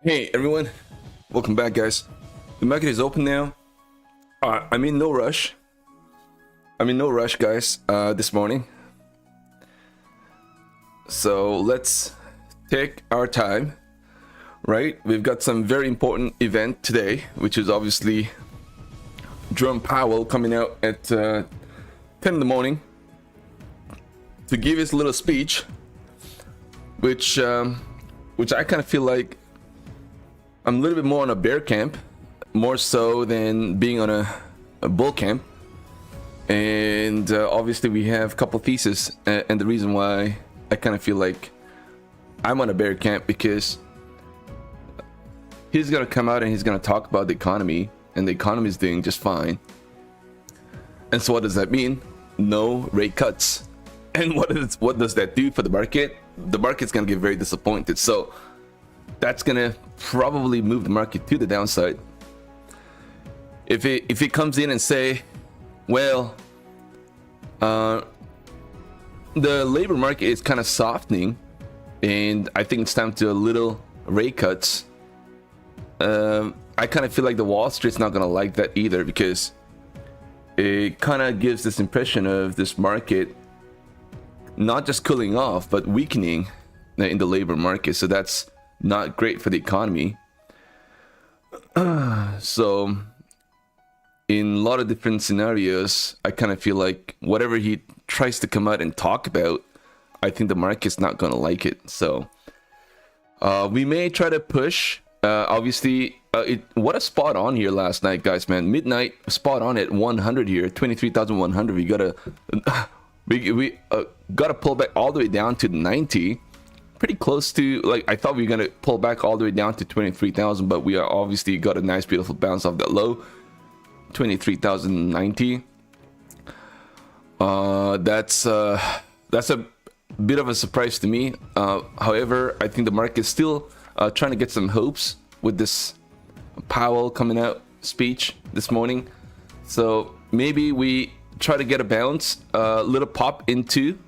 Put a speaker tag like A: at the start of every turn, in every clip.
A: Hey everyone, welcome back, guys. The market is open now. I'm in no rush. Guys, this morning. So let's take our time, right? We've got some very important event today, which is obviously Jerome Powell coming out at 10 in the morning to give his little speech, which I kind of feel like I'm a little bit more on a bear camp, more so than being on a bull camp. And obviously we have a couple theses, and the reason why I kind of feel like I'm on a bear camp, because he's gonna come out and he's gonna talk about the economy, and the economy is doing just fine. And so what does that mean? No rate cuts. And what does that do for the market? The market's gonna get very disappointed. So that's gonna probably move the market to the downside. If it comes in and say, well, the labor market is kind of softening, and I think it's time to a little rate cuts. I kind of feel like the Wall Street's not gonna like that either, because it kind of gives this impression of this market not just cooling off but weakening in the labor market. So that's not great for the economy. So in a lot of different scenarios, I kind of feel like whatever he tries to come out and talk about, I think the market's not gonna like it. So we may try to push. Obviously, what a spot on here last night, guys, man. Midnight, spot on at 100 here, 23,100. We gotta we gotta pull back all the way down to 90. Pretty close to, like, I thought we were gonna pull back all the way down to 23,000, but we are obviously got a nice beautiful bounce off that low, 23,090. That's a bit of a surprise to me. However, I think the market is still trying to get some hopes with this Powell coming out speech this morning. So maybe we try to get a bounce, little pop into,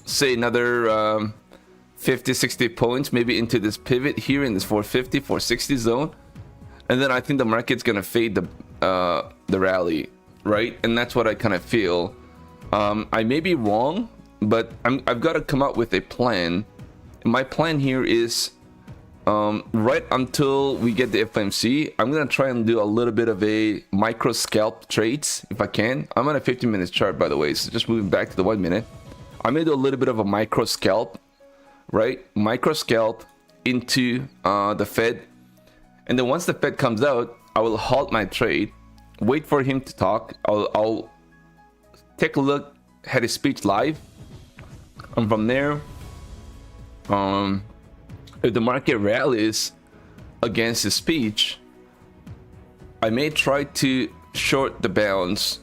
A: say, another 50 60 points, maybe into this pivot here in this 450 460 zone, and then I think the market's gonna fade the rally, right? And that's what I kind of feel. I may be wrong, but I've got to come up with a plan. And my plan here is, right until we get the FOMC, I'm gonna try and do a little bit of a micro scalp trades if I can. I'm on a 15-minute chart, by the way, so just moving back to the 1 minute. I'm gonna do a little bit of a micro scalp, right? Micro scalp into the Fed, and then once the Fed comes out, I will halt my trade, wait for him to talk. I'll take a look at his speech live, and from there, if the market rallies against his speech, I may try to short the bounce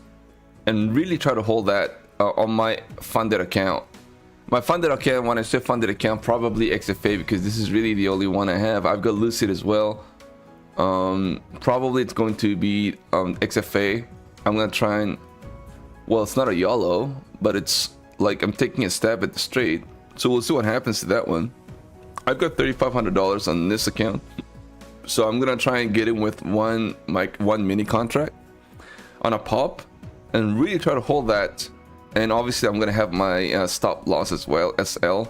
A: and really try to hold that on my funded account. My funded account, when I say funded account, probably XFA, because this is really the only one I have. I've got Lucid as well. Probably it's going to be XFA. I'm gonna try and, well, it's not a YOLO, but it's like I'm taking a stab at the straight. So we'll see what happens to that one. I've got $3,500 on this account, so I'm gonna try and get in with one mini contract on a pop and really try to hold that. And obviously I'm gonna have my stop loss as well, SL,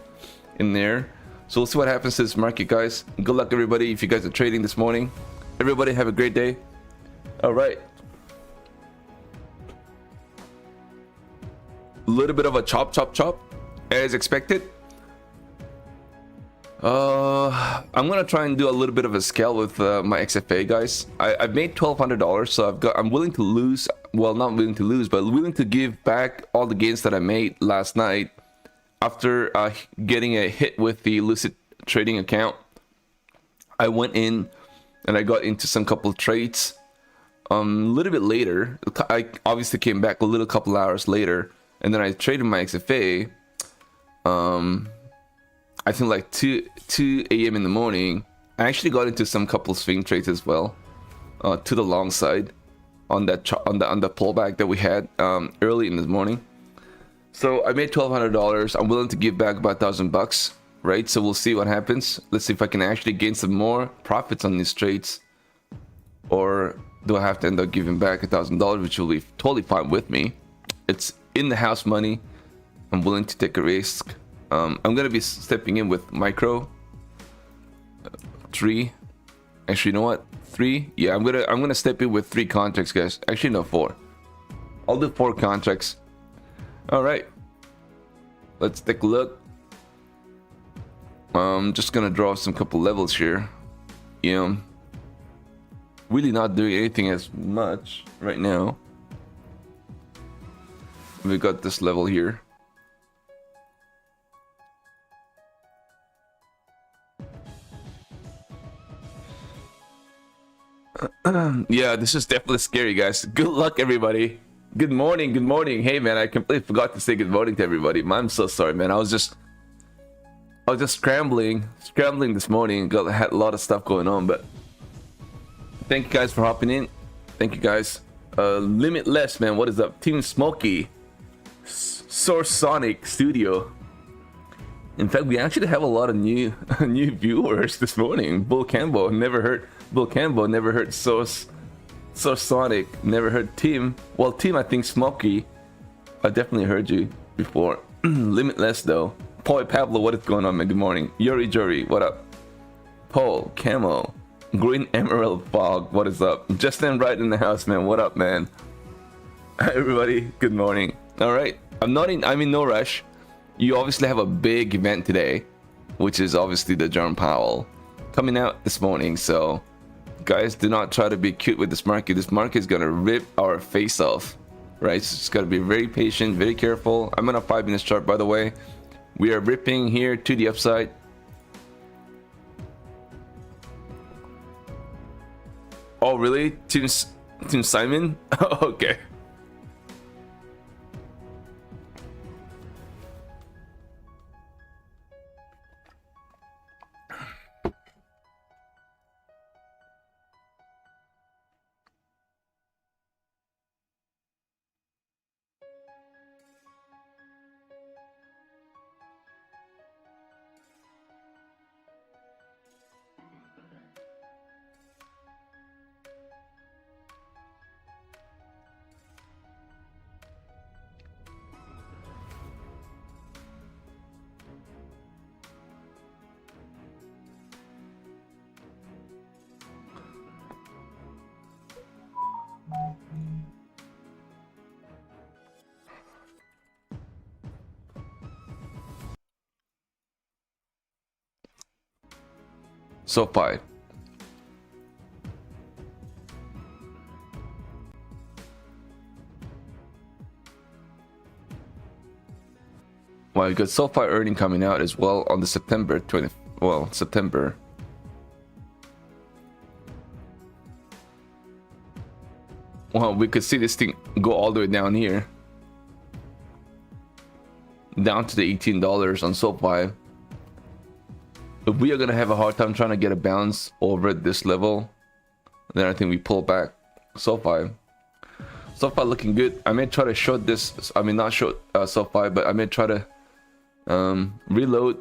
A: in there. So we'll see what happens to this market, guys. Good luck, everybody, if you guys are trading this morning. Everybody have a great day. All right, a little bit of a chop as expected. I'm gonna try and do a little bit of a scale with my XFA, guys. I've made $1,200, so I'm willing to lose. Well, not willing to lose, but willing to give back all the gains that I made last night after getting a hit with the Lucid trading account. I went in and I got into some couple of trades a little bit later. I obviously came back a little couple hours later, and then I traded my XFA. I think like 2 a.m. in the morning. I actually got into some couple swing trades as well, to the long side on that on the pullback that we had early in the morning. So I made $1,200. I'm willing to give back about $1,000 right? So we'll see what happens. Let's see if I can actually gain some more profits on these trades, or do I have to end up giving back $1,000, which will be totally fine with me. It's in the house money. I'm willing to take a risk. I'm gonna be stepping in with micro 3. Actually, you know what? 3. Yeah, I'm gonna step in with 3 contracts, guys. Actually, no, 4. I'll do 4 contracts. All right. Let's take a look. Just gonna draw some couple levels here. You know, really not doing anything as much right now. We got this level here. Yeah, this is definitely scary, guys. Good luck, everybody. Good morning, good morning. Hey, man, I completely forgot to say good morning to everybody. I'm so sorry, man. I was just scrambling this morning. Had a lot of stuff going on, but thank you guys for hopping in. Thank you guys. Limitless, man. What is up? Team Smokey, Source Sonic Studio. In fact, we actually have a lot of new viewers this morning. Bull Campbell, never heard Bull Campbell, never heard Source Sonic, never heard Tim. Well, Tim, I think Smokey, I definitely heard you before. Limitless though. Paul Pablo, what is going on, man? Good morning. Yuri Jory, what up? Paul, Camo, Green Emerald Fog, what is up? Justin right in the house, man. What up, man? Hi, everybody. Good morning. All right, I'm in no rush. You obviously have a big event today, which is obviously the Jerome Powell coming out this morning. So guys, do not try to be cute with this market. This market is gonna rip our face off, right? So just gotta be very patient, very careful. I'm on a 5-minute chart, by the way. We are ripping here to the upside. Oh, really? Team Simon? Okay. SoFi. Well, you got SoFi earning coming out as well on the September. Well, we could see this thing go all the way down here, down to the $18 on SoFi. If we are gonna have a hard time trying to get a bounce over this level, then I think we pull back. SoFi looking good. I may try to short this. I mean, not short SoFi, but I may try to reload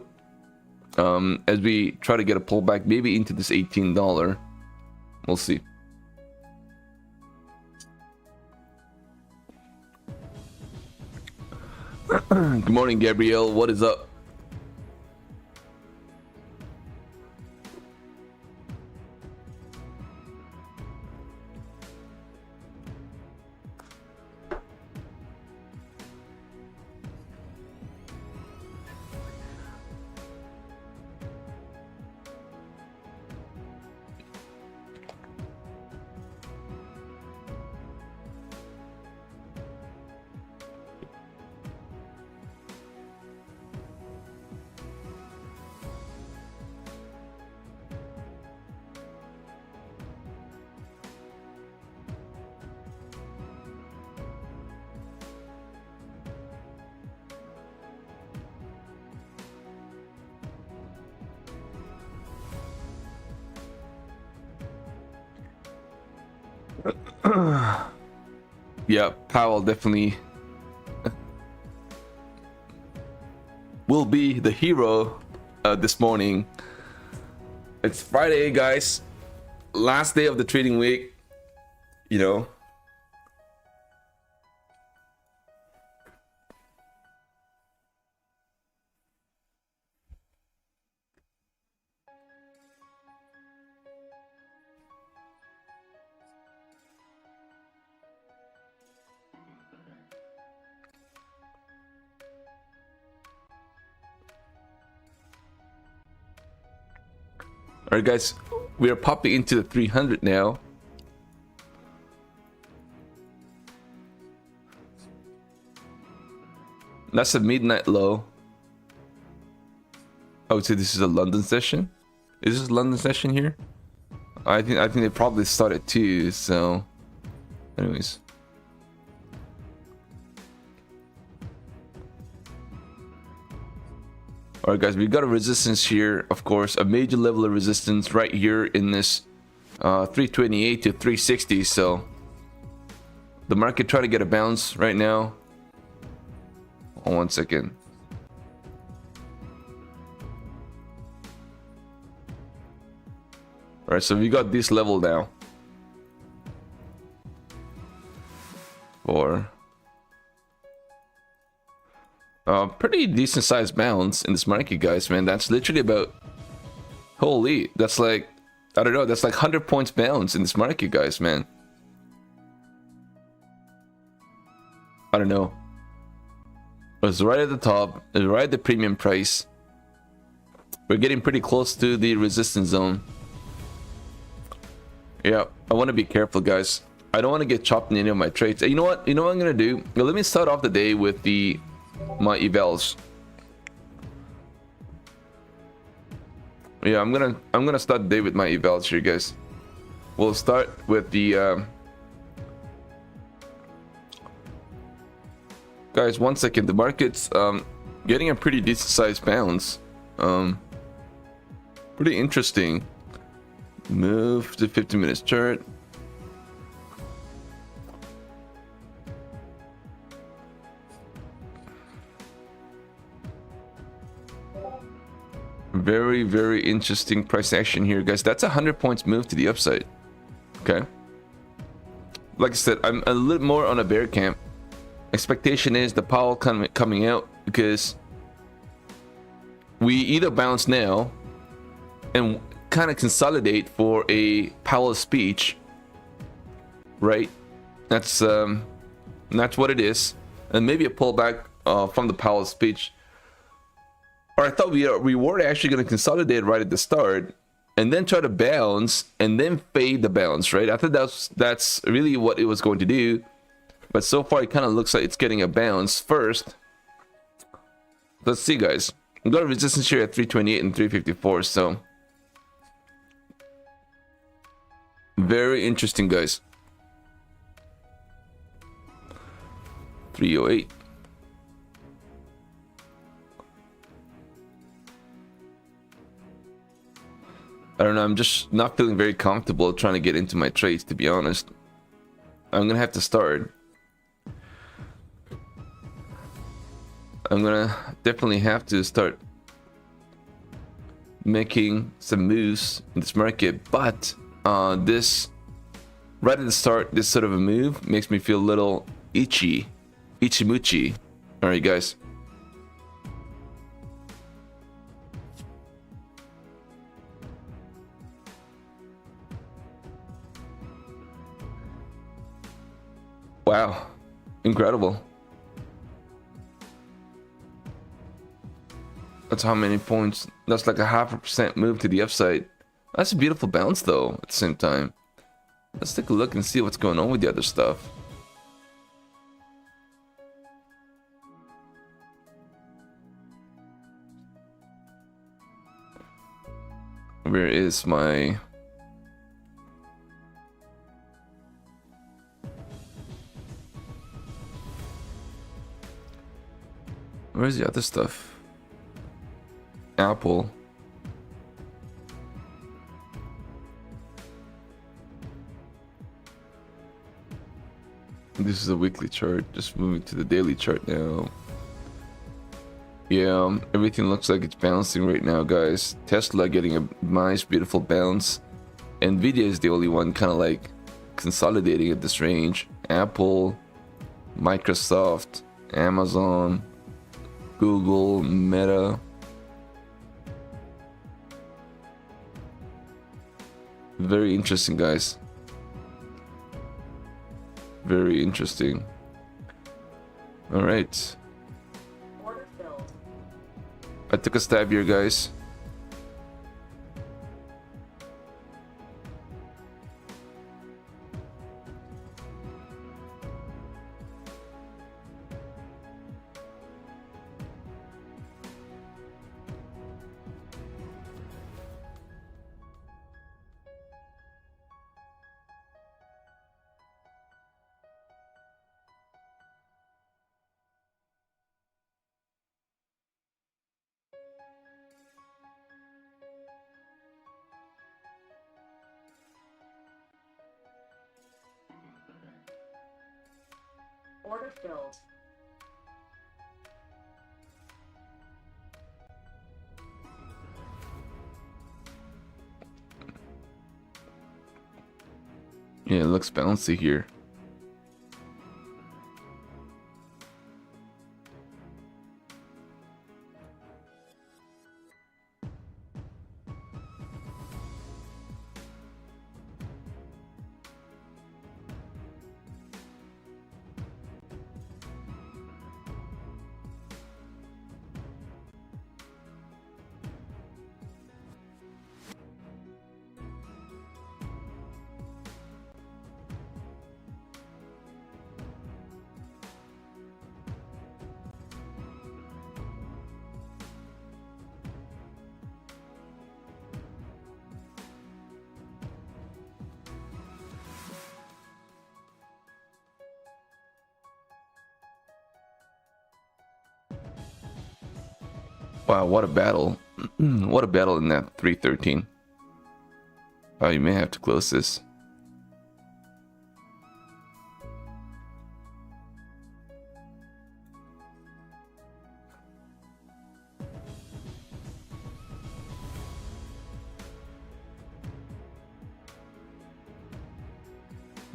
A: as we try to get a pullback, maybe into this $18. We'll see. Good morning, Gabrielle. What is up? Yeah, Powell definitely will be the hero this morning. It's Friday, guys. Last day of the trading week. You know. All right, guys, we are popping into the 300 now. That's a midnight low. I would say this is a London session. Is this a London session here? I think they probably started too. So, anyways. Alright guys, we've got a resistance here, of course, a major level of resistance right here in this 328 to 360. So the market trying to get a bounce right now. Hold on 1 second. Alright, so we got this level now. For pretty decent sized bounce in this market, guys, man. That's literally about, holy, that's like, I don't know, that's like 100 points bounce in this market, guys, man. I don't know. It was right at the top, it was right at the premium price. We're getting pretty close to the resistance zone. Yeah, I want to be careful, guys. I don't want to get chopped in any of my trades. You know what? You know what I'm gonna do? Well, let me start off the day with my evals. Yeah, I'm gonna start the day with my evals here, guys. We'll start with the guys, 1 second. The market's getting a pretty decent sized bounce. Pretty interesting. Move to 50 minutes chart. Very, very interesting price action here, guys. That's 100 points move to the upside. Okay. Like I said, I'm a little more on a bear camp. Expectation is the Powell coming out, because we either bounce now and kind of consolidate for a Powell speech, right? That's what it is, and maybe a pullback from the Powell speech. Or I thought we were actually going to consolidate right at the start and then try to bounce and then fade the bounce, right? I thought that's really what it was going to do. But so far it kind of looks like it's getting a bounce first. Let's see, guys. We've got a resistance here at 328 and 354, so very interesting, guys. 308. I don't know, I'm just not feeling very comfortable trying to get into my trades, to be honest. I'm gonna have to start. I'm gonna definitely have to start making some moves in this market, but this right at the start, this sort of a move makes me feel a little ichimuchi. All right, guys. Wow, incredible. That's how many points? That's like a 0.5% move to the upside. That's a beautiful bounce, though, at the same time. Let's take a look and see what's going on with the other stuff. Where is my... Where's the other stuff? Apple. This is a weekly chart. Just moving to the daily chart now. Yeah, everything looks like it's bouncing right now, guys. Tesla getting a nice, beautiful bounce. Nvidia is the only one kind of like consolidating at this range. Apple, Microsoft, Amazon, Google, Meta. Very interesting, guys. Very interesting. All right. I took a stab here, guys.
B: Order filled.
A: Yeah, it looks bouncy here. Wow, what a battle. What a battle in that 313. Oh, you may have to close this.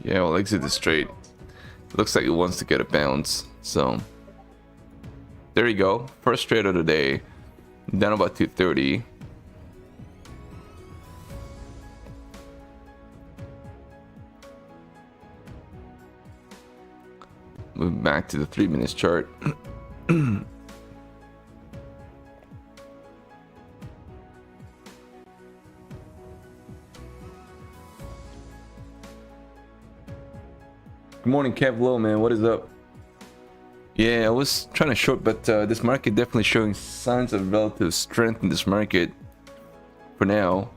A: Yeah, we'll exit this trade. Looks like it wants to get a bounce. So, there you go. First trade of the day. Down about 230. Move back to the 3 minutes chart. Good morning, Kev Low, man. What is up? Yeah, I was trying to short, but this market definitely showing signs of relative strength in this market for now.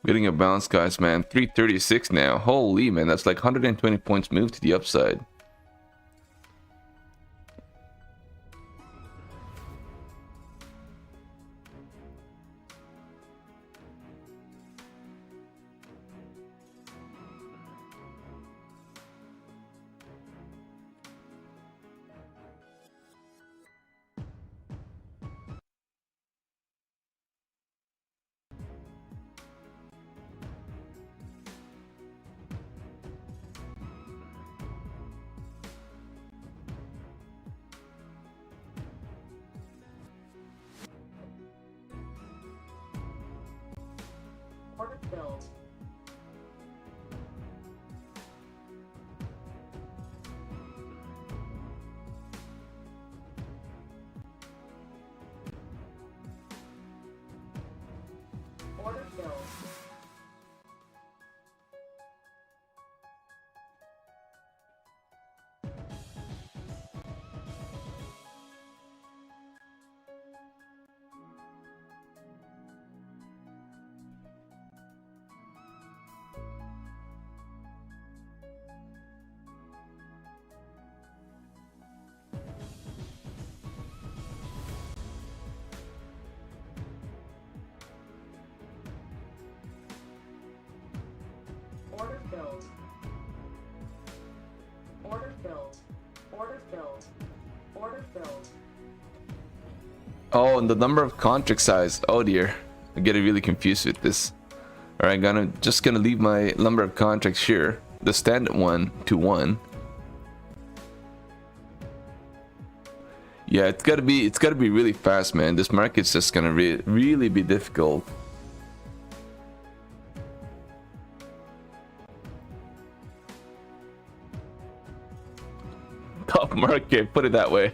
A: Getting a bounce, guys, man. 336 now. Holy, man. That's like 120 points move to the upside.
B: Order filled. Order filled. filled. Order filled. Order filled. Order filled.
A: Oh, and the number of contract size. Oh dear, I get really confused with this. All right, just gonna leave my number of contracts here, the standard one to 1. Yeah, it's gotta be really fast, man. This market's just gonna really be difficult. Top market, put it that way.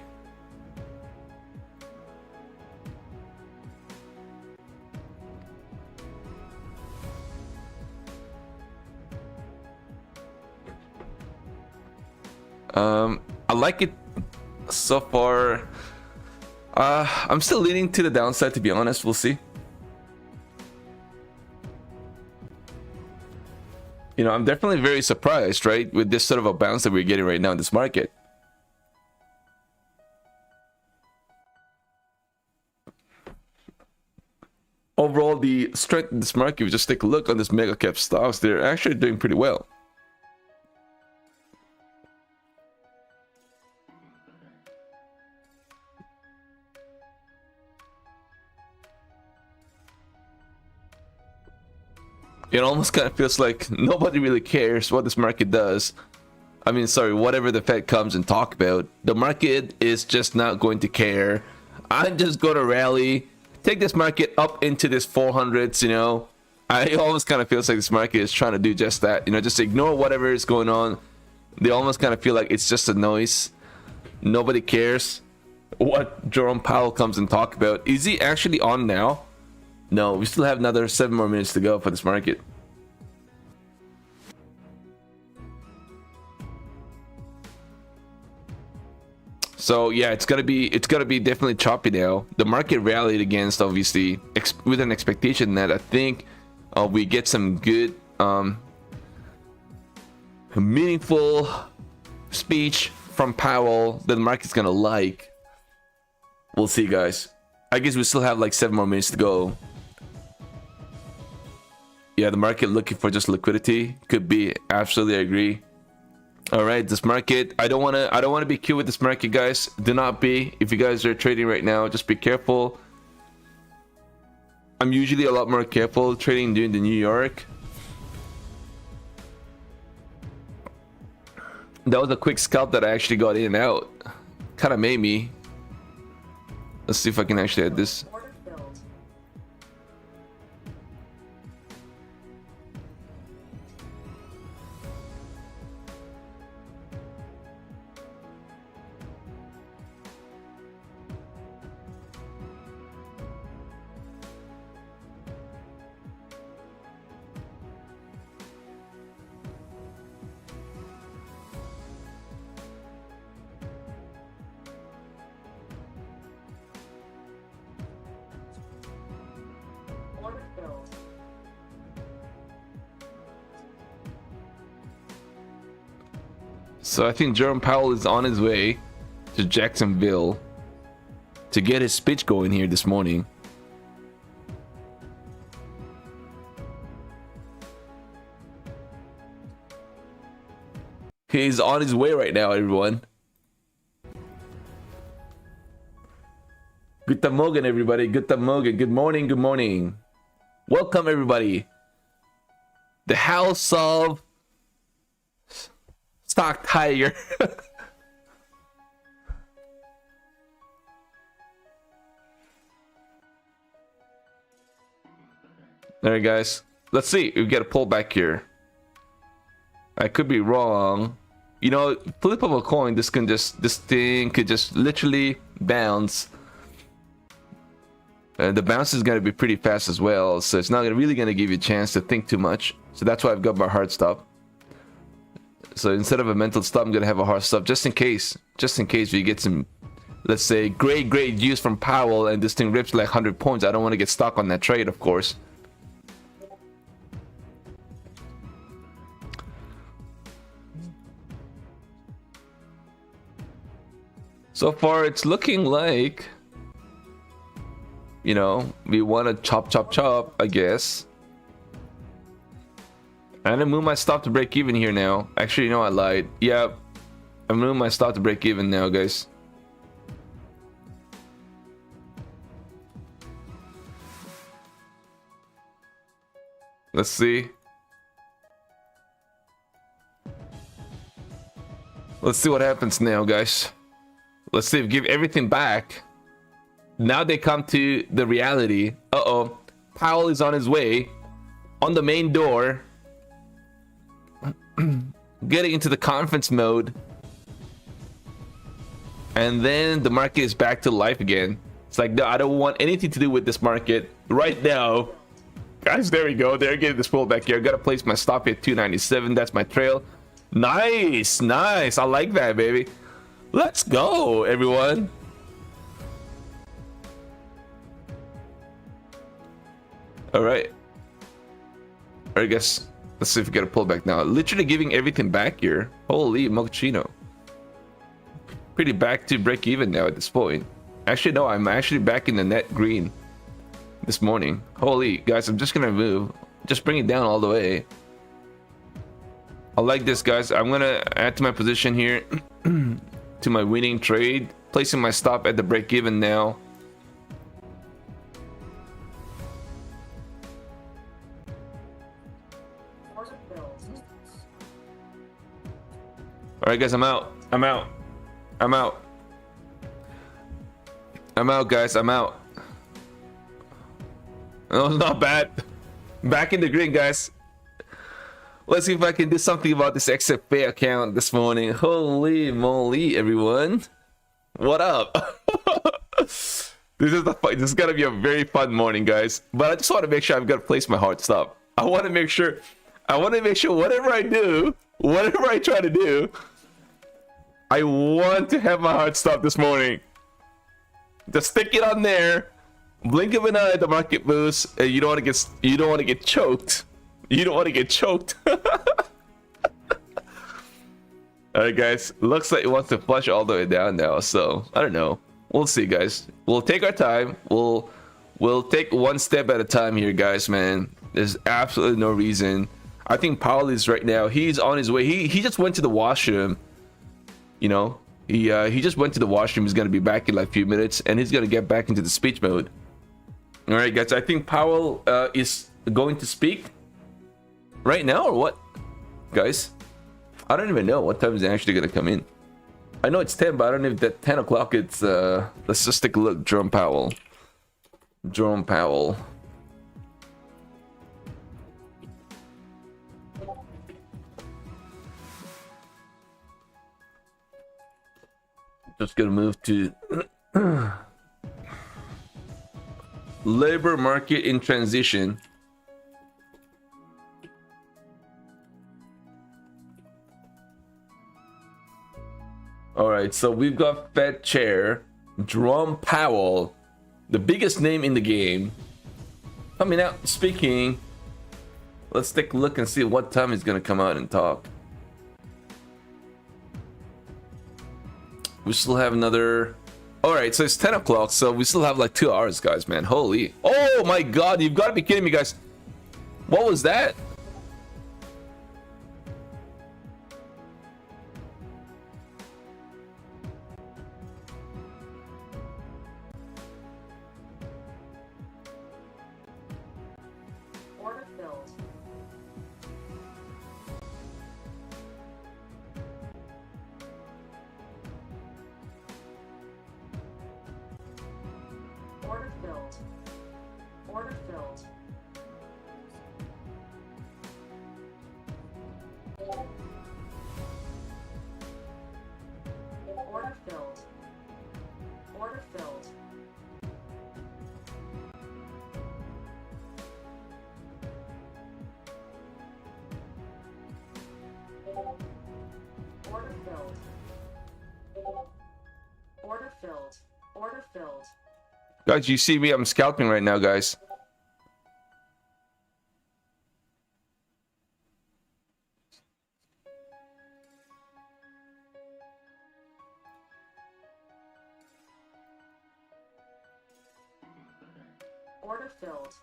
A: I like it so far. I'm still leaning to the downside, to be honest. We'll see. You know, I'm definitely very surprised, right, with this sort of a bounce that we're getting right now in this market. Overall, the strength in this market, if you just take a look on this mega cap stocks, they're actually doing pretty well. It almost kind of feels like nobody really cares what this market does. I mean, sorry, whatever the Fed comes and talk about, the market is just not going to care. I'm just going to rally, take this market up into this 400s, you know. I almost kind of feels like this market is trying to do just that, you know, just ignore whatever is going on. They almost kind of feel like it's just a noise. Nobody cares what Jerome Powell comes and talk about. Is he actually on now? No, we still have another 7 more minutes to go for this market. So yeah, it's gonna be definitely choppy now. The market rallied against, obviously, with an expectation that I think we get some good, meaningful speech from Powell that the market's gonna like. We'll see, guys. I guess we still have like 7 more minutes to go. Yeah, the market looking for just liquidity. Could be. Absolutely agree. All right, this market, I don't want to be cute with this market, guys. Do not be. If you guys are trading right now, just be careful. I'm usually a lot more careful trading during the New York. That was a quick scalp that I actually got in and out. Kind of made me. Let's see if I can actually add this.
B: Order filled. Order filled.
A: So I think Jerome Powell is on his way to Jacksonville to get his speech going here this morning. He's on his way right now, everyone. Guten Morgen, everybody. Guten Morgen. Good morning. Good morning. Welcome, everybody. The House of Stock Tiger. All right, guys. Let's see. We get a pullback here. I could be wrong. You know, flip of a coin. This thing could just literally bounce. And the bounce is going to be pretty fast as well, so it's not really going to give you a chance to think too much. So that's why I've got my hard stop. So instead of a mental stop, I'm going to have a hard stop just in case we get some, let's say, great news from Powell and this thing rips like 100 points. I don't want to get stuck on that trade, of course. So far, it's looking like, you know, we want to chop, I guess. I'm gonna move my stop to break even here now. Actually, no, I lied. Yeah, I'm moving my stop to break even now, guys. Let's see. Let's see what happens now, guys. Let's see if give everything back. Now they come to the reality. Uh-oh. Powell is on his way. On the main door. Getting into the conference mode. And then the market is back to life again. It's like, no, I don't want anything to do with this market right now. Guys, there we go. They're getting this pullback here. I gotta place my stop at 297. That's my trail. Nice, nice. I like that, baby. Let's go, everyone. All right. I guess let's see if we get a pullback now. Literally giving everything back here. Holy mochaccino. Pretty back to break even now at this point. Actually, no, I'm actually back in the net green this morning. Holy guys, I'm just gonna move. Just bring it down all the way. I like this, guys. I'm gonna add to my position here to my winning trade, placing my stop at the break even now. All right, guys, I'm out. I'm out. I'm out. I'm out, guys. I'm out. No, it's not bad. Back in the green, guys. Let's see if I can do something about this XFP account this morning. Holy moly, everyone. What up? This is gonna be a very fun morning, guys. But I just want to make sure I've got to place my hard stop. I want to make sure whatever I do, whatever I try to do, I want to have my hard stop this morning. Just stick it on there. Blink of an eye at the market moves, and you don't want to get choked. You don't want to get choked. Alright, guys. Looks like it wants to flush all the way down now, so I don't know. We'll see, guys. We'll take our time. We'll take one step at a time here, guys, man. There's absolutely no reason. I think Powell is right now, he's on his way. He just went to the washroom. You know, he just went to the washroom. He's gonna be back in like a few minutes, and he's gonna get back into the speech mode. All right, guys. I think Powell is going to speak right now, or what, guys? I don't even know what time is actually gonna come in. I know it's 10, but I don't know if that 10 o'clock it's let's just take a look. Jerome Powell. Jerome Powell. Just gonna move to labor market in transition. All right, so we've got Fed Chair Jerome Powell, the biggest name in the game, coming out speaking. Let's take a look and see what time he's gonna come out and talk. We still have another. All right, so it's 10 o'clock, so we still have like 2 hours, guys, man. Holy. Oh my God, you've got to be kidding me, guys. What was that?
B: Order filled. Order filled. Order filled. Order filled. Order filled. Order filled. Order filled. Order filled.
A: Guys, you see me? I'm scalping right now, guys.
B: Order filled.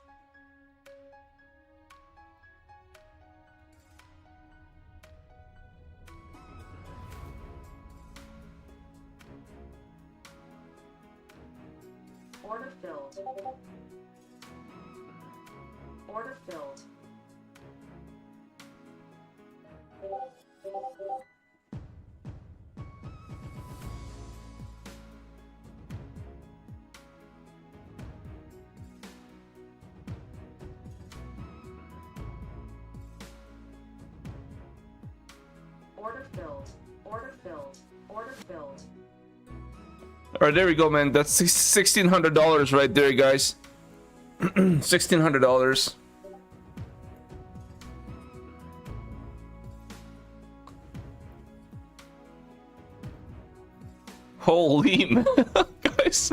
B: Order filled. Order filled. Order filled. Order filled. Order filled.
A: All right, there we go, man. That's $1,600 right there, guys. $1,600. Holy man, guys,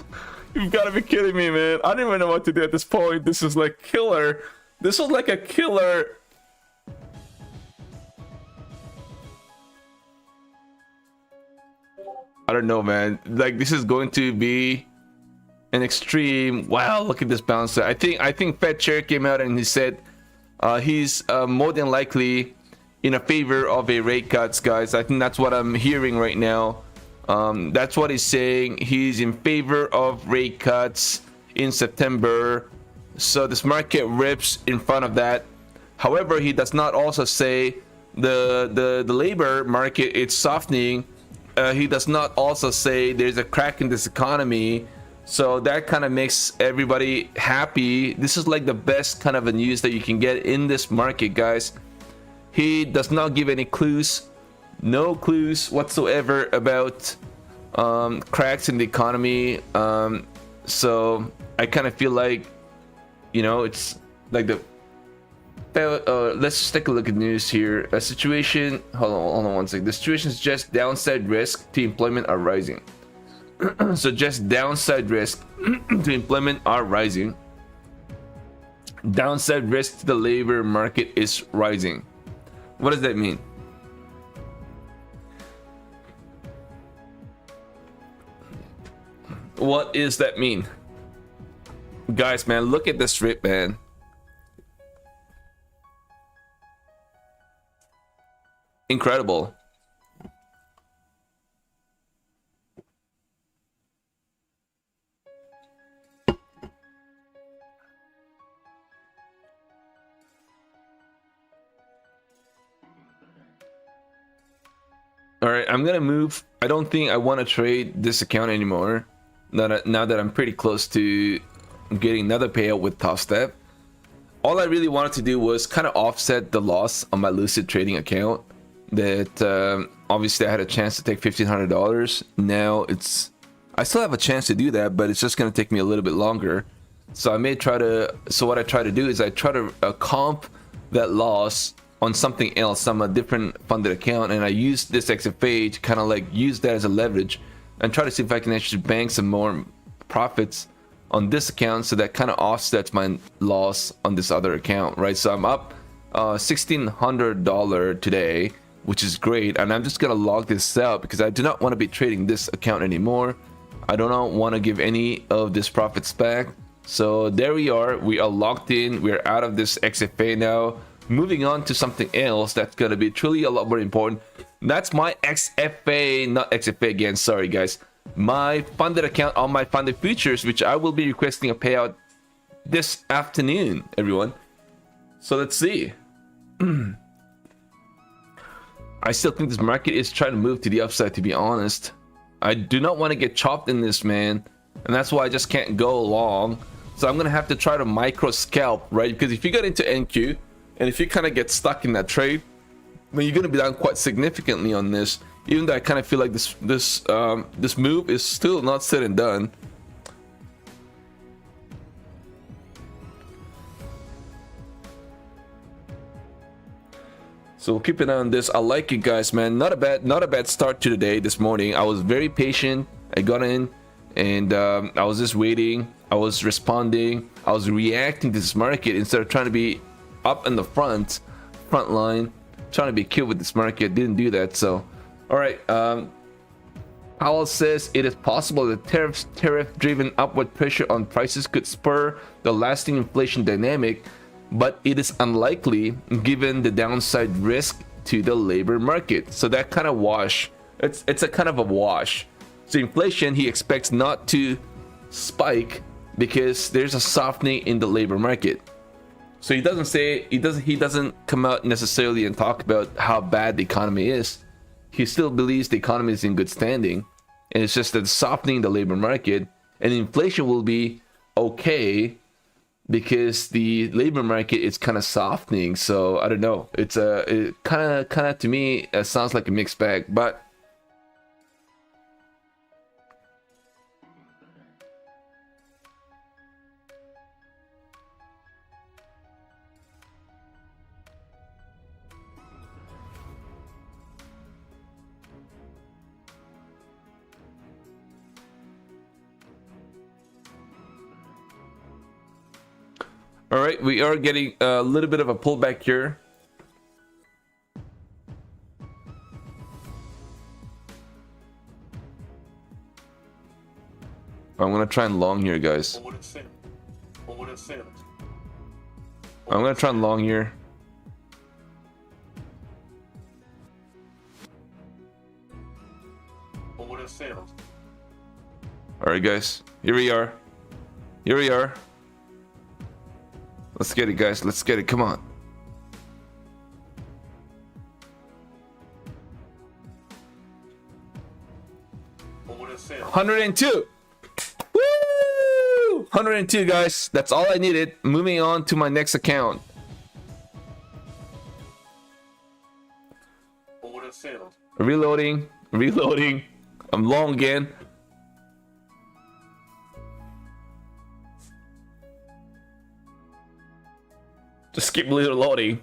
A: you've got to be kidding me, man. I don't even know what to do at this point. This is like killer. This was like a killer. I don't know, man. Like, this is going to be an extreme. Wow, look at this bouncer. I think Fed chair came out and he said he's more than likely in a favor of a rate cuts, guys. I think that's what I'm hearing right now. That's what he's saying. He's in favor of rate cuts in September. So this market rips in front of that. However, he does not also say the labor market it's softening. He does not also say there's a crack in this economy. So that kind of makes everybody happy. This is like the best kind of a news that you can get in this market, guys. He does not give any clues. No clues whatsoever about cracks in the economy. So I kind of feel like, you know, it's like the let's just take a look at news here. A situation, hold on one second. The situation is just downside risk to employment are rising. So just downside risk to employment are rising. Downside risk to the labor market is rising. What does that mean? What does that mean? Guys, man, look at this rip, man. Incredible. All right, I'm gonna move. I don't think I want to trade this account anymore. Now that I'm pretty close to getting another payout with Top Step. All I really wanted to do was kind of offset the loss on my Lucid trading account. That obviously I had a chance to take $1,500. Now I still have a chance to do that, but it's just gonna take me a little bit longer. So I may try to. So what I try to do is I try to comp that loss on something else, on a different funded account, and I use this XFA to kind of like use that as a leverage and try to see if I can actually bank some more profits on this account, so that kind of offsets my loss on this other account, right? So I'm up $1,600 today, which is great, and I'm just gonna log this out because I do not want to be trading this account anymore. I do not want to give any of this profits back. So there we are logged in. We're out of this XFA now, moving on to something else that's gonna be truly a lot more important. That's my XFA, not XFA again, sorry guys, my funded account on my funded futures, which I will be requesting a payout this afternoon, everyone. So let's see. I still think this market is trying to move to the upside, to be honest. I do not want to get chopped in this, man, and that's why I just can't go long. So I'm gonna have to try to micro scalp, right? Because if you get into NQ and if you kind of get stuck in that trade, then you're gonna be down quite significantly on this. Even though I kind of feel like this move is still not said and done. So we'll keep an eye on this. I like it, guys, man. Not a bad start to the day this morning. I was very patient. I got in and I was just waiting. I was responding. I was reacting to this market instead of trying to be up in the front line, trying to be killed with this market. Didn't do that. So all right, Powell says it is possible that tariff-driven upward pressure on prices could spur the lasting inflation dynamic, but it is unlikely given the downside risk to the labor market. So that kind of wash. It's a kind of a wash. So inflation he expects not to spike because there's a softening in the labor market. So he doesn't come out necessarily and talk about how bad the economy is. He still believes the economy is in good standing, and it's just that softening the labor market, and inflation will be okay because the labor market is kind of softening. So I don't know. It's it kind of to me sounds like a mixed bag, but. All right, we are getting a little bit of a pullback here. I'm gonna try and long here, guys. I'm gonna try and long here. All right, guys. Here we are. Here we are. Let's get it, guys. Let's get it. Come on. $102. Woo! $102, guys. That's all I needed. Moving on to my next account. Reloading. Reloading. I'm long again. Just keep reloading.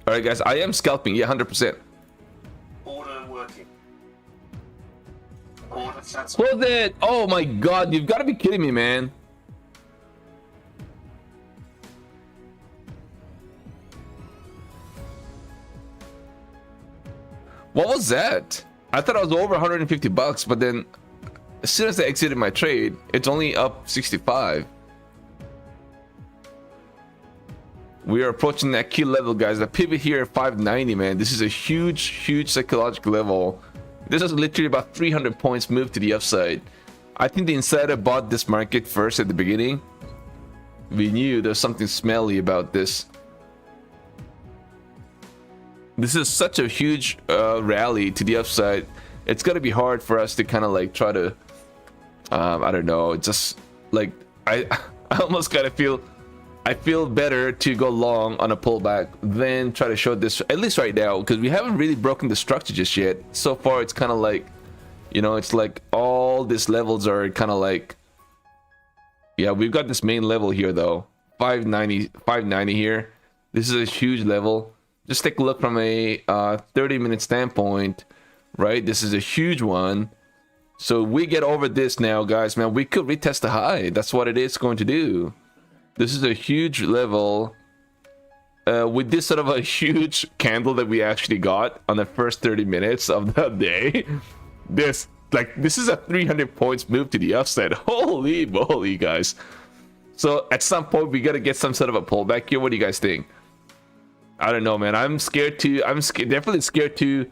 A: All right, guys. I am scalping. Yeah, 100%.
C: Order working. Order satisfied.
A: Hold it. Oh my God. You've got to be kidding me, man. What was that? I thought I was over 150 bucks, but then as soon as I exited my trade, it's only up 65. We are approaching that key level, guys. The pivot here at 590, man. This is a huge psychological level. This is literally about 300 points move to the upside. I think the insider bought this market first at the beginning. We knew there's something smelly about this. This is such a huge rally to the upside. It's gonna be hard for us to kind of like try to I don't know, just like I almost kind of feel better to go long on a pullback than try to short this, at least right now, because we haven't really broken the structure just yet. So far it's kind of like, you know, it's like all these levels are kind of like, yeah, we've got this main level here though, 590 here. This is a huge level. Just take a look from a 30-minute standpoint, right? This is a huge one. So we get over this now, guys, man. We could retest the high. That's what it is going to do. This is a huge level. With this sort of a huge candle that we actually got on the first 30 minutes of the day. This is a 300 points move to the upside. Holy moly, guys. So at some point, we got to get some sort of a pullback here. What do you guys think? I don't know, man. I'm definitely scared to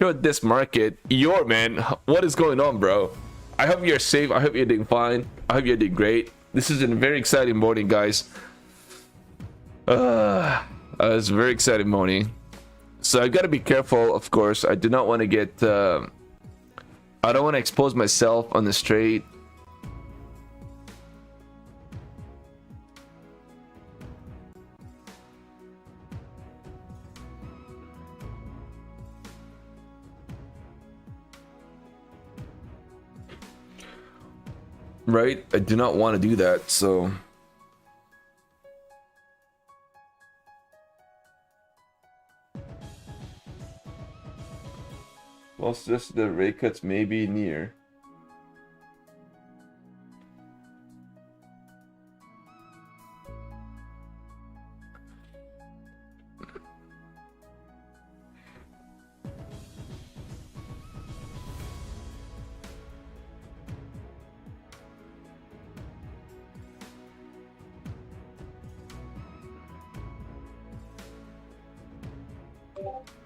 A: short this market. Man, what is going on, bro? I hope you're safe. I hope you're doing fine. I hope you're doing great. This is a very exciting morning, guys. It's a very exciting morning. So I gotta be careful, of course. I do not want to get I don't want to expose myself on this trade. Right? I do not want to do that, so well, it's just the rate cuts may be near.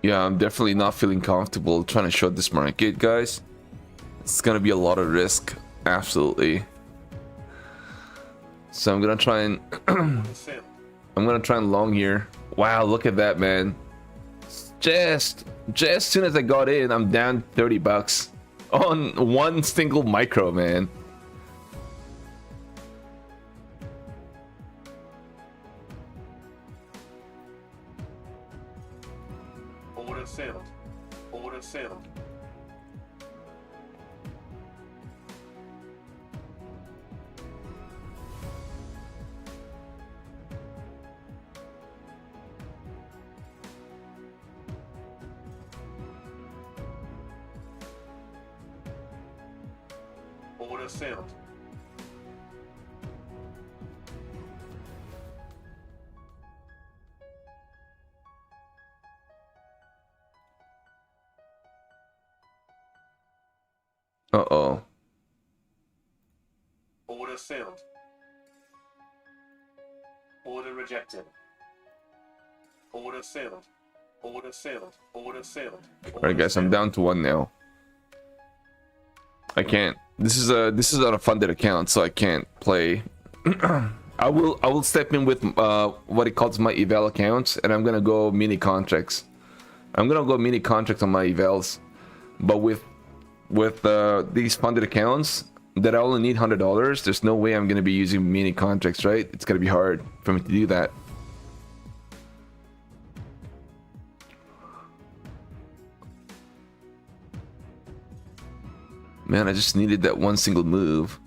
A: Yeah, I'm definitely not feeling comfortable trying to short this market, guys. It's gonna be a lot of risk, absolutely. So I'm gonna try and I'm gonna try and long here. Wow, look at that, man. Just as soon as I got in, I'm down 30 bucks on one single micro, man.
C: Order filled. Order filled. Order filled.
A: Uh-oh.
C: Order filled. Order rejected. Order filled. Order filled. Order filled.
A: All right, guys, I'm down to one now. I can't. This is not a funded account, so I can't play. I will step in with what it calls my eval accounts, and I'm gonna go mini contracts. I'm gonna go mini contracts on my evals, but with these funded accounts that I only need $100, there's no way I'm gonna be using mini contracts, right? It's gonna be hard for me to do that. Man, I just needed that one single move.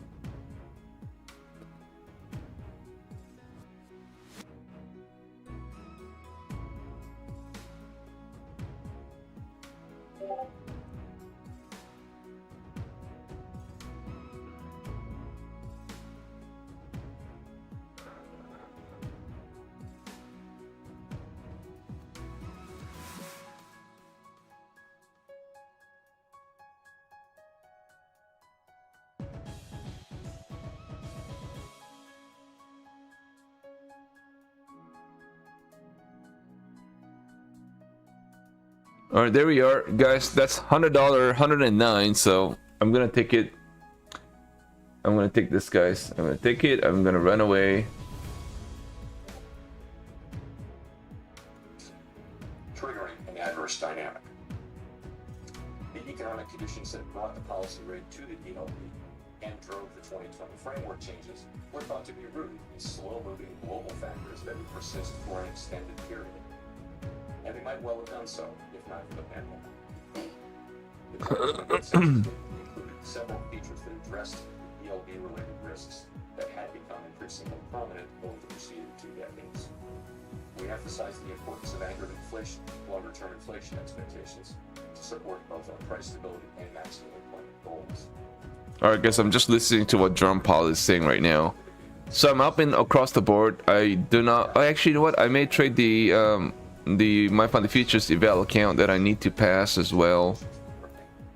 A: All right, there we are, guys. That's $100, 109. So I'm gonna take it. I'm gonna take this, guys. I'm gonna take it. I'm gonna run away.
D: Triggering an adverse dynamic. The economic conditions that brought the policy rate to the ELB and drove the 2020 framework changes were thought to be rooted in slow-moving global factors that would persist for an extended period. And they might well have done so, if not for the pandemic. The 2020 consensus included several features that addressed ELB-related risks that had become increasingly prominent over the preceding 2 decades. We emphasized the importance of anchored inflation, longer-term inflation expectations, to support both our price stability and maximum employment goals.
A: All right, guys. I'm just listening to what Jerome Powell is saying right now. So I'm up and across the board. I do not. Actually, you know what? I may trade the my funded futures eval account that I need to pass as well.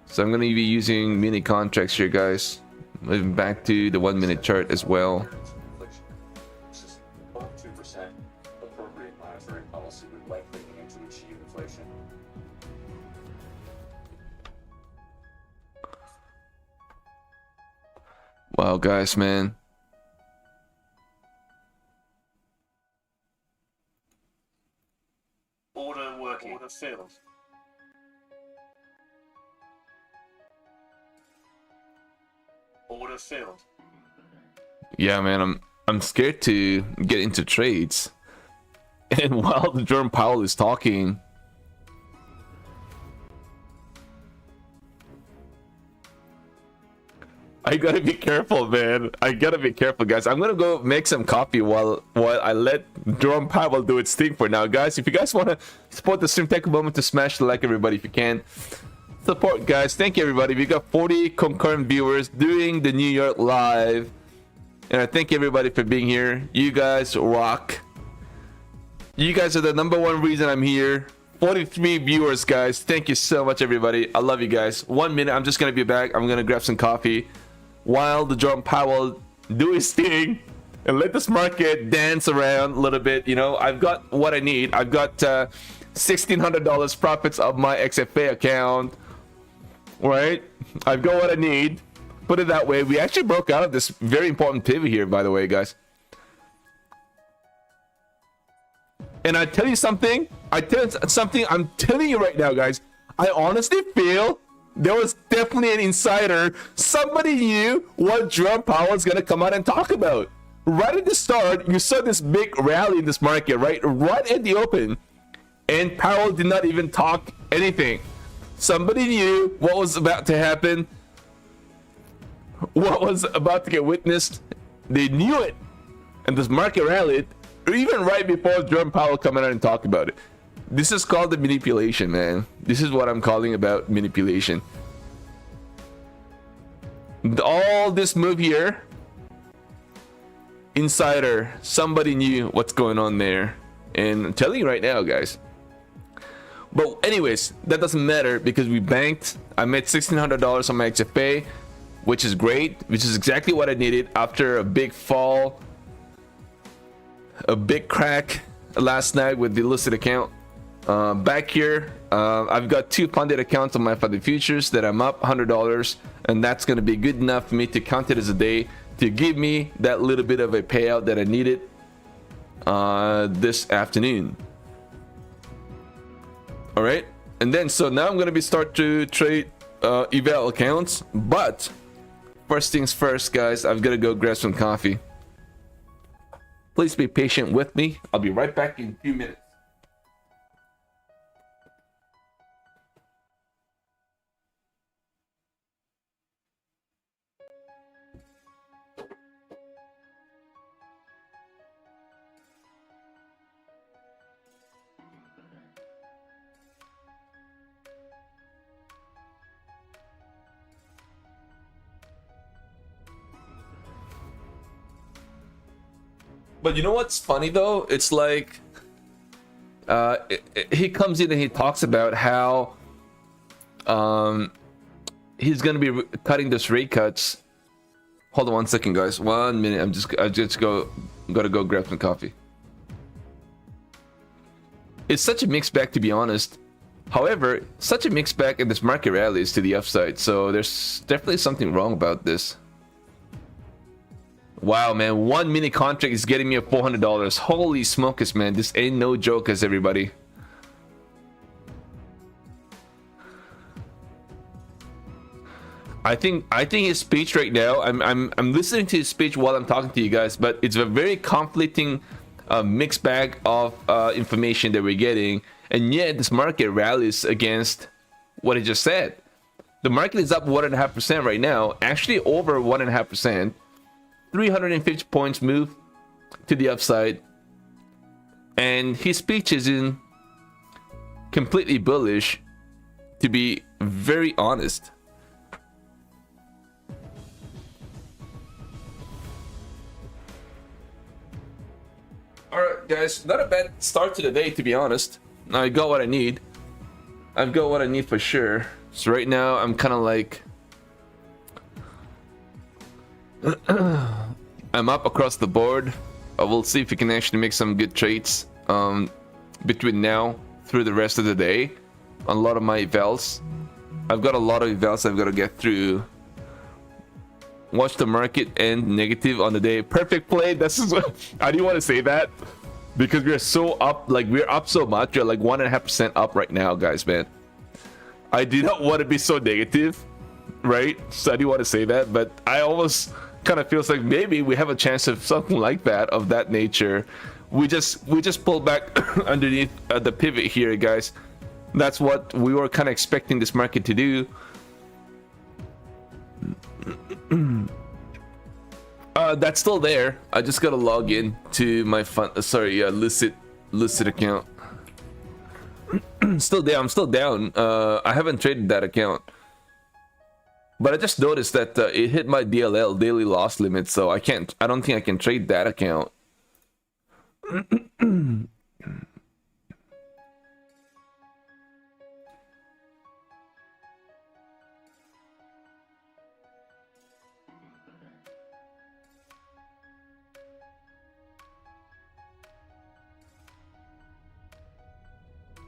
A: So I'm going to be using mini contracts here, guys. Moving back to the 1 minute chart as well.
D: Above 2%, appropriate monetary policy would likely aim to achieve inflation.
A: Wow, guys, man.
C: Order working. Order filled. Order filled.
A: Yeah, man. I'm scared to get into trades. And while the Jerome Powell is talking, I gotta be careful, man. I gotta be careful, guys. I'm gonna go make some coffee while I let Jerome Powell do its thing for now, guys. If you guys want to support the stream, take a moment to smash the like, everybody, if you can. Support, guys. Thank you, everybody. We got 40 concurrent viewers doing the New York live, and I thank everybody for being here. You guys rock. You guys are the #1 reason I'm here. 43 viewers, guys. Thank you so much, everybody. I love you guys. 1 minute. I'm just gonna be back. I'm gonna grab some coffee while the Jerome Powell do his thing and let this market dance around a little bit. You know, I've got what I need. I've got $1,600 profits of my XFA account. right? I've got what I need. Put it that way. We actually broke out of this very important pivot here, by the way, guys. And I tell you something. I'm telling you right now, guys. I honestly feel there was definitely an insider. Somebody knew what Jerome Powell is going to come out and talk about. Right at the start, you saw this big rally in this market, right? Right at the open. And Powell did not even talk anything. Somebody knew what was about to happen. What was about to get witnessed. They knew it. And this market rallied. Even right before Jerome Powell coming out and talk about it. This is called the manipulation, man. This is what I'm calling about manipulation. All this move here, insider, somebody knew what's going on there. And I'm telling you right now, guys. But anyways, that doesn't matter because we banked. I made $1,600 on my XFA, which is great, which is exactly what I needed after a big fall, a big crack last night with the listed account. Back here, I've got 2 funded accounts on my funded futures that I'm up $100, and that's going to be good enough for me to count it as a day to give me that little bit of a payout that I needed this afternoon. All right, and then so now I'm going to be start to trade eval accounts, but first things first, guys, I've got to go grab some coffee. Please be patient with me. I'll be right back in a few minutes. But you know what's funny though? It's like he comes in and he talks about how he's gonna be cutting this rate cuts. Hold on 1 second, guys. 1 minute. Gotta go grab some coffee. It's such a mixed bag, to be honest. However, such a mixed bag in this market rally is to the upside. So there's definitely something wrong about this. Wow, man, 1 mini contract is getting me a $400. Holy smokes, man, this ain't no joke, as everybody. I think his speech right now. I'm listening to his speech while I'm talking to you guys, but it's a very conflicting, mixed bag of information that we're getting, and yet this market rallies against what he just said. The market is up 1.5% right now, actually over 1.5%. 350 points move to the upside, and his speech is in completely bullish, to be very honest. Alright guys, not a bad start to the day, to be honest. I got what I need. I've got what I need for sure. So right now I'm kind of like I'm up across the board. We'll see if we can actually make some good trades between now through the rest of the day on a lot of my evals. I've got a lot of evals I've got to get through. Watch the market end negative on the day. Perfect play. This is what I didn't want to say that because we're so up, like we're up so much. We're like 1.5% up right now, guys, man. I did not want to be so negative, right? So I didn't want to say that, but I almost kind of feels like maybe we have a chance of something like that, of that nature. We just pulled back underneath the pivot here, guys. That's what we were kind of expecting this market to do. That's still there. I just gotta log in to my listed account. Still down. I'm still down. I haven't traded that account, but I just noticed that it hit my DLL, daily loss limit, so I don't think I can trade that account.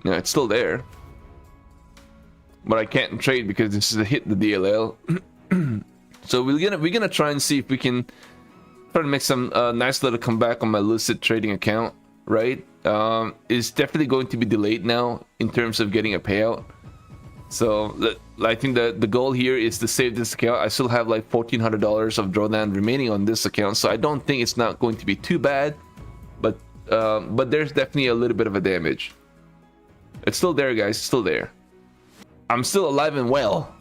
A: Yeah, it's still there, but I can't trade because this is a hit the DLL. So we're gonna try and see if we can try to make some nice little comeback on my Lucid trading account, right? It's definitely going to be delayed now in terms of getting a payout. So I think the goal here is to save this account. I still have like $1,400 of drawdown remaining on this account, so I don't think it's not going to be too bad. But there's definitely a little bit of a damage. It's still there, guys. It's still there. I'm still alive and well.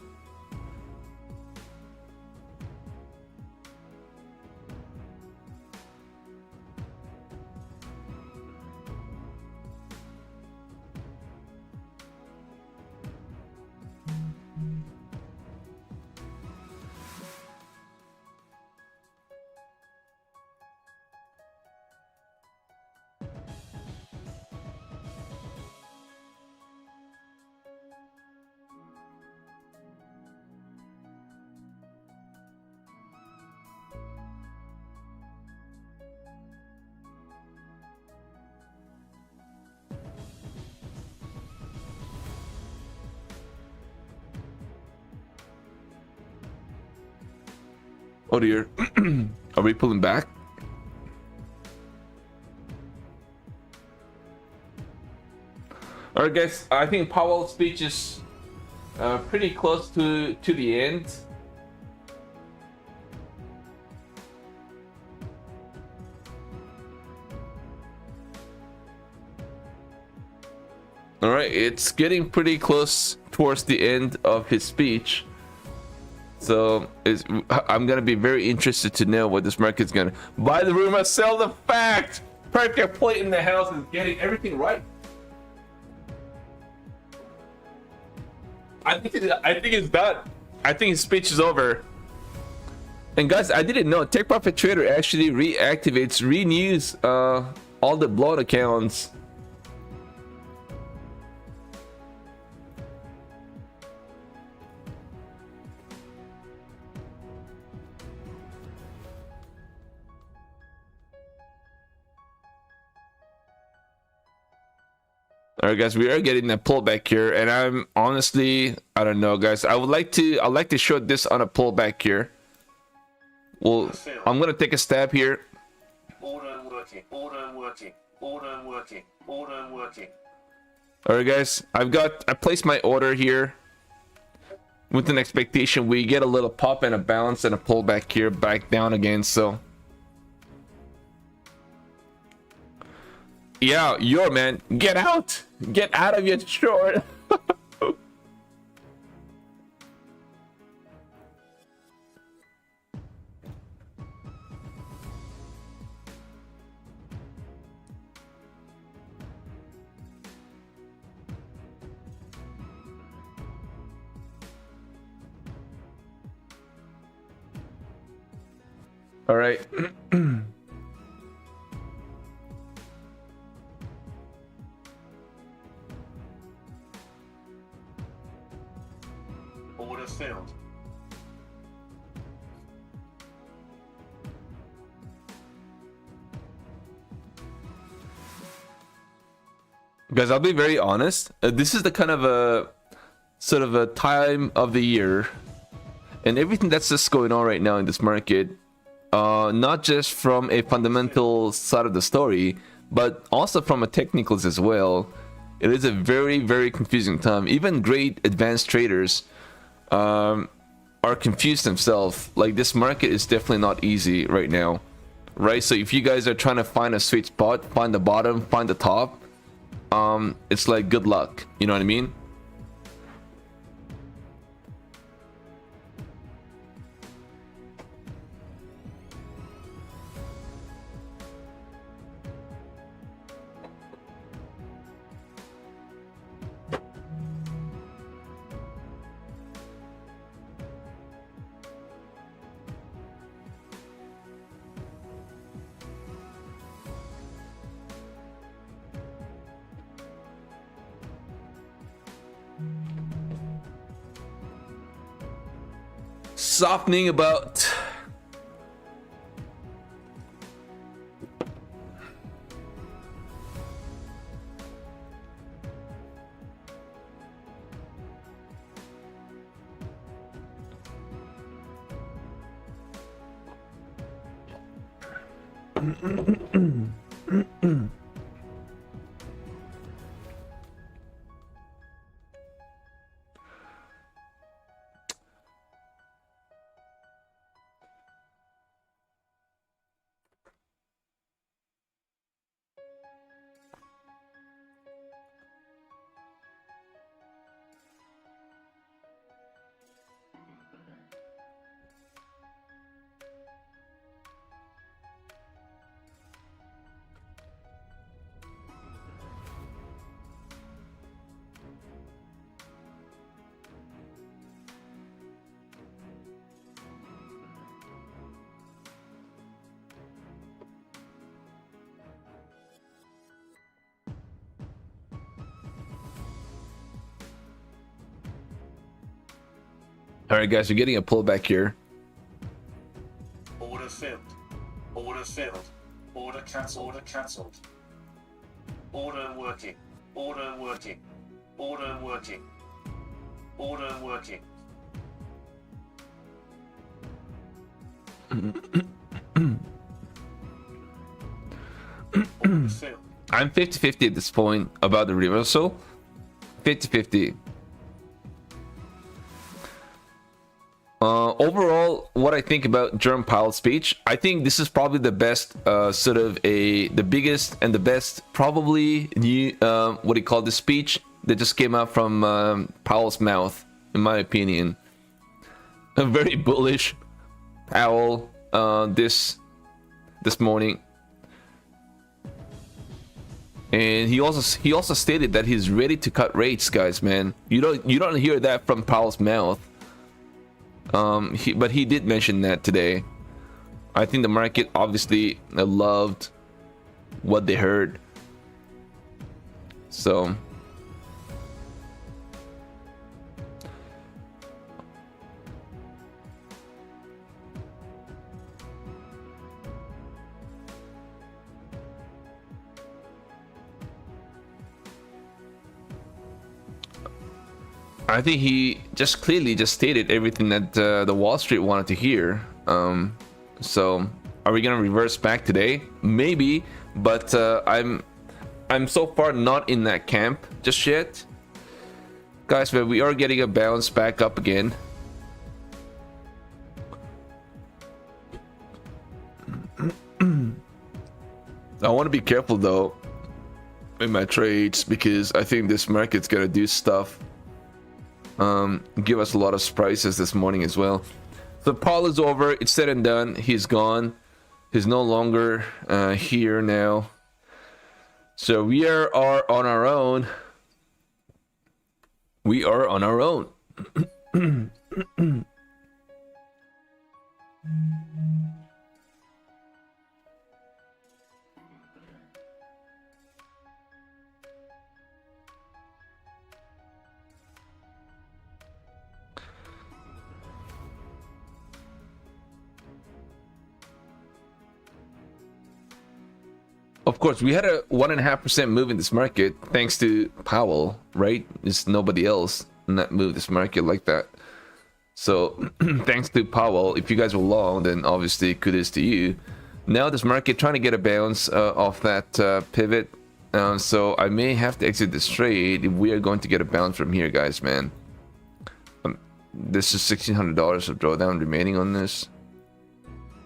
A: Oh dear. Are we pulling back? Alright guys, I think Powell's speech is pretty close to the end. Alright, it's getting pretty close towards the end of his speech. So I'm gonna be very interested to know what this market's gonna buy the rumor, sell the fact. Perfect plate in the house is getting everything right. I think it's done. I think his speech is over. And guys, I didn't know Tech Profit Trader actually renews all the blocked accounts. All right, guys, we are getting a pullback here, and I'm honestly, I don't know, guys. I'd like to show this on a pullback here. Well, I'm gonna take a stab here.
C: Order working. Order working. Order working. Order working.
A: All right, guys, I placed my order here with an expectation we get a little pop and a bounce and a pullback here, back down again. So. Yeah, man, get out of your short. All right.
C: Order filled.
A: Guys, I'll be very honest. This is the kind of a sort of a time of the year, and everything that's just going on right now in this market, not just from a fundamental side of the story, but also from a technicals as well. It is a very, very confusing time. Even great advanced traders are confused themselves. Like, this market is definitely not easy right now, right? So if you guys are trying to find a sweet spot, find the bottom, find the top, it's like good luck, you know what I mean? Softening about All right, guys, we're getting a pullback here.
C: Order filled. Order filled. Order cancelled. Order cancelled. Order working. Order working. Order working. Order working. Order filled.
A: I'm 50-50 at this point about the reversal. 50-50. Overall, what I think about Jerome Powell's speech, I think this is probably the best, the biggest and the best, probably new, what do you call this speech that just came out from Powell's mouth, in my opinion. A very bullish Powell this morning, and he also stated that he's ready to cut rates, guys. Man, you don't hear that from Powell's mouth. But he did mention that today. I think the market obviously loved what they heard. So I think he just clearly just stated everything that the Wall Street wanted to hear. So are we gonna reverse back today? Maybe, but I'm so far not in that camp just yet, guys. But we are getting a bounce back up again. I want to be careful though in my trades, because I think this market's gonna do stuff. Give us a lot of surprises this morning as well. So Paul is over. It's said and done. He's gone. He's no longer here now. So we are on our own. We are on our own. Of course, we had a 1.5% move in this market thanks to Powell, right? There's nobody else that moved this market like that. So thanks to Powell, if you guys were long, then obviously kudos to you. Now this market trying to get a bounce off that pivot. So I may have to exit this trade if we are going to get a bounce from here, guys, man. This is $1,600 of drawdown remaining on this.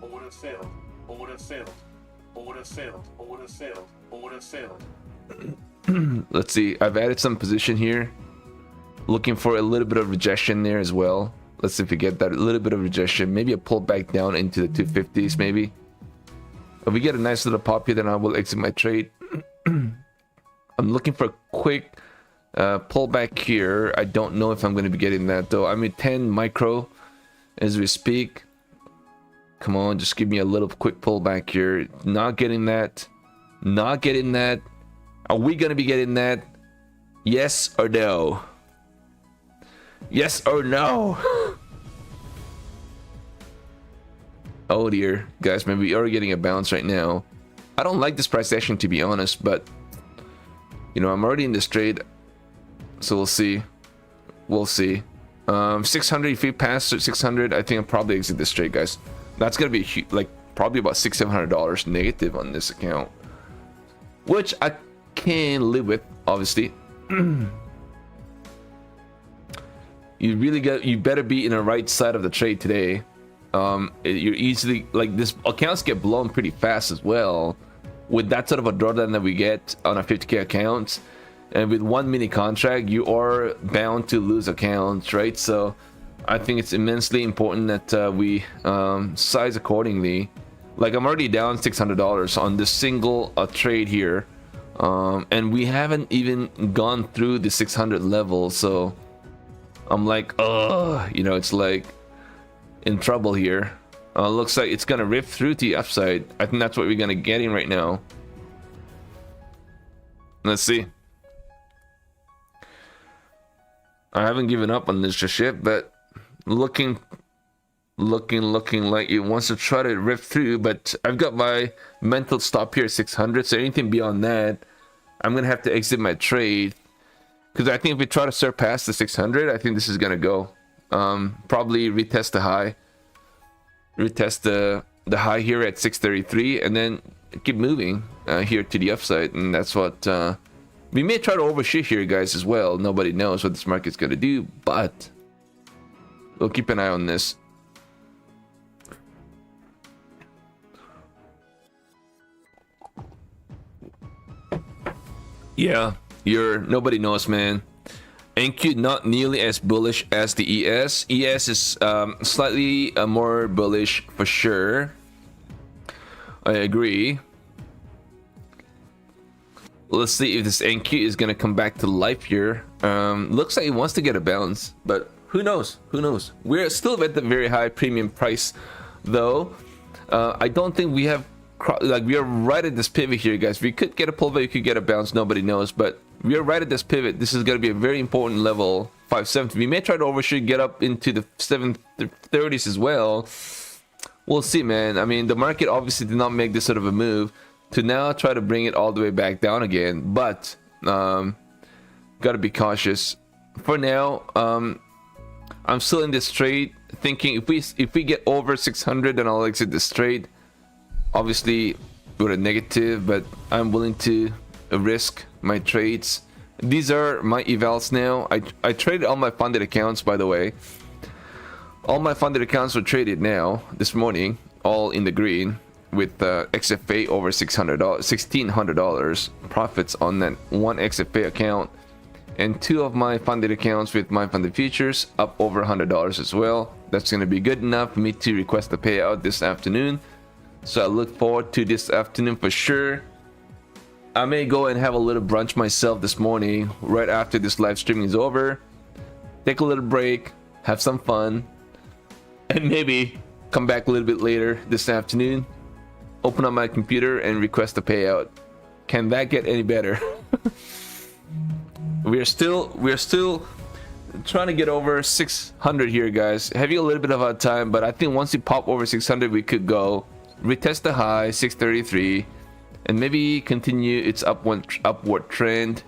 C: Order filled. Order filled. Order filled. Order filled. Order filled.
A: Let's see. I've added some position here. Looking for a little bit of rejection there as well. Let's see if we get that. A little bit of rejection. Maybe a pullback down into the 250s, maybe. If we get a nice little pop here, then I will exit my trade. I'm looking for a quick pullback here. I don't know if I'm going to be getting that, though. I'm at 10 micro as we speak. Come on, just give me a little quick pullback here. Not getting that. Not getting that. Are we going to be getting that? Yes or no? Yes or no? Oh dear, guys, man, we are getting a bounce right now. I don't like this price action, to be honest, but you know, I'm already in this trade, so we'll see. We'll see. 600, if we pass 600, I think I'll probably exit this trade, guys. That's gonna be like probably about $600-700 negative on this account, which I can live with, obviously. You better be in the right side of the trade today. You're easily, like, this accounts get blown pretty fast as well with that sort of a drawdown that we get on a 50k account, and with one mini contract you are bound to lose accounts, right? So I think it's immensely important that we size accordingly. Like, I'm already down $600 on this single trade here, and we haven't even gone through the 600 level, so I'm like, you know, it's like in trouble here. Looks like it's gonna rip through to the upside. I think that's what we're gonna get in right now. Let's see. I haven't given up on this just yet, but looking like it wants to try to rip through. But I've got my mental stop here at 600, so anything beyond that, I'm gonna have to exit my trade, because I think if we try to surpass the 600, I think this is gonna go. Probably retest the high, retest the high here at 633, and then keep moving here to the upside. And that's what we may try to overshoot here, guys, as well. Nobody knows what this market's gonna do, but we'll keep an eye on this. Yeah, nobody knows, man. NQ not nearly as bullish as the ES. ES is slightly more bullish for sure. I agree. Let's see if this NQ is gonna come back to life here. Looks like it wants to get a bounce, but who knows? Who knows? We're still at the very high premium price, though. I don't think we have, like, we are right at this pivot here, guys. We could get a pullback, we could get a bounce, nobody knows, but we are right at this pivot. This is going to be a very important level, 570. We may try to overshoot, get up into the 730s as well. We'll see, man. I mean, the market obviously did not make this sort of a move to now try to bring it all the way back down again, but got to be cautious. For now, I'm still in this trade, thinking if we get over 600, then I'll exit this trade. Obviously with a negative, but I'm willing to risk my trades. These are my evals now. I traded all my funded accounts, by the way. All my funded accounts were traded now this morning, all in the green, with XFA over $1,600 profits on that one XFA account, and two of my funded accounts with my funded futures up over $100 as well. That's going to be good enough for me to request a payout this afternoon. So I look forward to this afternoon for sure. I may go and have a little brunch myself this morning right after this live streaming is over. Take a little break, have some fun, and maybe come back a little bit later this afternoon, open up my computer and request a payout. Can that get any better? We're still trying to get over 600 here, guys. Having a little bit of a time, but I think once we pop over 600, we could go retest the high 633 and maybe continue its upward trend.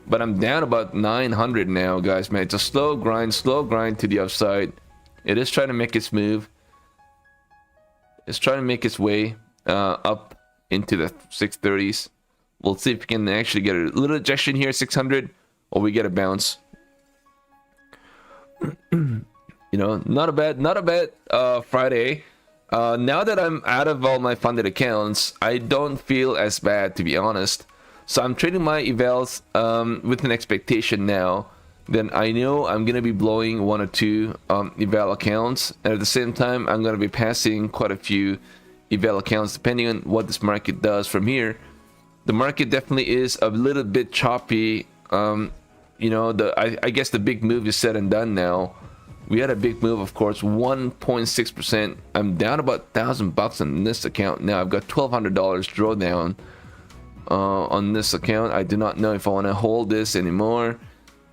A: But I'm down about 900 now, guys, man. It's a slow grind to the upside. It is trying to make its move. It's trying to make its way up into the 630s. We'll see if we can actually get a little ejection here, 600, or we get a bounce. You know, not a bad Friday. Now that I'm out of all my funded accounts, I don't feel as bad, to be honest. So I'm trading my evals with an expectation now. Then I know I'm gonna be blowing one or two eval accounts, and at the same time I'm gonna be passing quite a few eval accounts depending on what this market does from here. The market definitely is a little bit choppy. You know, I guess the big move is said and done now. We had a big move, of course, 1.6%. I'm down about $1,000 on this account now. I've got $1,200 drawdown on this account. I do not know if I want to hold this anymore.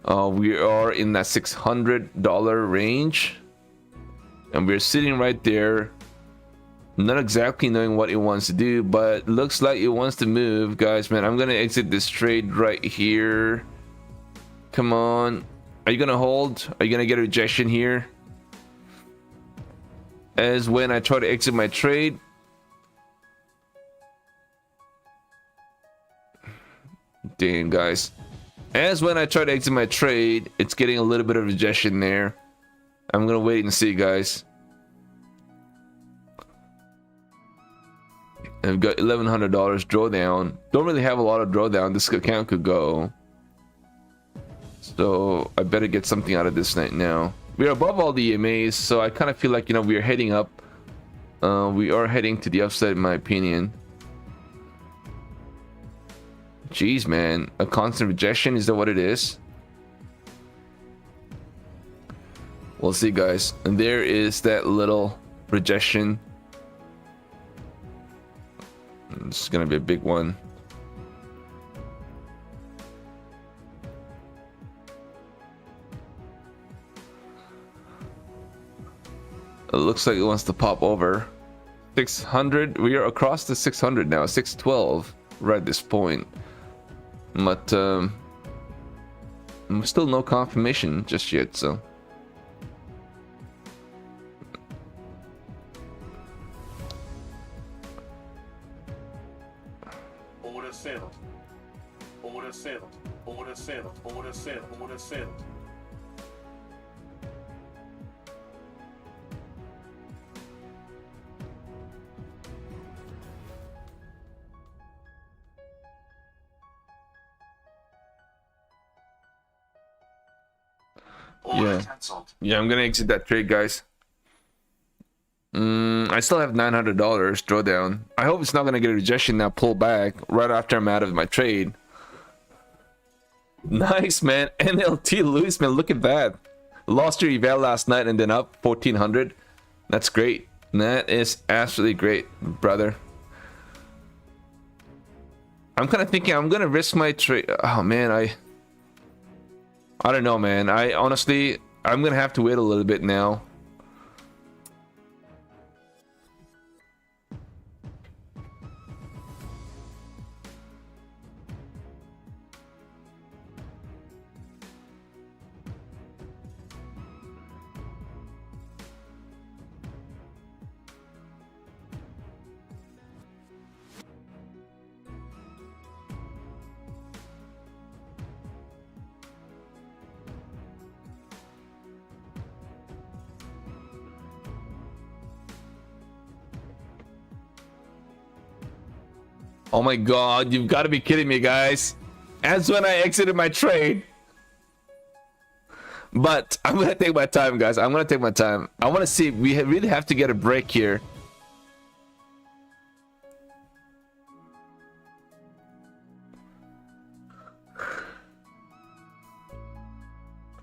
A: We are in that $600 range, and we're sitting right there, not exactly knowing what it wants to do, but looks like it wants to move, guys. Man, I'm gonna exit this trade right here. Come on. Are you gonna hold? Are you gonna get a rejection here? As when I try to exit my trade, Damn, guys. As when I try to exit my trade, it's getting a little bit of rejection there. I'm gonna wait and see, guys. I've got $1,100 drawdown. Don't really have a lot of drawdown. This account could go. So I better get something out of this night now. We're above all the EMAs, so I kind of feel like, you know, we are heading up. We are heading to the upside, in my opinion. Jeez, man. A constant rejection? Is that what it is? We'll see, guys. And there is that little rejection. This is gonna be a big one. It looks like it wants to pop over 600. We are across the 600 now. 612 right at this point, but still no confirmation just yet. So
C: Order settled. Order settled. Order settled. Order settled. Order settled.
A: yeah, yeah. I'm gonna exit that trade, guys. I still have $900 drawdown. I hope it's not gonna get a rejection now. Pull back right after I'm out of my trade. Nice, man. NLT Luis, man. Look at that. Lost your eval last night and then up 1400. That's great. That is absolutely great, brother. I'm kind of thinking I'm gonna risk my trade. Oh man, I don't know, man. I honestly, I'm gonna have to wait a little bit now. Oh my god, you've got to be kidding me, guys. That's when I exited my trade. But I'm gonna take my time, guys. I'm gonna take my time. I want to see if we really have to get a break here.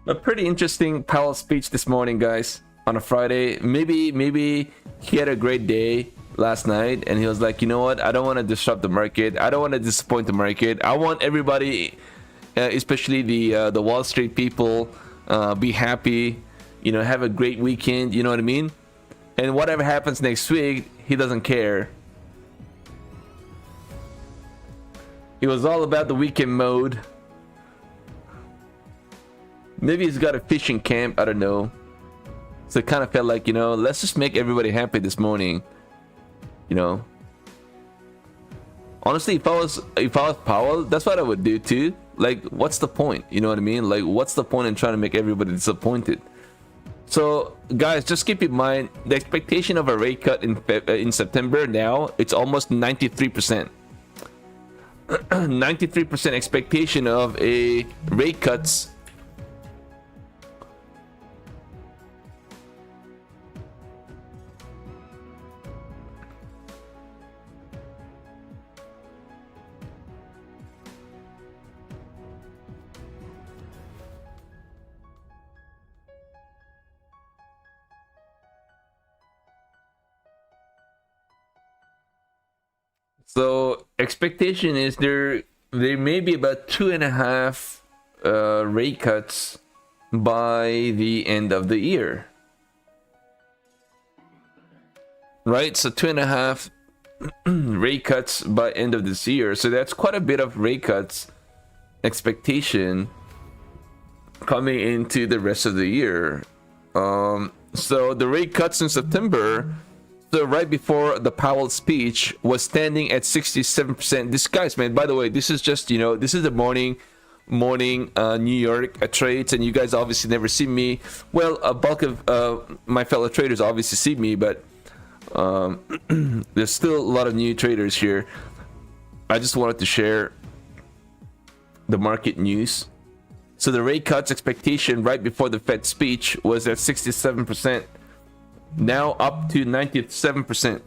A: A pretty interesting Powell speech this morning, guys, on a Friday. Maybe he had a great day last night and he was like, you know what, I don't want to disrupt the market. I don't want to disappoint the market. I want everybody, especially the Wall Street people, be happy, you know, have a great weekend, you know what I mean? And whatever happens next week, he doesn't care. It was all about the weekend mode. Maybe he's got a fishing camp, I don't know. So it kind of felt like, you know, let's just make everybody happy this morning. You know, honestly, if I was Powell, that's what I would do too. Like, what's the point? You know what I mean? Like, what's the point in trying to make everybody disappointed? So, guys, just keep in mind the expectation of a rate cut in September. Now it's almost 93%. 93% expectation of a rate cuts. So expectation is there may be about 2.5 rate cuts by the end of the year, right? So 2.5 rate cuts by end of this year. So that's quite a bit of rate cuts expectation coming into the rest of the year. So the rate cuts in September So right before the Powell speech was standing at 67%. This, guys, man, by the way, this is just, you know, this is the morning New York trades, and you guys obviously never see me. Well, a bulk of my fellow traders obviously see me, but there's still a lot of new traders here. I just wanted to share the market news. So the rate cuts expectation right before the Fed speech was at 67%, now up to 97%.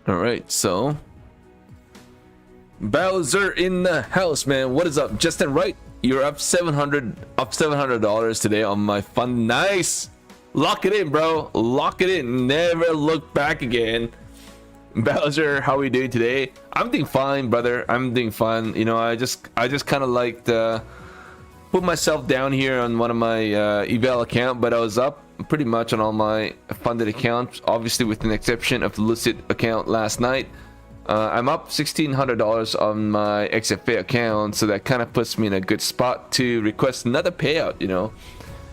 A: All right, so Bowser in the house, man. What is up, Justin? Right, you're up $700 today on my fund. Nice, lock it in, bro. Lock it in. Never look back again. Bowser, how are we doing today? I'm doing fine, brother. I'm doing fine. You know, I just kind of like put myself down here on one of my eval account, but I was up pretty much on all my funded accounts, obviously with an exception of the Lucid account last night. I'm up $1,600 on my XFA account, so that kind of puts me in a good spot to request another payout, you know,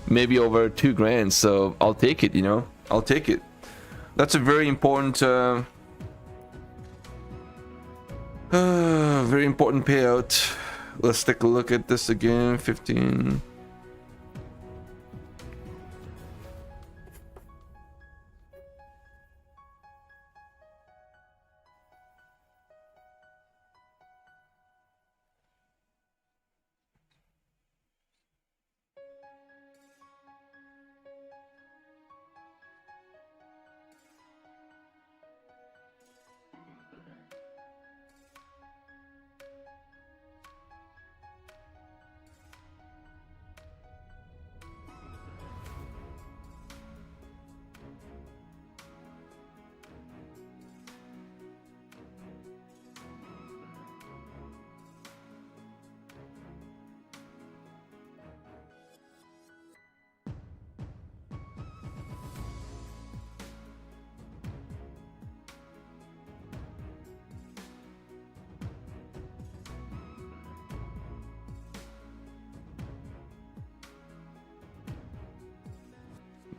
A: maybe over $2,000. So I'll take it, you know, I'll take it. That's a very important payout. Let's take a look at this again. 15.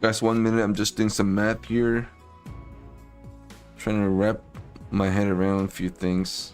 A: Guys, 1 minute. I'm just doing some math here. Trying to wrap my head around a few things.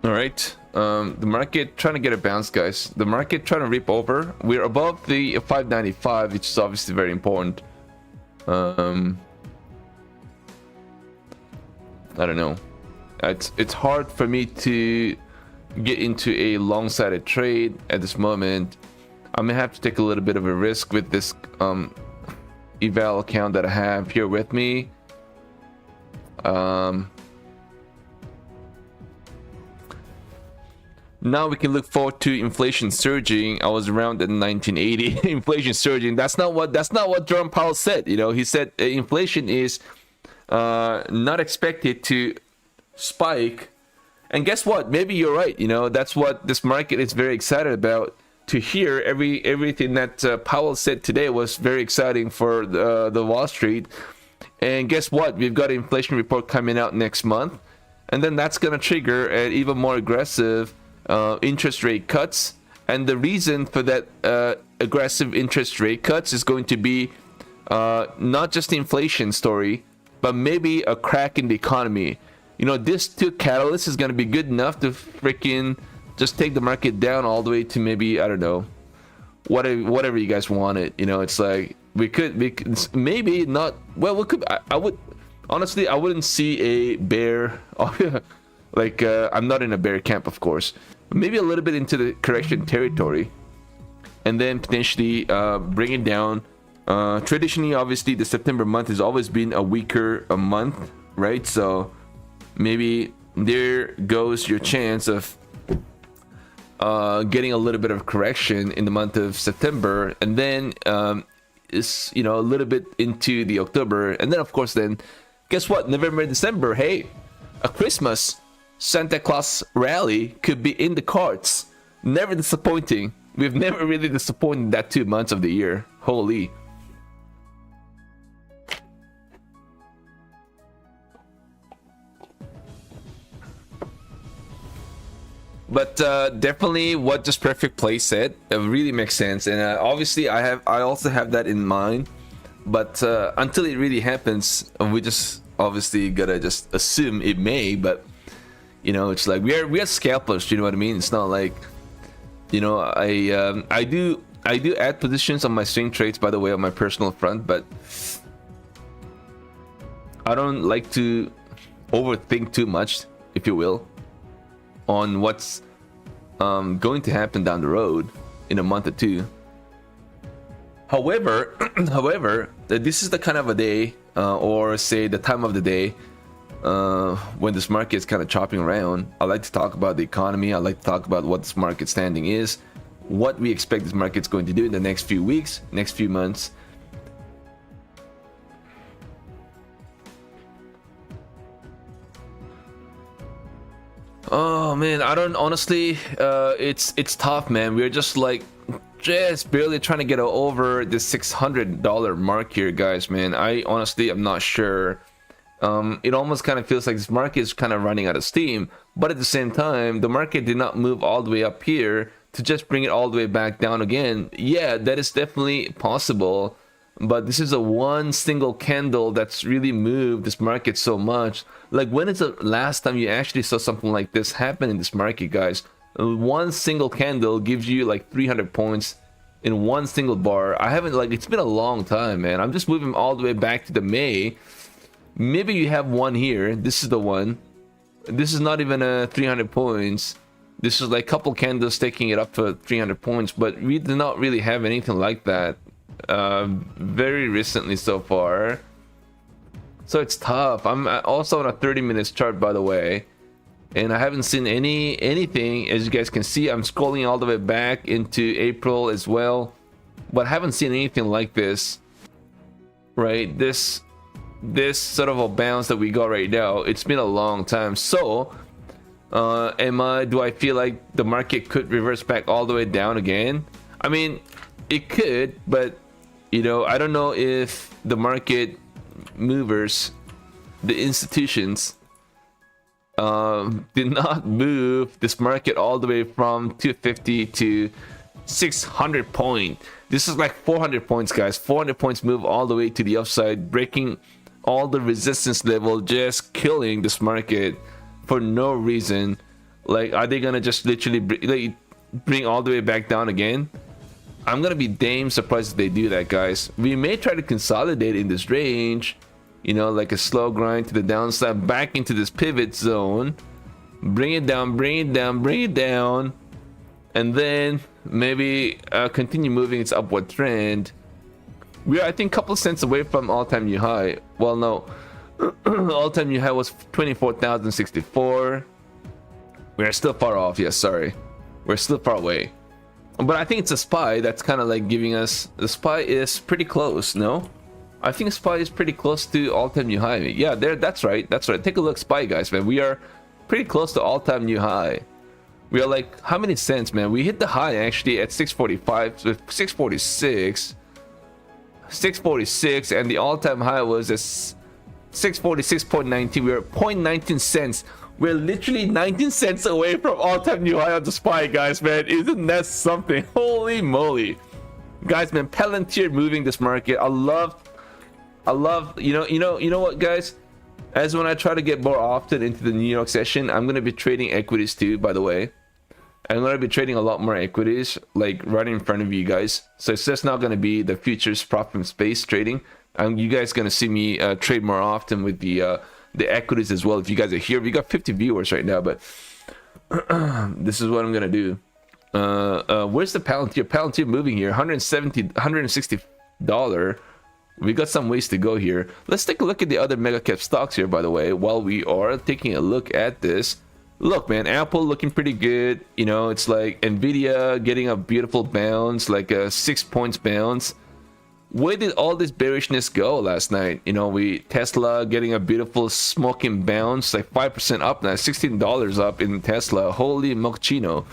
A: All right, the market trying to get a bounce, guys. The market trying to rip over. We're above the 595, which is obviously very important. I don't know. It's hard for me to get into a long-sided trade at this moment. I may have to take a little bit of a risk with this eval account that I have here with me. Now we can look forward to inflation surging. I was around in 1980. Inflation surging. That's not what Jerome Powell said. You know, he said inflation is not expected to spike. And guess what? Maybe you're right. You know, that's what this market is very excited about. To hear everything that Powell said today was very exciting for the Wall Street. And guess what? We've got an inflation report coming out next month, and then that's going to trigger an even more aggressive interest rate cuts. And the reason for that aggressive interest rate cuts is going to be not just the inflation story, but maybe a crack in the economy. You know, this two catalysts is going to be good enough to freaking just take the market down all the way to maybe, I don't know, whatever you guys want it. You know, it's like we could maybe not. Well, we could. I would honestly, I wouldn't see a bear. Like I'm not in a bear camp, of course. Maybe a little bit into the correction territory, and then potentially bring it down. Traditionally, obviously, the September month has always been a weaker month, right? So maybe there goes your chance of getting a little bit of correction in the month of September, and then is, you know, a little bit into the October, and then of course, then guess what? November, December, hey, a Christmas Santa Claus rally could be in the cards. Never disappointing. We've never really disappointed that 2 months of the year. Holy. But definitely what Just Perfect Play said, it really makes sense. And obviously I also have that in mind. But until it really happens, we just obviously gotta just assume it may. But you know, it's like we are scalpers. You know what I mean? It's not like, you know, I do add positions on my swing trades, by the way, on my personal front, but I don't like to overthink too much, if you will, on what's going to happen down the road in a month or two. However, this is the kind of a day, or say the time of the day, when this market is kind of chopping around. I like to talk about the economy. I like to talk about what this market standing is, what we expect this market's going to do in the next few weeks, next few months. Oh man, I don't honestly. It's tough, man. We're just barely trying to get over the $600 mark here, guys. Man, I honestly am not sure. It almost kind of feels like this market is kind of running out of steam, but at the same time, the market did not move all the way up here to just bring it all the way back down again. Yeah, that is definitely possible, but this is a one single candle that's really moved this market so much. Like, when is the last time you actually saw something like this happen in this market, guys? One single candle gives you like 300 points in one single bar. I haven't, like, it's been a long time, man. I'm just moving all the way back to the May. Maybe you have one here. This is the one. This is not even a 300 points. This is like a couple candles taking it up to 300 points, but we do not really have anything like that very recently so far. So it's tough. I'm also on a 30 minutes chart, by the way, and I haven't seen anything. As you guys can see, I'm scrolling all the way back into April as well, but I haven't seen anything like this, right? This sort of a bounce that we got right now, it's been a long time. So do I feel like the market could reverse back all the way down again? I mean, it could, but you know, I don't know if the market movers, the institutions, did not move this market all the way from 250 to 600 point. This is like 400 points, guys. 400 points move all the way to the upside, breaking all the resistance level, just killing this market for no reason. Like, are they gonna just literally bring all the way back down again? I'm gonna be damn surprised if they do that, guys. We may try to consolidate in this range, you know, like a slow grind to the downside, back into this pivot zone, bring it down, bring it down, bring it down, and then maybe continue moving its upward trend. We're, I think, a couple cents away from all-time new high. Well, no. All-time new high was 24,064. We're still far off. Yes, sorry. We're still far away. But I think it's a SPY that's kind of like giving us... The SPY is pretty close, no? I think SPY is pretty close to all-time new high. Yeah, there. That's right. That's right. Take a look, SPY, guys, man. We are pretty close to all-time new high. We are like, how many cents, man? We hit the high actually at 645, so 646. 646, and the all-time high was at 646.19. We're at 0.19 cents. We're literally 19 cents away from all-time new high on the SPY, guys, man. Isn't that something? Holy moly. Guys, man, Palantir moving this market. I love, you know what, guys? As when I try to get more often into the New York session, I'm going to be trading equities too, by the way. I'm going to be trading a lot more equities, like right in front of you guys. So it's just not going to be the futures prop from space trading. You guys going to see me trade more often with the equities as well. If you guys are here, we got 50 viewers right now, but this is what I'm going to do. Where's the Palantir? Palantir moving here, $160. We got some ways to go here. Let's take a look at the other mega cap stocks here, by the way, while we are taking a look at this. Look, man, Apple looking pretty good. You know, it's like Nvidia getting a beautiful bounce, like a 6 points bounce. Where did all this bearishness go last night? You know, Tesla getting a beautiful smoking bounce, like 5% up now, $16 up in Tesla. Holy mochino.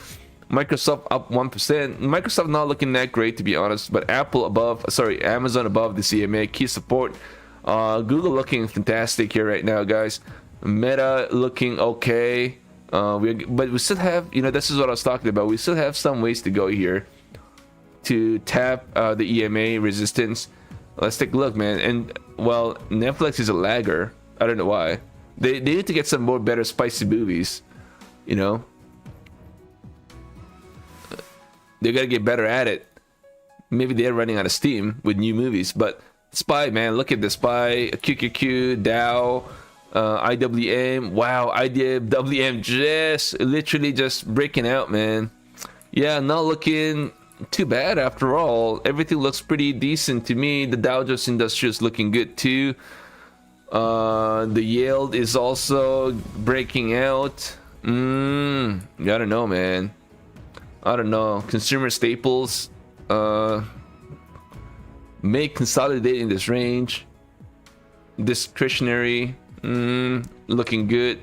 A: Microsoft up 1%. Microsoft not looking that great, to be honest, but Amazon above the CMA, key support. Google looking fantastic here right now, guys. Meta looking okay. But we still have, you know, this is what I was talking about. We still have some ways to go here to tap the EMA resistance. Let's take a look, man. And well, Netflix is a lagger. I don't know why. They need to get some more better spicy movies, you know. They gotta get better at it. Maybe they're running out of steam with new movies. But SPY, man, look at the SPY, QQQ, Dow, IWM. Wow, IWM literally just breaking out, man. Yeah, not looking too bad after all. Everything looks pretty decent to me. The Dow Jones Industrial is looking good too. The yield is also breaking out. I don't know, man. I don't know. Consumer staples may consolidate in this range. Discretionary looking good.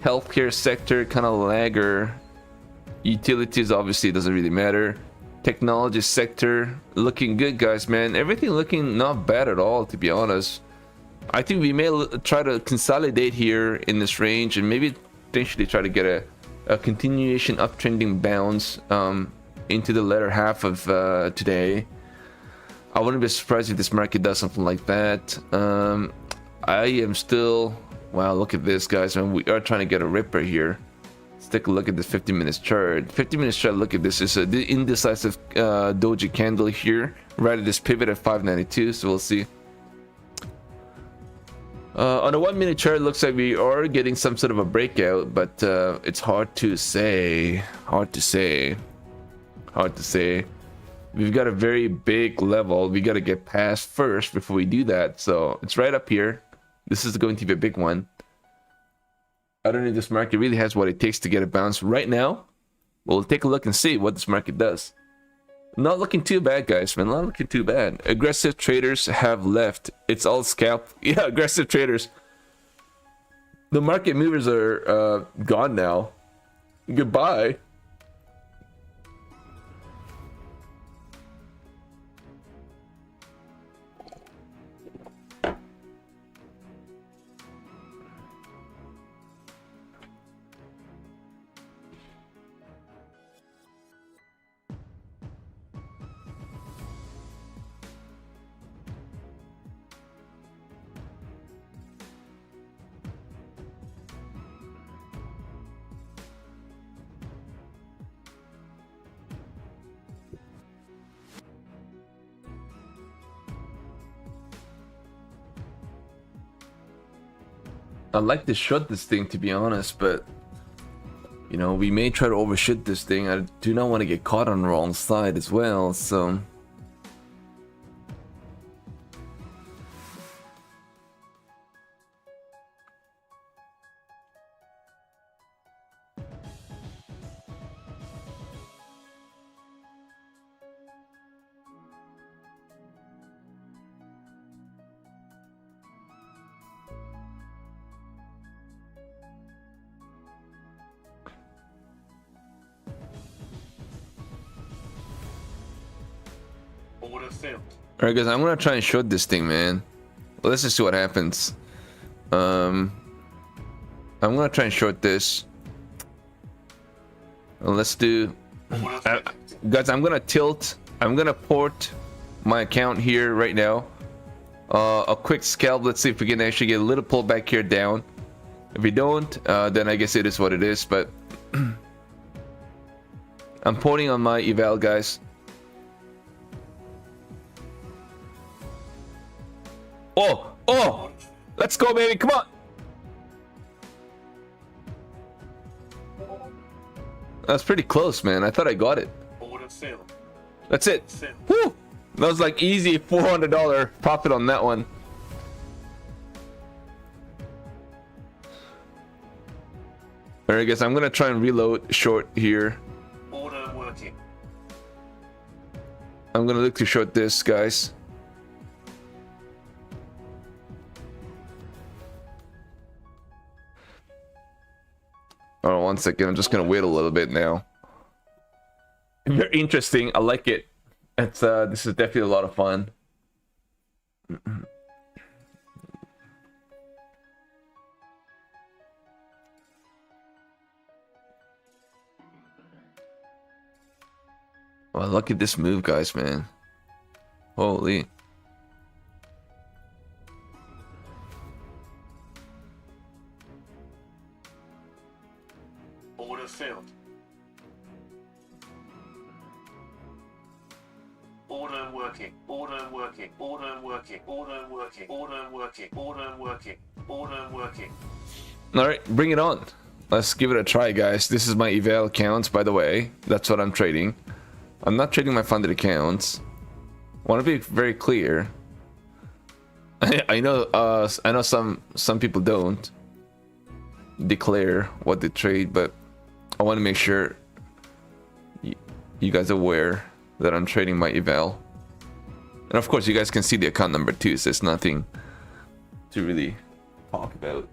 A: Healthcare sector kind of lagger. Utilities obviously doesn't really matter. Technology sector looking good, guys, man. Everything looking not bad at all, to be honest. I think we may try to consolidate here in this range and maybe potentially try to get a continuation uptrending bounce into the latter half of today. I wouldn't be surprised if this market does something like that. I am still... Wow, look at this, guys, man. We are trying to get a ripper here. Let's take a look at this 50 minutes chart. 50 minutes chart, look at this. It's an indecisive doji candle here, right at this pivot at 592, so we'll see. On the 1 minute chart, it looks like we are getting some sort of a breakout, but it's hard to say. We've got a very big level we got to get past first before we do that. So it's right up here. This is going to be a big one. I don't know if this market really has what it takes to get a bounce right now. We'll take a look and see what this market does. Not looking too bad, guys, man. Not looking too bad. Aggressive traders have left. It's all scalp. Yeah, aggressive traders. The market movers are gone now. Goodbye. I'd like to short this thing, to be honest, but you know, we may try to overshoot this thing. I do not want to get caught on the wrong side as well, so
C: Order filled.
A: All right, guys, I'm gonna try and short this thing, man. Let's just see what happens. I'm gonna try and short this. Let's do,
C: Order filled.
A: guys. I'm gonna tilt. I'm gonna port my account here right now. A quick scalp. Let's see if we can actually get a little pullback here down. If we don't, then I guess it is what it is. But I'm porting on my eval, guys. Oh, let's go, baby. Come on. That's pretty close, man. I thought I got it.
C: Order filled.
A: That's it.
C: Filled.
A: Whew. That was like easy $400 profit on that one. All right, guys, I'm gonna try and reload short here.
C: Order working.
A: I'm gonna look to short this, guys. Oh, 1 second. I'm just gonna wait a little bit now. Very interesting. I like it. It's this is definitely a lot of fun. Well, look at this move, guys, man. Holy.
C: Order filled. Order working. Order working. Order working. Order working. Order working. Order working. Order working.
A: All right, bring it on. Let's give it a try, guys. This is my eval accounts, by the way. That's what I'm trading. I'm not trading my funded accounts. Want to be very clear. I know some people don't declare what they trade, but I want to make sure you guys are aware that I'm trading my eval. And of course, you guys can see the account number too, so it's nothing to really talk about.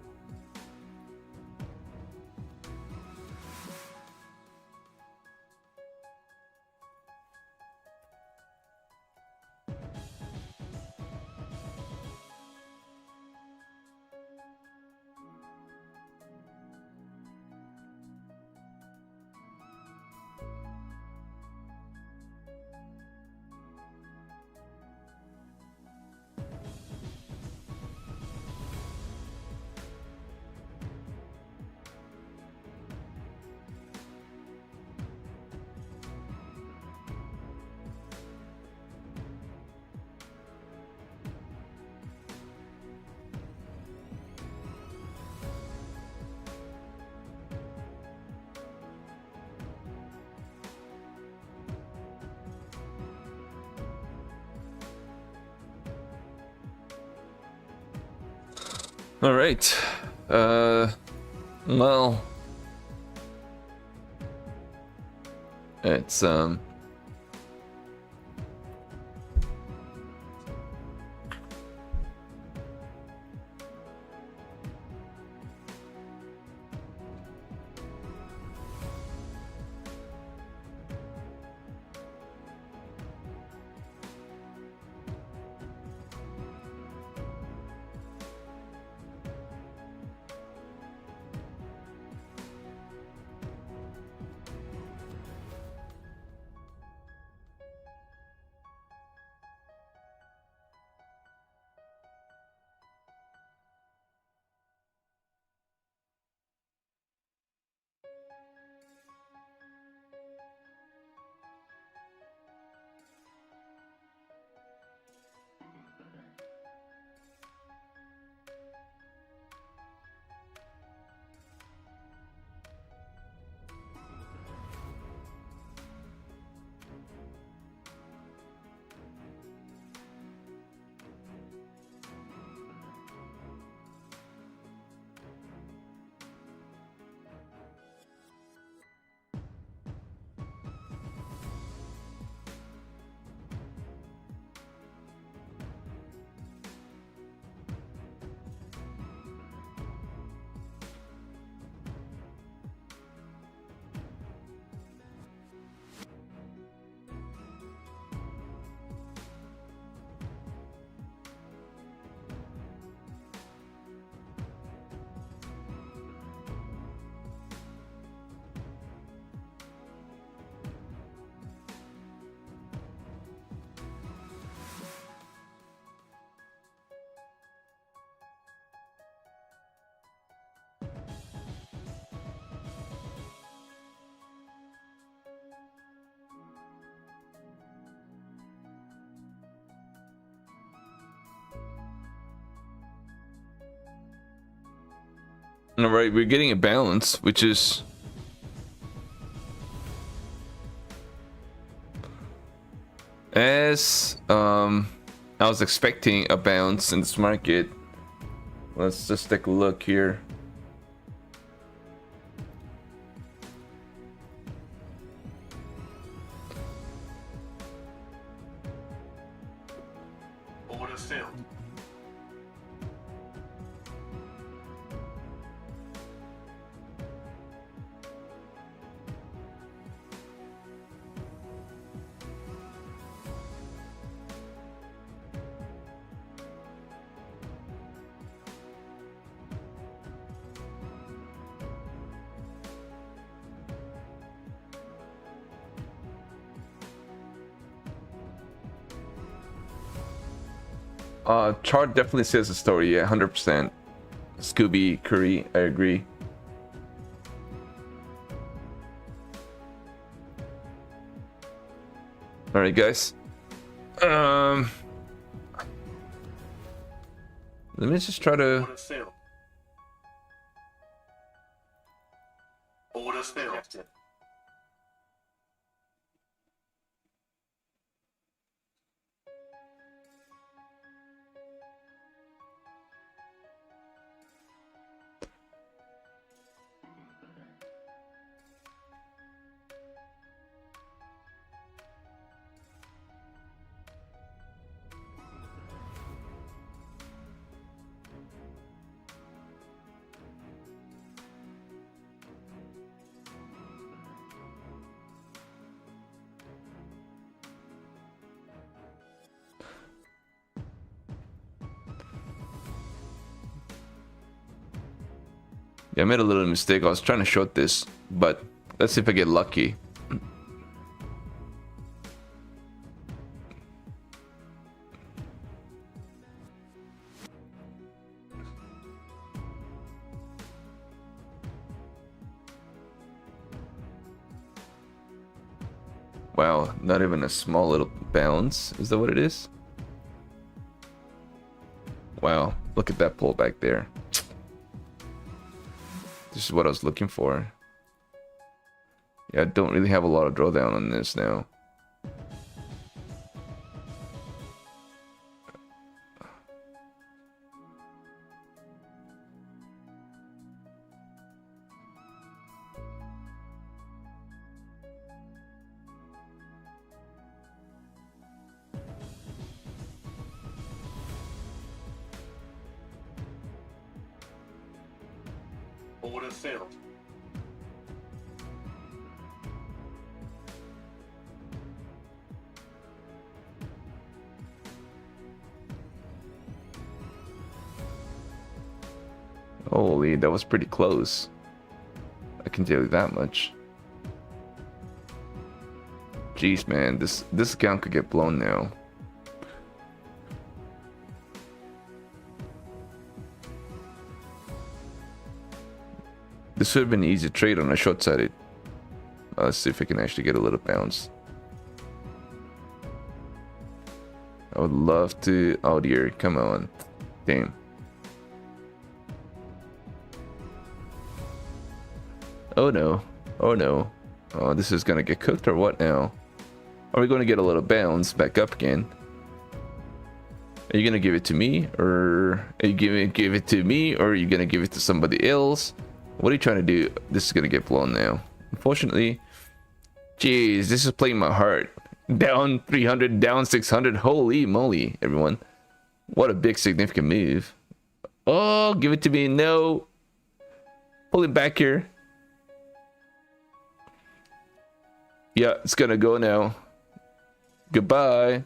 A: All right. Well, it's All right, we're getting a balance, which is as I was expecting a bounce in this market. Let's just take a look here.
C: Order filled.
A: Chart definitely says a story, yeah, 100%. Scooby Curry, I agree. All right, guys. Let me just try to.
C: Order filled. Order filled.
A: Yeah, I made a little mistake. I was trying to short this, but let's see if I get lucky. Wow, not even a small little bounce. Is that what it is? Wow, look at that pullback there. This is what I was looking for. Yeah, I don't really have a lot of drawdown on this now.
C: Order filled.
A: Holy, that was pretty close. I can tell you that much. Jeez, man, this account could get blown now. This would have been an easy trade on a short-sided. Let's see if I can actually get a little bounce. I would love to. Oh dear, come on. Damn. Oh no. Oh no. Oh, this is gonna get cooked or what now? Are we gonna get a little bounce back up again? Are you gonna give it to me? Or are you gonna give it to me? Or are you gonna give it to somebody else? What are you trying to do? This is gonna get blown now. Unfortunately, jeez, this is playing my heart. Down 300, down 600. Holy moly, everyone! What a big significant move. Oh, give it to me! No, pull it back here. Yeah, it's gonna go now. Goodbye.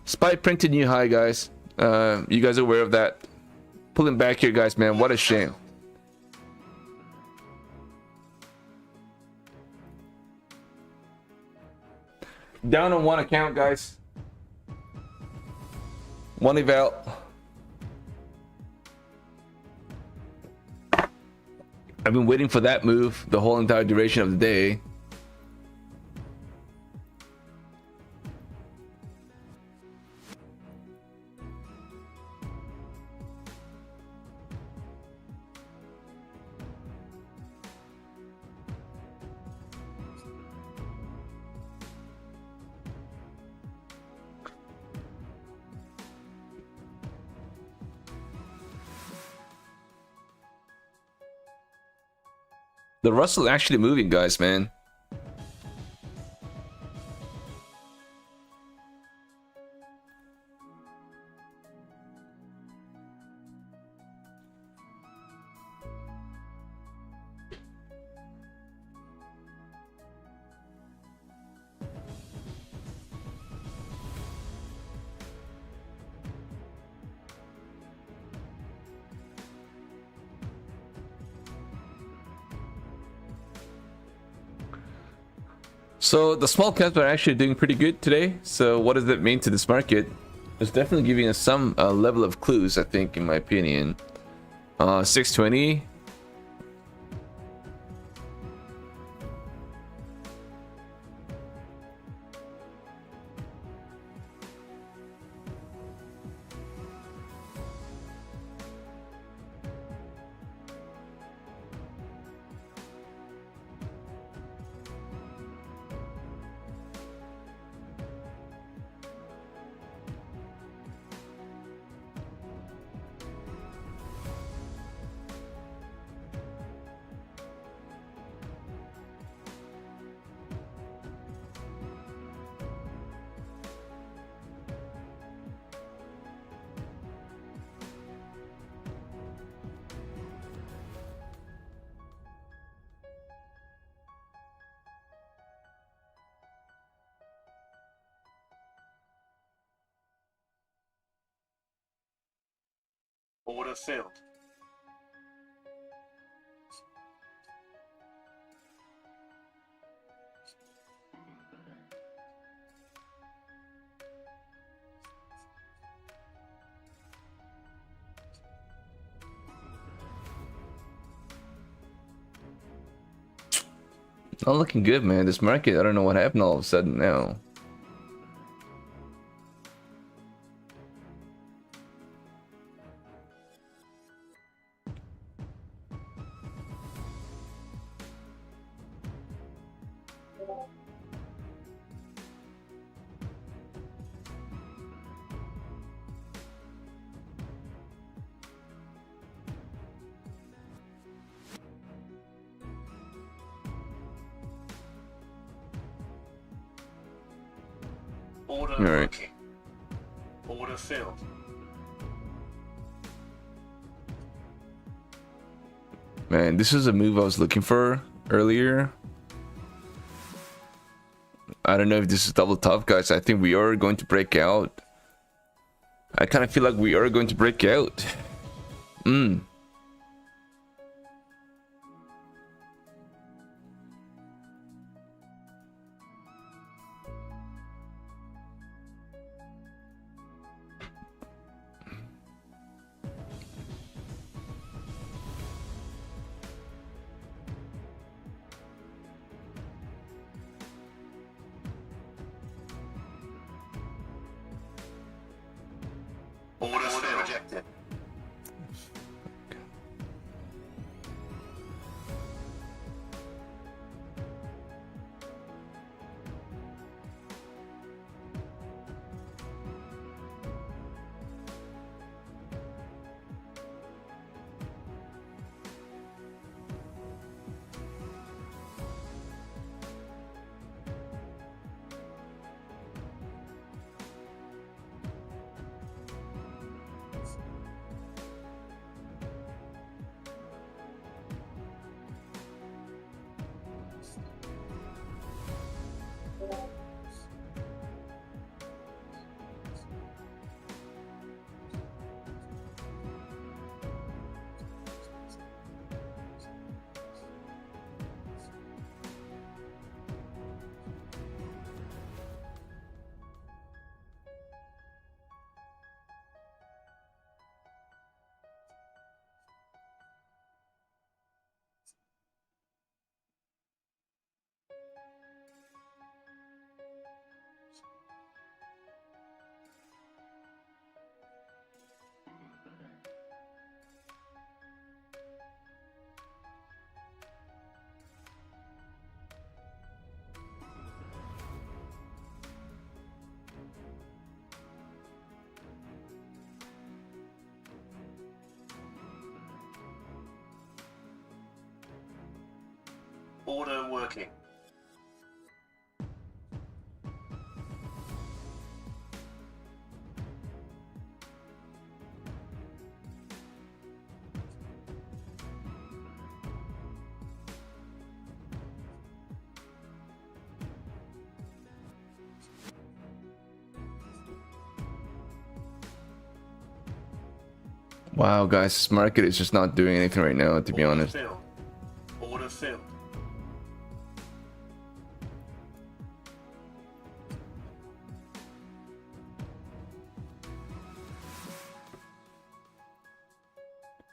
A: SPY printed new high, guys. You guys are aware of that? Pulling back here, guys, man. What a shame. Down on one account, guys. One eval. I've been waiting for that move the whole entire duration of the day. The Russell actually moving, guys, man. So the small caps are actually doing pretty good today. So what does that mean to this market? It's definitely giving us some level of clues, I think, in my opinion. 620.
C: Order filled.
A: Not looking good, man. This market, I don't know what happened all of a sudden now.
C: Order
A: All right.
C: working. Order filled.
A: Man, this is a move I was looking for earlier. I don't know if this is double top, guys. I think we are going to break out. I kind of feel like we are going to break out.
C: Order filled. Rejected. Order working.
A: Wow, guys, this market is just not doing anything right now, to be
C: Order
A: honest.
C: filled. Order filled.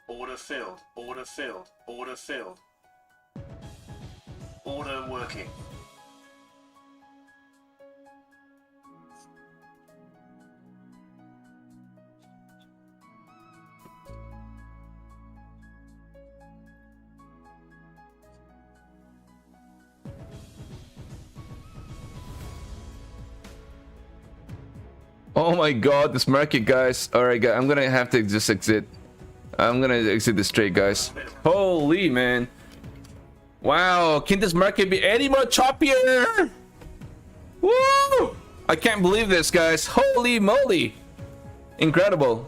C: Order filled. Order filled. Order filled. Order working.
A: Oh my god, this market, guys. Alright, guys, I'm gonna have to just exit. I'm gonna exit this trade, guys. Holy man. Wow, can this market be any more choppier? Woo! I can't believe this, guys. Holy moly. Incredible.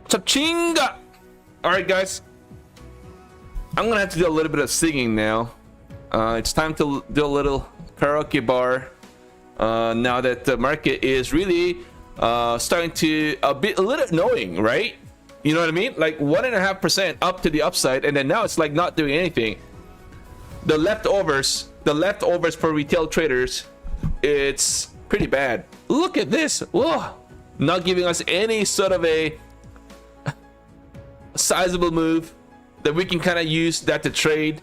A: Chapchinga! Alright, guys. I'm gonna have to do a little bit of singing now. It's time to do a little karaoke bar. Now that the market is really starting to a little annoying, right? You know what I mean? Like 1.5% up to the upside, and then now it's like not doing anything. The leftovers for retail traders, it's pretty bad. Look at this. Whoa. Not giving us any sort of a sizable move that we can kind of use that to trade.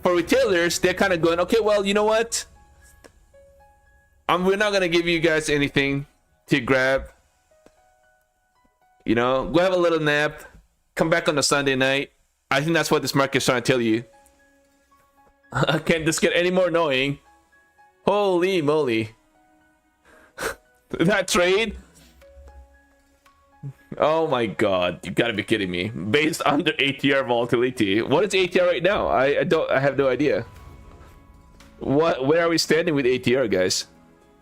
A: For retailers, they're kind of going, okay, well, you know what? We're not gonna give you guys anything to grab. You know, go have a little nap, come back on a Sunday night. I think that's what this market's trying to tell you. Can't this get any more annoying? Holy moly. That trade? Oh my god, you gotta be kidding me. Based under ATR volatility. What is ATR right now? I have no idea. Where are we standing with ATR, guys?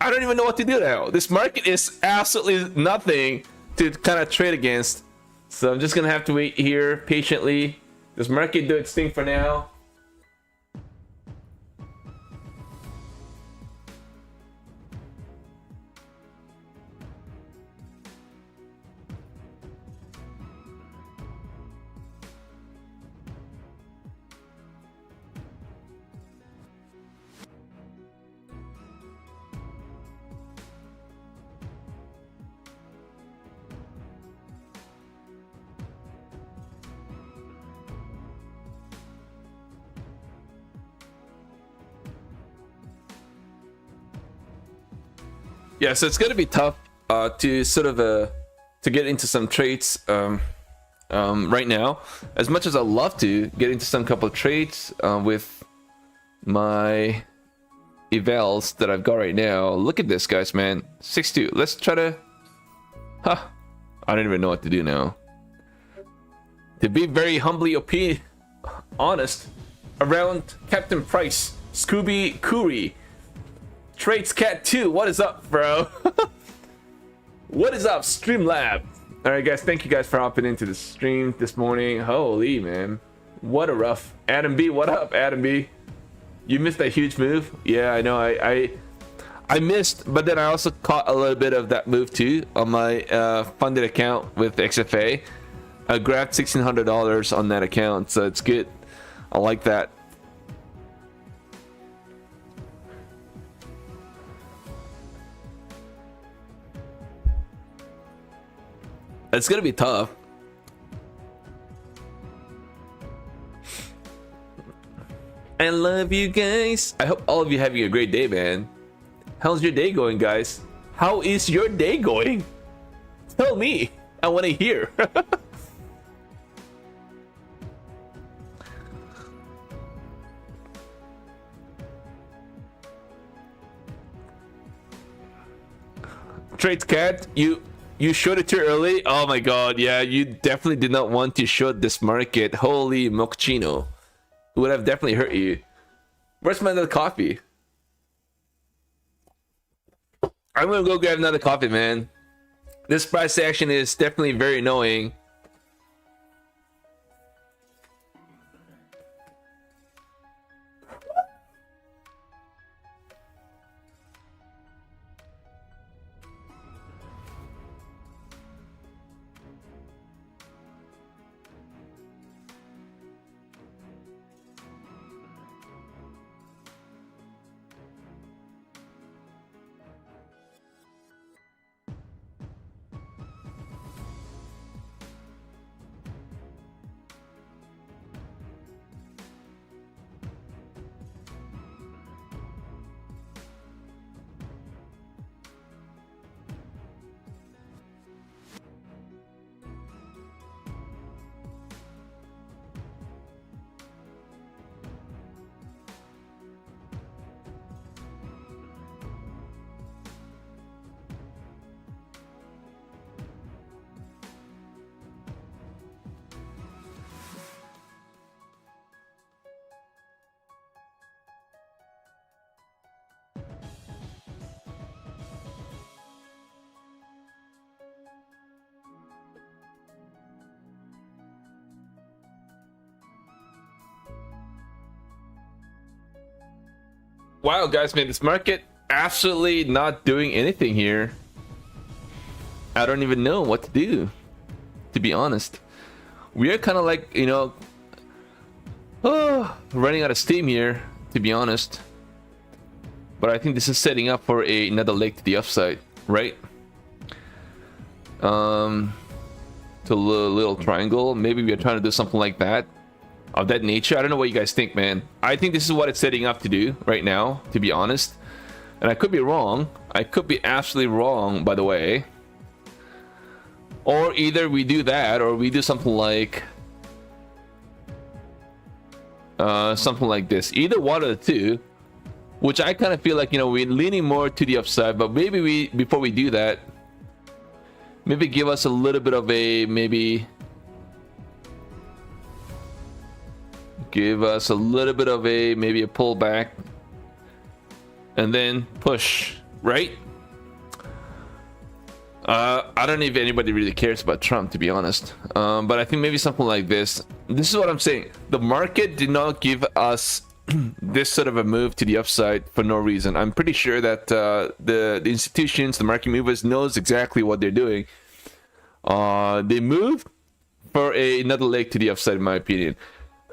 A: I don't even know what to do now. This market is absolutely nothing to kind of trade against. So I'm just gonna have to wait here patiently. This market do its thing for now. Yeah, so it's gonna be tough to sort of to get into some trades right now. As much as I love to get into some couple of trades with my evals that I've got right now. Look at this, guys, man. 6-2. Let's try to. I don't even know what to do now. To be very humbly honest, around Captain Price, Scooby Curry. Trades Cat 2, what is up, bro? What is up, Streamlab? Alright, guys, thank you guys for hopping into the stream this morning. Holy man, what a rough. Adam B, what up, Adam B? You missed that huge move? Yeah, I know. I missed, but then I also caught a little bit of that move too on my funded account with XFA. I grabbed $1,600 on that account, so it's good. I like that. It's gonna be tough. I love you guys. I hope all of you having a great day, man. How's your day going, guys? How is your day going? Tell me. I want to hear. Straight Cat, you showed it too early. Oh my god, yeah, you definitely did not want to short this market. Holy mochaccino. It would have definitely hurt you. Where's my other coffee? I'm gonna go grab another coffee, man. This price action is definitely very annoying. Wow, guys, man, this market absolutely not doing anything here. I don't even know what to do, to be honest. We are kind of like, you know, running out of steam here, to be honest. But I think this is setting up for another leg to the upside, right? To a little triangle. Maybe we are trying to do something like that. Of that nature. I don't know what you guys think, man. I think this is what it's setting up to do right now, to be honest. And I could be wrong. I could be absolutely wrong, by the way. Or either we do that, or we do something like this. Either one of the two. Which I kind of feel like, you know, we're leaning more to the upside. But maybe we, before we do that, maybe give us a little bit of a, give us a little bit of a, maybe a pullback. And then push, right? I don't know if anybody really cares about Trump, to be honest. But I think maybe something like this. This is what I'm saying. The market did not give us this sort of a move to the upside for no reason. I'm pretty sure that the institutions, the market movers, knows exactly what they're doing. They moved for another leg to the upside, in my opinion.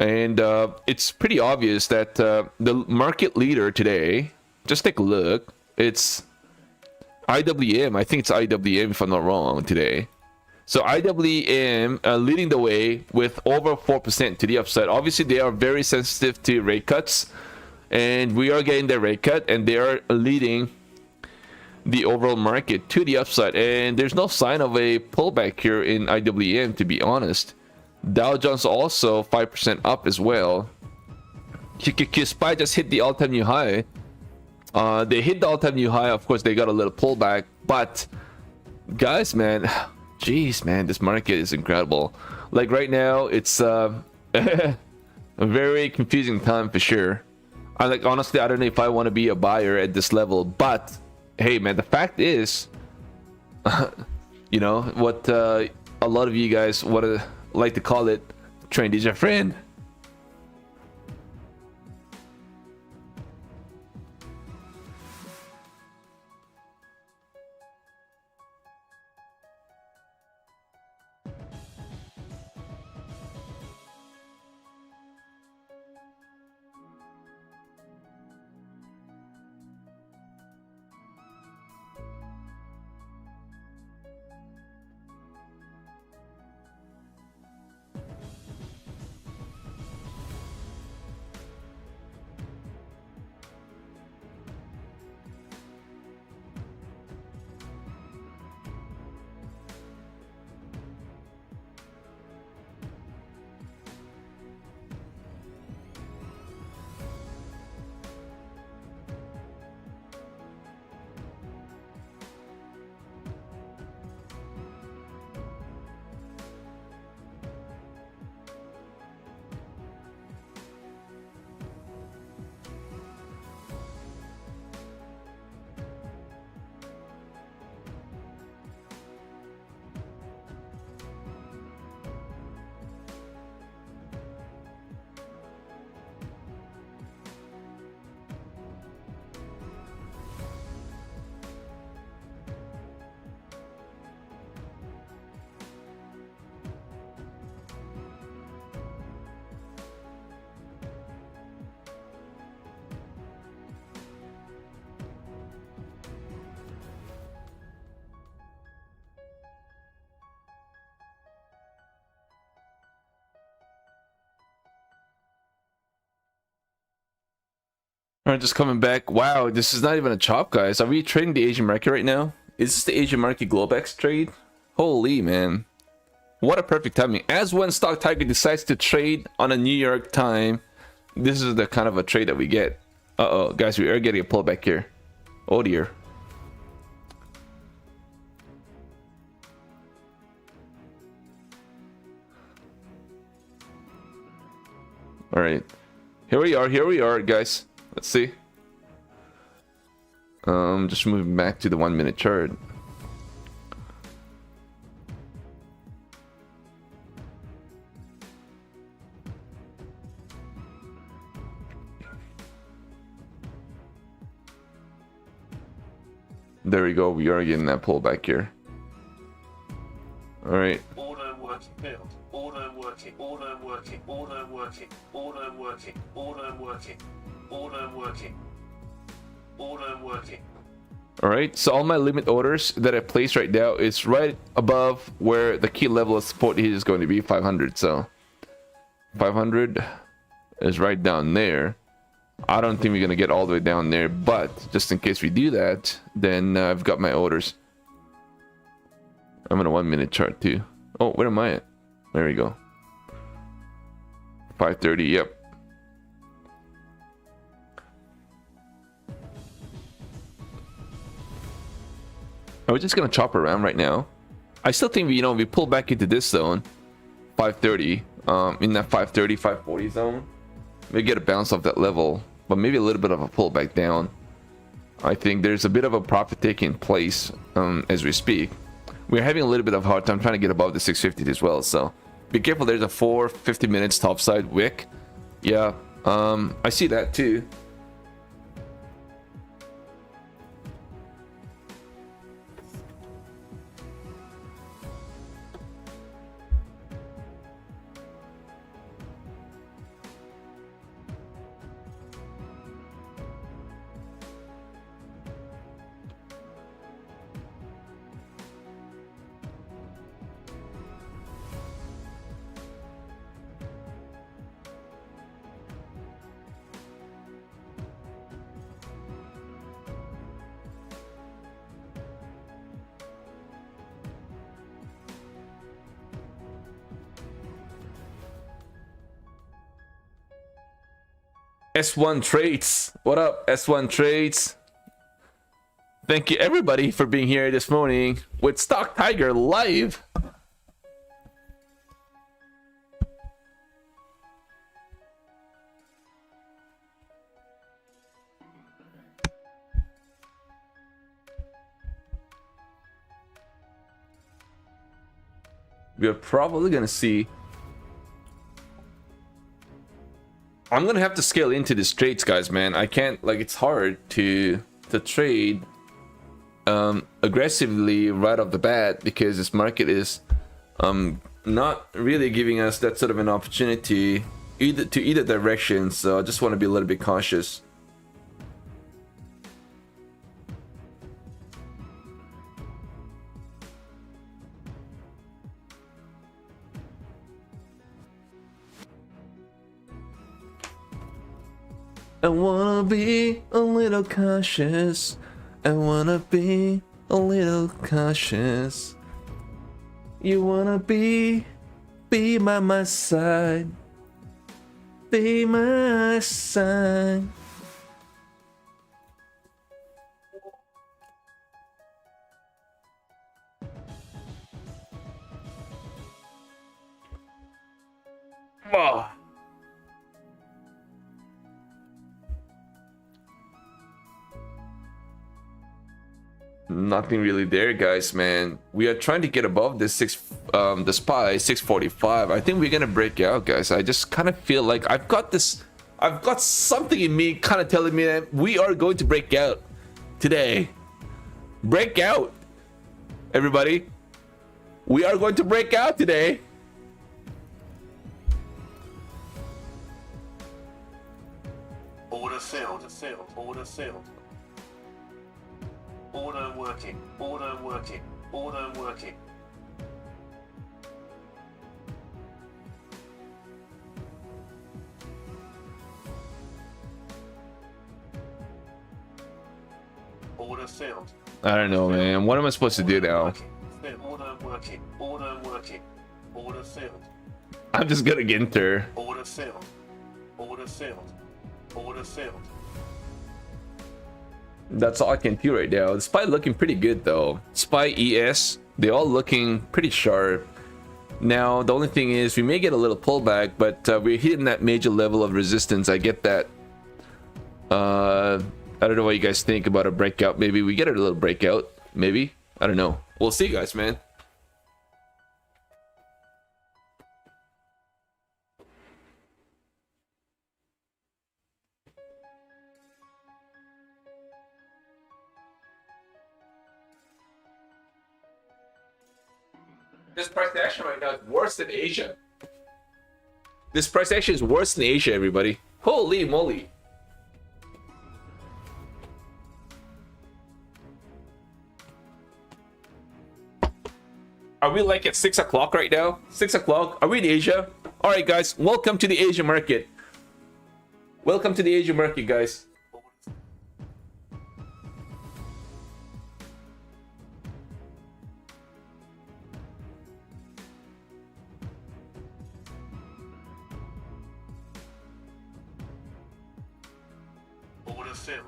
A: And it's pretty obvious that the market leader today, just take a look, it's IWM. I think it's IWM, if I'm not wrong, today. So IWM leading the way with over 4% to the upside. Obviously, they are very sensitive to rate cuts. And we are getting their rate cut, and they are leading the overall market to the upside. And there's no sign of a pullback here in IWM, to be honest. Dow Jones also 5% up as well. QQQ SPY just hit the all-time new high. They hit the all-time new high. Of course, they got a little pullback. But, guys, man, jeez, man, this market is incredible. Like right now, it's a very confusing time for sure. Honestly, I don't know if I want to be a buyer at this level. But, hey, man, the fact is, you know, what a lot of you guys like to call it, trend is your friend. All right, just coming back. Wow, this is not even a chop, guys. Are we trading the Asian market right now? Is this the Asian market Globex trade? Holy man. What a perfect timing. As when Stock Tiger decides to trade on a New York time, this is the kind of a trade that we get. Uh-oh, guys, we are getting a pullback here. Oh dear. All right. Here we are, guys. Let's see. Just moving back to the 1 minute chart. There we go. We are getting that pullback here. All right.
C: Order working. Build. Order working. Order working. Order working. Order working. Order working. Order working. Order working.
A: All right. So all my limit orders that I place right now is right above where the key level of support is going to be, 500. So 500 is right down there. I don't think we're going to get all the way down there, but just in case we do that, then I've got my orders. I'm on a 1 minute chart too. Oh, where am I at? There we go. 530, yep. Are we just going to chop around right now? I still think we pull back into this zone, 530, in that 530, 540 zone. We get a bounce off that level, but maybe a little bit of a pullback down. I think there's a bit of a profit taking place as we speak. We're having a little bit of a hard time trying to get above the 650 as well, so be careful. There's a 450 minutes topside wick. Yeah, I see that too. S1 Trades. What up, S1 Trades? Thank you everybody for being here this morning with Stock Tiger live. We're probably gonna see. I'm gonna have to scale into these trades, guys, man. I can't, like, it's hard to trade aggressively right off the bat because this market is not really giving us that sort of an opportunity either direction. So I just want to be a little bit cautious. I wanna be a little cautious. I wanna be a little cautious. You wanna be by my side. Be my side. Oh. Nothing really there, guys, man. We are trying to get above this the SPY 645. I think we're gonna break out, guys. I just kind of feel like I've got something in me kind of telling me that we are going to break out today. Break out, everybody. We are going to break out today.
C: Order filled. Order filled. Order working. Order working. Order working. Order filled.
A: I don't know, man. What am I supposed to do now?
C: Order working. Order working. Order filled.
A: I'm just gonna get enter.
C: Order filled. Order filled. Order filled.
A: That's all I can do right now. The SPY looking pretty good though. SPY ES, they all looking pretty sharp. Now the only thing is we may get a little pullback, but we're hitting that major level of resistance. I get that. I don't know what you guys think about a breakout. Maybe we get a little breakout. Maybe. I don't know. We'll see, guys, man. This price action right now is worse than Asia. This price action is worse than Asia, everybody. Holy moly. Are we like at 6 o'clock right now? 6 o'clock? Are we in Asia? Alright, guys. Welcome to the Asia market. Welcome to the Asia market, guys.
C: Order filled.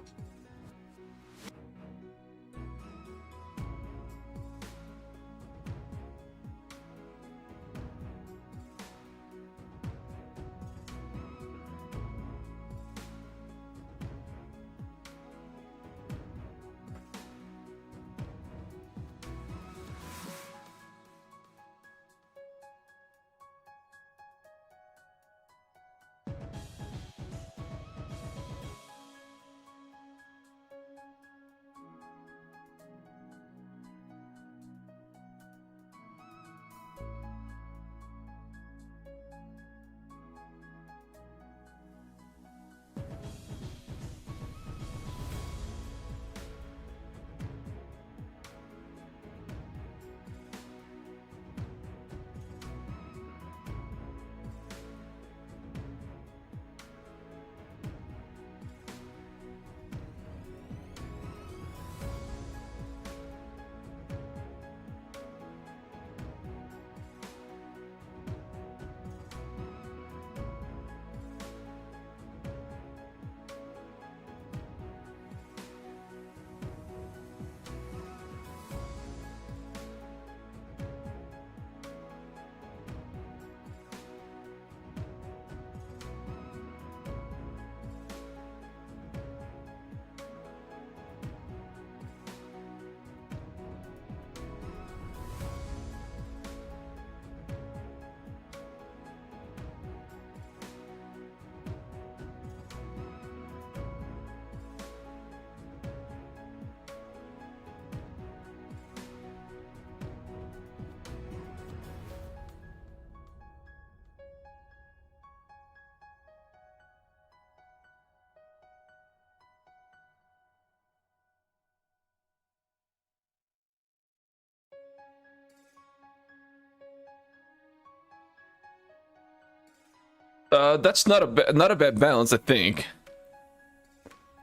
A: That's not a bad balance, I think.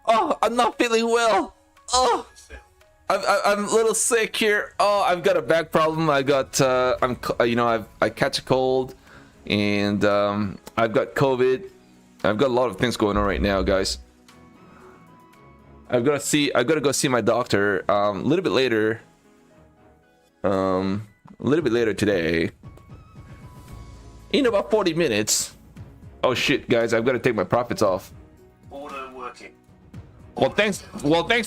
A: Oh, I'm not feeling well. Oh, I'm a little sick here. Oh, I've got a back problem. I got I catch a cold, and I've got COVID. I've got a lot of things going on right now, guys. I've got to go see my doctor a little bit later. A little bit later today. In about 40 minutes. Oh shit, guys! I've got to take my profits off.
C: Order working.
A: Well, thanks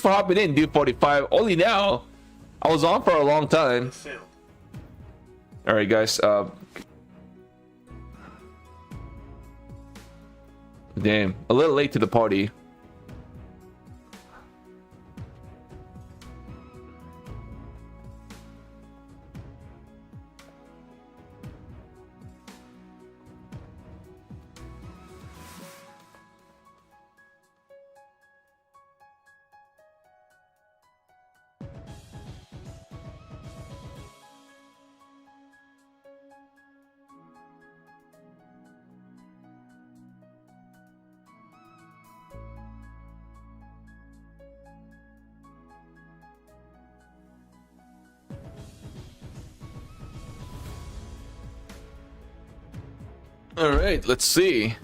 A: for hopping in, dude. 45. Only now. I was on for a long time.
C: Filled.
A: All right, guys. Damn, a little late to the party. All right, let's see.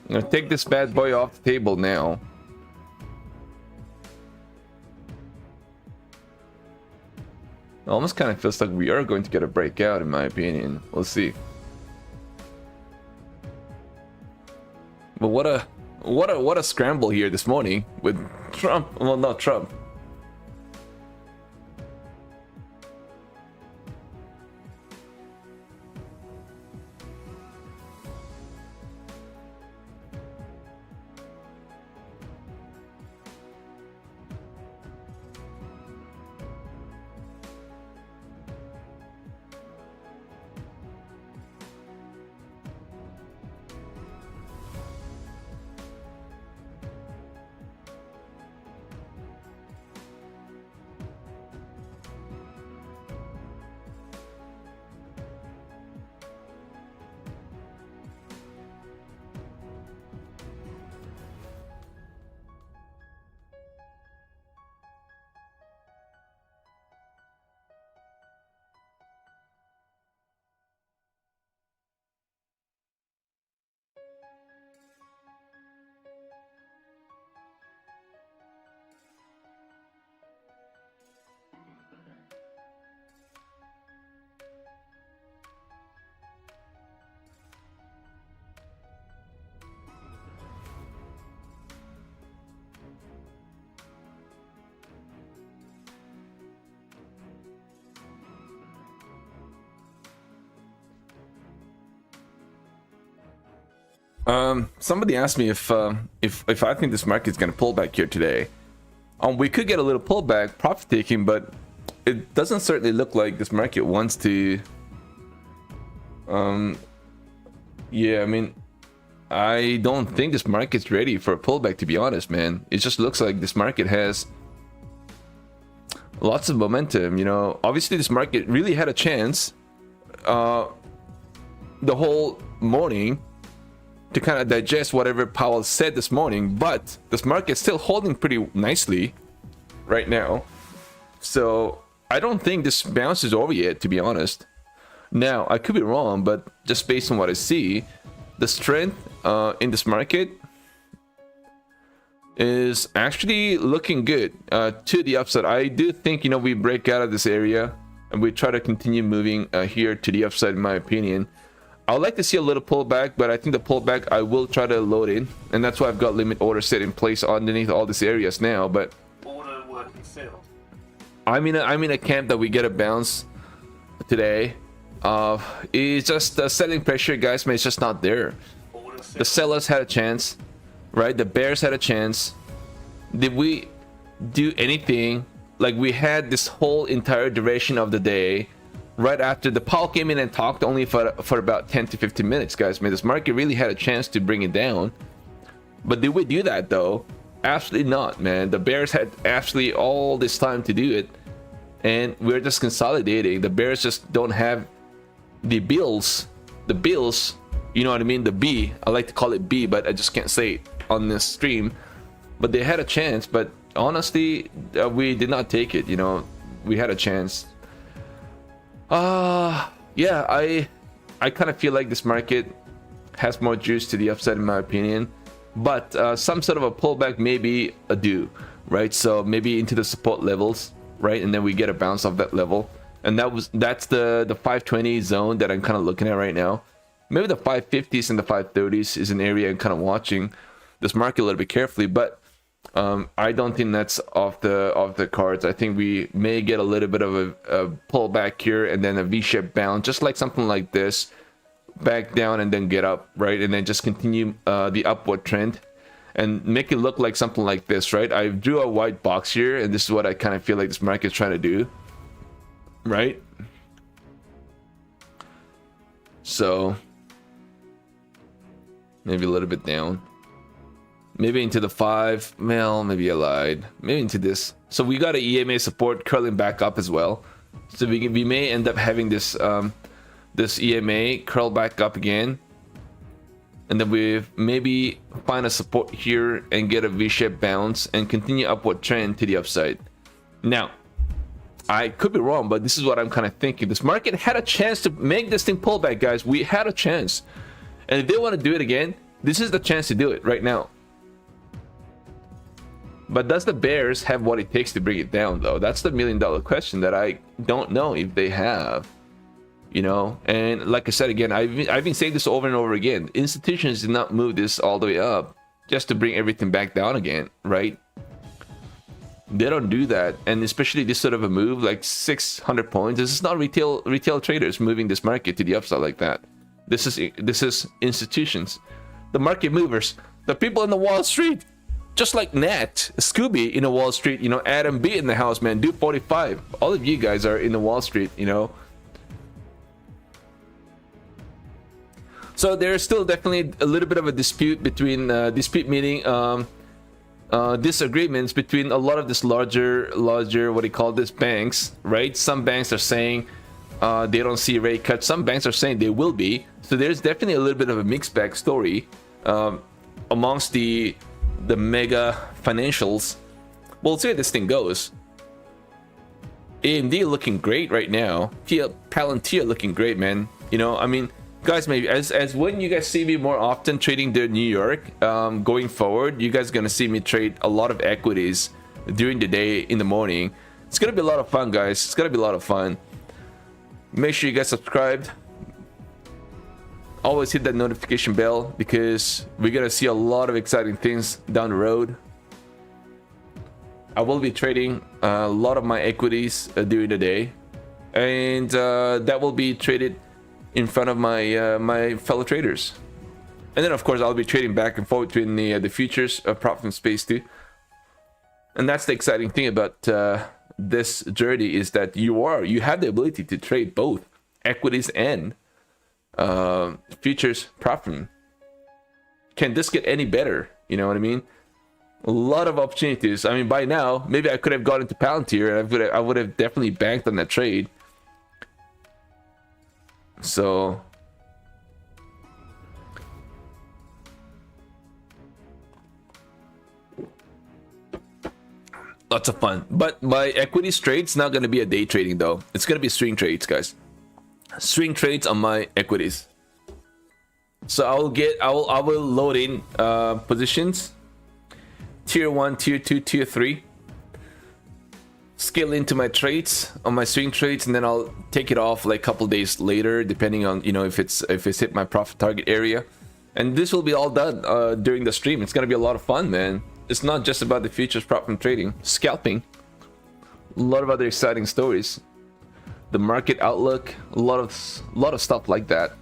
A: I'm gonna take this bad boy off the table now. It almost kind of feels like we are going to get a breakout, in my opinion. We'll see. But what a scramble here this morning with Trump. Well, not Trump. Somebody asked me if I think this market is going to pull back here today. We could get a little pullback, profit taking, but it doesn't certainly look like this market wants to. Yeah, I mean, I don't think this market's ready for a pullback, to be honest, man. It just looks like this market has lots of momentum. You know, obviously this market really had a chance the whole morning to kind of digest whatever Powell said this morning, but this market's still holding pretty nicely right now. So I don't think this bounce is over yet, to be honest. Now, I could be wrong, but just based on what I see, the strength in this market is actually looking good to the upside. I do think, you know, we break out of this area and we try to continue moving here to the upside, in my opinion. I would like to see a little pullback, but I think the pullback I will try to load in, and that's why I've got limit order set in place underneath all these areas now. But
C: Order working field.
A: I'm in a camp that we get a bounce today. It's just the selling pressure, guys, man. It's just not there.
C: Order field.
A: The sellers had a chance, right? The bears had a chance. Did we do anything? Like, we had this whole entire duration of the day right after the Powell came in and talked only for about 10 to 15 minutes, guys. Man, this market really had a chance to bring it down. But did we do that, though? Absolutely not, man. The bears had absolutely all this time to do it, and we're just consolidating. The bears just don't have the bills, you know what I mean? The B, I like to call it B, but I just can't say it on this stream. But they had a chance, but honestly, we did not take it. You know, we had a chance. Yeah, I kind of feel like this market has more juice to the upside, in my opinion, but some sort of a pullback may be a due, right? So maybe into the support levels, right? And then we get a bounce off that level, and that's the 520 zone that I'm kind of looking at right now. Maybe the 550s and the 530s is an area I'm kind of watching this market a little bit carefully, but I don't think that's off the cards. I think we may get a little bit of a pullback here and then a V-shaped bounce, just like something like this, back down and then get up, right? And then just continue the upward trend and make it look like something like this, right? I drew a white box here, and this is what I kind of feel like this market's trying to do, right? So maybe a little bit down. Maybe into the 5. Well, maybe I lied. Maybe into this. So we got an EMA support curling back up as well. So we may end up having this this EMA curl back up again, and then we maybe find a support here and get a V-shaped bounce and continue upward trend to the upside. Now, I could be wrong, but this is what I'm kind of thinking. This market had a chance to make this thing pull back, guys. We had a chance. And if they want to do it again, this is the chance to do it right now. But does the bears have what it takes to bring it down, though? That's the million-dollar question that I don't know if they have. You know, and like I said again, I've been saying this over and over again. Institutions did not move this all the way up just to bring everything back down again, right? They don't do that, and especially this sort of a move, like 600 points. This is not retail traders moving this market to the upside like that. This is institutions, the market movers, the people in the Wall Street, just like Nat, Scooby in the Wall Street. You know, Adam B in the house, man. Do 45. All of you guys are in the Wall Street. You know. So there's still definitely a little bit of a dispute between meaning disagreements between a lot of this larger what do you call this, banks, right? Some banks are saying they don't see rate cuts. Some banks are saying they will be. So there's definitely a little bit of a mixed bag story amongst the mega financials. We'll see how this thing goes. AMD looking great right now. Palantir looking great, man. You know, I mean, guys, maybe as when you guys see me more often trading the New York, going forward, you guys are gonna see me trade a lot of equities during the day, in the morning. It's gonna be a lot of fun, guys. It's gonna be a lot of fun. Make sure you guys subscribed. Always hit that notification bell, because we're gonna see a lot of exciting things down the road. I will be trading a lot of my equities during the day, and that will be traded in front of my my fellow traders. And then of course I'll be trading back and forth between the futures prop from space too. And that's the exciting thing about this journey, is that you have the ability to trade both equities and futures prop from. Can this get any better? You know what I mean? A lot of opportunities. I mean, by now maybe I could have got into Palantir and I would have definitely banked on that trade. So lots of fun. But my equities trade's not going to be a day trading, though. It's going to be swing trades, guys. Swing trades on my equities. So I will load in positions, tier 1, tier 2, tier 3, scale into my trades on my swing trades, and then I'll take it off like a couple days later, depending on, you know, if it's hit my profit target area. And this will be all done during the stream. It's gonna be a lot of fun, man. It's not just about the futures prop from trading, scalping. A lot of other exciting stories, the market outlook, a lot of stuff like that.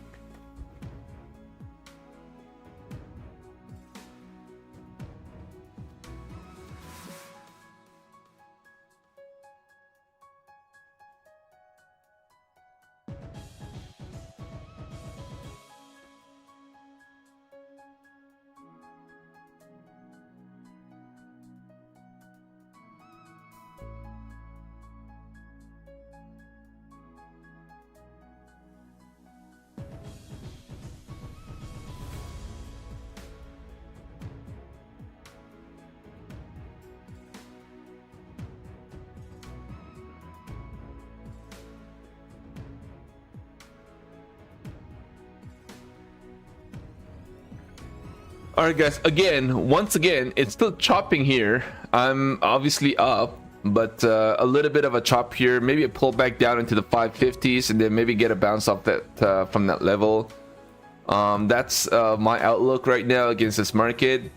A: Alright guys, once again, it's still chopping here. I'm obviously up, but a little bit of a chop here, maybe a pull back down into the 550s, and then maybe get a bounce off that from that level. That's my outlook right now against this market.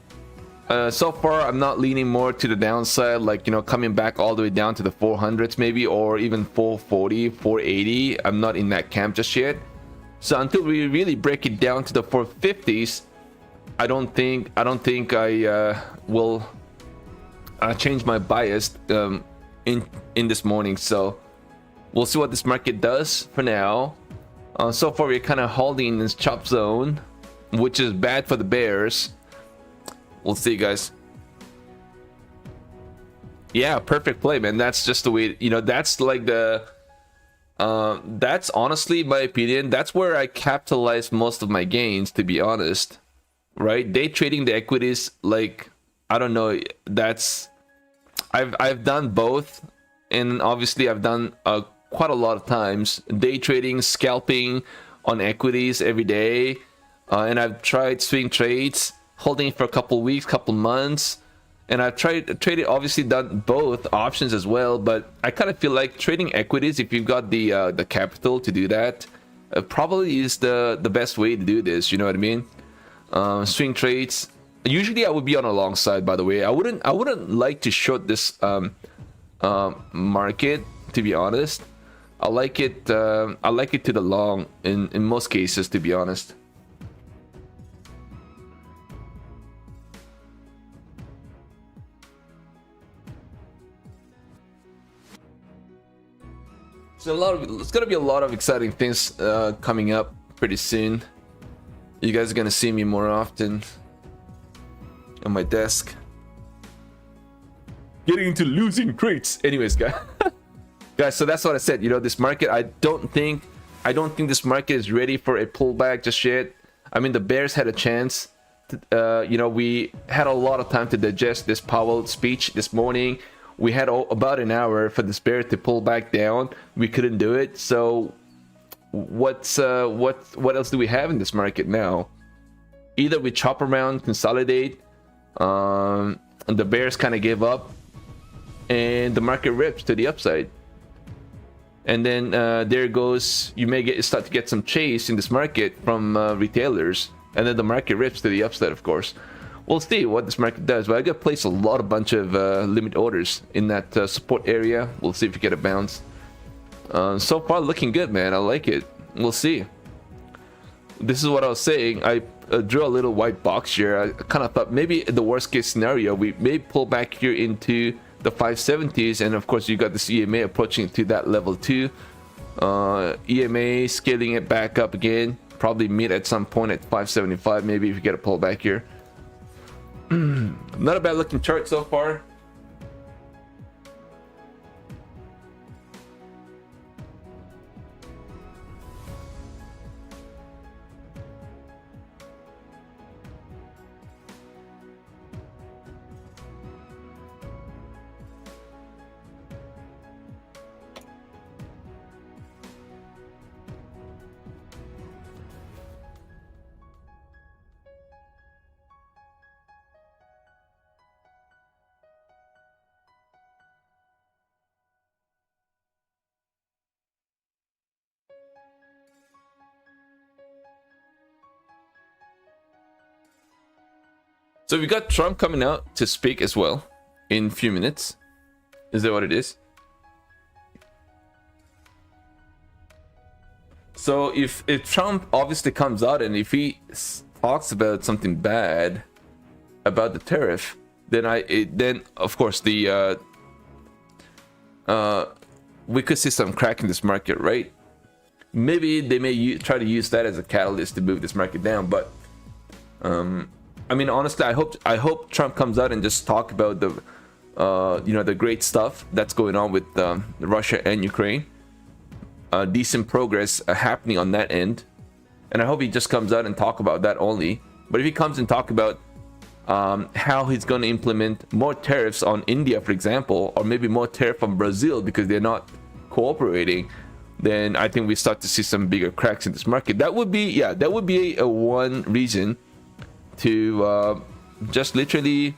A: So far, I'm not leaning more to the downside, like, you know, coming back all the way down to the 400s maybe, or even 440, 480. I'm not in that camp just yet. So until we really break it down to the 450s, I don't think I will change my bias in this morning. So we'll see what this market does for now. So far we're kind of holding in this chop zone, which is bad for the bears. We'll see, guys. Yeah, perfect play, man. That's just the way, you know, that's like the that's honestly my opinion. That's where I capitalize most of my gains, to be honest. Right, day trading the equities, like, I don't know, that's I've done both and obviously I've done quite a lot of times day trading, scalping on equities every day, and I've tried swing trades, holding for a couple weeks, couple months, and I've traded, obviously done both options as well. But I kind of feel like trading equities, if you've got the capital to do that, probably is the best way to do this. You know what I mean? Swing trades. Usually I would be on a long side. By the way, I wouldn't like to short this market, to be honest. I like it to the long in most cases, to be honest. So it's gonna be a lot of exciting things coming up pretty soon. You guys are gonna see me more often on my desk, getting into losing trades. Anyways, guys, so that's what I said. You know, this market, I don't think this market is ready for a pullback just yet. I mean, the bears had a chance. You know, we had a lot of time to digest this Powell speech this morning. We had about an hour for this bear to pull back down. We couldn't do it. So what else do we have in this market now? Either we chop around, consolidate, and the bears kind of give up, and the market rips to the upside. And then there goes, you may start to get some chase in this market from retailers, and then the market rips to the upside, of course. We'll see what this market does, but I got to place a bunch of limit orders in that support area. We'll see if we get a bounce. So far, looking good, man. I like it. We'll see. This is what I was saying. I drew a little white box here. I kind of thought maybe the worst case scenario, we may pull back here into the 570s, and of course you got this EMA approaching to that level too. EMA scaling it back up again, probably meet at some point at 575 maybe if you get a pullback here. Not a bad looking chart so far. So we got Trump coming out to speak as well in a few minutes. Is that what it is? So if Trump obviously comes out and if he talks about something bad about the tariff, then of course we could see some crack in this market, right? Maybe they may try to use that as a catalyst to move this market down, but I mean, honestly, I hope Trump comes out and just talk about the the great stuff that's going on with Russia and Ukraine. Decent progress happening on that end, and I hope he just comes out and talk about that only. But if he comes and talk about how he's going to implement more tariffs on India, for example, or maybe more tariff on Brazil because they're not cooperating, then I think we start to see some bigger cracks in this market. That would be a one reason to just literally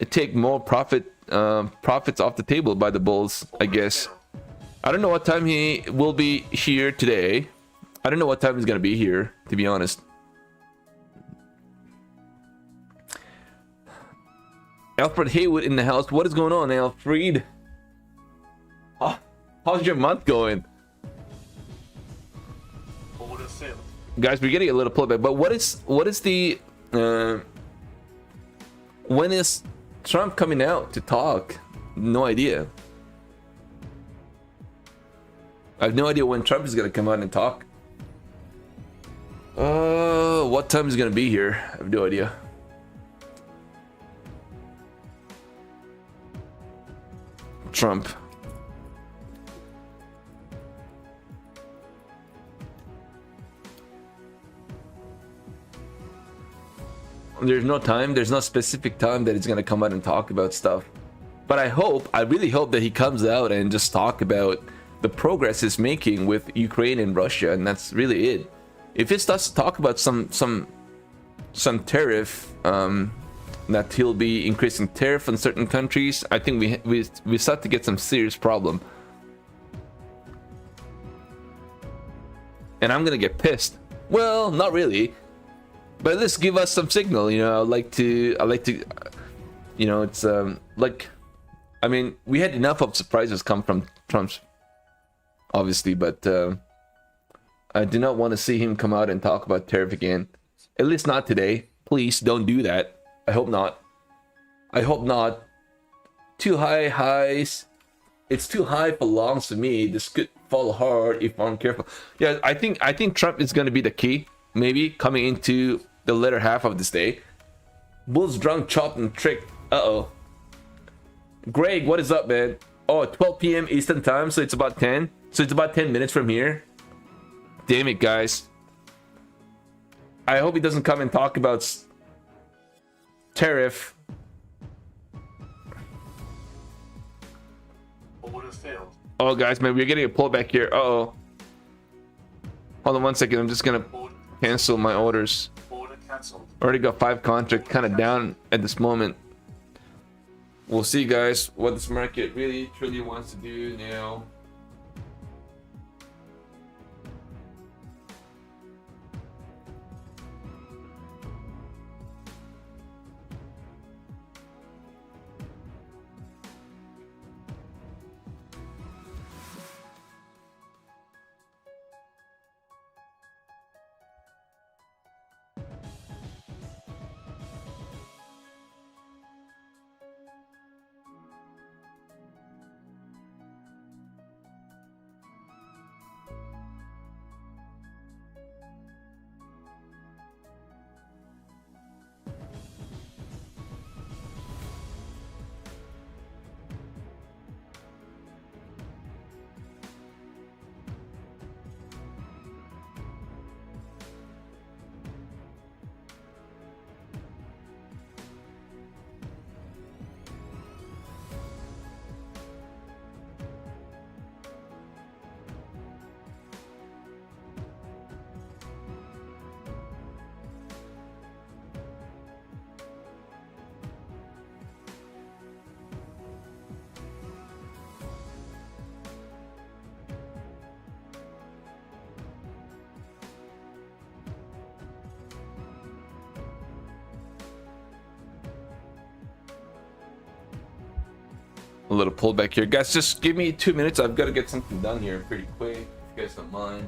A: take more profits off the table by the bulls, I guess. I don't know what time he will be here today. I don't know what time he's gonna be here, to be honest. Alfred Haywood in the house. What is going on, Alfred? Oh, how's your month going?
C: Order filled.
A: Guys, we're getting a little pullback, but what is the when is Trump coming out to talk? No idea. I have no idea when Trump is gonna come out and talk. What time is gonna be here? I have no idea. Trump. There's no time. There's no specific time that he's gonna come out and talk about stuff. But I really hope that he comes out and just talk about the progress he's making with Ukraine and Russia, and that's really it. If he starts to talk about some tariff, that he'll be increasing tariff on certain countries, I think we start to get some serious problem. And I'm gonna get pissed. Well, not really, but at least give us some signal. You know, I like to, you know, it's like, I mean, we had enough of surprises come from Trump's, obviously, but I do not want to see him come out and talk about tariff again. At least not today. Please don't do that. I hope not. I hope not. Too high highs. It's too high for longs for me. This could fall hard if I'm careful. Yeah, I think Trump is going to be the key, maybe coming into the latter half of this day. Bulls drunk, chopped, and tricked. Uh-oh. Greg, what is up, man? Oh, 12 p.m. Eastern time, so it's about 10. So it's about 10 minutes from here. Damn it, guys. I hope he doesn't come and talk about tariff.
C: Order filled.
A: Oh, guys, man, we're getting a pullback here. Uh-oh. Hold on 1 second. I'm just gonna cancel my orders.
C: Order cancelled.
A: Already got 5 contracts, kind of down at this moment. We'll see, guys, what this market really, truly wants to do now. A little pullback here, guys. Just give me 2 minutes. I've got to get something done here pretty quick, if you guys don't mind.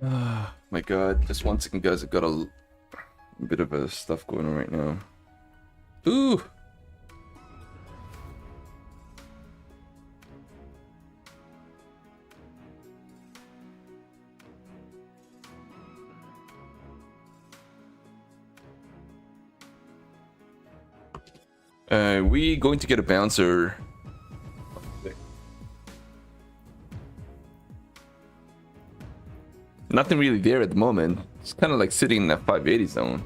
A: My God, just 1 second, guys. I got a bit of a stuff going on right now. Ooh. We going to get a bouncer. Nothing really there at the moment. It's kind of like sitting in that 580 zone.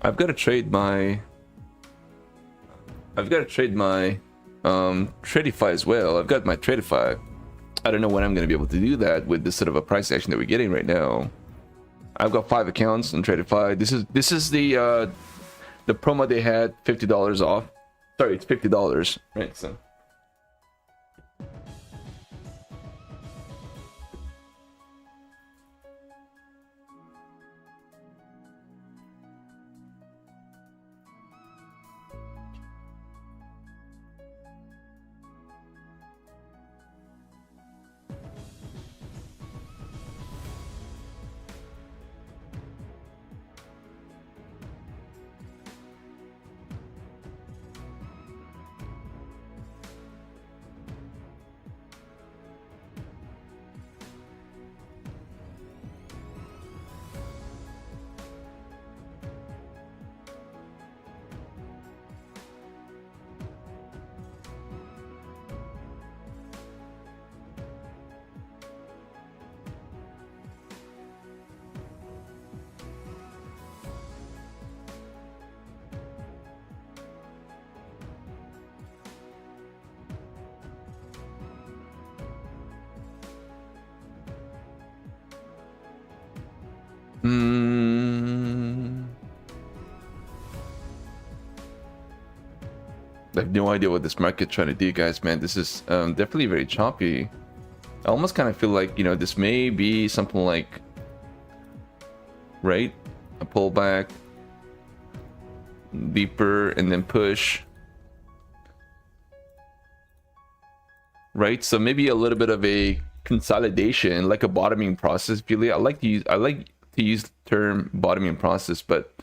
A: I've got to trade my Tradify as well. I've got my Tradify. I don't know when I'm going to be able to do that with this sort of a price action that we're getting right now. I've got 5 accounts on Tradify. This is the promo they had, $50 off. Sorry, it's $50, right? So I have no idea what this market's trying to do, guys, man. This is definitely very choppy. I almost kind of feel like, you know, this may be something like, right? A pullback, deeper, and then push. Right? So maybe a little bit of a consolidation, like a bottoming process. Really, I like to use the term bottoming process, but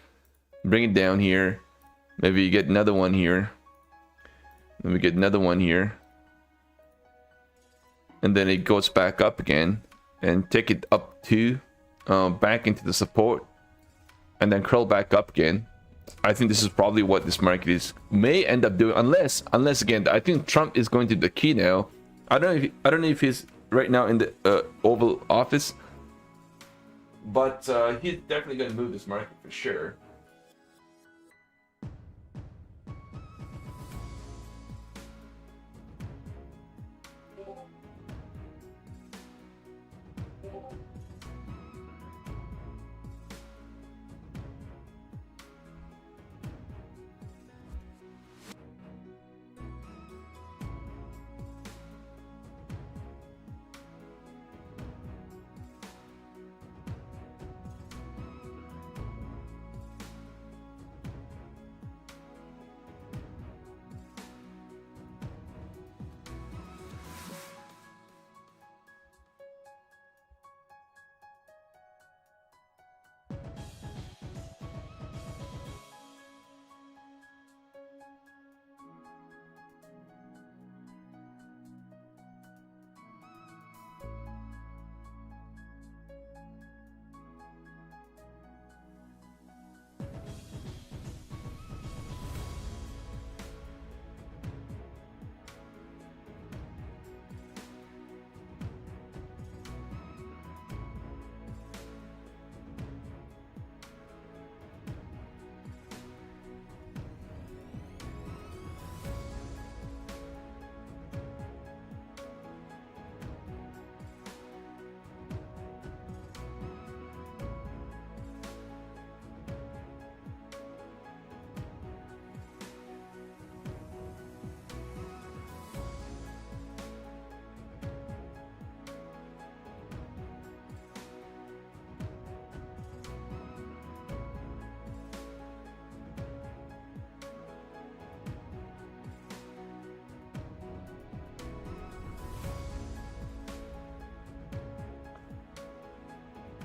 A: bring it down here. Maybe you get another one here. Then we get another one here. And then it goes back up again and take it up to back into the support and then curl back up again. I think this is probably what this market is may end up doing, unless again, I think Trump is going to be the key now. I don't know if he's right now in the Oval Office, but he's definitely going to move this market for sure.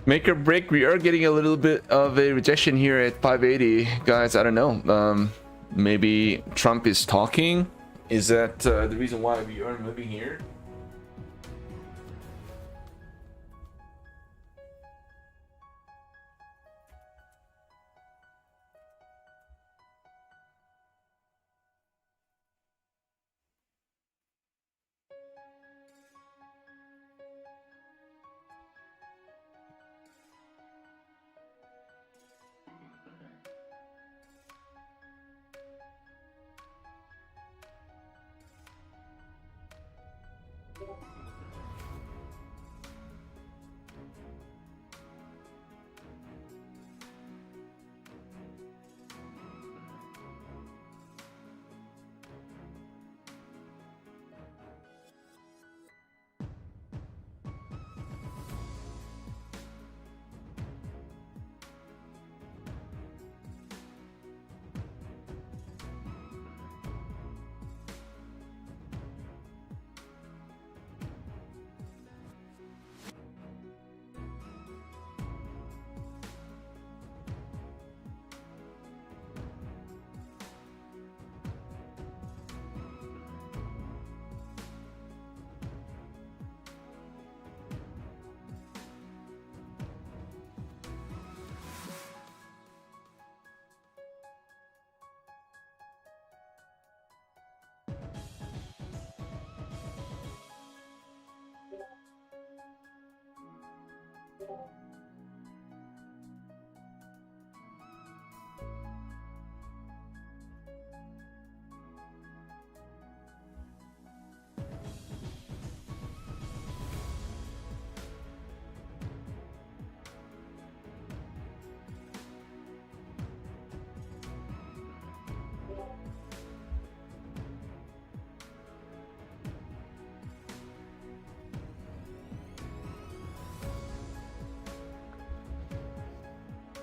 A: Make or break. We are getting a little bit of a rejection here at 580, guys. I don't know. Maybe Trump is talking. Is that the reason why we are moving here?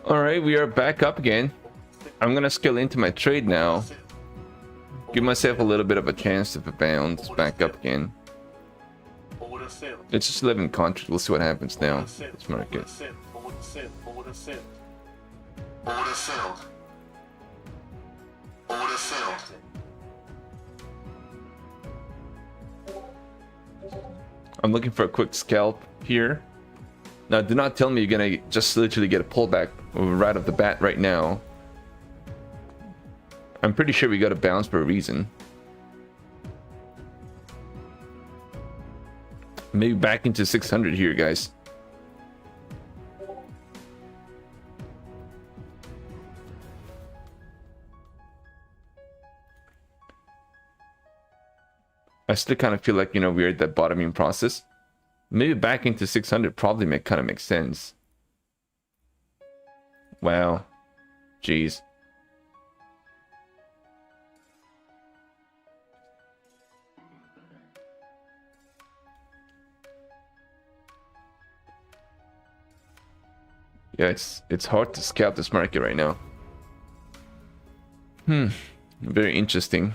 A: All right, we are back up again. I'm gonna scale into my trade now. Give myself a little bit of a chance to bounce back up again.
C: Order filled.
A: It's just 11 contracts. We'll see what happens now. Let's mark it.
C: Order filled. Order filled. Order filled. Order filled.
A: I'm looking for a quick scalp here. Now, do not tell me you're gonna just literally get a pullback right off the bat right now. I'm pretty sure we got a bounce for a reason. Maybe back into 600 here, guys. I still kind of feel like, you know, we're at that bottoming process. Maybe back into 600 probably kind of makes sense. Wow. Jeez. Yeah, it's hard to scalp this market right now. Very interesting.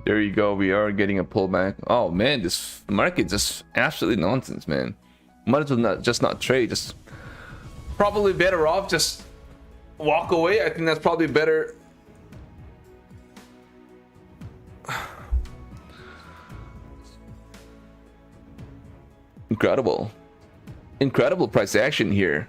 A: There you go. We are getting a pullback. Oh man, this market just absolutely nonsense, man. Might as well not trade. Just probably better off just walk away. I think that's probably better. Incredible. Incredible price action here.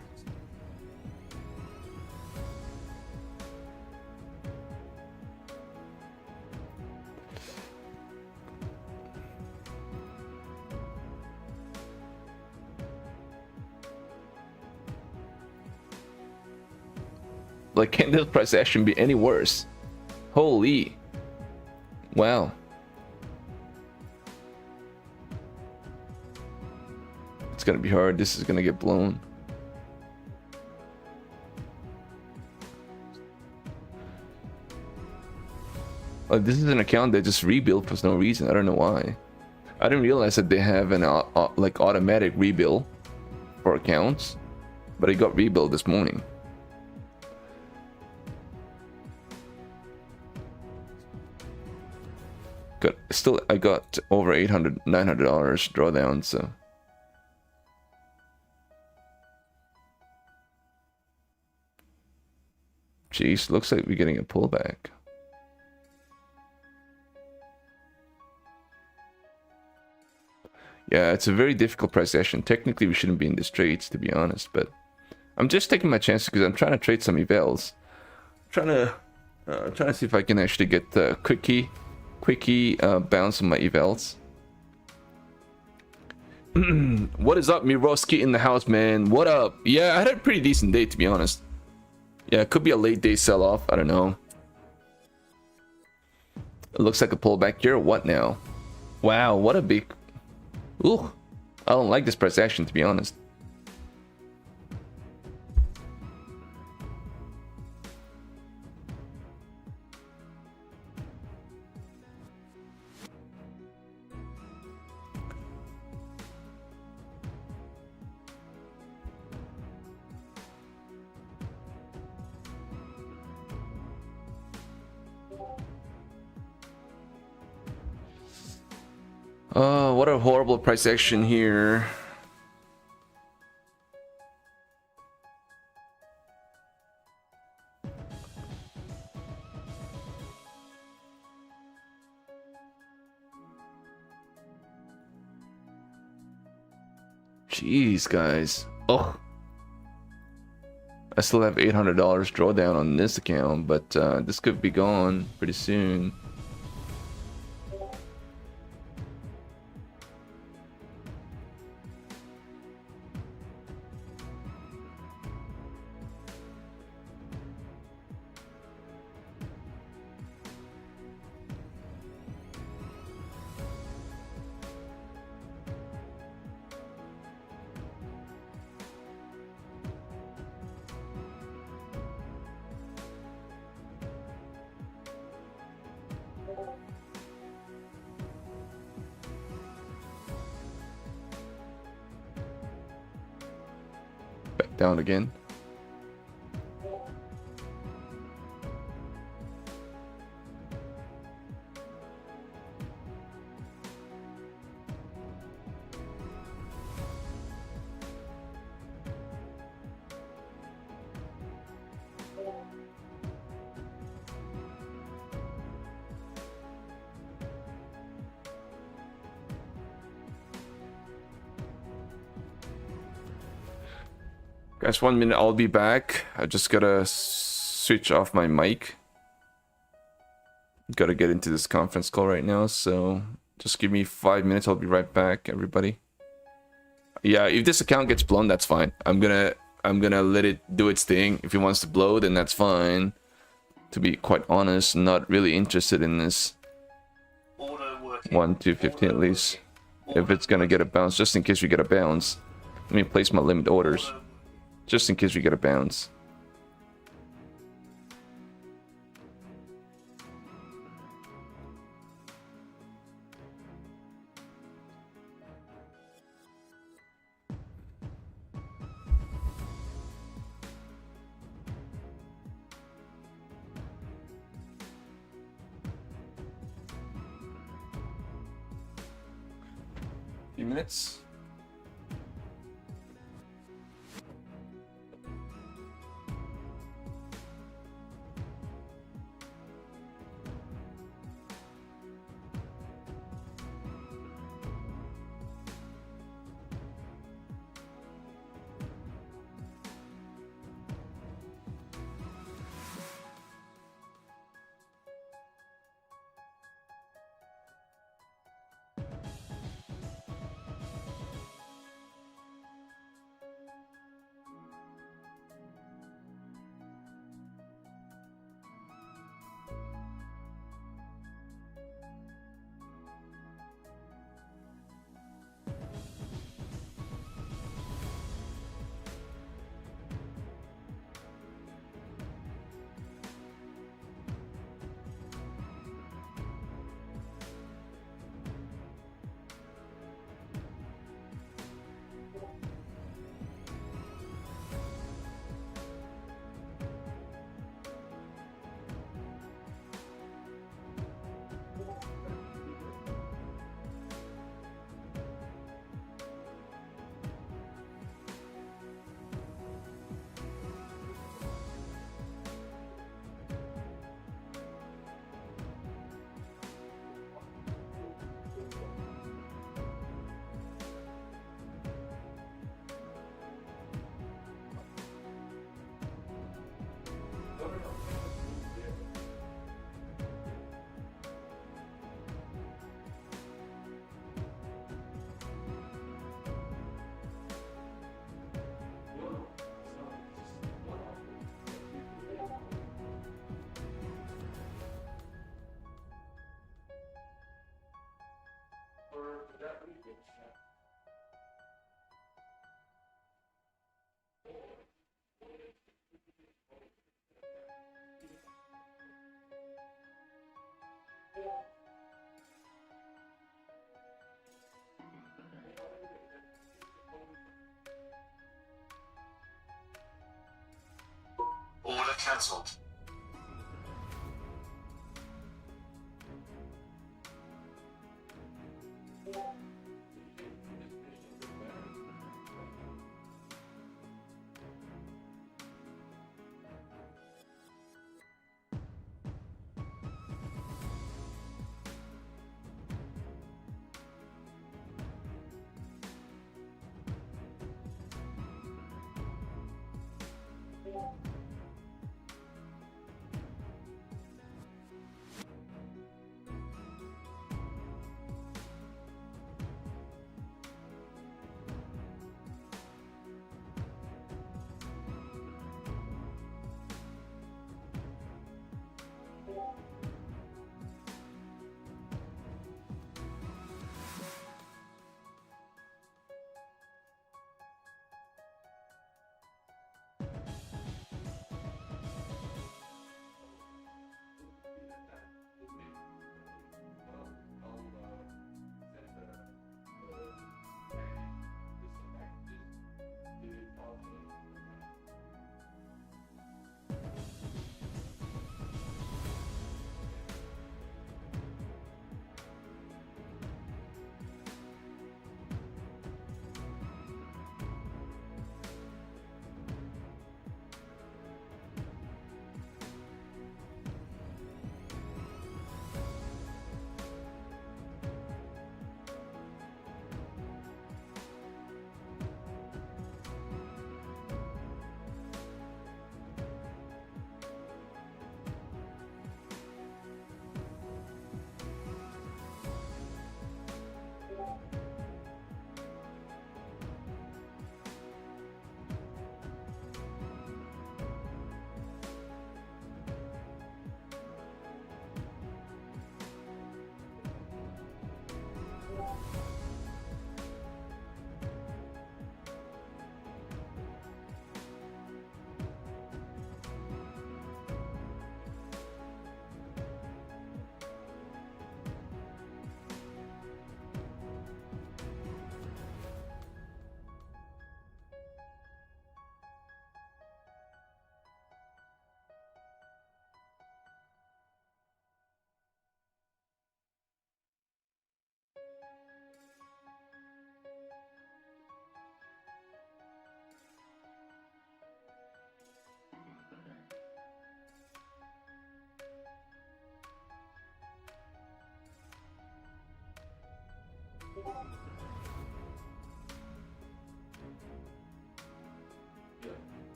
A: Like, can this price action be any worse? Holy. Wow. It's gonna be hard. This is gonna get blown. Like, this is an account that just rebuilt for no reason. I don't know why. I didn't realize that they have an like automatic rebuild for accounts, but it got rebuilt this morning. Good. Still, I got over $800, $900 drawdown. So. Jeez, looks like we're getting a pullback. Yeah, it's a very difficult price action. Technically, we shouldn't be in these trades, to be honest, but I'm just taking my chances because I'm trying to trade some evals. Trying to see if I can actually get the quickie bounce on my evals. What is up, Miroski in the house, man? What up? Yeah, I had a pretty decent day, to be honest. Yeah, it could be a late day sell-off. I don't know. It looks like a pullback here. What now? Wow, what a big... Ooh, I don't like this price action, to be honest. Oh, what a horrible price action here. Jeez, guys. Oh. I still have $800 drawdown on this account, but this could be gone pretty soon. Down again. Guys, 1 minute, I'll be back. I just gotta switch off my mic. Gotta get into this conference call right now, so just give me 5 minutes. I'll be right back, everybody. Yeah, if this account gets blown, that's fine. I'm gonna let it do its thing. If it wants to blow, then that's fine. To be quite honest, not really interested in this. 1 to 15 at least. If it's gonna get a bounce, just in case we get a bounce. Let me place my limit orders. Just in case we get a bounce. Few minutes.
C: cancelled.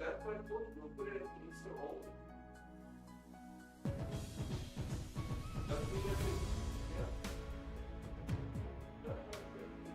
A: That's what I told you. We'll put it in Easter only. That's what we have to, yeah. That's what we have to do.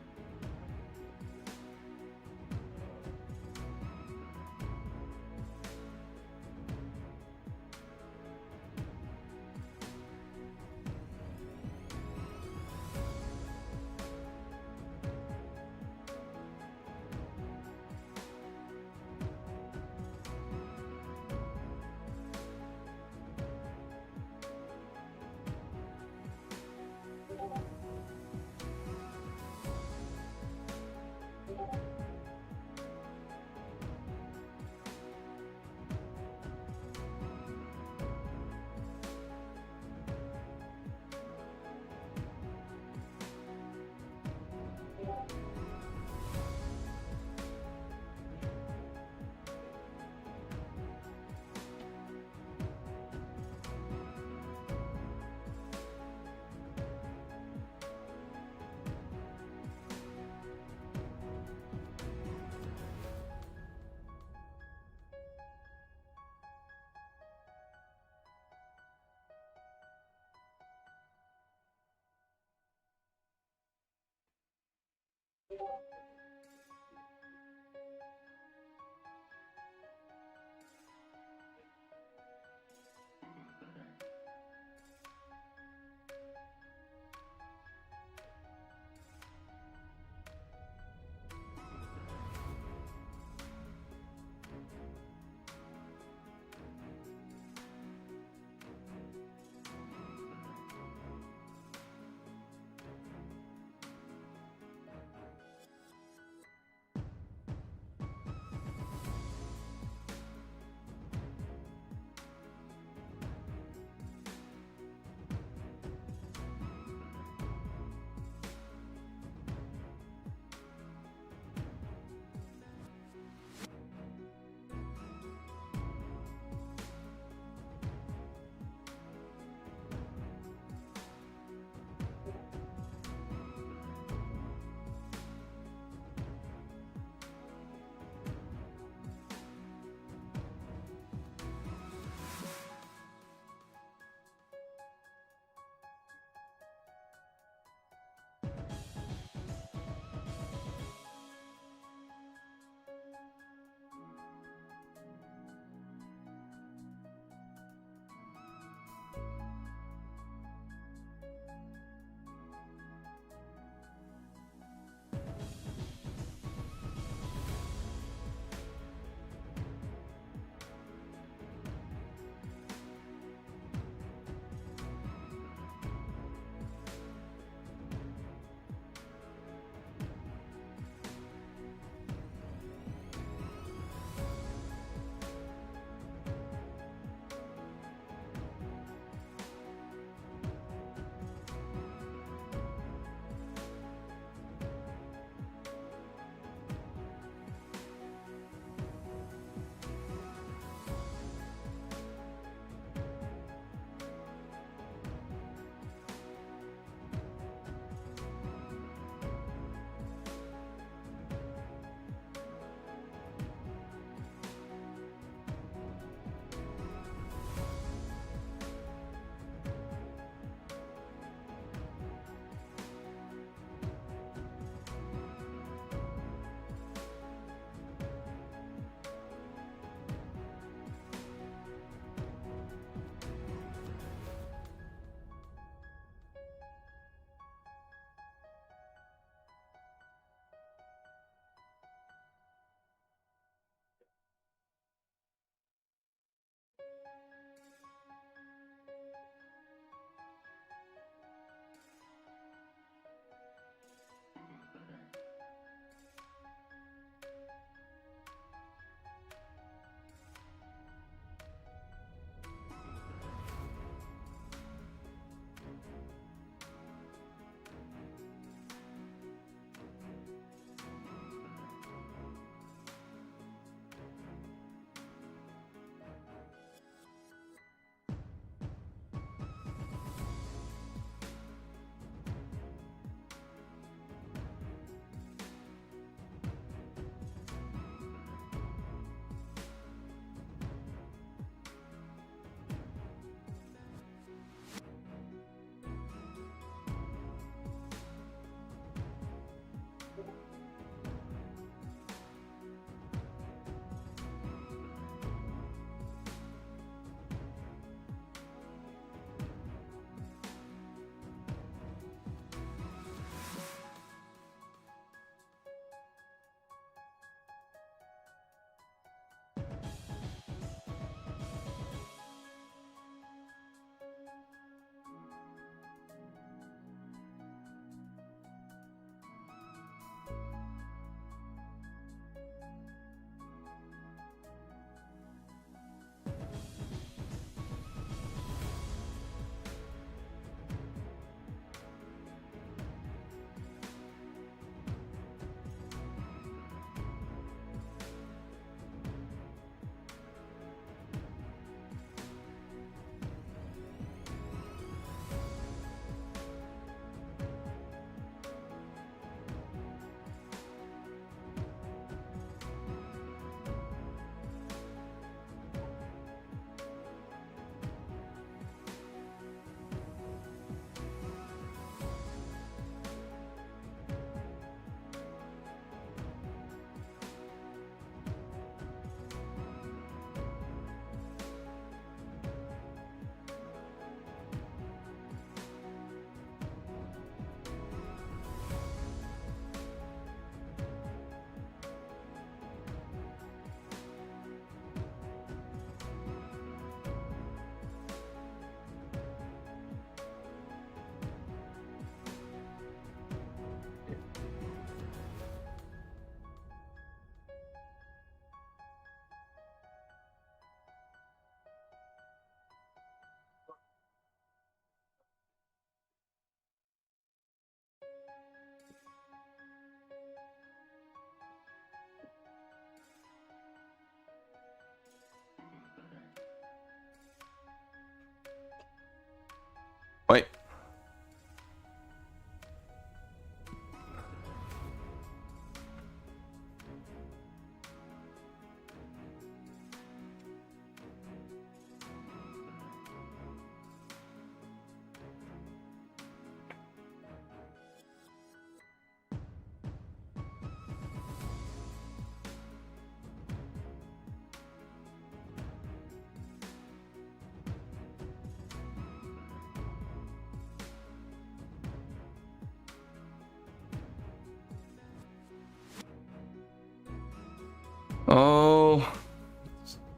A: Oh,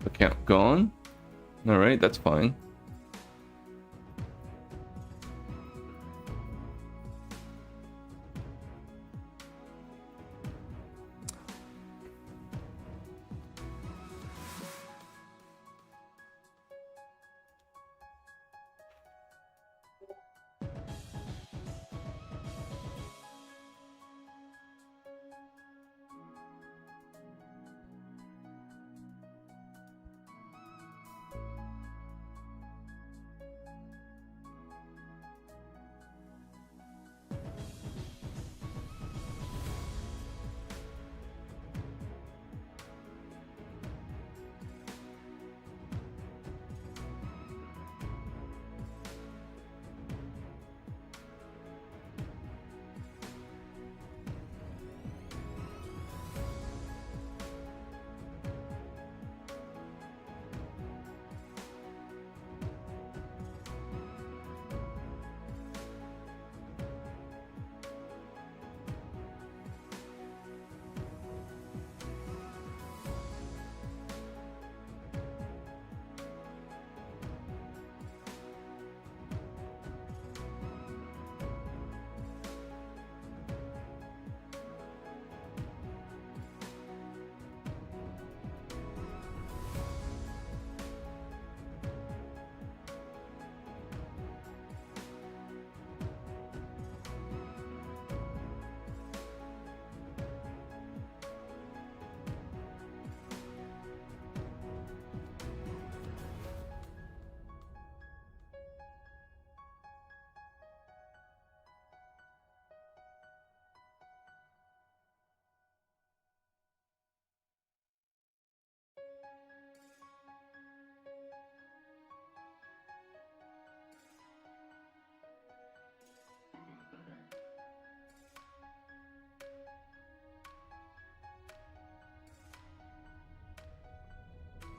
A: account gone. All right, that's fine.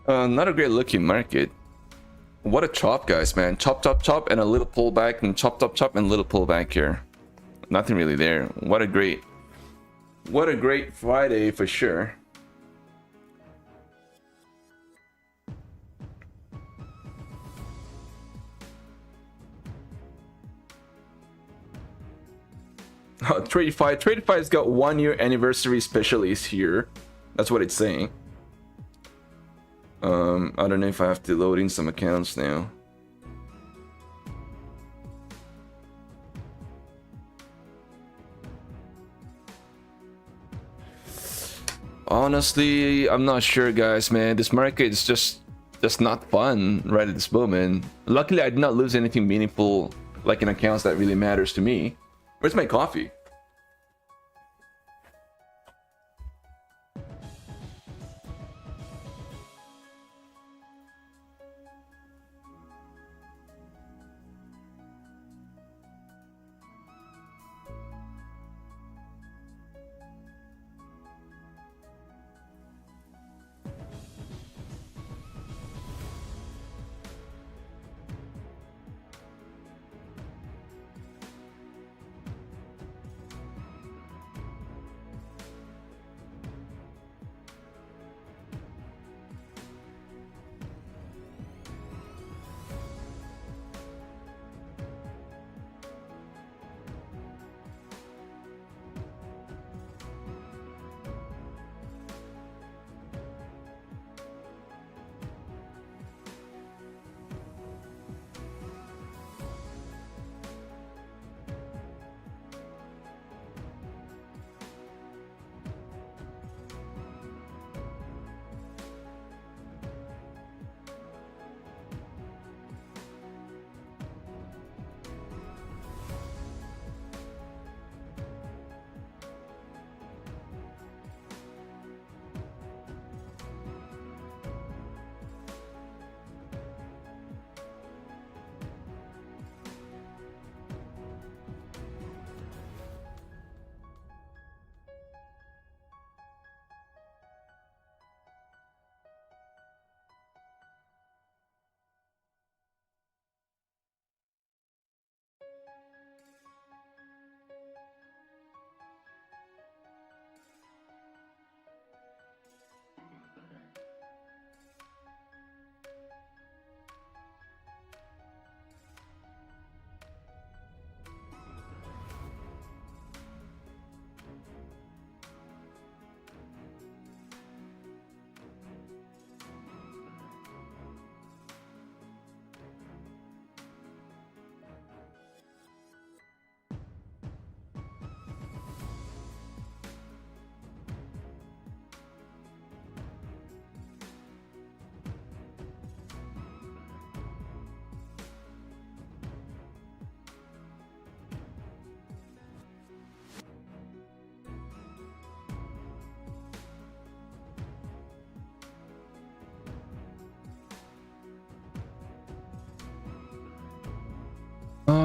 A: Not a great looking market. What a chop, guys, man. Chop, chop, chop, and a little pullback, and chop, chop, chop, and a little pullback here. Nothing really there. What a great Friday for sure. Tradify's got 1 year anniversary specialist here. That's what it's saying. I don't know if I have to load in some accounts now. Honestly, I'm not sure, guys, man. This market is just not fun right at this moment. Luckily, I did not lose anything meaningful, like in accounts that really matters to me. Where's my coffee?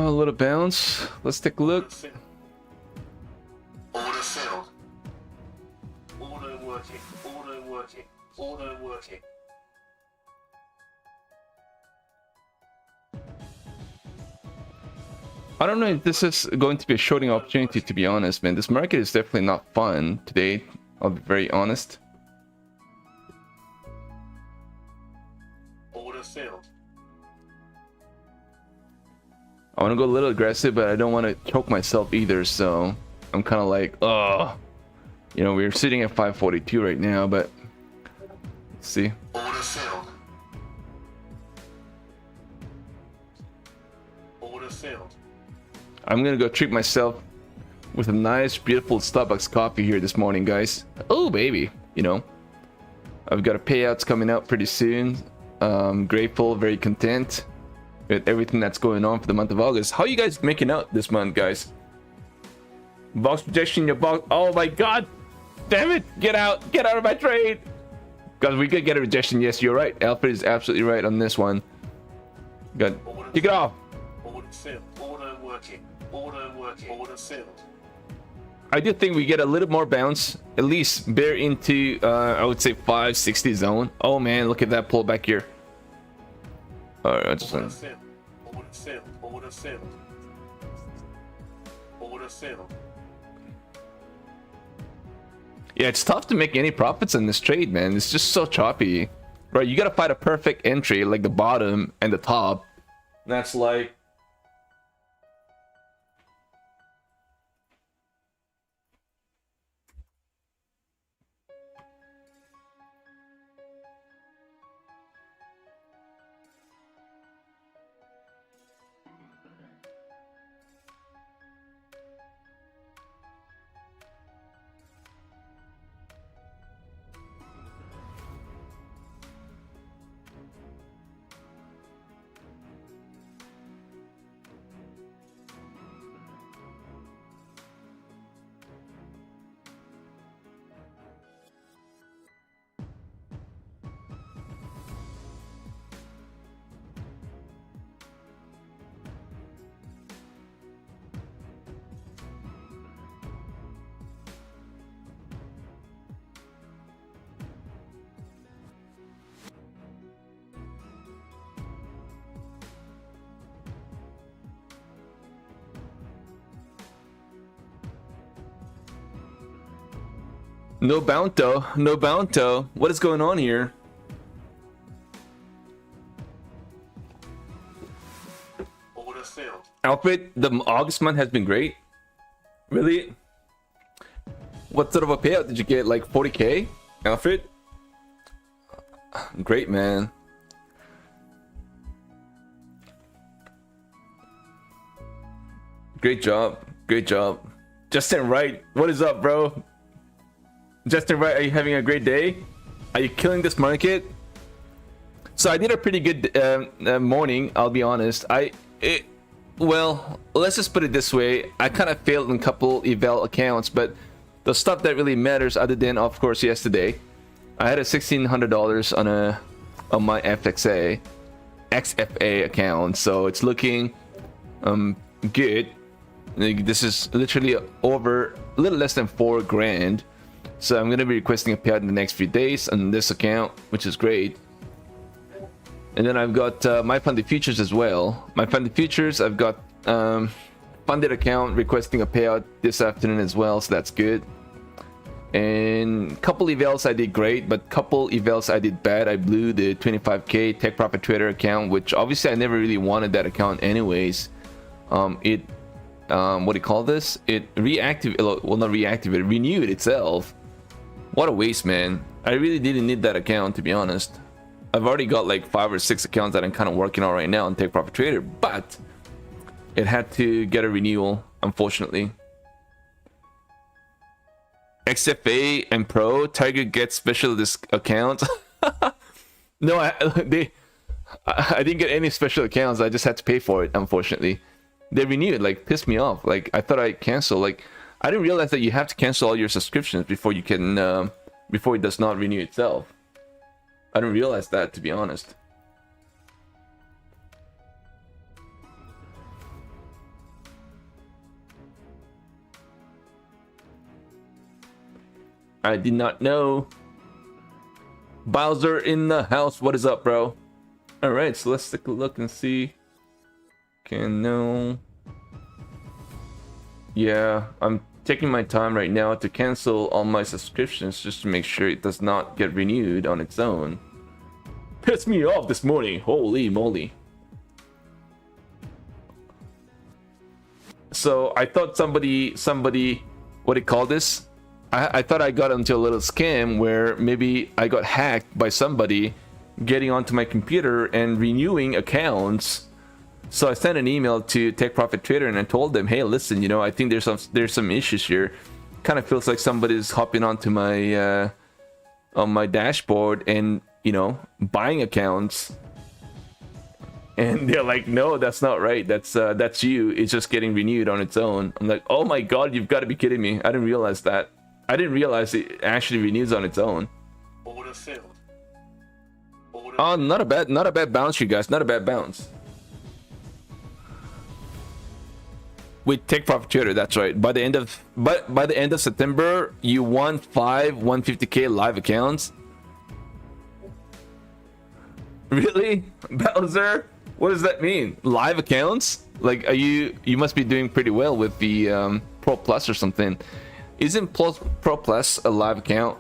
A: A little bounce. Let's take a look.
C: Order filled. Order working. Order working. Order working.
A: I don't know if this is going to be a shorting opportunity, to be honest, man. This market is definitely not fun today. I'll be very honest.
C: Order filled.
A: I want to go a little aggressive, but I don't want to choke myself either, so I'm kind of like, oh, you know, we're sitting at 542 right now, but let's see.
C: Order filled. Order filled.
A: I'm gonna go treat myself with a nice, beautiful Starbucks coffee here this morning, guys. Oh, baby, you know, I've got a payouts coming out pretty soon. Grateful, very content with everything that's going on for the month of August. How are you guys making out this month, guys? Box projection, your box. Oh my god, damn it, get out of my trade, because we could get a rejection. Yes, you're right, Alfred is absolutely right on this one. Good, kick it off.
C: Order filled. Order working. Order working. Order filled.
A: I do think we get a little more bounce, at least bear into I would say 560 zone. Oh man, look at that pullback here. Alright, I just
C: Order filled. Order filled. Order filled. Order filled.
A: yeah, it's tough to make any profits in this trade, man. It's just so choppy. Right, you gotta find a perfect entry, like the bottom and the top. That's like no bounto, no bounto. What is going on here?
C: Order filled.
A: Alfred, the August month has been great. Really? What sort of a payout did you get? Like 40k, Alfred? Great, man. Great job. Great job. Justin Wright, what is up, bro? Justin Wright, are you having a great day? Are you killing this market? So I did a pretty good morning, I'll be honest. Well, let's just put it this way. I kind of failed in a couple eval accounts, but the stuff that really matters, other than of course yesterday, I had a $1,600 on my XFA account, so it's looking good. Like, this is literally over a little less than 4 grand. So I'm gonna be requesting a payout in the next few days on this account, which is great. And then I've got my funded futures as well. My funded futures, I've got funded account requesting a payout this afternoon as well, so that's good. And couple evals I did great, but couple evals I did bad. I blew the 25k Tech Profit Trader account, which obviously I never really wanted that account anyways. What do you call this? It reactivated, well, not reactivated, renewed itself. What a waste, man. I really didn't need that account, to be honest. I've already got like 5 or 6 accounts that I'm kind of working on right now on Take Profit Trader, but it had to get a renewal, unfortunately. XFA and Pro, Tiger gets special this account. No, I didn't get any special accounts. I just had to pay for it, unfortunately. They renewed, like, pissed me off. Like, I thought I'd cancel. Like, I didn't realize that you have to cancel all your subscriptions before you can, before it does not renew itself. I didn't realize that, to be honest. I did not know. Bowser in the house. What is up, bro? All right, so let's take a look and see. Okay, no. Yeah, I'm taking my time right now to cancel all my subscriptions just to make sure it does not get renewed on its own. Pissed me off this morning. Holy moly. So I thought somebody, what do you call this? I thought I got into a little scam where maybe I got hacked by somebody getting onto my computer and renewing accounts. So I sent an email to Tech Profit Trader and I told them, hey, listen, you know, I think there's some issues here. Kind of feels like somebody's hopping onto my on my dashboard and, you know, buying accounts. And they're like, no, that's not right. That's you. It's just getting renewed on its own. I'm like, oh my god, you've got to be kidding me. I didn't realize that. I didn't realize it actually renews on its own.
C: Order filled. Order
A: Oh, not a bad bounce, you guys. Not a bad bounce. With Tech Profit Trader, that's right. By the end of September, you won 5 150k live accounts. Really, Bowser? What does that mean? Live accounts? Like, you must be doing pretty well with the Pro Plus or something. Isn't Pro Plus a live account?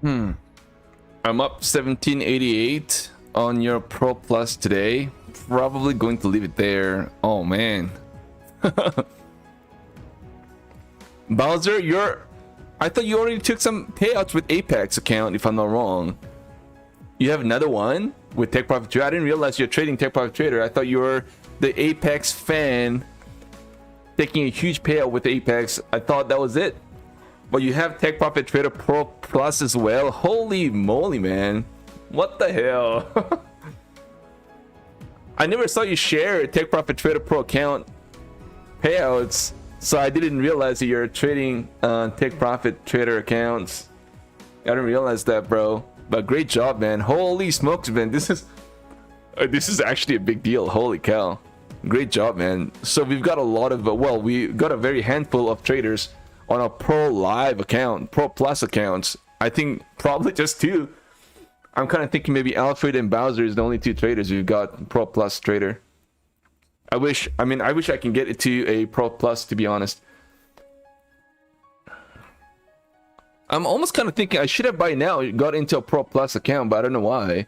A: I'm up 1788 on your Pro Plus today. Probably going to leave it there. Oh man. Bowser, I thought you already took some payouts with Apex account, if I'm not wrong. You have another one with Tech Profit Trader? I didn't realize you're trading Tech Profit Trader. I thought you were the Apex fan taking a huge payout with Apex. I thought that was it. But you have Tech Profit Trader Pro Plus as well. Holy moly, man. What the hell? I never saw you share Tech Profit Trader Pro account payouts, so I didn't realize that you're trading Tech Profit Trader accounts. I didn't realize that, bro. But great job, man. Holy smokes, man. This is This is actually a big deal. Holy cow. Great job, man. So we've got a lot of, well, we got a very handful of traders on a Pro Live account, Pro Plus accounts. I think probably just two. I'm kind of thinking maybe Alfred and Bowser is the only two traders we've got Pro Plus trader. I wish I can get it to a Pro Plus, to be honest. I'm almost kind of thinking I should have by now got into a Pro Plus account, but I don't know why.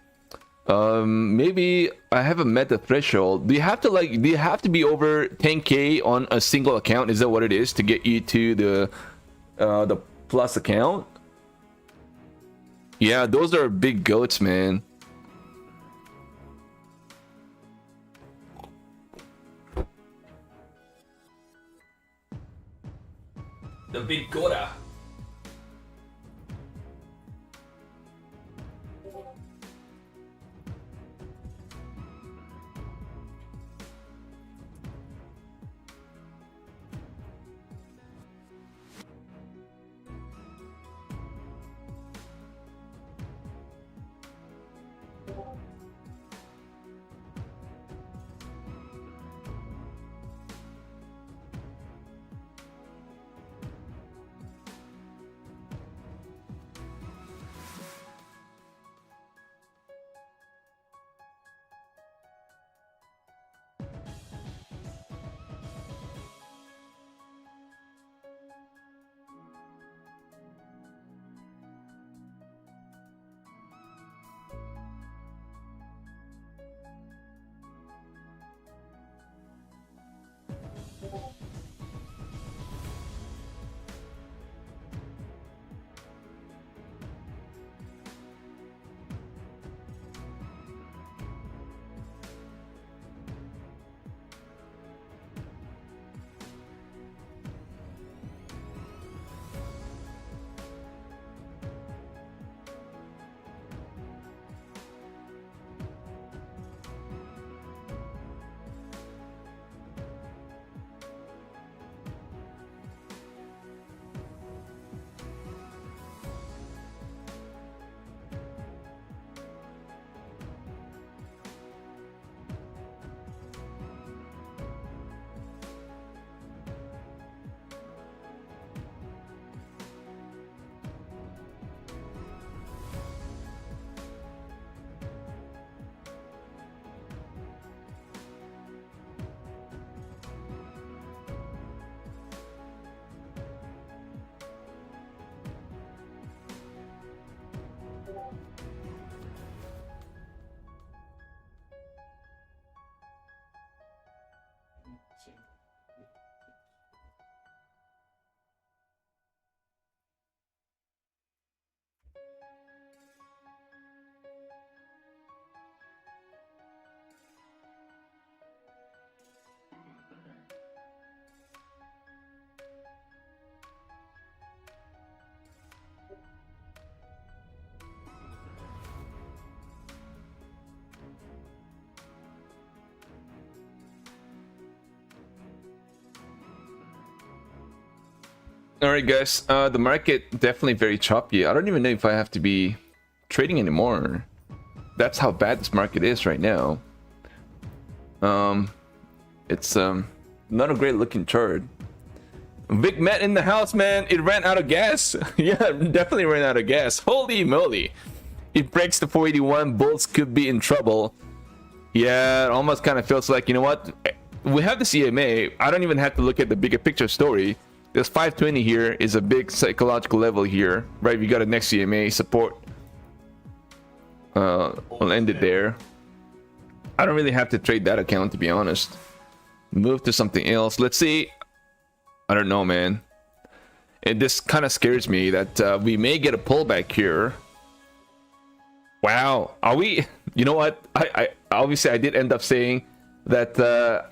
A: Maybe I haven't met the threshold. Do you have to be over 10k on a single account? Is that what it is to get you to the Plus account? Yeah, those are big goats, man. The big goda. All right, guys. The market definitely very choppy. I don't even know if I have to be trading anymore. That's how bad this market is right now. It's not a great looking chart. Big Matt in the house, man. It ran out of gas. Yeah, it definitely ran out of gas. Holy moly! It breaks the 481. Bulls could be in trouble. Yeah, it almost kind of feels like, you know what? We have the CMA. I don't even have to look at the bigger picture story. This 520 here is a big psychological level here, right? We got a next CMA support. I'll end it there. I don't really have to trade that account, to be honest. Move to something else. Let's see. I don't know, man. This kind of scares me that we may get a pullback here. Wow. Are we? You know what? I obviously I did end up saying that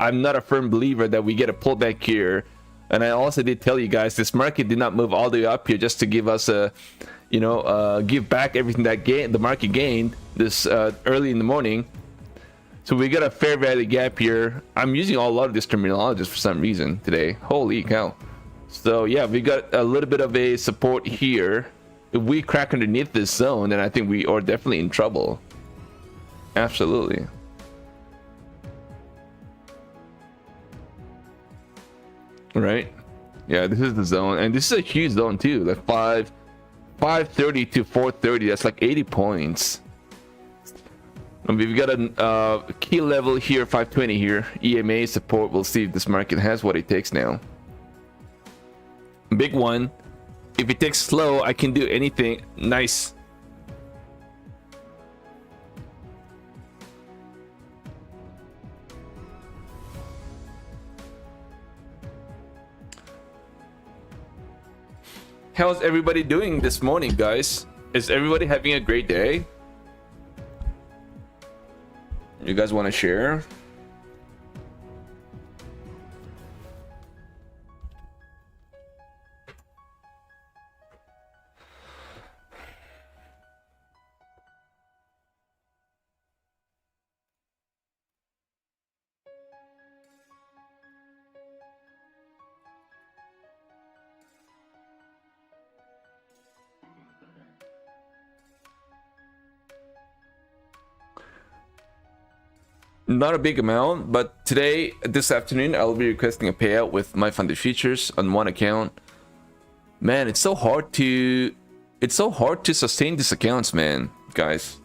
A: I'm not a firm believer that we get a pullback here. And I also did tell you guys this market did not move all the way up here just to give us a, you know, give back everything that the market gained this early in the morning. So we got a fair value gap here. I'm using a lot of this terminology for some reason today. Holy cow. So yeah, we got a little bit of a support here. If we crack underneath this zone, then I think we are definitely in trouble. Absolutely. right? Yeah, this is the zone, and this is a huge zone too. Like 530 to 430. That's like 80 points. And we've got a key level here, 520 here. EMA support. We'll see if this market has what it takes now. Big one. If it takes slow, I can do anything. Nice. How's everybody doing this morning, guys? Is everybody having a great day? You guys want to share? Not a big amount, but today, this afternoon, I'll be requesting a payout with my funded features on one account. Man, it's so hard to sustain these accounts, man, guys.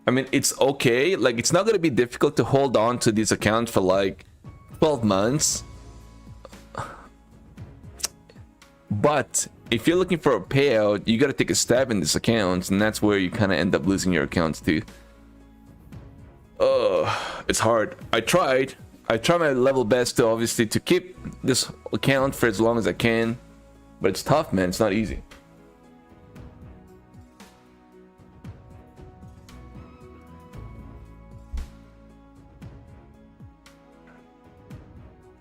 A: I mean, it's okay. Like, it's not gonna be difficult to hold on to these accounts for like 12 months. But if you're looking for a payout, you gotta take a stab in these accounts, and that's where you kind of end up losing your accounts too. It's hard. I try my level best to obviously to keep this account for as long as I can, but it's tough, man. It's not easy.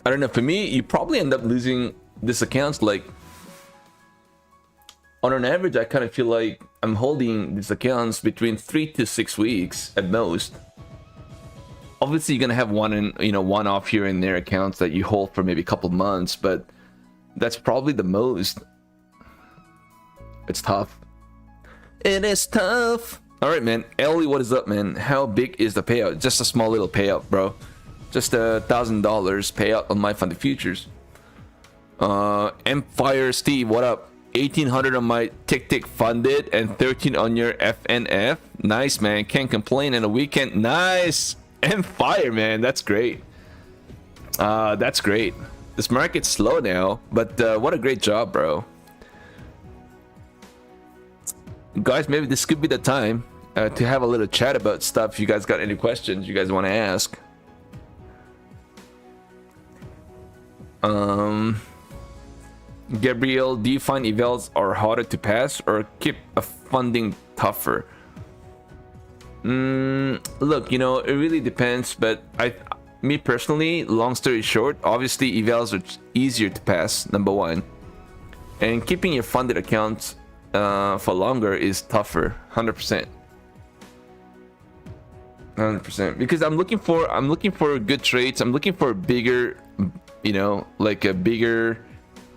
A: I don't know. For me, you probably end up losing this account. Like, on an average, I kind of feel like I'm holding these accounts between 3 to 6 weeks at most. Obviously, you're gonna have one off here and there accounts that you hold for maybe a couple months, but that's probably the most. It's tough. It is tough. All right, man. Ellie, what is up, man? How big is the payout? Just a small little payout, bro. Just $1,000 payout on my funded futures. Empire Steve, what up? 1,800 on my tick funded and 13 on your FNF. Nice, man. Can't complain in a weekend. Nice. And fire, man. That's great. That's great. This market's slow now, but what a great job, bro. Guys, maybe this could be the time to have a little chat about stuff. If you guys got any questions you guys want to ask. Gabriel, do you find evals are harder to pass or keep a funding tougher? Look, it really depends, but me personally, long story short, obviously evals are easier to pass, number one, and keeping your funded accounts for longer is tougher. 100%, because I'm looking for good trades. I'm looking for bigger, bigger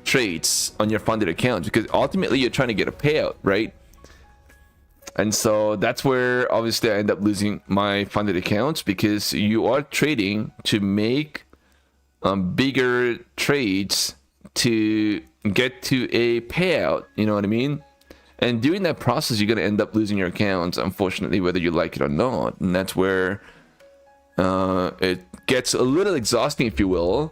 A: trades on your funded accounts, because ultimately you're trying to get a payout, right? And so that's where obviously I end up losing my funded accounts, because you are trading to make bigger trades to get to a payout, you know what I mean? And during that process, you're going to end up losing your accounts, unfortunately, whether you like it or not. And that's where it gets a little exhausting, if you will.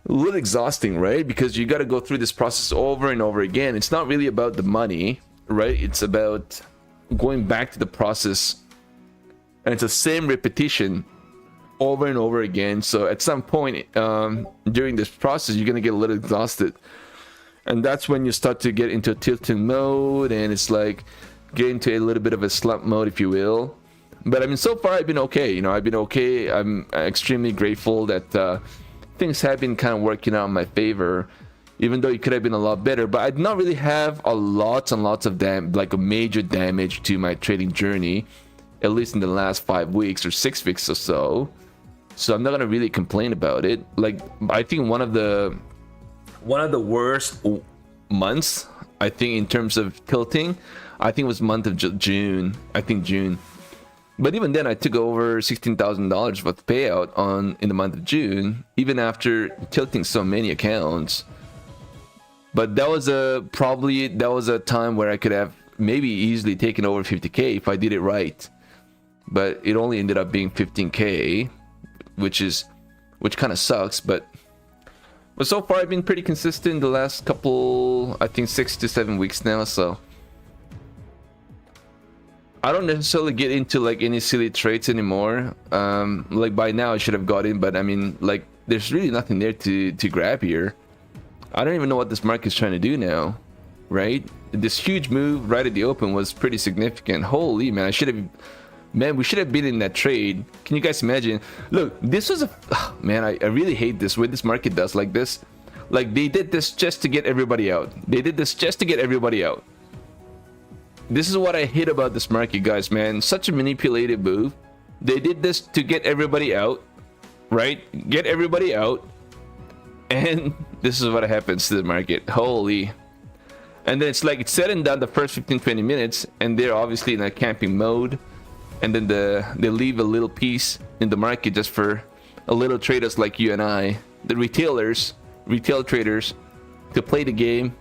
A: A little exhausting, right? Because you got to go through this process over and over again. It's not really about the money, right? It's about going back to the process, and it's the same repetition over and over again. So at some point during this process, you're gonna get a little exhausted, and that's when you start to get into a tilting mode, and it's like get into a little bit of a slump mode, if you will. But I mean, so far I've been okay. I've been okay. I'm extremely grateful that things have been kind of working out in my favor, even though it could have been a lot better. But I did not really have lots and lots of a major damage to my trading journey, at least in the last 5 weeks or 6 weeks or so. So I'm not gonna really complain about it. Like, I think one of the worst months, I think, in terms of tilting, I think it was month of June. I think June. But even then, I took over $16,000 worth of payout in the month of June, even after tilting so many accounts. But that was a time where I could have maybe easily taken over 50K if I did it right. But it only ended up being 15K, which kind of sucks. But so far I've been pretty consistent the last couple, I think 6 to 7 weeks now. So I don't necessarily get into like any silly trades anymore. Like by now I should have got in, but I mean, like there's really nothing there to grab here. I don't even know what this market's trying to do now, right? This huge move right at the open was pretty significant. Holy man, we should have been in that trade. Can you guys imagine? Look, this was man, I really hate this way this market does like this. Like they did this just to get everybody out. This is what I hate about this market, guys, man. Such a manipulative move. They did this to get everybody out, right? Get everybody out. And this is what happens to the market. Holy. And then it's like it's said and done the first 15-20 minutes, and they're obviously in a camping mode. And then they leave a little piece in the market just for a little traders like you and I, the retail traders, to play the game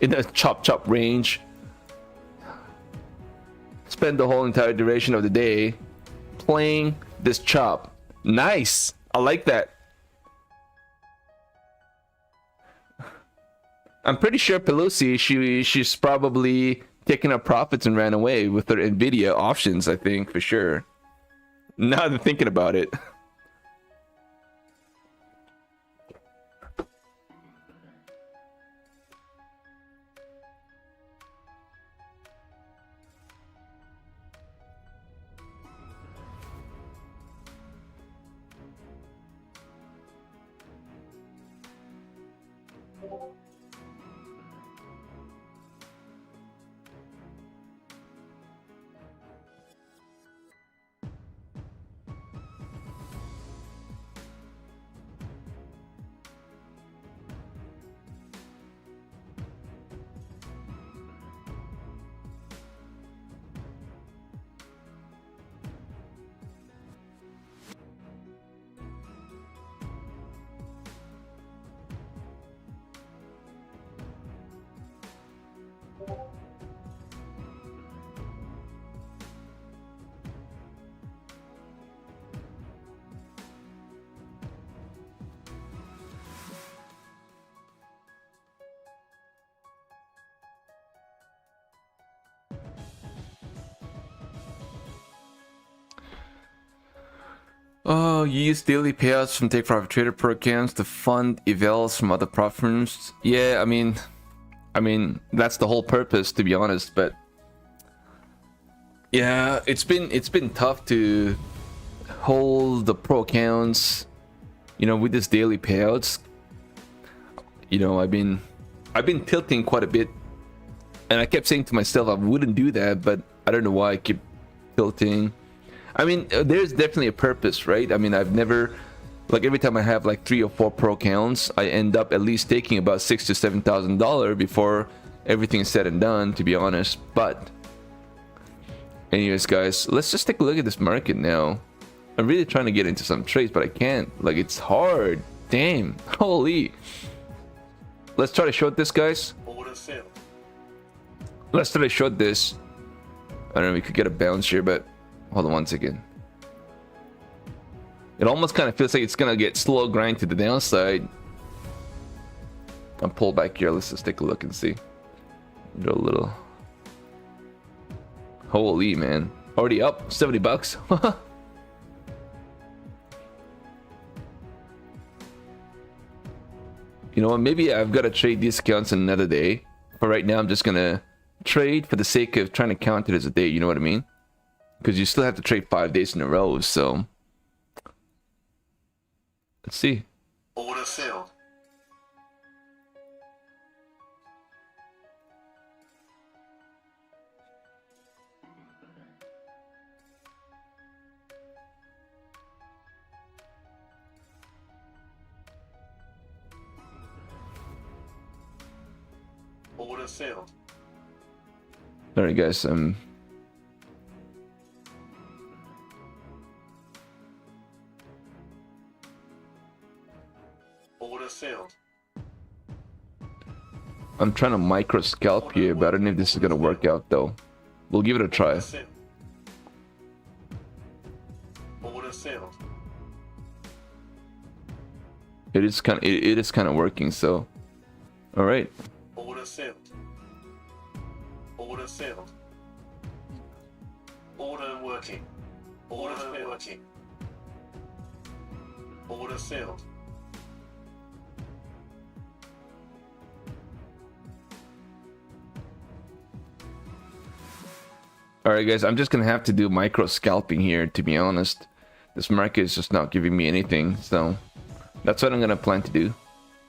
A: in a chop range. Spend the whole entire duration of the day playing this chop. Nice. I like that. I'm pretty sure Pelosi, she's probably taken up profits and ran away with her Nvidia options, I think, for sure. Now that I'm thinking about it. Oh, you use daily payouts from Take Profit Trader Pro accounts to fund evals from other platforms. Yeah, I mean that's the whole purpose, to be honest. But yeah, it's been tough to hold the pro accounts, you know, with this daily payouts. You know, I've been tilting quite a bit, and I kept saying to myself I wouldn't do that, but I don't know why I keep tilting. I mean, there's definitely a purpose, right? I mean, I've never, like every time I have like 3 or 4 pro accounts, I end up at least taking about $6,000 to $7,000 before everything is said and done, to be honest. But anyways, guys, let's just take a look at this market now. I'm really trying to get into some trades, but I can't. Like, it's hard. Damn. Holy. Let's try to short this, guys.
C: Order filled.
A: Let's try to short this. I don't know, we could get a bounce here, but hold on one second. It almost kind of feels like it's gonna get slow grind to the downside. I'll pull back here. Let's just take a look and see. Do a little. Holy man, already up $70. You know what? Maybe I've got to trade these accounts another day. But right now, I'm just gonna trade for the sake of trying to count it as a day. You know what I mean? Because you still have to trade 5 days in a row, so let's see.
C: Order filled. Order filled.
A: Alright guys, I'm trying to micro scalp here, but I don't know if this is gonna work out though. We'll give it a try.
C: Order filled. Order filled.
A: It is kind of working. So, all right.
C: Order filled. Order filled. Order working. Order working. Order filled.
A: All right, guys. I'm just gonna have to do micro scalping here. To be honest, this market is just not giving me anything. So, that's what I'm gonna plan to do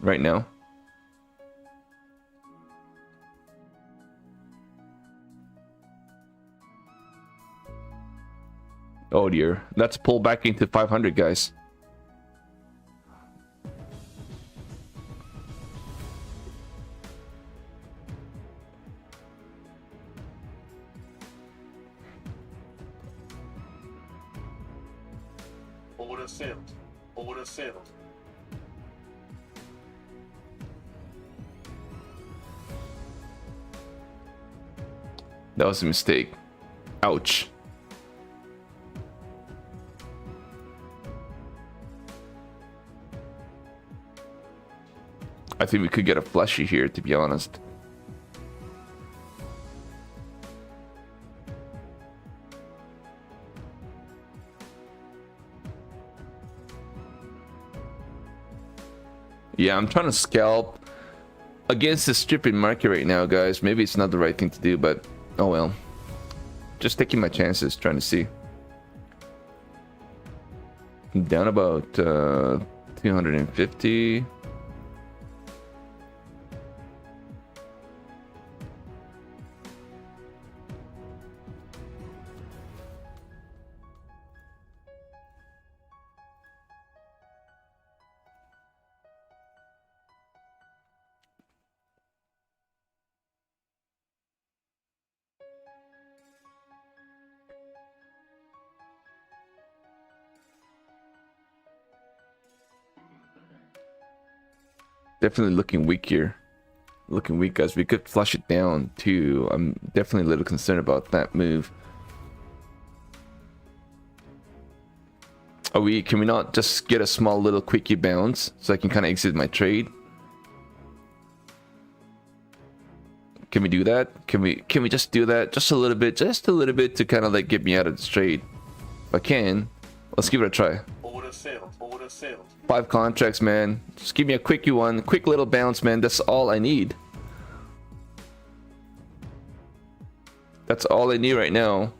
A: right now. Oh dear, let's pull back into 500, guys.
C: Order filled. Order filled.
A: That was a mistake. Ouch. I think we could get a fleshy here, to be honest. Yeah, I'm trying to scalp against the stripping market right now, guys. Maybe it's not the right thing to do, but oh well. Just taking my chances, trying to see. Down about 250. Definitely looking weak here. Looking weak, guys. We could flush it down too. I'm definitely a little concerned about that move. Can we not just get a small little quickie bounce so I can kind of exit my trade? Can we do that? Can we just do that just a little bit to kind of like get me out of this trade? If I can, let's give it a try.
C: Order filled. Order filled.
A: 5 contracts, man. Just give me a quickie one. Quick little bounce, man. That's all I need. That's all I need right now.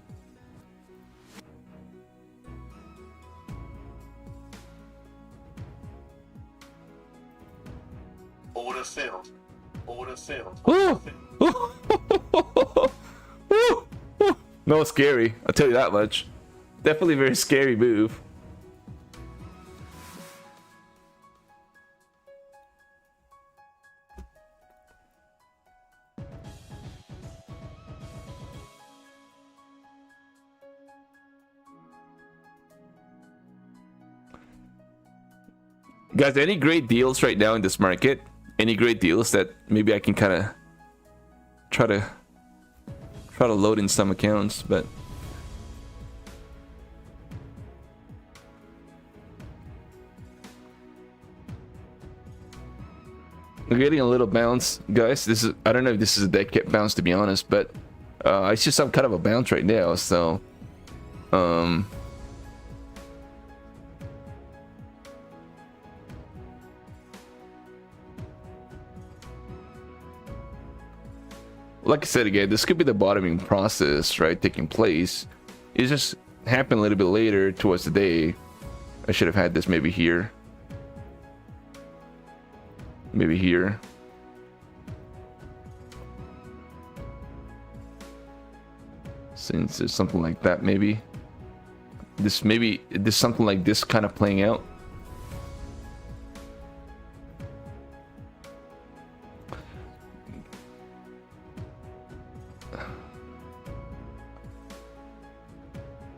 C: Order filled. Order filled.
A: Woo! No, scary. I'll tell you that much. Definitely a very scary move. Guys, any great deals right now in this market? Any great deals that maybe I can kind of try to load in some accounts, but we're getting a little bounce, guys. I don't know if this is a dead cat bounce, to be honest, but I see some kind of a bounce right now, so like I said again, this could be the bottoming process, right, taking place. It just happened a little bit later towards the day. I should have had this maybe here. Maybe here. Since there's something like that, maybe this something like this kind of playing out.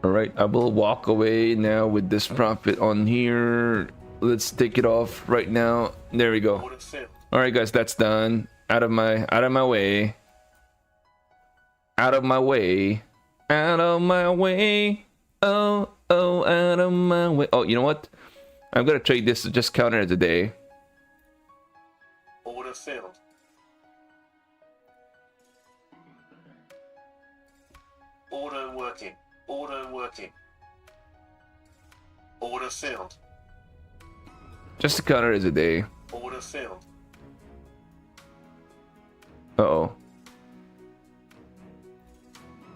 A: All right, I will walk away now with this profit on here. Let's take it off right now. There we go. All right, guys, that's done. Out of my way. Out of my way. Out of my way. Oh, out of my way. Oh, you know what? I'm gonna trade this to just counter it today.
C: Order filled. Order working. Order working. Order filled.
A: Just to counter it today.
C: Order filled.
A: Uh-oh.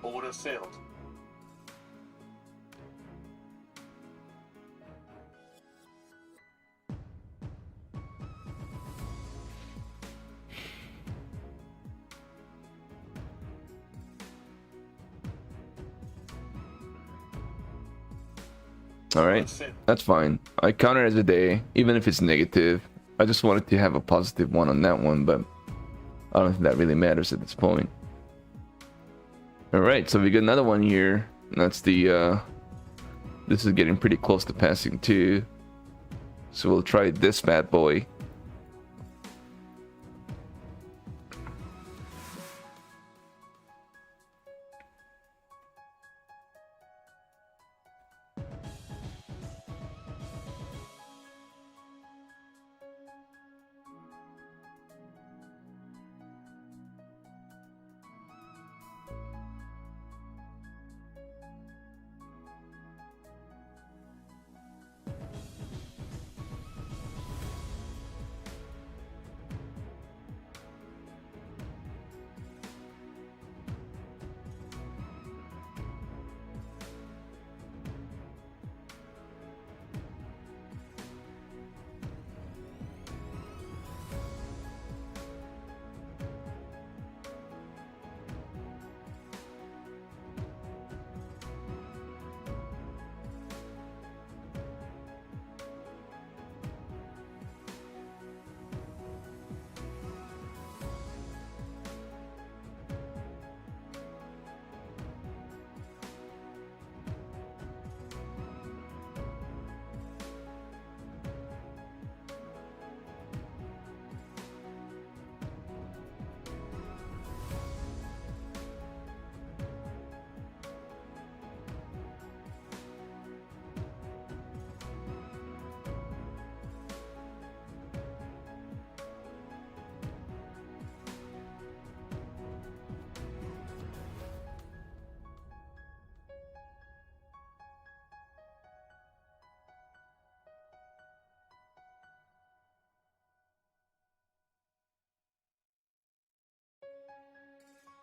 C: Order filled.
A: Alright, that's fine. I counter it as a day, even if it's negative. I just wanted to have a positive one on that one, but I don't think that really matters at this point. Alright, so we got another one here. That's the, this is getting pretty close to passing too. So we'll try this bad boy.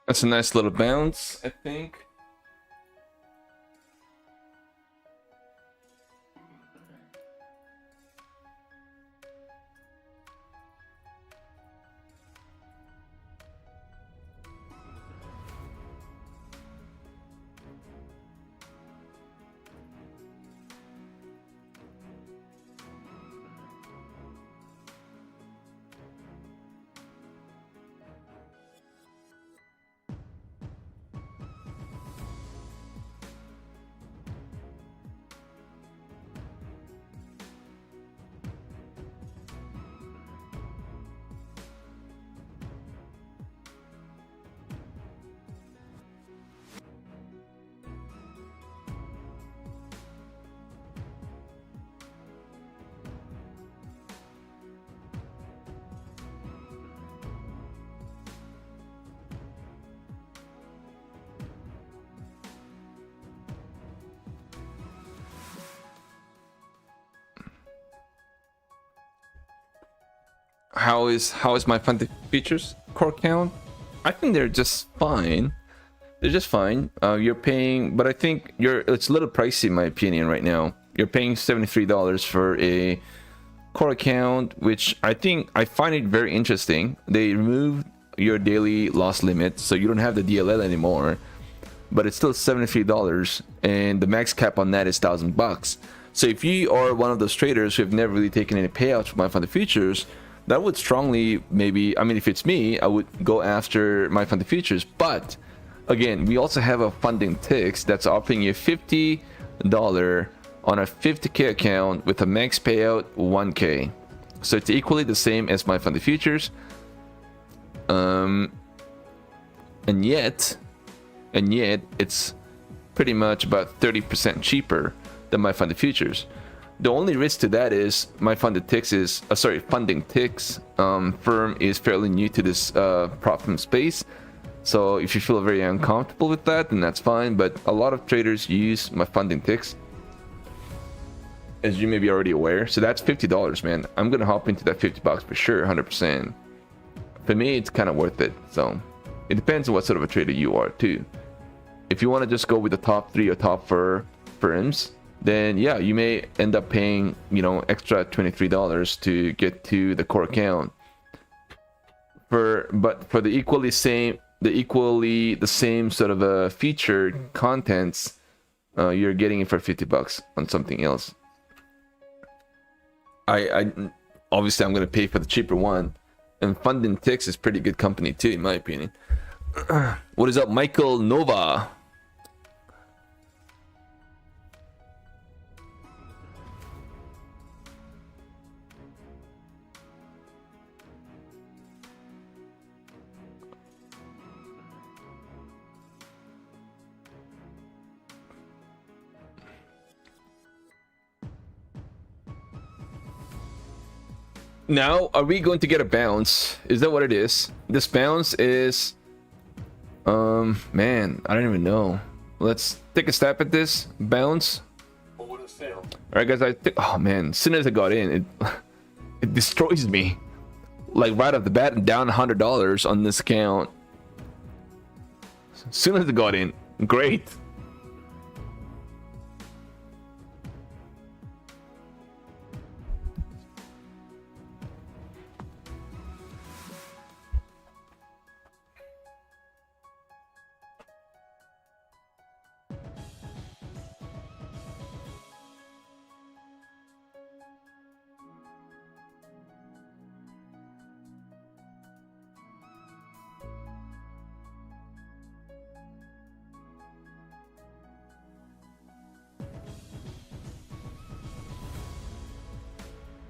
A: That's a nice little bounce, I think. How is my funded features core count? I think they're just fine. They're just fine. You're paying, but I think it's a little pricey in my opinion right now. You're paying $73 for a core account, which I find it very interesting. They removed your daily loss limit, so you don't have the DLL anymore, but it's still $73, and the max cap on that is $1,000. So if you are one of those traders who have never really taken any payouts from my funded futures, that would strongly maybe, I mean, if it's me, I would go after my funded futures. But again, we also have a funding ticks that's offering you $50 on a 50k account with a max payout 1k. So it's equally the same as my funded futures. And yet it's pretty much about 30% cheaper than my funded futures. The only risk to that is my funding ticks firm is fairly new to this prop firm space. So if you feel very uncomfortable with that, then that's fine. But a lot of traders use my funding ticks, as you may be already aware. So that's $50, man. I'm gonna hop into that $50 for sure, 100%. For me, it's kind of worth it. So it depends on what sort of a trader you are too. If you want to just go with the top 3 or top 4 firms, then yeah, you may end up paying, you know, extra $23 to get to the core account. But for the same sort of featured contents, you're getting it for $50 on something else. I obviously I'm gonna pay for the cheaper one, and Funding Ticks is pretty good company too, in my opinion. What is up, Michael Nova? Now, are we going to get a bounce? Is that what it is? This bounce is... man, I don't even know. Let's take a stab at this. Bounce.
C: Order filled.
A: Alright, guys, I think... Oh, man. As soon as I got in, it destroys me. Like, right off the bat, and down $100 on this account. As soon as I got in. Great.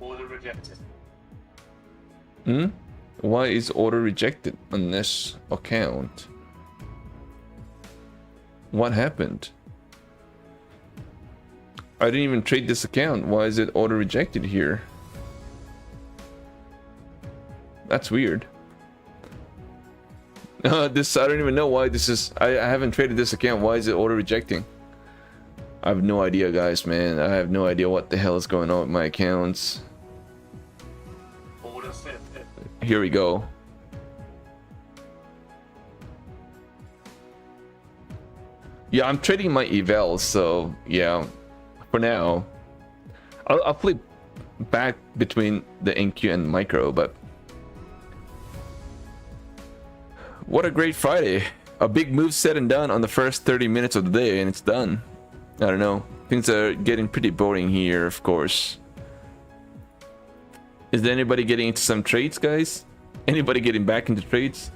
C: Order rejected.
A: Why is order rejected on this account? What happened? I didn't even trade this account. Why is it order rejected here? That's weird. I don't even know why this is. I haven't traded this account. Why is it order rejecting? I have no idea, guys, man. I have no idea what the hell is going on with my accounts.
C: Order filled.
A: Here we go. Yeah, I'm trading my evals, so yeah. For now, I'll flip back between the NQ and micro, but what a great Friday. A big move said and done on the first 30 minutes of the day, and it's done. I don't know. Things are getting pretty boring here, of course. Is there anybody getting into some trades, guys? Anybody getting back into trades?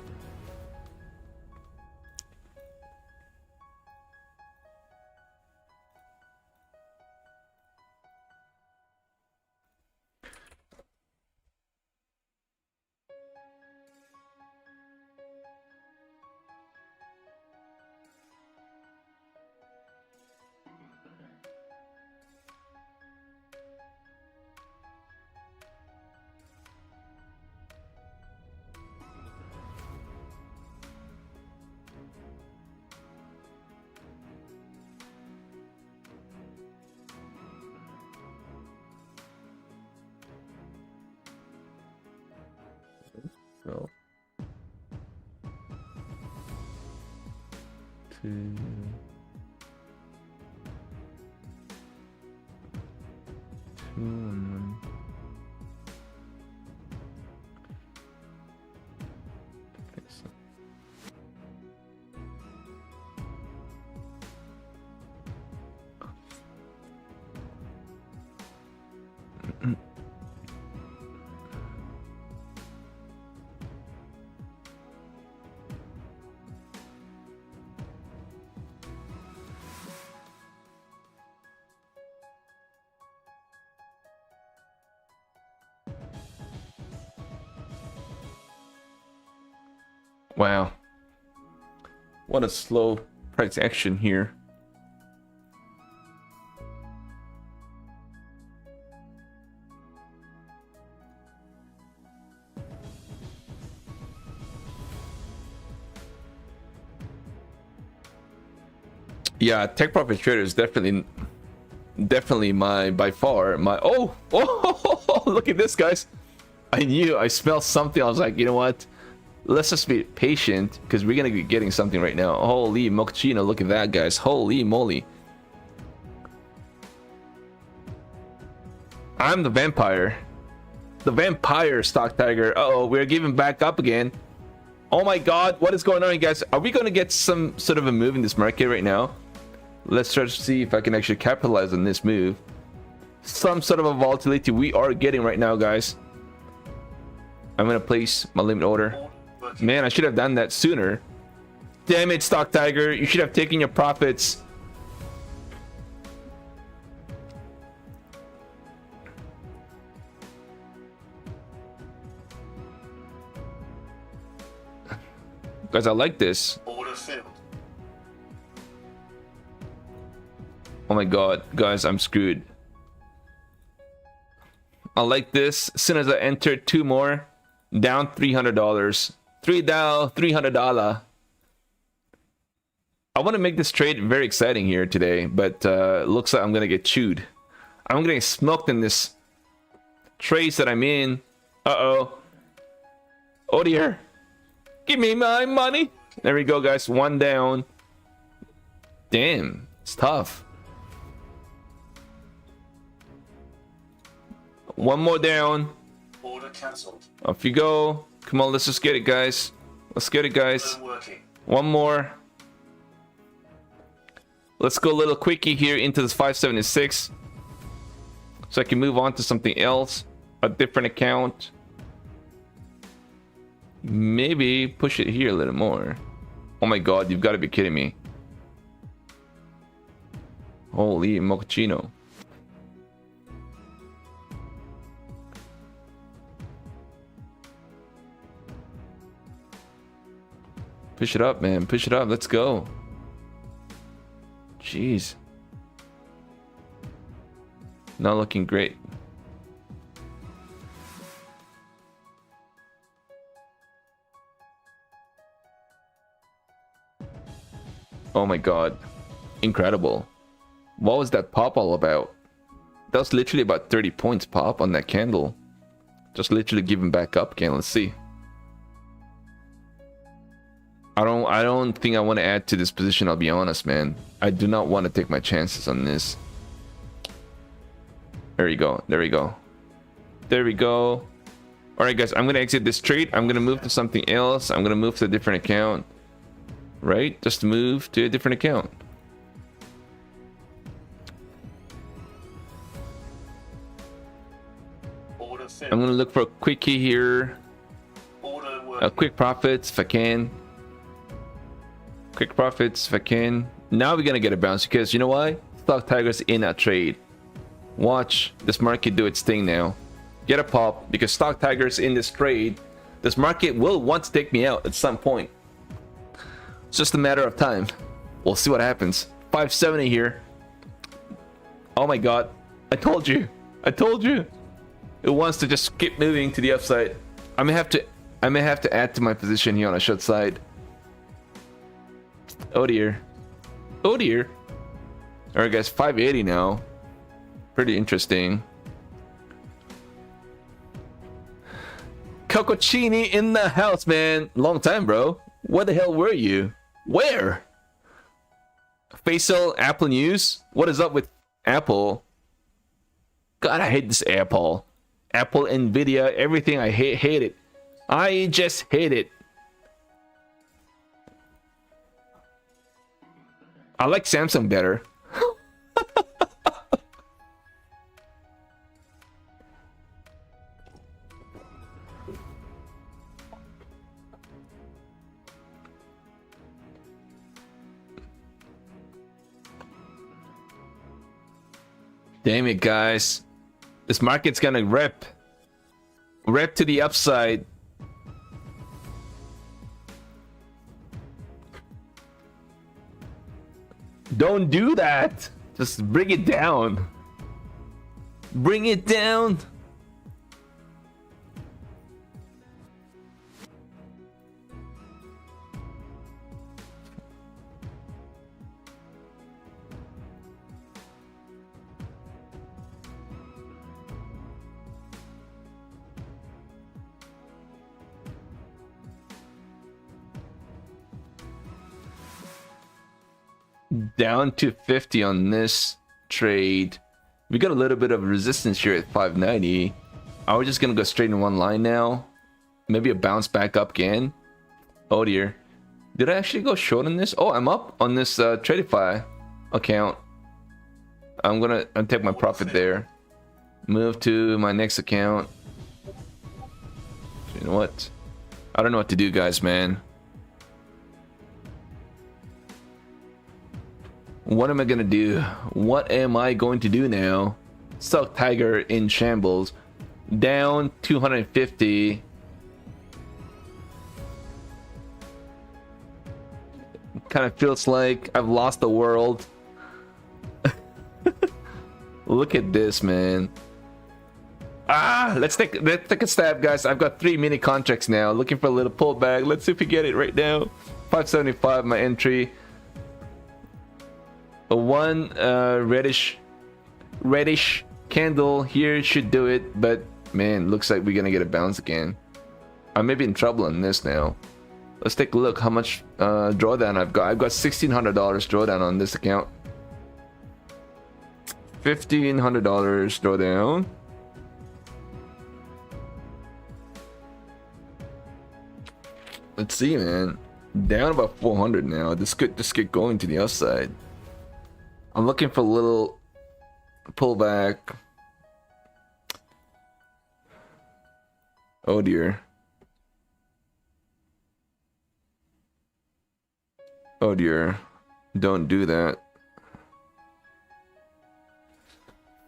A: So, 2, 2, and 1. Okay, so. Wow. What a slow price action here. Yeah, Tech Profit Trader is definitely my, by far my, oh, look at this, guys. I smelled something. I was like, you know what? Let's just be patient because we're gonna be getting something right now. Holy mochaccino, look at that, guys. Holy moly. I'm the vampire. The vampire stock tiger. Uh-oh, we're giving back up again. Oh my god, what is going on, guys? Are we gonna get some sort of a move in this market right now? Let's try to see if I can actually capitalize on this move. Some sort of a volatility we are getting right now, guys. I'm gonna place my limit order. Man, I should have done that sooner. Damn it, stock tiger. You should have taken your profits. Guys, I like this.
C: Order filled.
A: Oh my god, guys, I'm screwed. I like this. As soon as I entered two more, down $300. $300. I want to make this trade very exciting here today, but looks like I'm gonna get chewed. I'm gonna get smoked in this trades that I'm in. Uh-oh. Oh dear. Give me my money. There we go, guys. One down. Damn, it's tough. One more down.
C: Order cancelled.
A: Off you go. Come on, let's just get it, guys. Let's get it, guys.
C: Working.
A: One more. Let's go a little quickie here into this 576. So I can move on to something else. A different account. Maybe push it here a little more. Oh my god, you've got to be kidding me. Holy mochaccino. Push it up, man. Push it up. Let's go. Jeez. Not looking great. Oh my god. Incredible. What was that pop all about? That was literally about 30 points pop on that candle. Just literally giving back up again. Let's see. I don't think I want to add to this position, I'll be honest, man. I do not want to take my chances on this. There you go. There we go. There we go. Alright, guys. I'm going to exit this trade. I'm going to move to something else. I'm going to move to a different account. Right? Just move to a different account. I'm going to look for a quickie here. Quick profits if I can. Quick profits if I can. Now we're gonna get a bounce because you know why? Stock Tiger's in a trade. Watch this market do its thing now. Get a pop because Stock Tiger's in this trade. This market will want to take me out at some point. It's just a matter of time. We'll see what happens. 570 here. Oh my god. I told you. I told you. It wants to just keep moving to the upside. I may have to add to my position here on a short side. Oh dear. Oh dear. Alright guys, 580 now. Pretty interesting. Coccocini in the house, man. Long time, bro. Where the hell were you? Where? Faisal, Apple News? What is up with Apple? God, I hate this Apple. Apple, Nvidia, everything. I hate it. I just hate it. I like Samsung better. Damn it, guys. This market's gonna rip to the upside. Don't do that. Just bring it down. Bring it down. Down to 50 on this trade. We got a little bit of resistance here at 590. Are we just gonna go straight in one line now? Maybe a bounce back up again. Oh dear. Did I actually go short on this? Oh, I'm up on this Tradify account. I'm gonna take my profit there. Move to my next account. You know what? I don't know what to do, guys, man. What am I gonna do? What am I going to do now? Stock Tiger in shambles. Down 250. Kind of feels like I've lost the world. Look at this, man. Let's take a stab, guys. I've got 3 mini contracts now. Looking for a little pullback. Let's see if we get it right now. 575 my entry. A one reddish candle here should do it, but man, looks like we're gonna get a bounce again. I may be in trouble on this now. Let's take a look how much drawdown I've got. I've got $1,600 drawdown on this account. $1,500 drawdown. Let's see, man. Down about 400 now. This could just get going to the upside. I'm looking for a little pullback. Oh dear. Oh dear. Don't do that.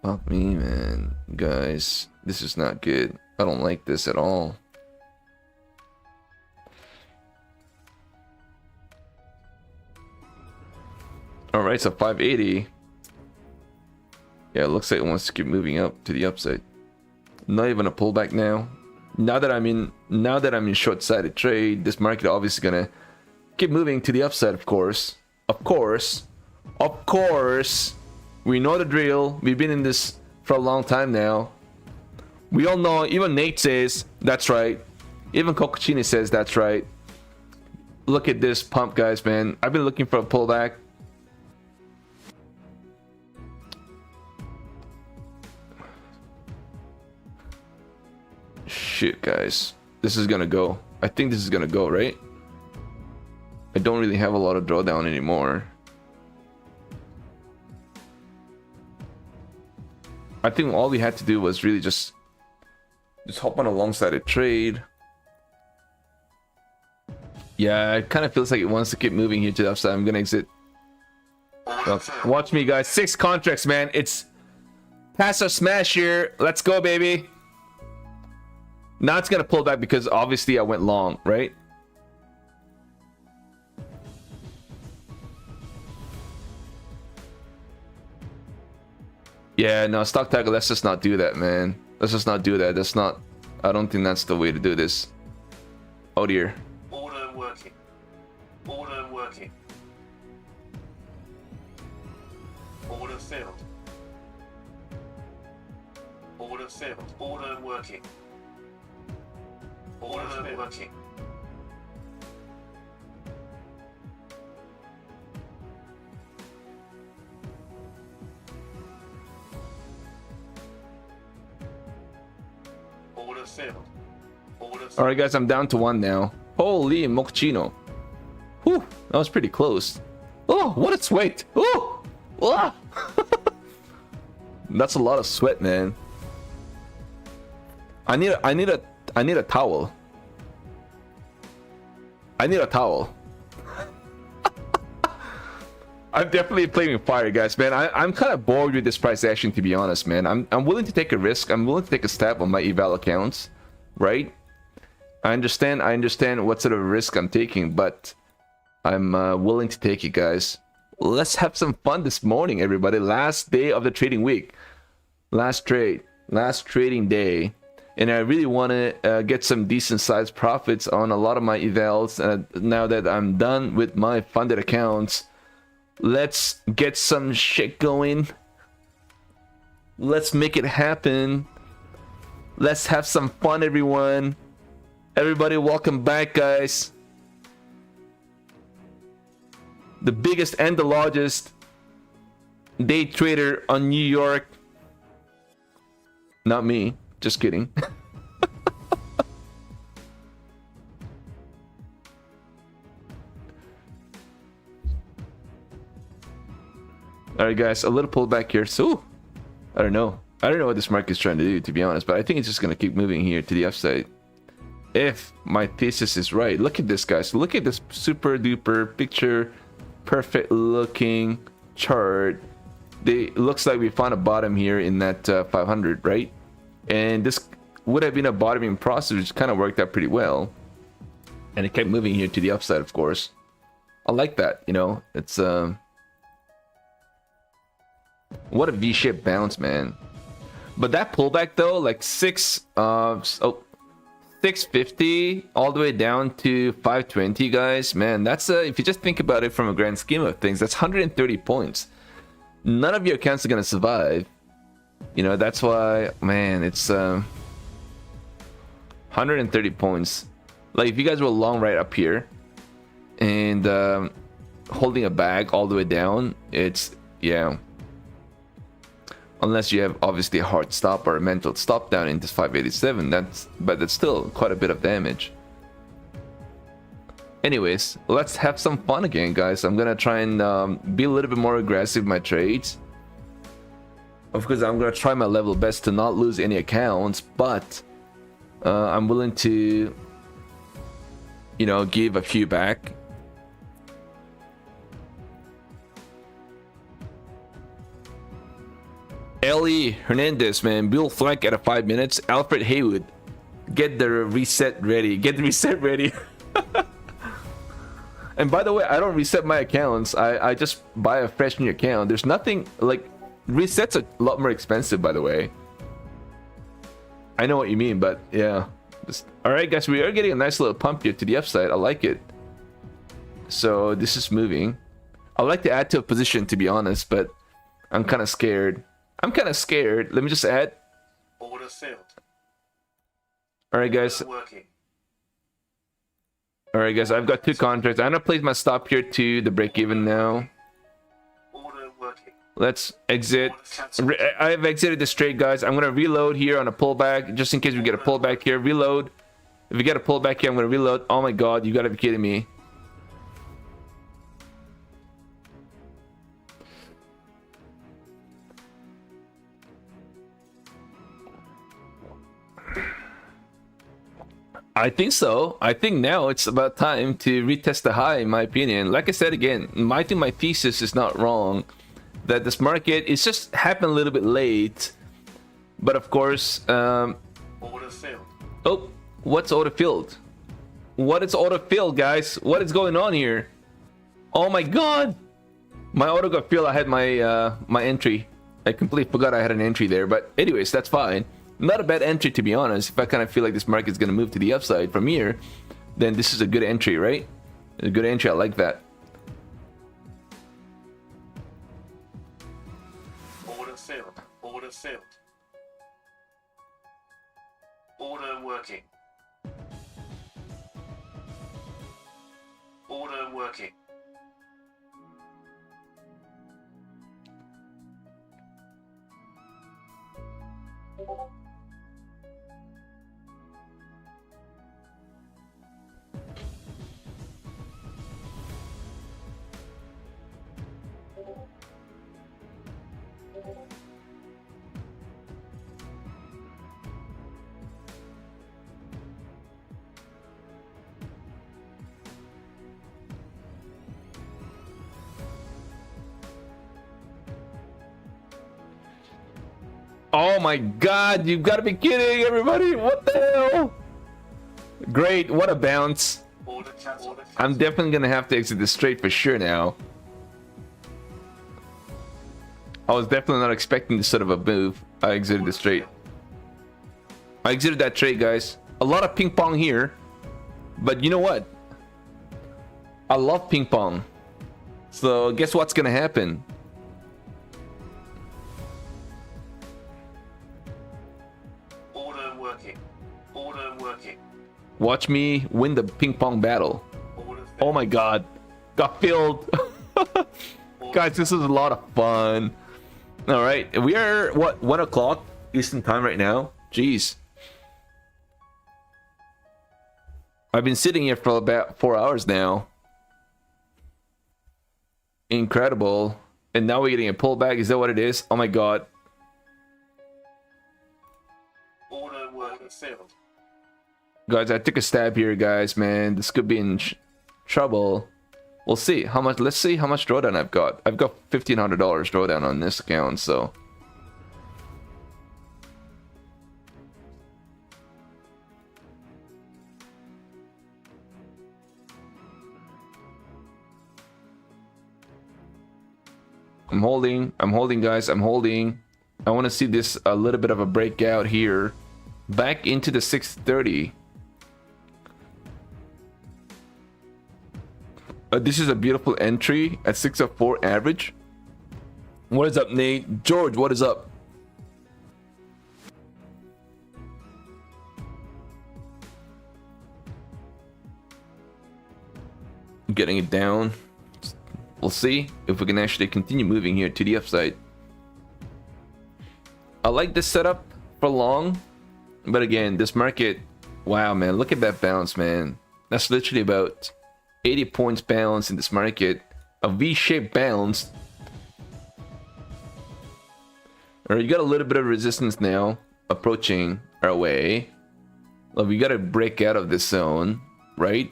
A: Fuck me, man. Guys, this is not good. I don't like this at all. Alright, so 580. Yeah, it looks like it wants to keep moving up to the upside. Not even a pullback now. Now that I'm in short-sided trade, this market obviously gonna keep moving to the upside, of course. Of course. We know the drill. We've been in this for a long time now. We all know, even Nate says that's right. Even Coccini says that's right. Look at this pump, guys, man. I've been looking for a pullback. Shit, guys. This is gonna go. I think this is gonna go, right? I don't really have a lot of drawdown anymore. I think all we had to do was really just hop on alongside a trade. Yeah, it kind of feels like it wants to keep moving here to the upside. I'm gonna exit. Oh, watch me, guys. 6 contracts, man. It's pass or smash here. Let's go, baby. Now it's gonna pull back because obviously I went long, right? Yeah, no, stock tiger, let's just not do that, man. Let's just not do that. That's not, I don't think that's the way to do this. Oh dear.
C: Order working. Order working. Order filled. Order filled. Order working. Order working. Order filled. Order filled.
A: All right, guys, I'm down to 1 now. Holy mochaccino. Whew, that was pretty close. Oh, what a sweat. Oh, ah. That's a lot of sweat, man. I need a towel. I need a towel. I'm definitely playing with fire, guys, man. I'm kind of bored with this price action, to be honest, man. I'm willing to take a risk. I'm willing to take a stab on my eval accounts, right? I understand what sort of risk I'm taking, but I'm willing to take it, guys. Let's have some fun this morning, everybody. Last day of the trading week. Last trading day. And I really want to get some decent sized profits on a lot of my evals. Now that I'm done with my funded accounts, let's get some shit going. Let's make it happen. Let's have some fun, everyone. Everybody, welcome back, guys. The biggest and the largest day trader on New York. Not me, just kidding. Alright guys, a little pullback here. So, I don't know what this market is trying to do, to be honest, but I think it's just going to keep moving here to the upside. If my thesis is right. Look at this, guys. Look at this super duper picture perfect looking chart. Looks like we found a bottom here in that 500, right? And this would have been a bottoming process, which kind of worked out pretty well. And it kept moving here to the upside, of course. I like that, you know. It's what a V-shaped bounce, man. But that pullback though, like 650 all the way down to 520, guys, man, that's if you just think about it from a grand scheme of things, that's 130 points. None of your accounts are gonna survive, you know. That's why, man, it's 130 points. Like if you guys were long right up here and holding a bag all the way down, it's, yeah, unless you have obviously a hard stop or a mental stop down into 587, but that's still quite a bit of damage. Anyways, let's have some fun again, guys. I'm gonna try and be a little bit more aggressive with my trades. Of course, I'm gonna try my level best to not lose any accounts, but I'm willing to, you know, give a few back. Ellie Hernandez, man, Bill Flank at a 5 minutes. Alfred Haywood, get the reset ready. Get the reset ready. And by the way, I don't reset my accounts. I just buy a fresh new account. There's nothing like resets are a lot more expensive, by the way. I know what you mean, but yeah. All right, guys, we are getting a nice little pump here to the upside. I like it. So this is moving. I like to add to a position, to be honest, but I'm kind of scared. Let me just add.
C: Order filled.
A: All right, guys.
C: Working.
A: All right, guys. I've got 2 contracts. I'm gonna place my stop here to the break even now.
C: Order working.
A: Let's exit.
C: Order cancelled.
A: I've exited this trade, guys. I'm gonna reload here on a pullback, just in case we get a pullback here. Reload. If we get a pullback here, I'm gonna reload. Oh my God, you gotta be kidding me. I think so. I think now it's about time to retest the high, in my opinion. Like I said again, I think my thesis is not wrong. That this market is just happened a little bit late. But of course,
C: Order filled.
A: oh, what's auto filled? What is auto filled, guys? What is going on here? Oh my God, my auto got filled. I had my my entry. I completely forgot I had an entry there. But anyways, that's fine. Not a bad entry, to be honest. If I kind of feel like this market's going to move to the upside from here, then this is a good entry, right? A good entry. I like that.
C: Order filled. Order filled. Order working. Order working.
A: Oh my God, you've got to be kidding, everybody. What the hell? Great, what a bounce.
C: Order cancelled.
A: I'm definitely going to have to exit this trade for sure now. I was definitely not expecting this sort of a move. I exited this trade. I exited that trade, guys. A lot of ping pong here. But you know what? I love ping pong. So guess what's gonna happen?
C: Order working. Order working.
A: Watch me win the ping pong battle.
C: Order
A: Oh my god. Got filled. Guys, this is a lot of fun. Alright, we are, what, 1 o'clock Eastern time right now? Jeez. I've been sitting here for about 4 hours now. Incredible. And now we're getting a pullback. Is that what it is? Oh my god.
C: Order working filled.
A: Guys, I took a stab here, guys, man. This could be in trouble. We'll see how much. Let's see how much drawdown I've got. I've got $1,500 drawdown on this account, so. I'm holding, guys. I'm holding. I want to see this a little bit of a breakout here. Back into the 630. This is a beautiful entry at 604 average. What is up, Nate? George, what is up? Getting it down. We'll see if we can actually continue moving here to the upside. I like this setup for long, but again, this market, wow, man, look at that bounce, man. That's literally about 80 points bounce in this market. A V-shaped bounce. Alright, you got a little bit of resistance now approaching our way. Well, we got to break out of this zone, right?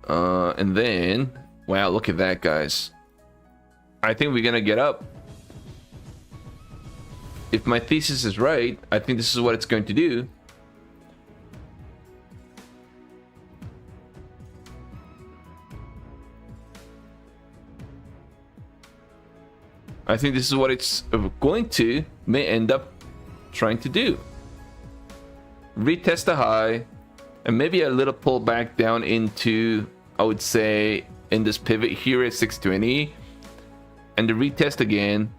A: And then, wow, look at that, guys. I think we're gonna get up. If my thesis is right, I think this is what it's going to do. I think this is what it's going to, may end up trying to do. Retest the high, and maybe a little pullback down into, I would say, in this pivot here at 620, and the retest again,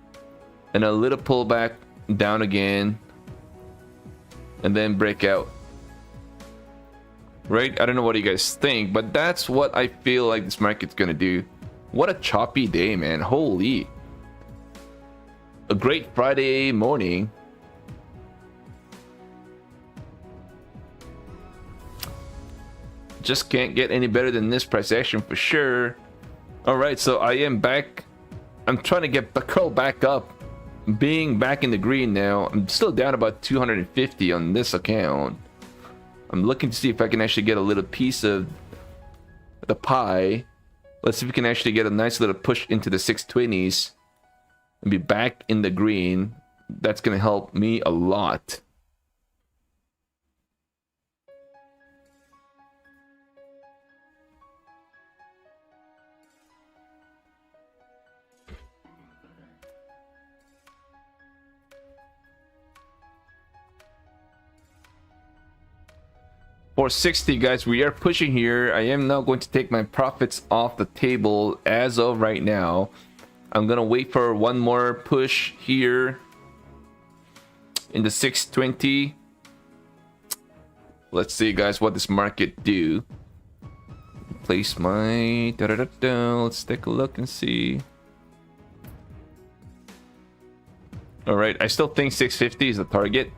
A: and a little pullback down again, and then break out. Right? I don't know what you guys think, but that's what I feel like this market's gonna do. What a choppy day, man. Holy. A great Friday morning. Just can't get any better than this price action for sure. All right, so I am back. I'm trying to get the curl back up. Being back in the green now. I'm still down about 250 on this account. I'm looking to see if I can actually get a little piece of the pie. Let's see if we can actually get a nice little push into the 620s and be back in the green. That's gonna help me a lot. For 60, guys, we are pushing here. I am now going to take my profits off the table as of right now. I'm gonna wait for one more push here in the 620. Let's see, guys, what this market do. Place my let's take a look and see. All right, I still think 650 is the target.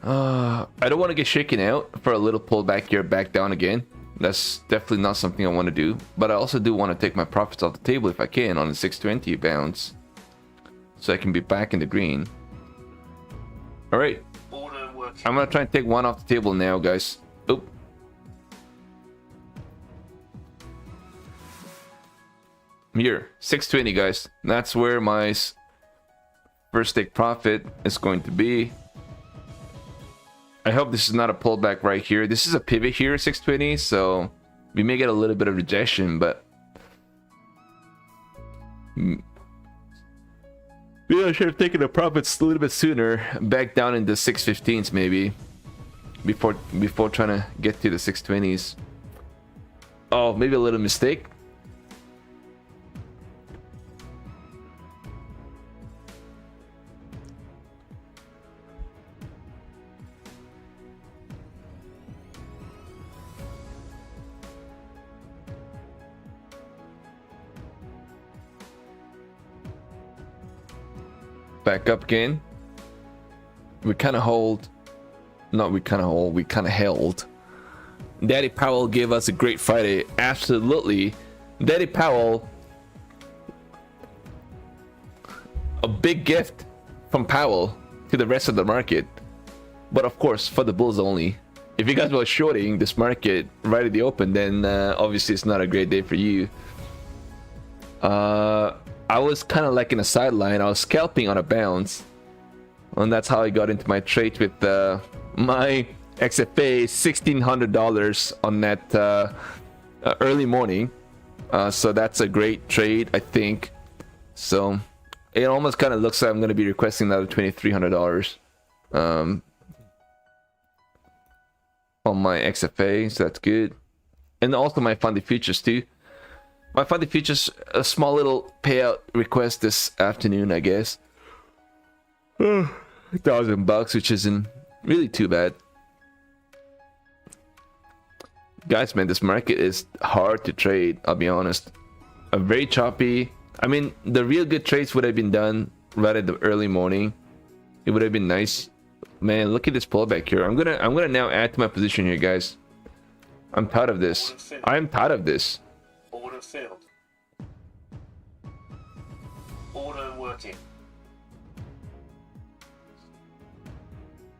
A: I don't want to get shaken out for a little pullback here, back down again. That's definitely not something I want to do. But I also do want to take my profits off the table if I can on the 620 bounce, so I can be back in the green. All right, I'm gonna try and take one off the table now, guys. Oop. Here, 620, guys. That's where my first take profit is going to be. I hope this is not a pullback right here. This is a pivot here, 620, so we may get a little bit of rejection, but Maybe I should have taken the profits a little bit sooner, back down in the 615s maybe, before trying to get to the 620s. Oh, maybe a little mistake. Back up again. We kind of hold. Not we kind of hold. We kind of held. Daddy Powell gave us a great Friday. Absolutely. Daddy Powell. A big gift from Powell to the rest of the market. But of course, for the bulls only. If you guys were shorting this market right at the open, then obviously it's not a great day for you. I was kind of like in a sideline. I was scalping on a bounce, and that's how I got into my trade with my XFA $1,600 on that early morning. So that's a great trade, I think. So it almost kind of looks like I'm going to be requesting another $2,300 on my XFA, so that's good. And also my funded futures too. My funded futures, a small little payout request this afternoon, I guess. $1,000, which isn't really too bad. Guys, man, this market is hard to trade, I'll be honest. Very choppy. I mean, the real good trades would have been done right at the early morning. It would have been nice. Man, look at this pullback here. I'm gonna now add to my position here, guys. I'm tired of this. I'm tired of this.
C: Order filled. Order working.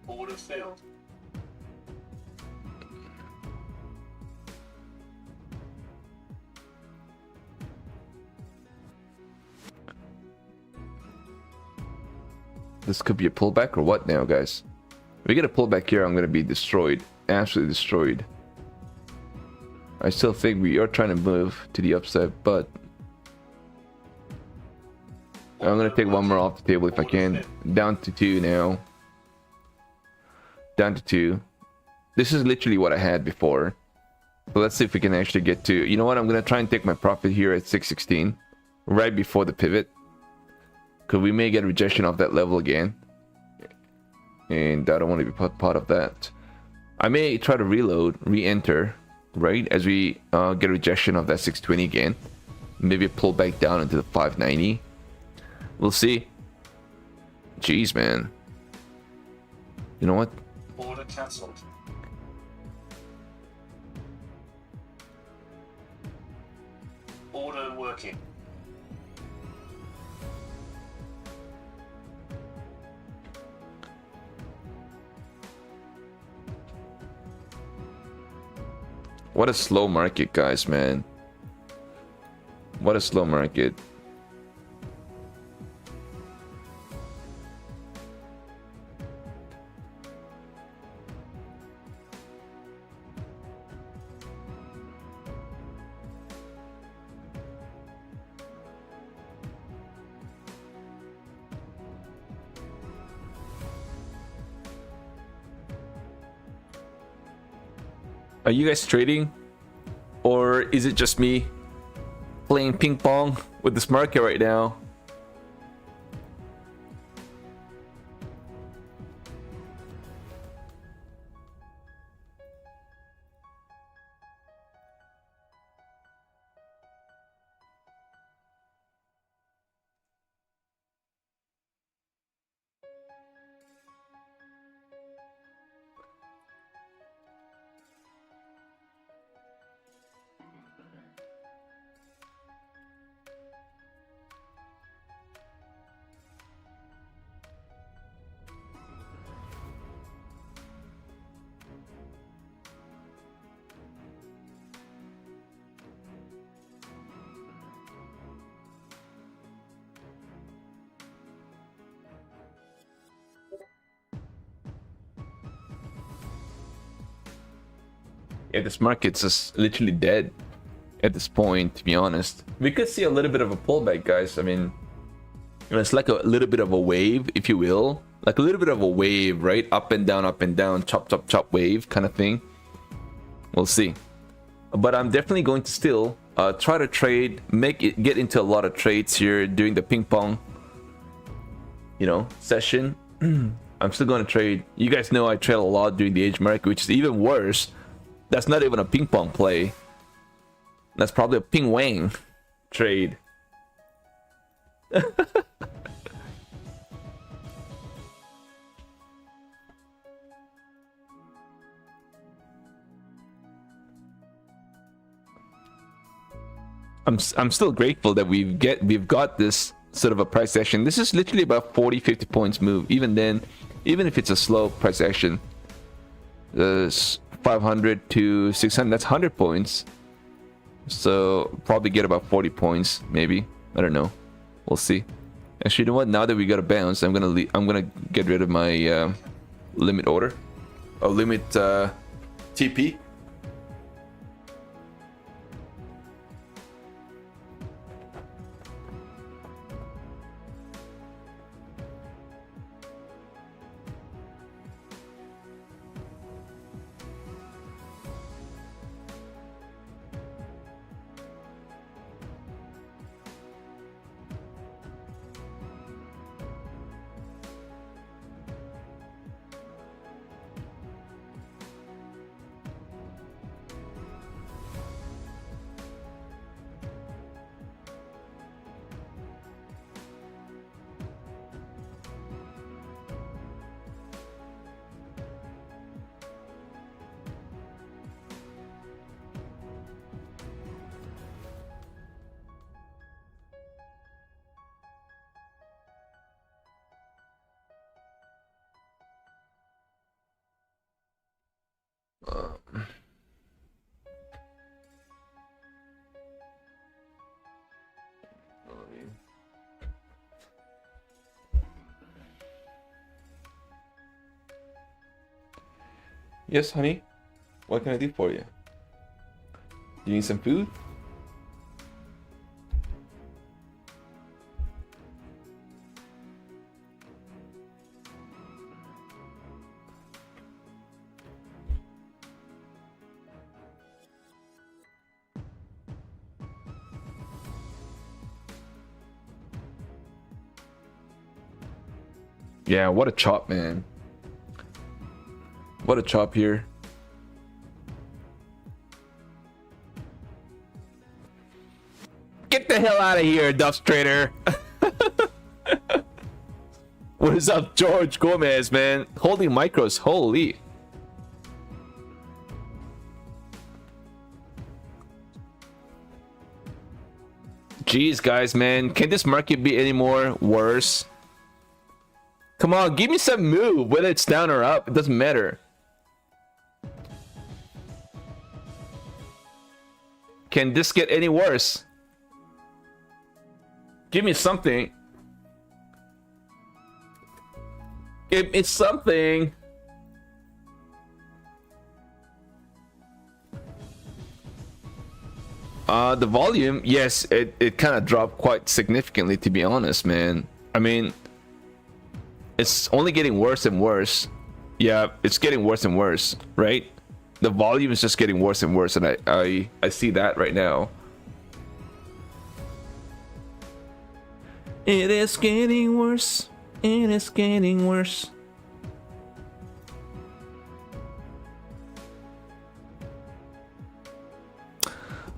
C: Order filled.
A: This could be a pullback or what now, guys? If we get a pullback here, I'm gonna be destroyed. Absolutely destroyed. I still think we are trying to move to the upside, but I'm gonna take one more off the table if I can. Down to 2 now. Down to 2. This is literally what I had before. So let's see if we can actually get to... You know what? I'm gonna try and take my profit here at 616. Right before the pivot. Because we may get rejection off that level again. And I don't want to be part of that. I may try to reload, re-enter, right? As we get rejection of that 620 again. Maybe pull back down into the 590. We'll see. Jeez, man. You know what?
C: Order cancelled. Order working.
A: What a slow market, guys, man. What a slow market. Are you guys trading? Or is it just me playing ping pong with this market right now? Yeah, this market's just literally dead. at this point, to be honest. We could see a little bit of a pullback, guys. I mean, it's like a little bit of a wave, if you will. Like a little bit of a wave, right? Up and down, chop, chop, chop wave kind of thing. We'll see. But I'm definitely going to still try to trade, get into a lot of trades here during the ping pong, session. I'm still going to trade. You guys know I trade a lot during the age market, which is even worse. That's not even a ping pong play. That's probably a ping wang trade. I'm still grateful that we've got this sort of a price action. This is literally about 40-50 points move. Even then, even if it's a slow price action, 500 to 600, that's 100 points. So probably get about 40 points, maybe. I don't know. We'll see. Actually, you know what? Now that we got a bounce, I'm gonna get rid of my limit order, or limit TP. Yes, honey. What can I do for you? You need some food? Yeah, what a chop, man. What a chop here. Get the hell out of here, Duff's Trader. What is up, George Gomez, man? Holding micros, holy. Jeez, guys, man. Can this market be any more worse? Come on, give me some move, whether it's down or up, it doesn't matter. Can this get any worse? Give me something. Give me something. The volume, yes, it kind of dropped quite significantly, to be honest, man. I mean, it's only getting worse and worse. Yeah, it's getting worse and worse, right? The volume is just getting worse and worse, and I see that right now. It is getting worse. It is getting worse.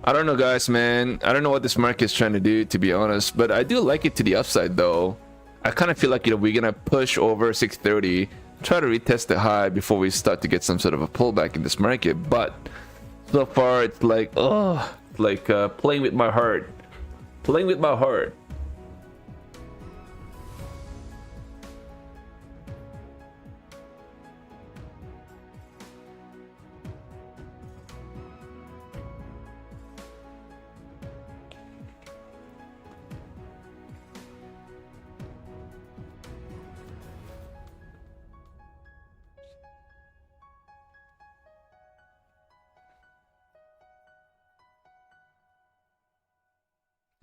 A: I don't know, guys, man. I don't know what this market is trying to do, to be honest, but I do like it to the upside, though. I kind of feel like, we're gonna push over 630, try to retest the high before we start to get some sort of a pullback in this market. But so far, it's like, playing with my heart. Playing with my heart.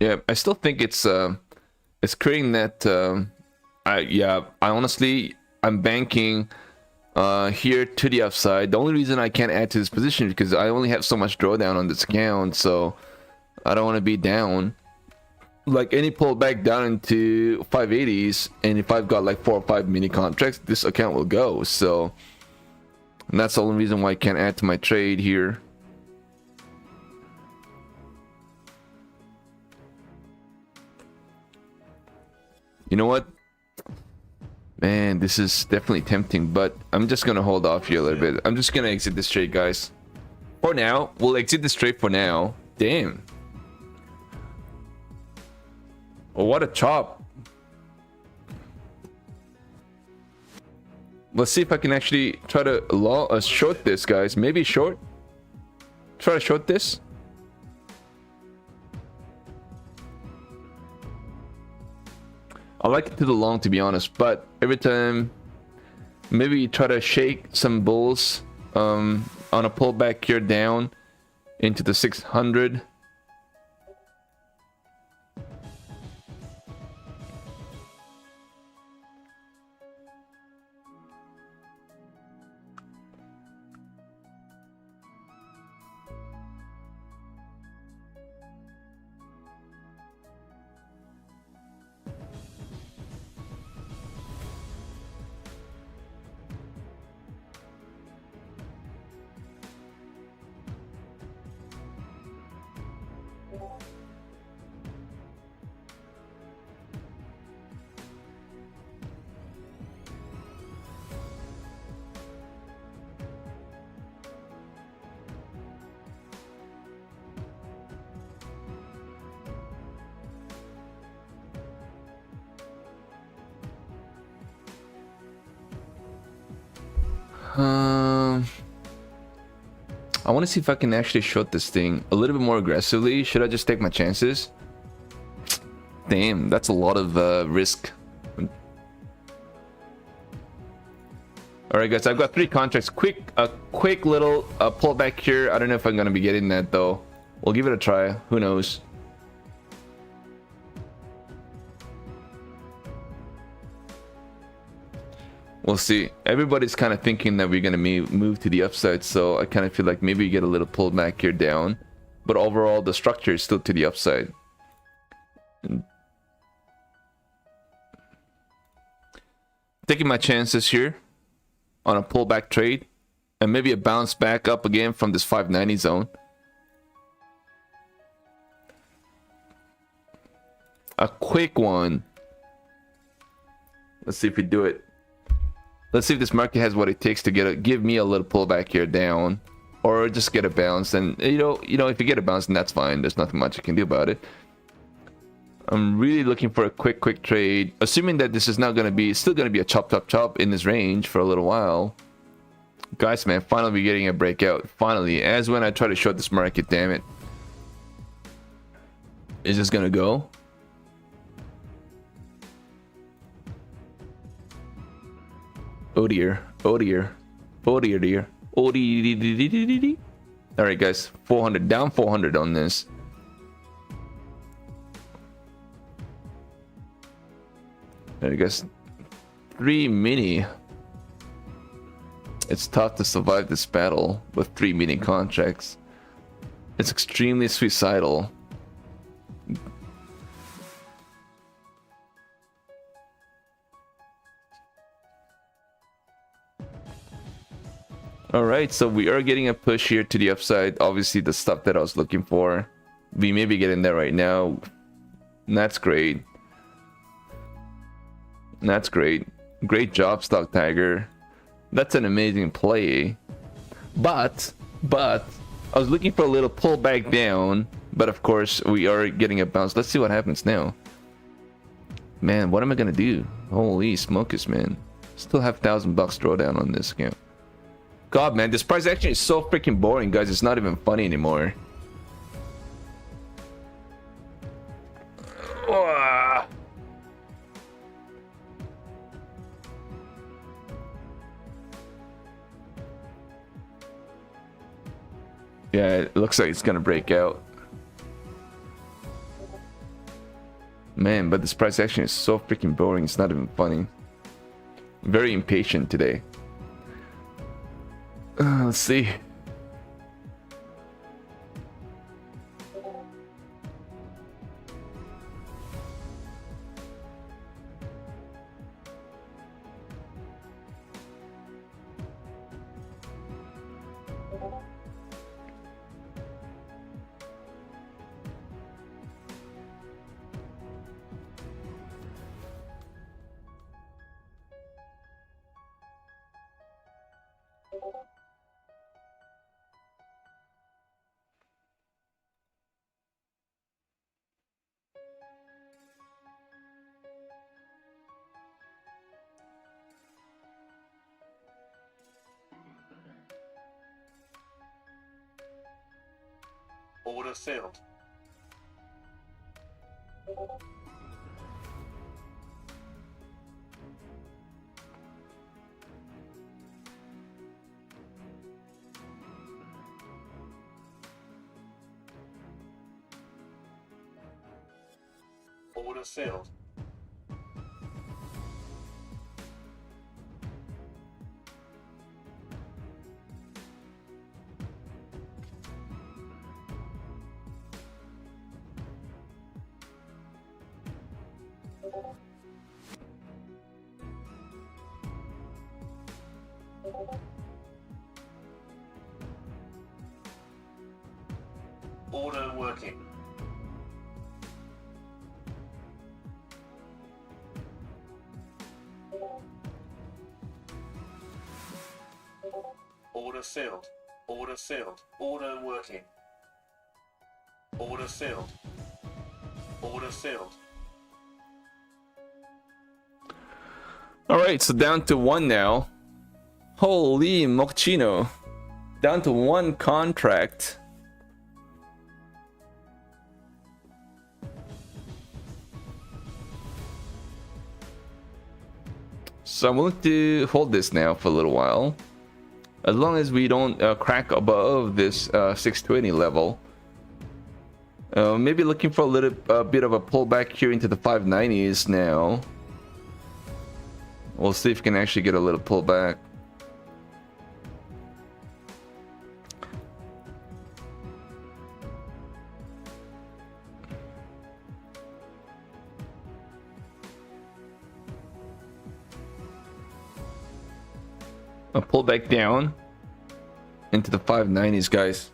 A: Yeah, I still think it's creating that. I honestly, I'm banking here to the upside. The only reason I can't add to this position is because I only have so much drawdown on this account, so I don't want to be down. Like any pullback down into 580s, and if I've got like 4 or 5 mini contracts, this account will go. So and that's the only reason why I can't add to my trade here. You know what? Man, this is definitely tempting, but I'm just gonna hold off here a little bit. I'm just gonna exit this trade, guys. For now, we'll exit this trade for now. Damn. Oh, what a chop. Let's see if I can actually try to short this, guys. Maybe short. Try to short this. I like it to the long, to be honest, but every time maybe try to shake some bulls on a pullback here down into the 600. I want to see if I can actually short this thing a little bit more aggressively. Should I just take my chances? Damn, that's a lot of risk. Alright guys, I've got 3 contracts. A quick little pullback here. I don't know if I'm going to be getting that though. We'll give it a try. Who knows? We'll see. Everybody's kind of thinking that we're going to move to the upside, so I kind of feel like maybe we get a little pullback here down. But overall, the structure is still to the upside. Taking my chances here on a pullback trade. And maybe a bounce back up again from this 590 zone. A quick one. Let's see if we do it. Let's see if this market has what it takes to give me a little pullback here down, or just get a bounce. And you know, if you get a bounce, then that's fine. There's nothing much you can do about it. I'm really looking for a quick trade, assuming that this is not going to be still going to be a chop in this range for a little while. Guys, man, finally we're getting a breakout. Finally, as when I try to short this market, damn it. Is this going to go? Oh dear, oh dear, oh dear, dear, oh dear. All right, guys, 400 down, 400 on this. There you guys, 3 mini. It's tough to survive this battle with 3 mini contracts. It's extremely suicidal. Alright, so we are getting a push here to the upside. Obviously, the stuff that I was looking for. We may be getting there right now. And that's great. That's great. Great job, Stock Tiger. That's an amazing play. But, I was looking for a little pullback down. But of course, we are getting a bounce. Let's see what happens now. Man, what am I going to do? Holy smokers, man. Still have $1,000 drawdown on this account. God, man, this price action is so freaking boring, guys. It's not even funny anymore. Yeah, it looks like it's gonna break out. Man, but this price action is so freaking boring. It's not even funny. Very impatient today. Let's see.
C: Order filled. Order filled. Order working. Order filled. Order filled. Order working. Order filled. Order filled.
A: All right, so down to one now. Holy mochino. Down to one contract. So I'm willing to hold this now for a little while. As long as we don't crack above this 620 level. Maybe looking for a little bit of a pullback here into the 590s now. We'll see if we can actually get a little pullback. I'll pull back down into the 590s, guys.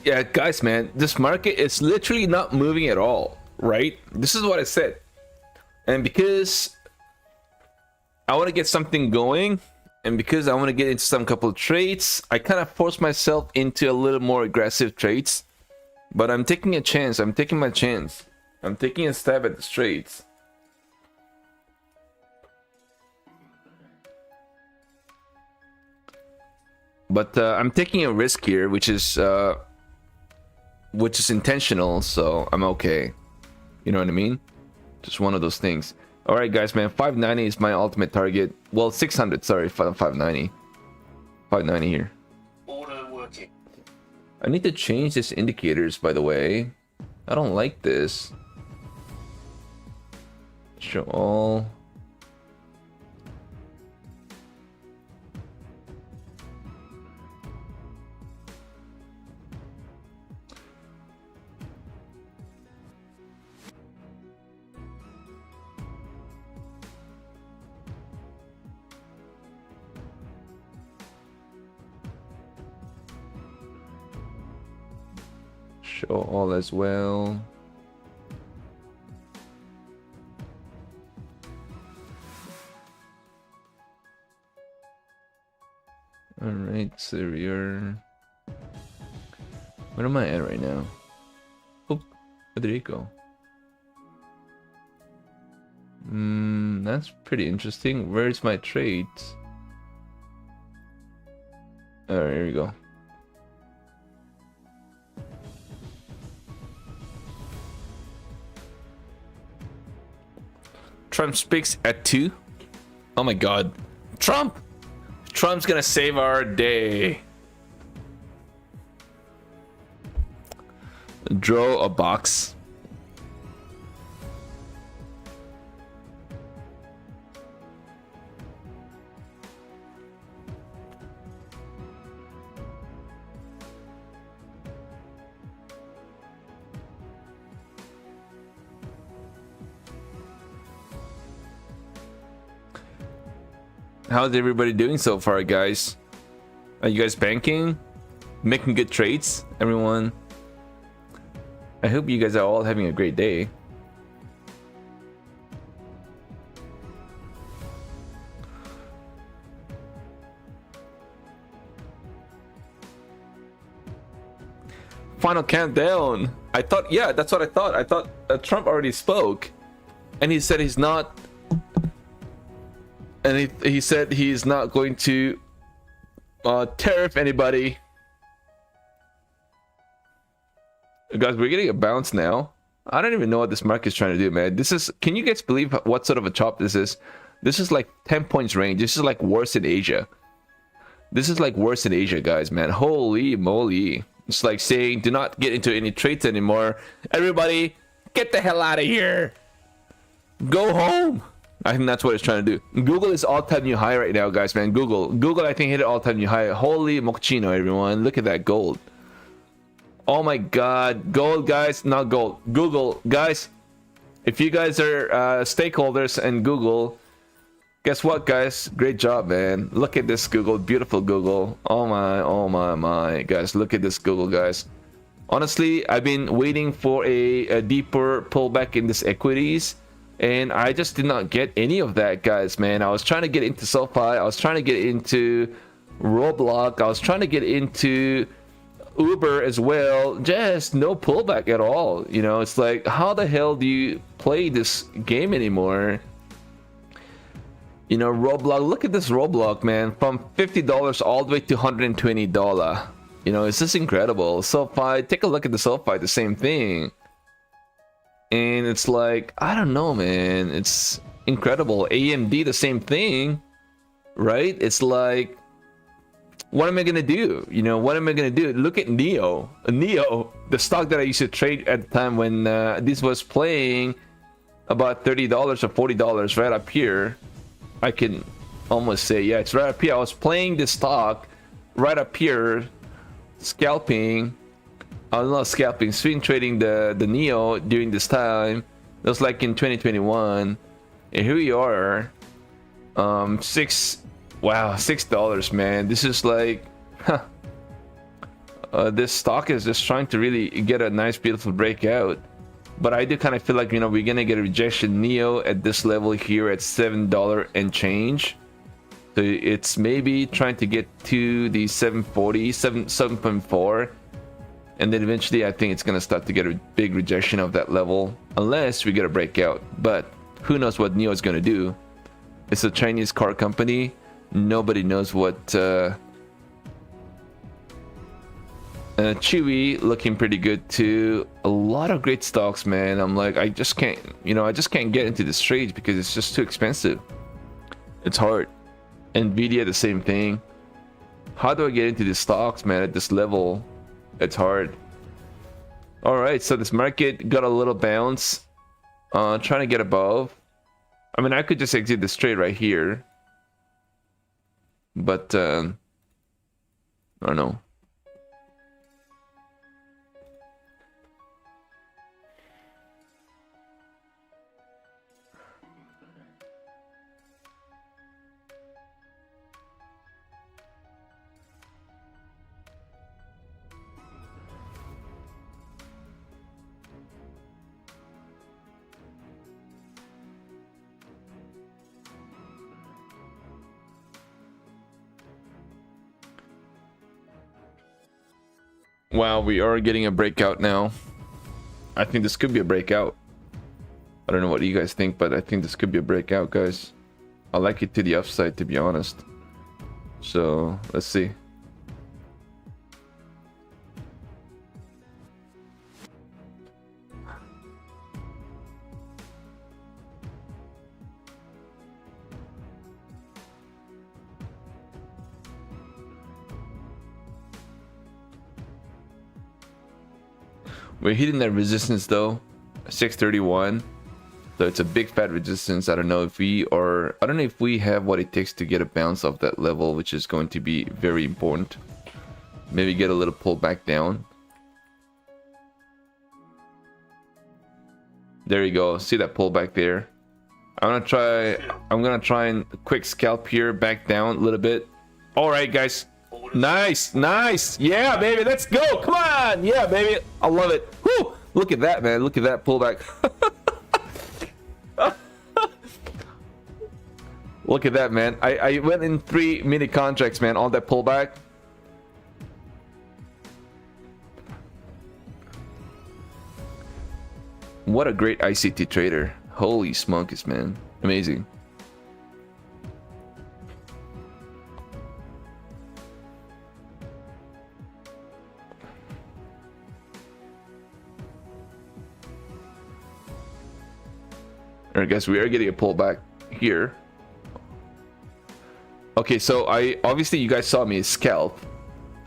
A: Yeah, guys, man, this market is literally not moving at all, right? This is what I said. And because I want to get something going, and because I want to get into some couple of trades, I kind of force myself into a little more aggressive trades. But I'm taking a chance. I'm taking my chance. I'm taking a stab at the trades. But I'm taking a risk here, which is intentional, so I'm okay. You know what I mean? Just one of those things. All right, guys, man. 590 is my ultimate target. Well, 600. Sorry, 590. 590 here.
C: Order working.
A: I need to change these indicators, by the way. I don't like this. Show all. Show all as well. All right, so we're... Where am I at right now? Oh, there you go. That's pretty interesting. Where's my trades? All right, here we go. Trump speaks at 2. Oh my God, Trump's gonna save our day. Draw a box. How's everybody doing so far, guys? Are you guys banking? Making good trades, everyone? I hope you guys are all having a great day. Final countdown. I thought, yeah, that's what I thought. I thought Trump already spoke, and he said he's not. And he said he's not going to tariff anybody. Guys, we're getting a bounce now. I don't even know what this market's trying to do, man. This is, can you guys believe what sort of a chop this is? This is like 10 points range. This is like worse in Asia. This is like worse in Asia, guys, man. Holy moly. It's like saying, do not get into any trades anymore. Everybody, get the hell out of here. Go home. I think that's what it's trying to do. Google is all-time new high right now, guys, man. Google, I think, hit an all-time new high. Holy mochino, everyone. Look at that gold. Oh my God. Gold, guys. Not gold. Google, guys. If you guys are stakeholders in Google, guess what, guys? Great job, man. Look at this Google. Beautiful Google. Oh my. Guys, look at this Google, guys. Honestly, I've been waiting for a deeper pullback in this equities. And I just did not get any of that, guys, man. I was trying to get into SoFi. I was trying to get into Roblox. I was trying to get into Uber as well. Just no pullback at all. You know, it's like, how the hell do you play this game anymore? You know, Roblox. Look at this Roblox, man. From $50 all the way to $120. You know, it's just incredible. SoFi, take a look at the SoFi. The same thing. And it's like, I don't know, man. It's incredible. AMD, the same thing, right? It's like, what am I gonna do? You know, what am I gonna do? Look at Neo, the stock that I used to trade at the time when this was playing about $30 or $40 right up here. I can almost say, yeah, it's right up here. I was playing this stock right up here, scalping. I was not scalping, swing trading the Neo during this time. That was like in 2021. And here we are. $6, man. This is like, this stock is just trying to really get a nice, beautiful breakout. But I do kind of feel like, you know, we're gonna get a rejection. Neo at this level here at $7 and change. So it's maybe trying to get to the 740, 7.4. And then eventually I think it's going to start to get a big rejection of that level. Unless we get a breakout. But who knows what NIO is going to do. It's a Chinese car company. Nobody knows what... Chewy looking pretty good too. A lot of great stocks, man. I'm like, I just can't... You know, I just can't get into this trade because it's just too expensive. It's hard. Nvidia, the same thing. How do I get into these stocks, man, at this level? It's hard. All right, so this market got a little bounce. Trying to get above. I mean, I could just exit this trade right here. But, I don't know. Wow, we are getting a breakout now. I think this could be a breakout. I don't know what you guys think, but I think this could be a breakout, guys. I like it to the upside, to be honest. So, let's see. We're hitting that resistance though, 631. So it's a big fat resistance. I don't know if we have what it takes to get a bounce off that level, which is going to be very important. Maybe get a little pull back down. There you go. See that pullback there? I'm gonna try and quick scalp here, back down a little bit. All right, guys. Nice, nice. Yeah, baby. Let's go. Come on. Yeah, baby. I love it. Woo! Look at that, man. Look at that pullback. Look at that, man. I went in 3 mini contracts, man, on that pullback. What a great ICT trader. Holy smokes, man. Amazing. Alright guys, we are getting a pullback here. Okay, so obviously you guys saw me scalp.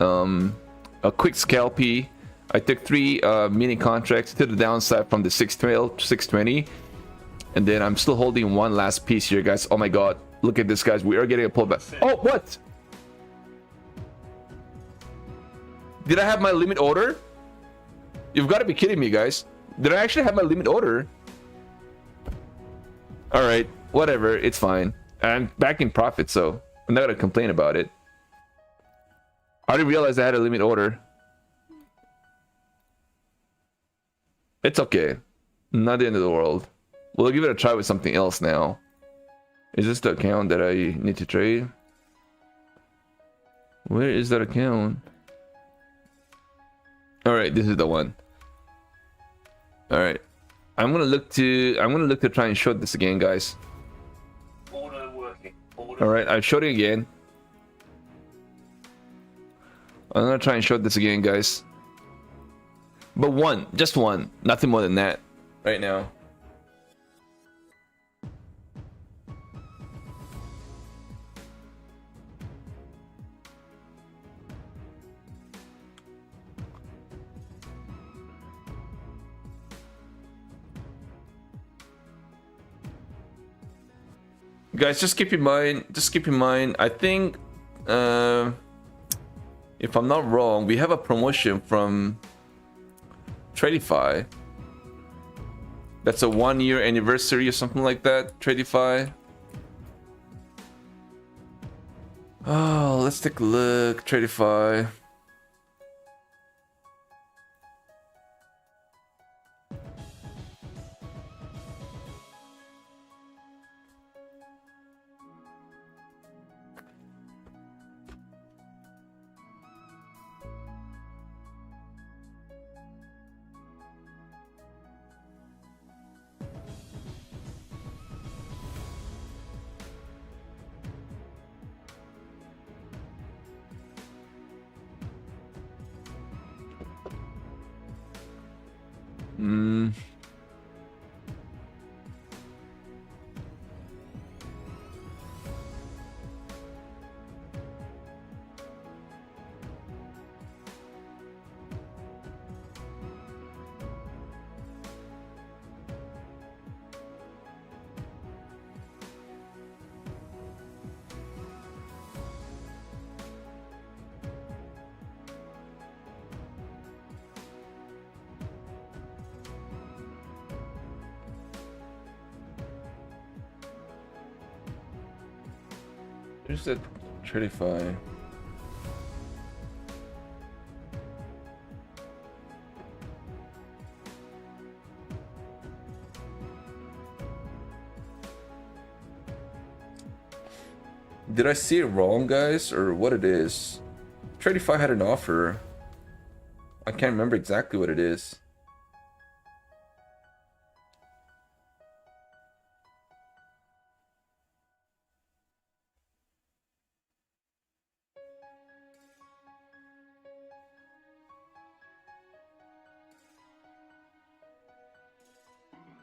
A: A quick scalpy. I took 3 mini contracts to the downside from the 620, and then I'm still holding one last piece here, guys. Oh my god, look at this, guys. We are getting a pullback. Oh, what? Did I have my limit order? You've got to be kidding me, guys. Did I actually have my limit order? All right, whatever, it's fine. I'm back in profit, so I'm not gonna complain about it. I didn't realize I had a limit order. It's okay. Not the end of the world. We'll give it a try with something else now. Is this the account that I need to trade? Where is that account? Alright, this is the one. Alright. I'm gonna look to try and short this again, guys. Alright, I've short it again. I'm gonna try and short this again, guys. But one, just one, nothing more than that right now. Guys, just keep in mind, I think if I'm not wrong, we have a promotion from Tradify. That's a 1-year anniversary or something like that. Tradify. Oh, let's take a look. Tradify. There's that Tradify. Did I see it wrong, guys, or what it is? Tradify had an offer. I can't remember exactly what it is.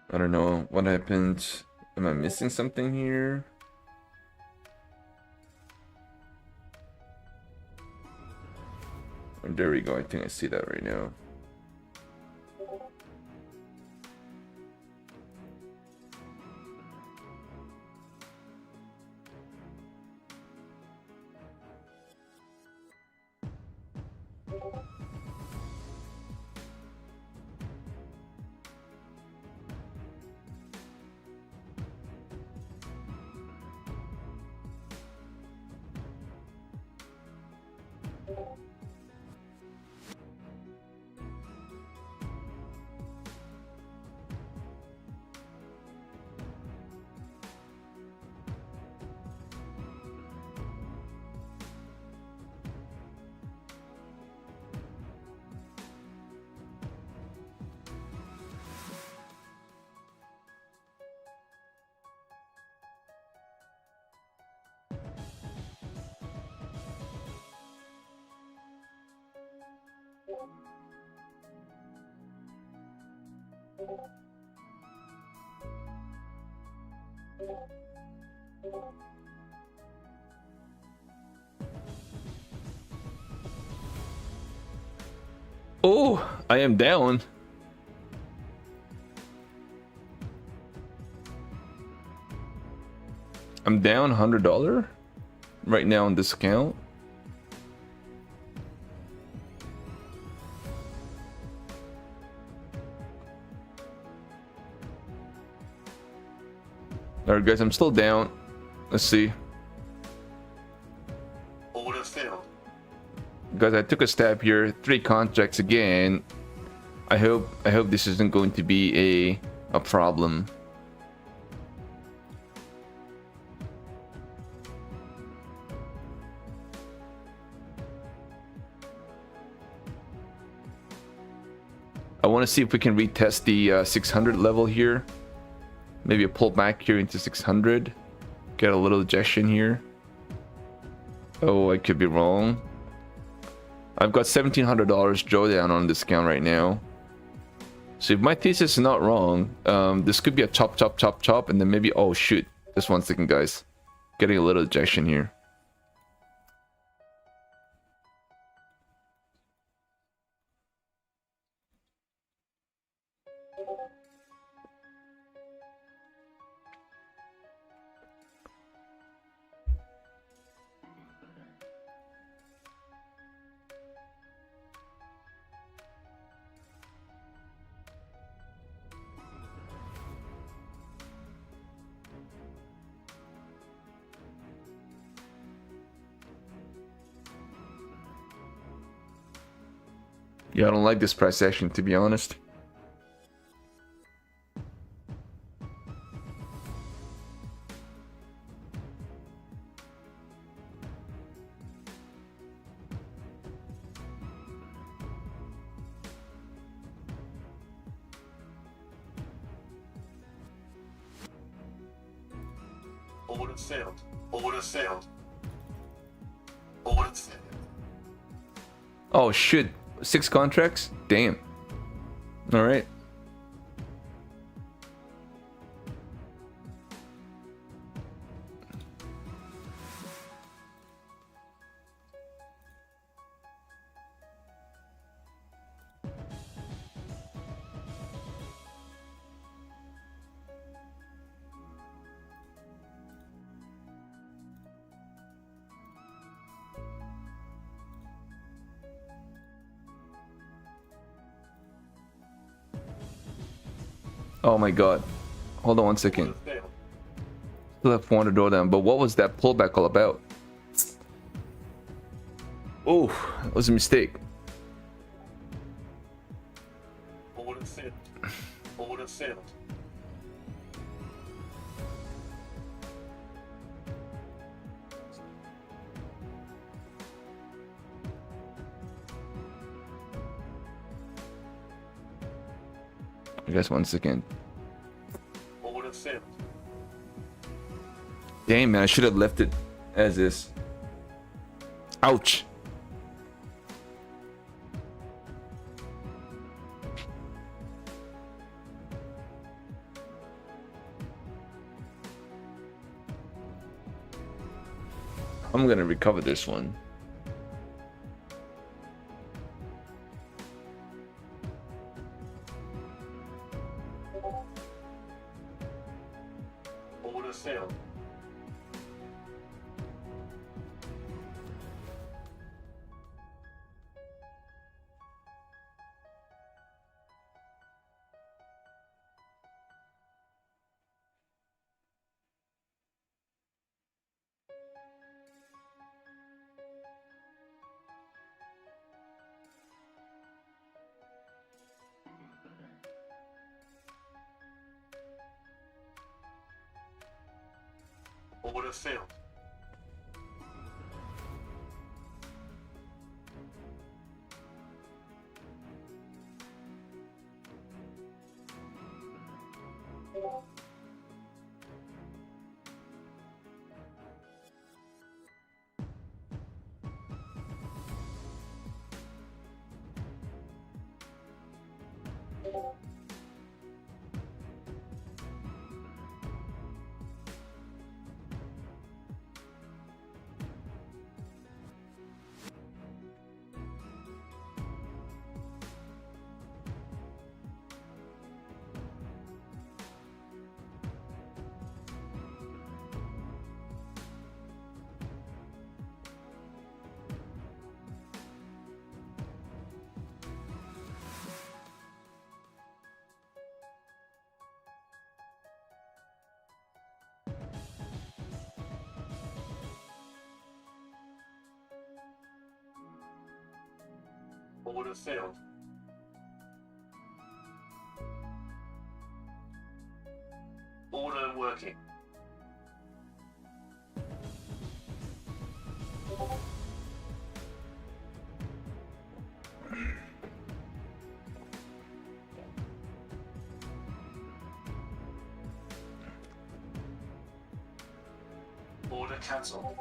A: I don't know what happened. Am I missing something here? There we go. I think I see that right now. Oh, I am down. I'm down $100 right now on this account. Alright guys, I'm still down. Let's see.
C: Order filled.
A: Guys, I took a stab here. 3 contracts again. I hope this isn't going to be a problem. I want to see if we can retest the 600 level here. Maybe a pullback here into 600. Get a little ejection here. Oh, I could be wrong. I've got $1,700 drawdown on this account right now. So if my thesis is not wrong, this could be a chop, chop, chop, chop, and then maybe, oh shoot, just 1 second guys. Getting a little ejection here. Yeah, I don't like this price action, to be honest.
C: Order filled. Order filled. Order filled.
A: Oh shit, 6 contracts? Damn. Alright. Oh my god. Hold on 1 second.
C: Order filled.
A: Still have 400 drawdown, but what was that pullback all about? Oh, that was a mistake.
C: Order filled. Order filled.
A: I guess 1 second.
C: Order filled.
A: Damn man, I should have left it as is. Ouch. I'm gonna recover this one.
C: Order filled. Order filled. Order filled. Order working. Order cancelled.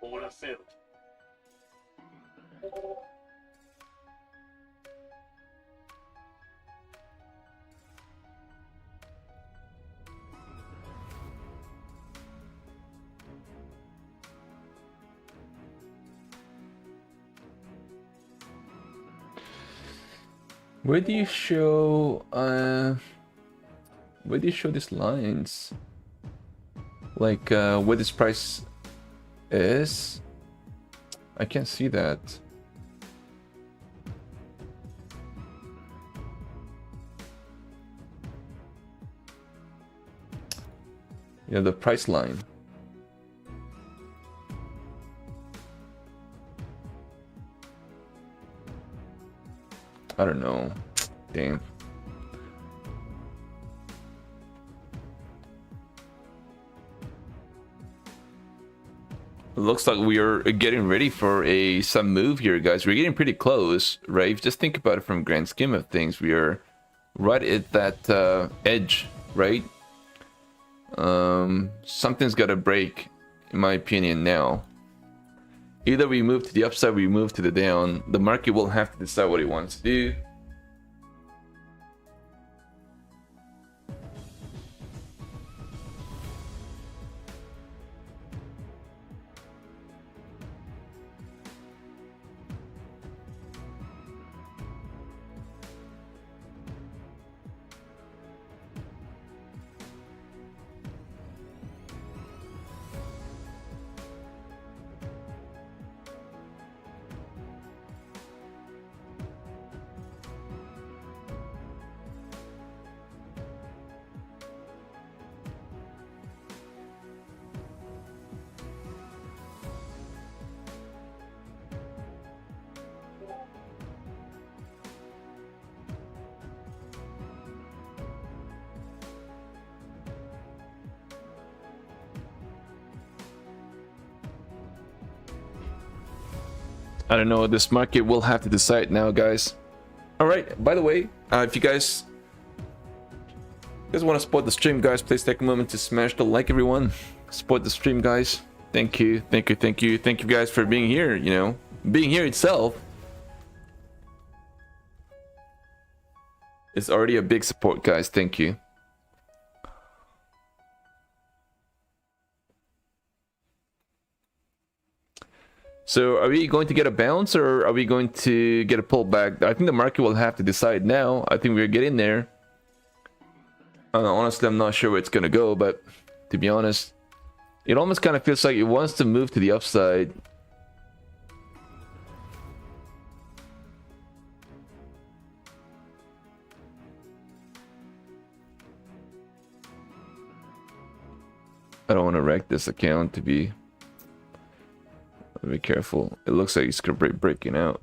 C: Order filled.
A: Where do you show these lines? Like where this price is? I can't see that. Yeah, the price line. I don't know. Damn. It looks like we are getting ready for some move here, guys. We're getting pretty close, right? If you just think about it from grand scheme of things, we are right at that edge, right? Something's got to break, in my opinion, now. Either we move to the upside, we move to the down. The market will have to decide what it wants to do. I don't know, this market will have to decide now, guys. All right, by the way, if you guys want to support the stream, guys, please take a moment to smash the like, everyone. Support the stream, guys. Thank you, thank you, thank you. Thank you guys for being here, you know. Being here itself is already a big support, guys. Thank you. So are we going to get a bounce or are we going to get a pullback? I think the market will have to decide now. I think we're getting there. Honestly, I'm not sure where it's going to go, but to be honest, it almost kind of feels like it wants to move to the upside. I don't want to wreck this account to be... Be careful. It looks like it's gonna be breaking out.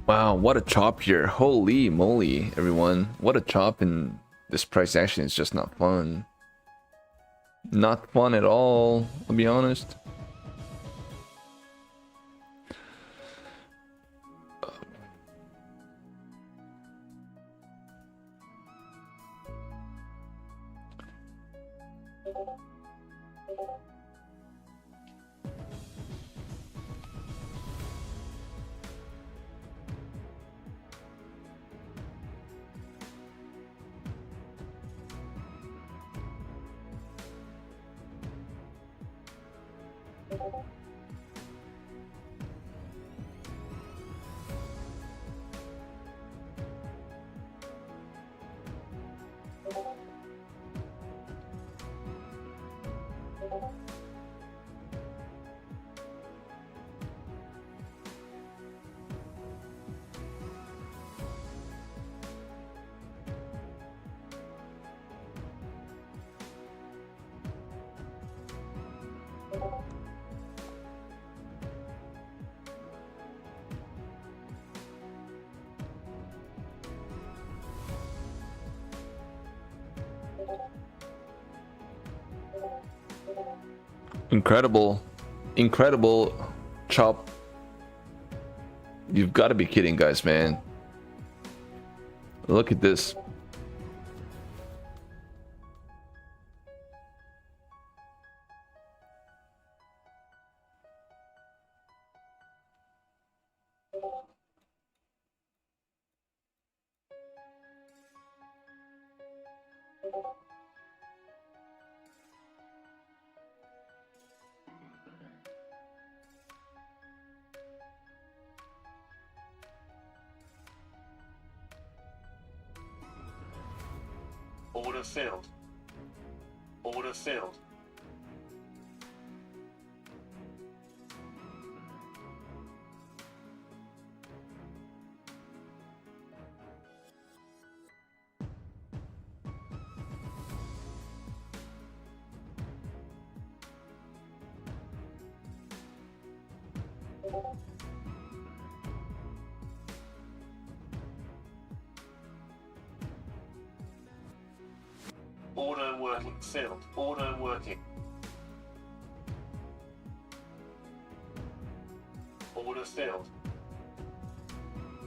A: Wow, what a chop here. Holy moly, everyone. What a chop, and this price action is just not fun. Not fun at all, I'll be honest. Incredible chop. You've got to be kidding, guys, man. Look at this.
C: Order filled. Order filled. Order working. Filled. Order working. Order filled.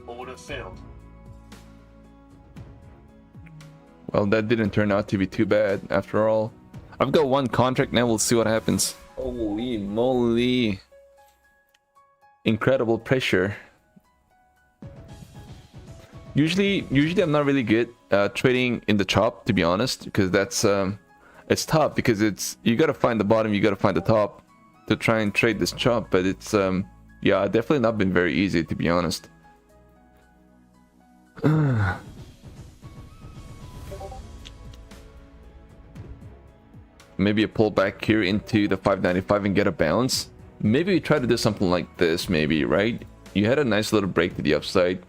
C: Order filled.
A: Well, that didn't turn out to be too bad after all. I've got one contract now, we'll see what happens. Holy moly. Incredible pressure. Usually I'm not really good trading in the chop, to be honest, because that's it's tough, because it's, you gotta find the bottom, you gotta find the top to try and trade this chop, but it's yeah, definitely not been very easy, to be honest. Maybe a pullback here into the 595 and get a bounce. Maybe we try to do something like this, maybe, right? You had a nice little break to the upside,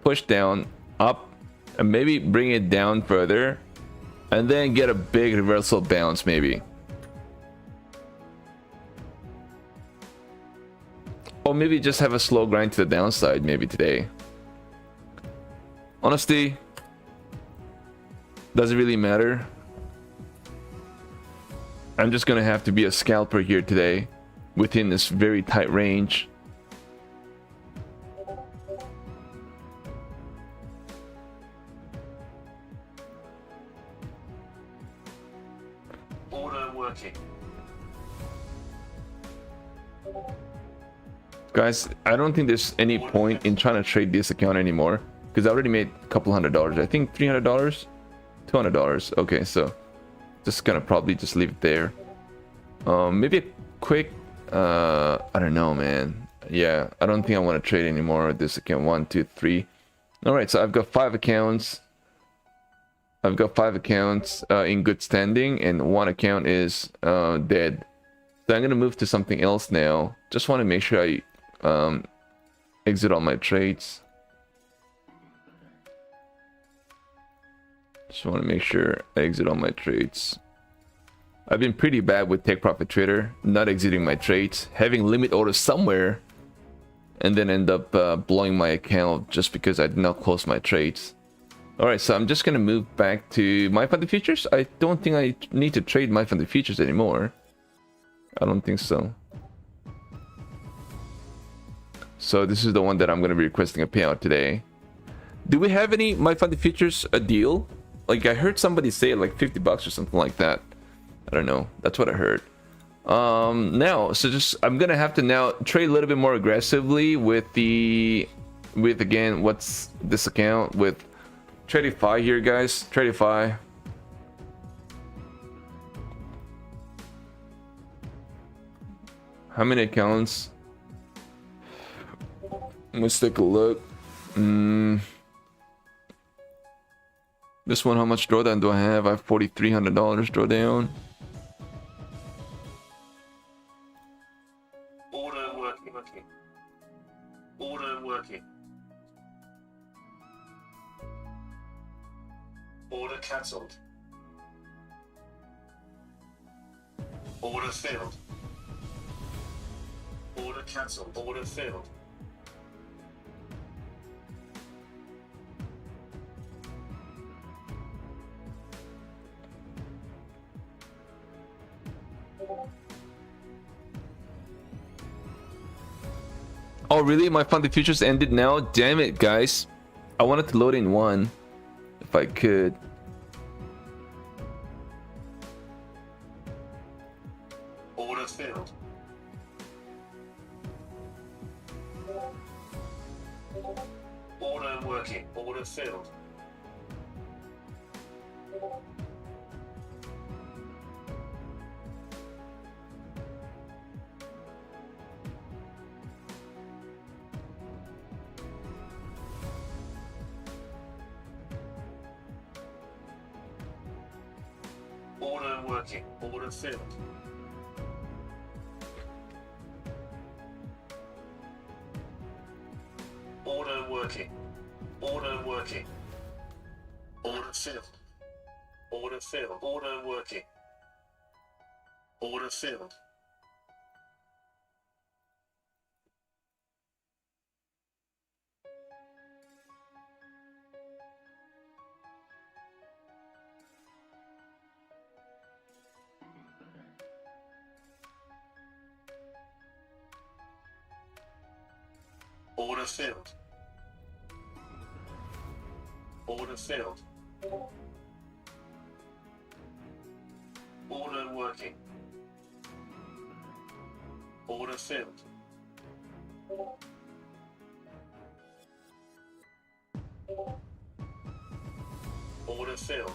A: push down, up, and maybe bring it down further, and then get a big reversal bounce, maybe. Or maybe just have a slow grind to the downside, maybe today. Honestly, doesn't really matter. I'm just gonna have to be a scalper here today, within this very tight range.
C: Order working.
A: Guys, I don't think there's any point in trying to trade this account anymore, because I already made a couple $100. I think $300, $200. Okay, so just gonna probably just leave it there. Maybe a quick I don't know, man. Yeah, I don't think I want to trade anymore with this account. 1, 2, 3. All right, so I've got 5 accounts. I've got 5 accounts in good standing, and 1 account is dead. So I'm gonna move to something else now. Just want to make sure I exit all my trades. Just want to make sure I exit all my trades. I've been pretty bad with Take Profit Trader, not exiting my trades, having limit orders somewhere, and then end up blowing my account just because I did not close my trades. Alright, so I'm just gonna move back to my funded futures. I don't think I need to trade my funded futures anymore. I don't think so. So this is the one that I'm gonna be requesting a payout today. Do we have any my funded futures a deal? Like I heard somebody say like $50 or something like that. I don't know. That's what I heard. Now, so just I'm gonna have to now trade a little bit more aggressively with again, what's this account with Tradify here, guys. Tradify. How many accounts? Let's take a look. This one, how much drawdown do I have? I have $4,300 drawdown.
C: Order working. Order working. Order cancelled. Order failed. Order cancelled. Order failed.
A: Oh really? My funded futures ended now? Damn it, guys. I wanted to load in one if I could.
C: Order failed. Order working. Order failed. Order working. Order failed. Order working. Order working. Order failed. Order failed. Order working. Order failed. Order failed. Order failed. Order working. Order failed. Order failed.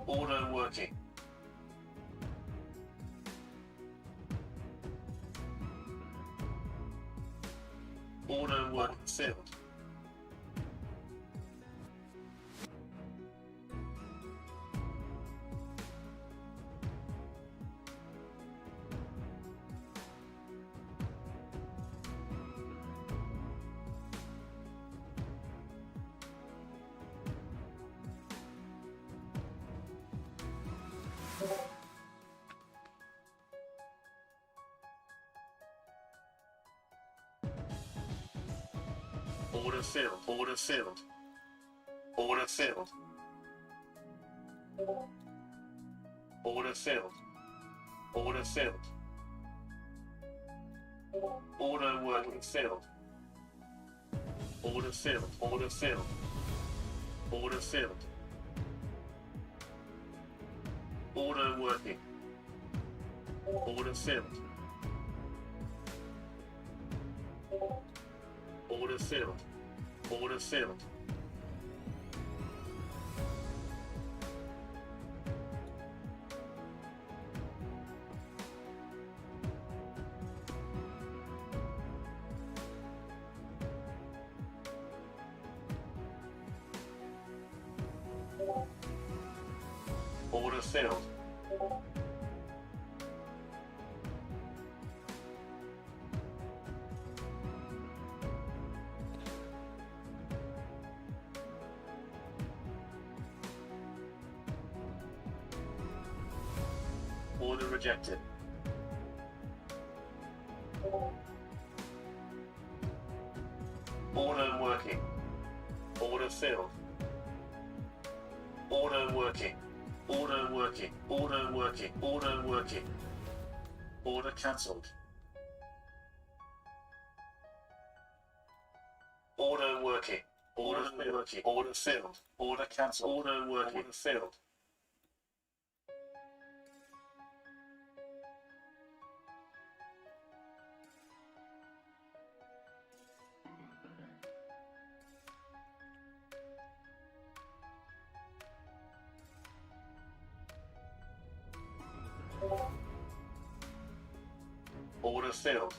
C: Order working. Order work failed. Order failed. Order failed. Order failed. Order failed. Order failed. Order working failed. Order failed. Order failed. Order failed. Order working. Order failed. Order failed. Order failed. Order failed. Order rejected. Order working. Order filled. Order working. Order working. Order working. Order working. Order cancelled. Order working. Order working. Order filled. Order cancelled. Order working. Order filled. Order filled.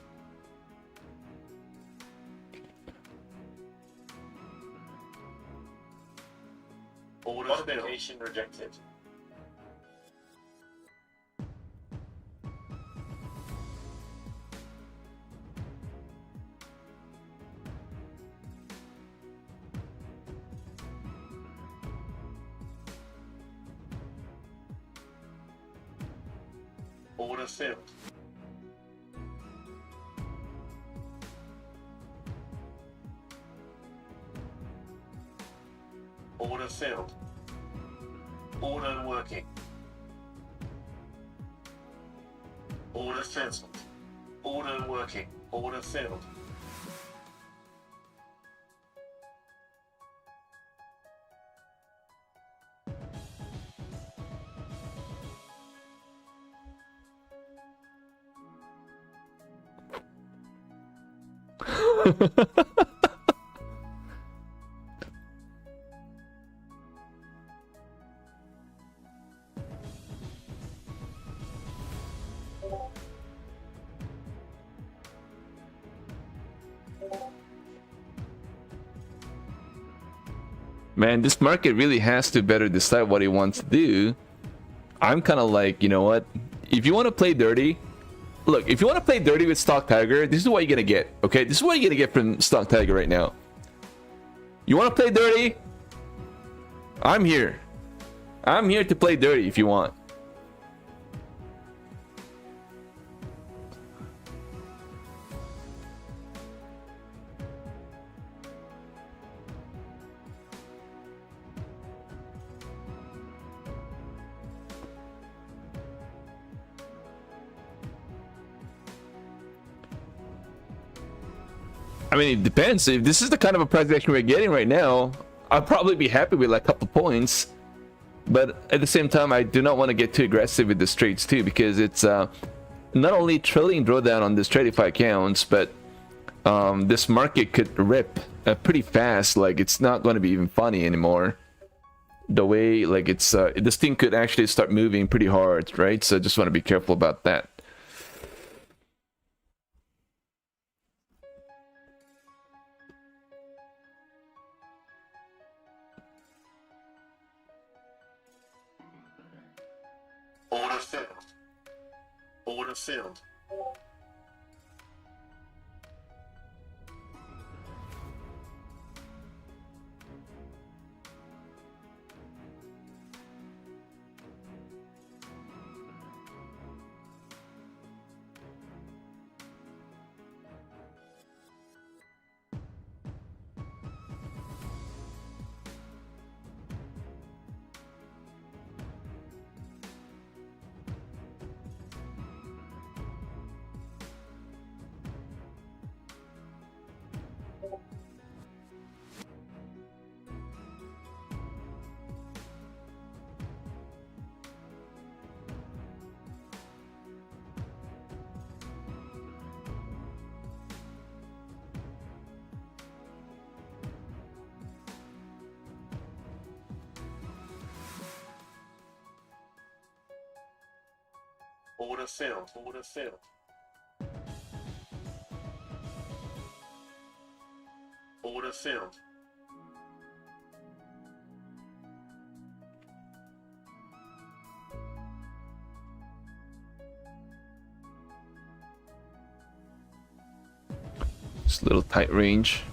C: Order modification rejected. Order filled. Order filled. Order working. Order cancelled. Order working. Order filled.
A: Man, this market really has to better decide what it wants to do. I'm kind of like, you know what? If you want to play dirty, look, if you want to play dirty with Stock Tiger, this is what you're going to get, okay? This is what you're going to get from Stock Tiger right now. You want to play dirty? I'm here. I'm here to play dirty if you want. I mean, it depends. If this is the kind of a price action we're getting right now, I'll probably be happy with like a couple points. But at the same time, I do not want to get too aggressive with the trades too, because it's not only trillion drawdown on this TradFi accounts, but this market could rip pretty fast. Like, it's not going to be even funny anymore. The way, like, it's this thing could actually start moving pretty hard, right? So I just want to be careful about that.
C: Order filled. Order filled. Order filled. Order filled. Order filled.
A: It's a little tight range.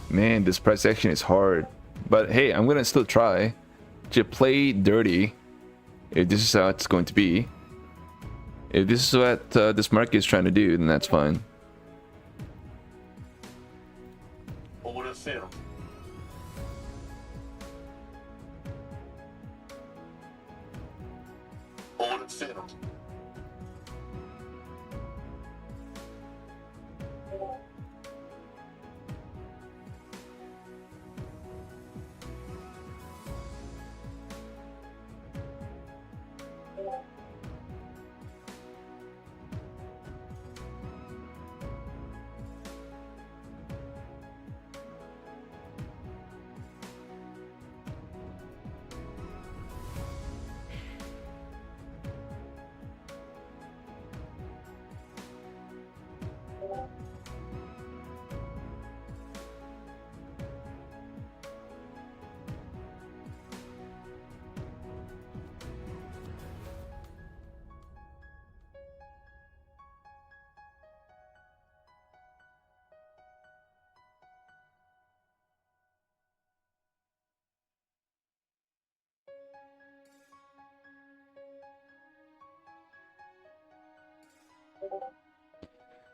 A: Man, this price action is hard. But hey, I'm gonna still try to play dirty. If this is how it's going to be. If this is what this market is trying to do, then that's fine.
C: Order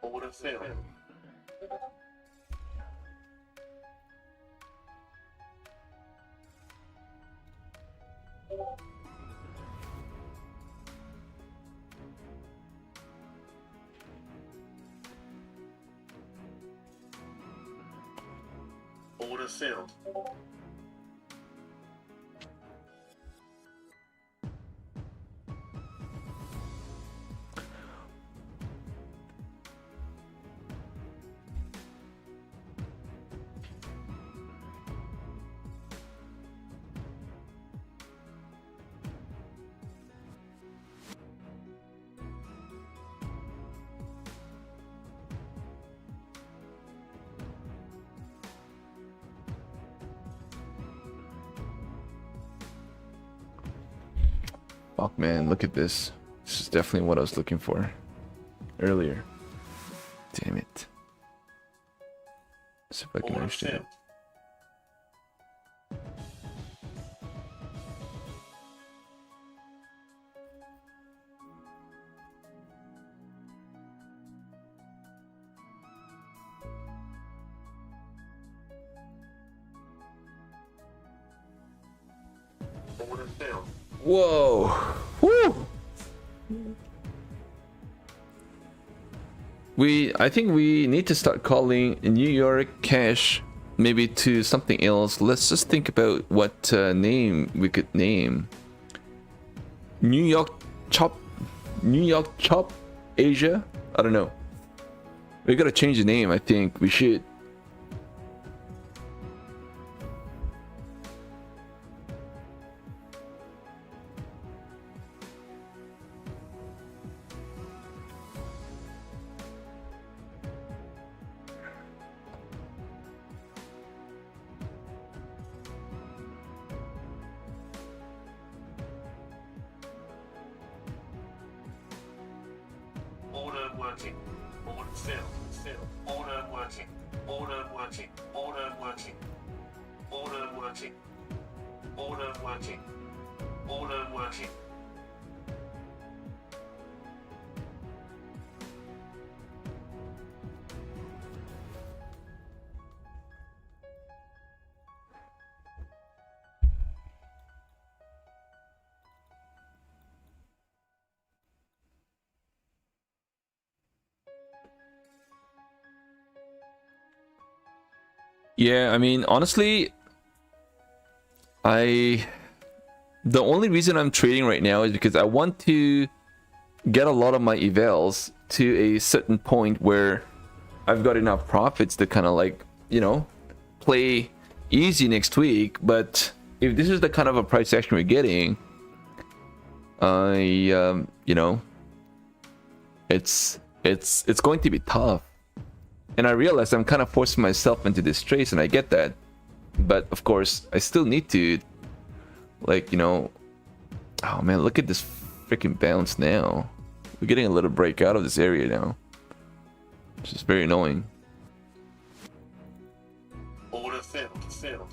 C: Order filled. Order filled.
A: Fuck, man, look at this. This is definitely what I was looking for earlier. Damn it. Let's see if I can
C: Order
A: understand it.
C: filled. Order filled.
A: Whoa. Woo. I think we need to start calling New York cash maybe to something else. Let's just think about what name we could name. New York Chop Asia? I don't know. We gotta change the name, I think. We should.
C: Order working. Order filled. Filled. Order working. Order working. Order working. Order working. Order working. Order working.
A: Yeah, I mean, honestly, the only reason I'm trading right now is because I want to get a lot of my evals to a certain point where I've got enough profits to kind of like, you know, play easy next week. But if this is the kind of a price action we're getting, you know, it's going to be tough. And I realize I'm kind of forcing myself into this trace, and I get that. But of course, I still need to, like, you know, oh man, look at this freaking bounce now. We're getting a little break out of this area now, which is very annoying.
C: Order filled. Filled.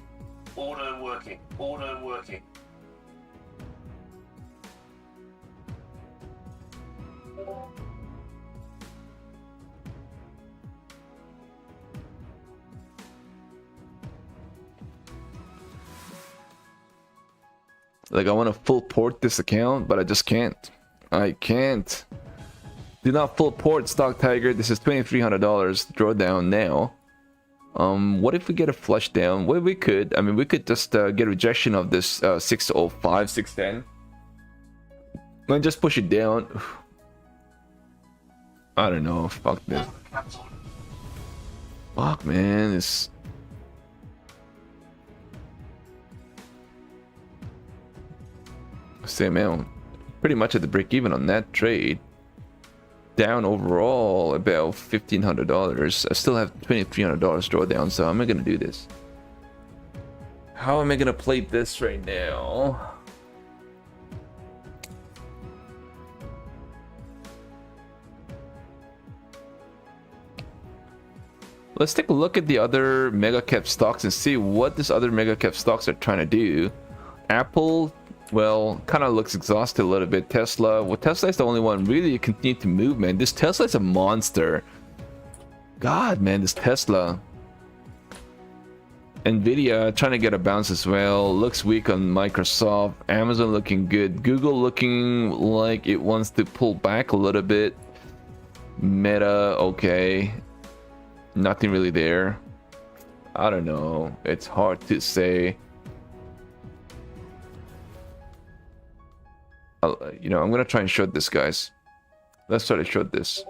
C: Order working. Order working.
A: Like, I want to full port this account, but I just can't. I can't. Do not full port Stock Tiger. This is $2,300 drawdown now. What if we get a flush down? Well, we could. I mean, we could just get rejection of this 605, 610. And just push it down. I don't know. Fuck this. Fuck, man. It's... Same amount. Pretty much at the break even on that trade. Down overall about $1,500. I still have $2,300 drawdown, so how am I gonna do this? How am I gonna play this right now? Let's take a look at the other mega cap stocks and see what these other mega cap stocks are trying to do. Apple well, kind of looks exhausted a little bit. Tesla, well, Tesla is the only one really continue to move, man. This Tesla is a monster. God, man, this Tesla. Nvidia trying to get a bounce as well. Looks weak on Microsoft. Amazon looking good. Google looking like it wants to pull back a little bit. Meta, okay. Nothing really there. I don't know. It's hard to say. You know, I'm gonna try and short this, guys. Let's try to short this.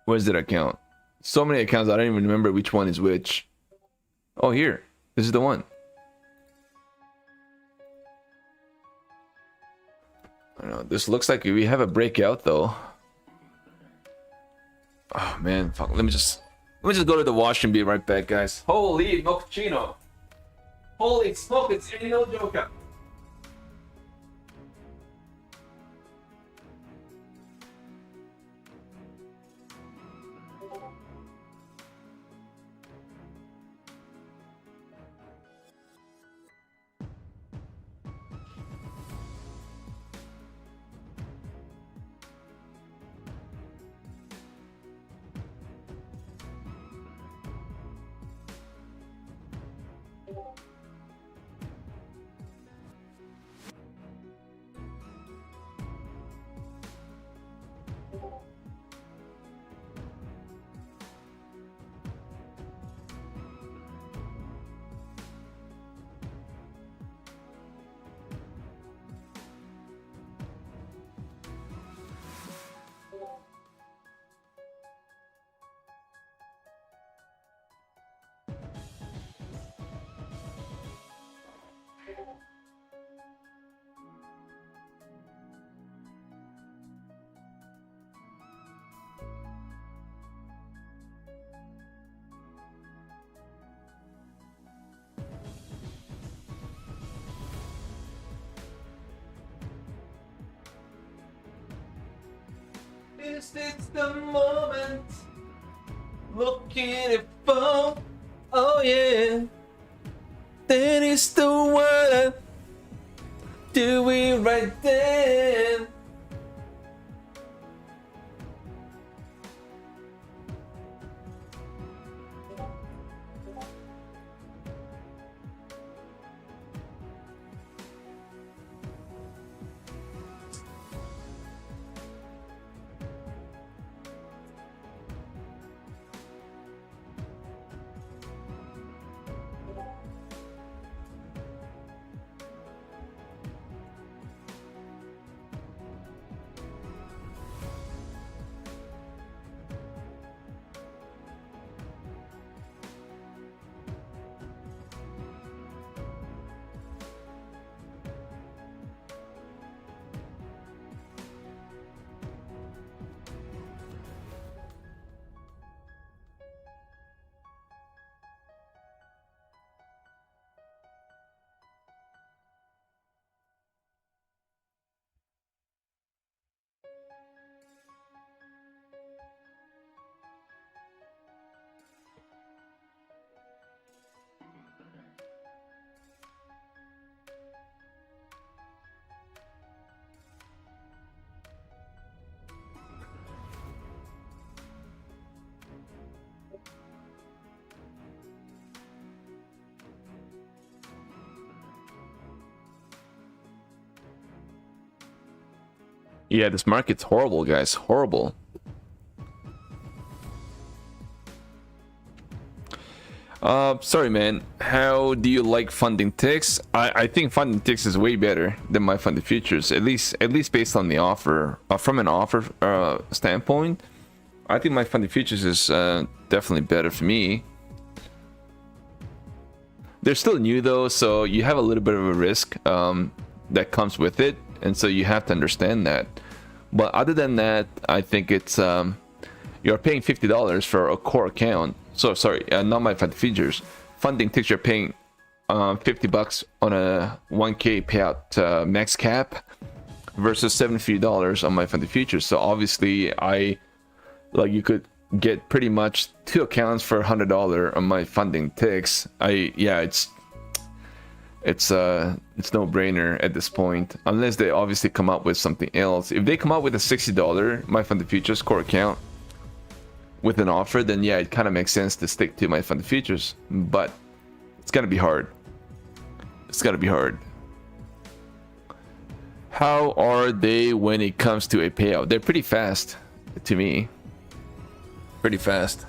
A: Where's that account? So many accounts I don't even remember which one is which. Oh, here. This is the one. I don't know. This looks like we have a breakout though. Oh man, fuck. Let me just go to the wash and be right back, guys. Holy mochaccino. Holy smoke, it's no joke. Is this the moment? Looking at phone. Oh yeah. That is the one. Do it right then. Yeah, this market's horrible, guys. Horrible. Sorry, man. How do you like funding ticks? I think funding ticks is way better than my funded futures. At least based on the offer. From an offer standpoint, I think my funded futures is definitely better for me. They're still new though, so you have a little bit of a risk that comes with it, and so you have to understand that. But other than that, I think it's you're paying $50 for a core account. So sorry, not my funded futures. Funding ticks, you're paying $50 on a 1K payout max cap versus $750 on my funded futures. So obviously, you could get pretty much 2 accounts for $100 on my funding ticks. it's no brainer at this point, unless they obviously come up with something else. If they come up with a $60 My Fund the Futures core account with an offer, then yeah, it kind of makes sense to stick to My Fund the Futures, but it's gonna be hard. It's gonna be hard. How are they when it comes to a payout? They're pretty fast to me. Pretty fast.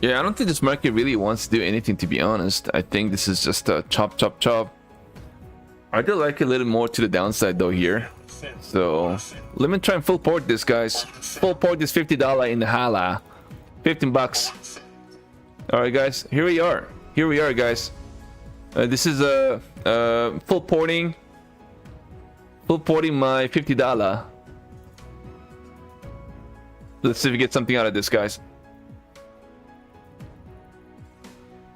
A: Yeah, I don't think this market really wants to do anything, to be honest. I think this is just a chop, chop, chop. I do like a little more to the downside though here. So let me try and full port this, guys. Full port this $50 in the hala. 15 bucks. Alright guys, here we are. Here we are, guys. This is a full porting. Full porting my $50. Let's see if we get something out of this, guys.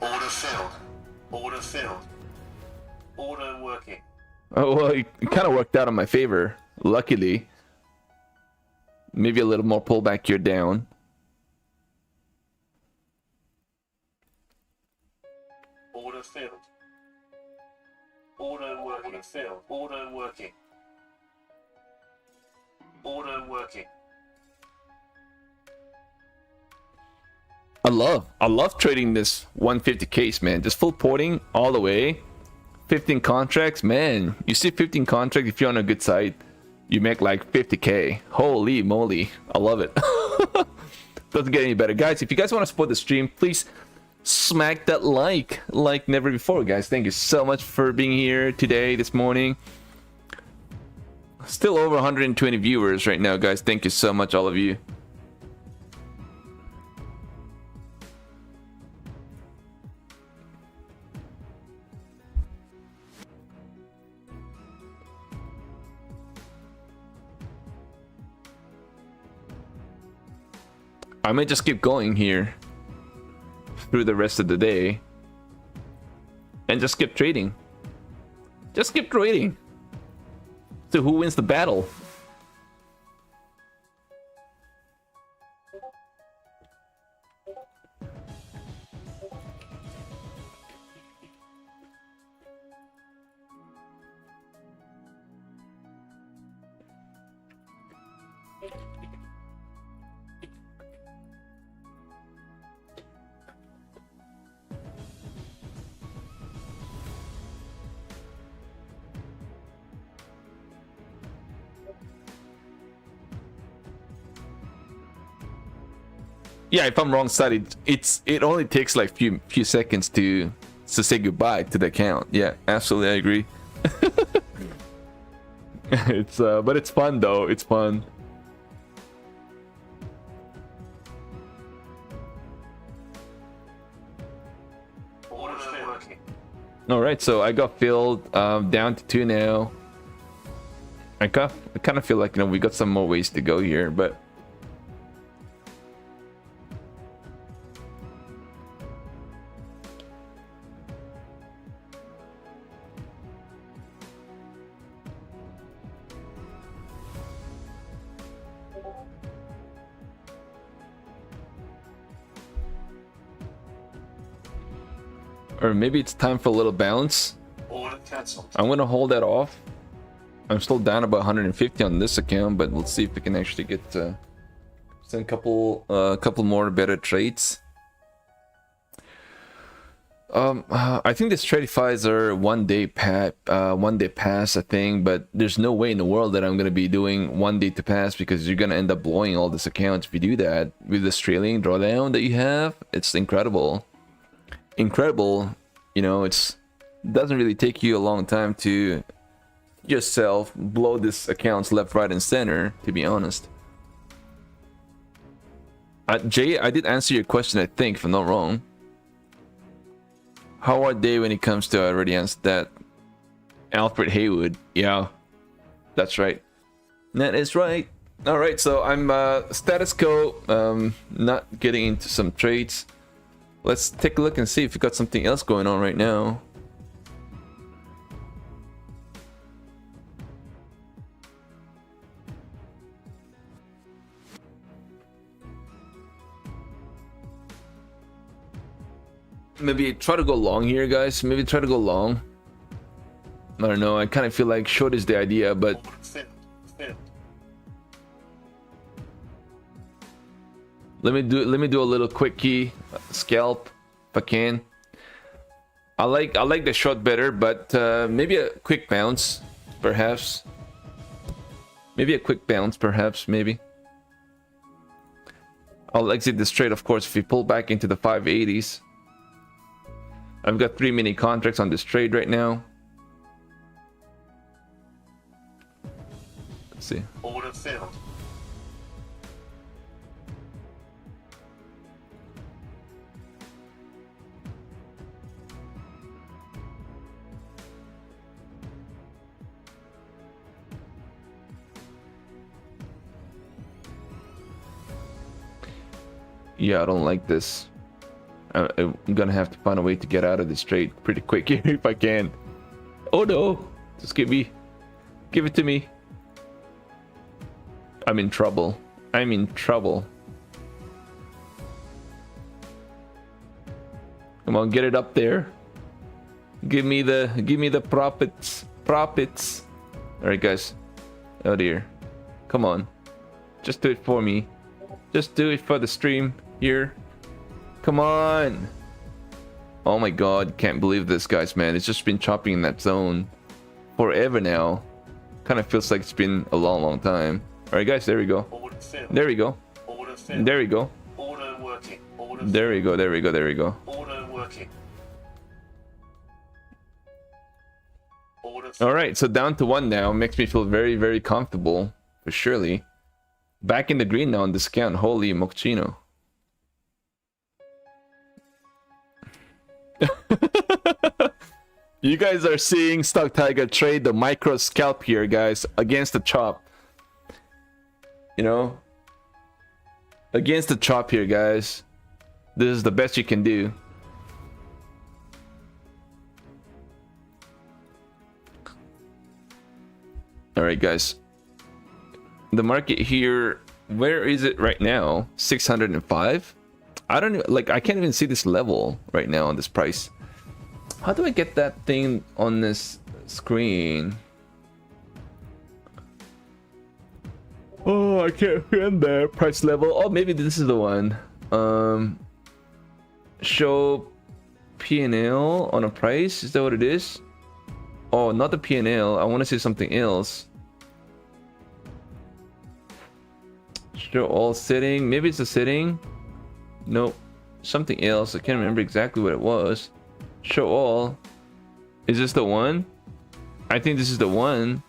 C: Order filled. Order filled. Order working.
A: Oh, well, it kind of worked out in my favor, luckily. Maybe a little more pullback here down.
C: Order filled. Order working. Filled. Order working. Order working.
A: I love trading this 150 case, man. Just full porting all the way. 15 contracts, man. You see 15 contracts, if you're on a good site, you make like 50k. Holy moly, I love it. Doesn't get any better, guys. If you guys want to support the stream, please smack that like never before, guys. Thank you so much for being here today, this morning. Still over 120 viewers right now, guys. Thank you so much, all of you. I might just keep going here through the rest of the day and just keep trading. Just keep trading. So who wins the battle? Yeah, if I'm wrong side, it only takes like few seconds to say goodbye to the account. Yeah, absolutely, I agree. It's but it's fun though. It's fun. All right, so I got filled down to 2 now. I kind of feel like, you know, we got some more ways to go here, but. Or maybe it's time for a little balance.
C: Order cancelled.
A: I'm gonna hold that off. I'm still down about 150 on this account, but let's see if we can actually get some couple more better trades. I think these tradifies are one day pass, I think, but there's no way in the world that I'm gonna be doing 1 day to pass, because you're gonna end up blowing all these accounts if you do that with this trailing drawdown that you have. It's incredible. You know, it doesn't really take you a long time to yourself blow these accounts left, right, and center, to be honest. Jay, I did answer your question, I think, if I'm not wrong. How are they when it comes to, I already answered that. Alfred Haywood, yeah, that's right. That is right. All right, so I'm status quo, not getting into some trades. Let's take a look and see if we got something else going on right now. Maybe try to go long here, guys. Maybe try to go long. I don't know. I kind of feel like short is the idea, but
C: Order filled. Filled.
A: let me do a little quickie scalp if I can. I like the short better, but maybe a quick bounce, perhaps. Maybe a quick bounce, perhaps. Maybe. I'll exit this trade, of course, if we pull back into the 580s. I've got 3 mini contracts on this trade right now. Let's see.
C: Order filled.
A: Yeah, I don't like this. I'm gonna have to find a way to get out of this trade pretty quick here if I can. Oh no! Just give it to me. I'm in trouble. I'm in trouble. Come on, get it up there. Give me the profits. Profits. All right, guys. Oh dear. Come on. Just do it for me. Just do it for the stream here. Come on. Oh my god, can't believe this, guys, man. It's just been chopping in that zone forever now. Kind of feels like it's been a long time. All right, guys, there we go.
C: Order filled.
A: There we go.
C: Order filled.
A: There we go.
C: Order working. Order
A: There we go. There we go. There we go.
C: Order working. Order
A: All right, so down to 1 now. Makes me feel very comfortable, for surely. Back in the green now on discount. Holy mochino. You guys are seeing Stock Tiger trade the micro scalp here, guys, against the chop. You know, against the chop here, guys. This is the best you can do. All right, guys. The market here, where is it right now? 605. I don't know, like I can't even see this level right now on this price. How do I get that thing on this screen? Oh, I can't find the price level. Oh, maybe this is the one. Show P&L on a price. Is that what it is? Oh, not the P&L. I want to see something else. Show all sitting. Maybe it's a sitting. Nope. Something else. I can't remember exactly what it was. Show all. Is this the one? I think this is the one.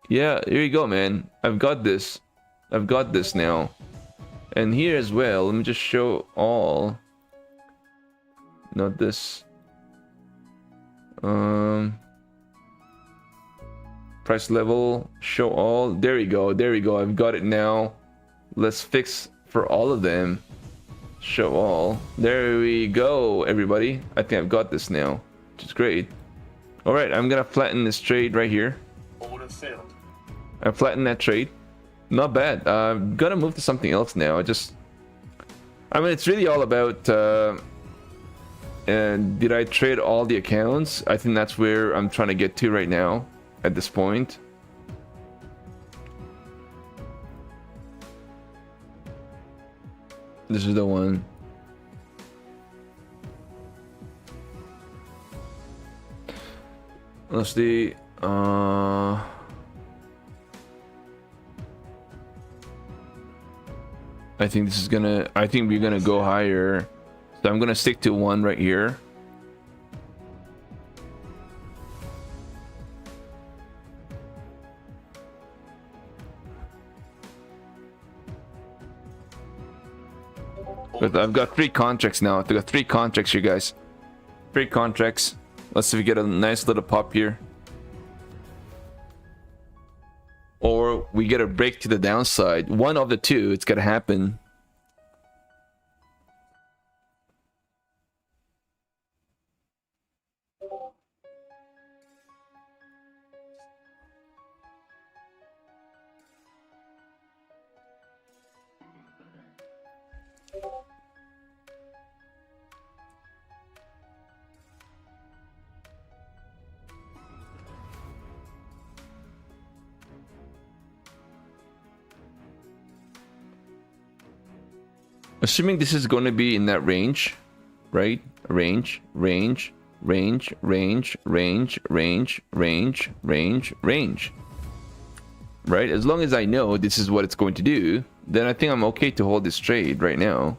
A: Yeah, here you go, man. I've got this. I've got this now. And here as well. Let me just show all. Not this. Price level. Show all. There we go. There we go. I've got it now. Let's fix for all of them. Show all. There we go, everybody. I think I've got this now, which is great. All right, I'm gonna flatten this trade right here.
C: Order filled.
A: I flattened that trade. Not bad. I'm gonna move to something else now. I mean, it's really all about. And did I trade all the accounts? I think that's where I'm trying to get to right now. At this point. This is the one. Let's see. I think this is gonna. I think we're gonna go higher. So I'm gonna stick to 1 right here. But I've got 3 contracts now. I've got 3 contracts here, guys. 3 contracts. Let's see if we get a nice little pop here. Or we get a break to the downside. One of the two, it's gonna happen. Assuming this is going to be in that range, right? Range, range, range, range, range, range, range, range, range. Right? As long as I know this is what it's going to do, then I think I'm okay to hold this trade right now.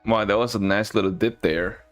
A: Wow, that was a nice little dip there.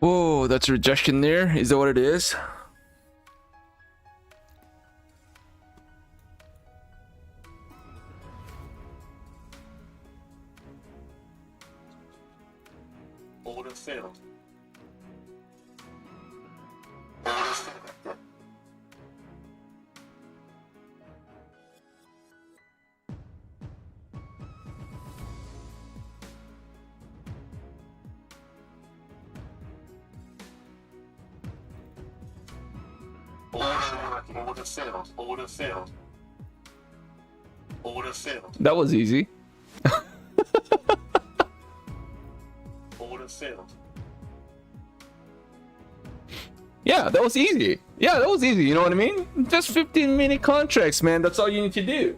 A: Whoa, that's a rejection there. Is that what it is?
C: Order filled. Order filled. Order filled. Order filled. Order filled.
A: That was easy.
C: Order filled.
A: Yeah, that was easy. Yeah, that was easy. You know what I mean? Just 15-minute contracts, man. That's all you need to do.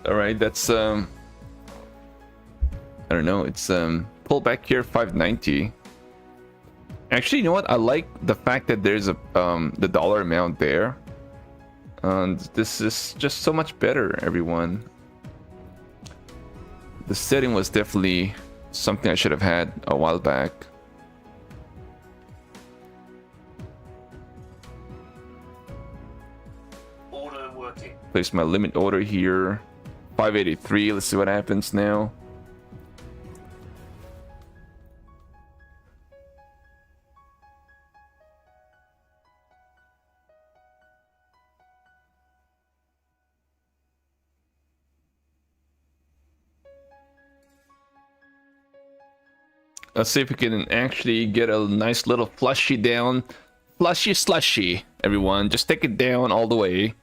A: All right, that's I don't know. It's pull back here 590. Actually, you know what? I like the fact that there's a the dollar amount there. And this is just so much better, everyone. The setting was definitely something I should have had a while back.
C: Order working.
A: Place my limit order here. 583. Let's see what happens now. Let's see if we can actually get a nice little flushy down. Flushy slushy, everyone. Just take it down all the way.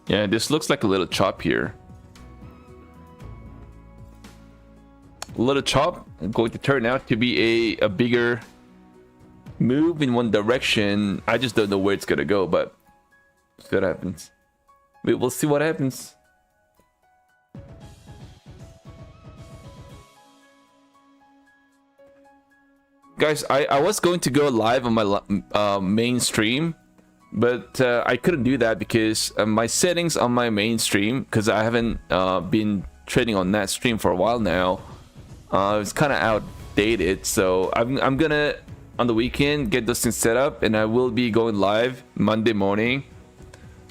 A: Yeah, this looks like a little chop here. A little chop going to turn out to be a bigger move in one direction. I just don't know where it's gonna go, but see what happens. We'll see what happens. Guys, I was going to go live on my main stream, but I couldn't do that because my settings on my main stream, because I haven't been trading on that stream for a while now, it's kind of outdated. So I'm gonna on the weekend get those things set up, and I will be going live Monday morning.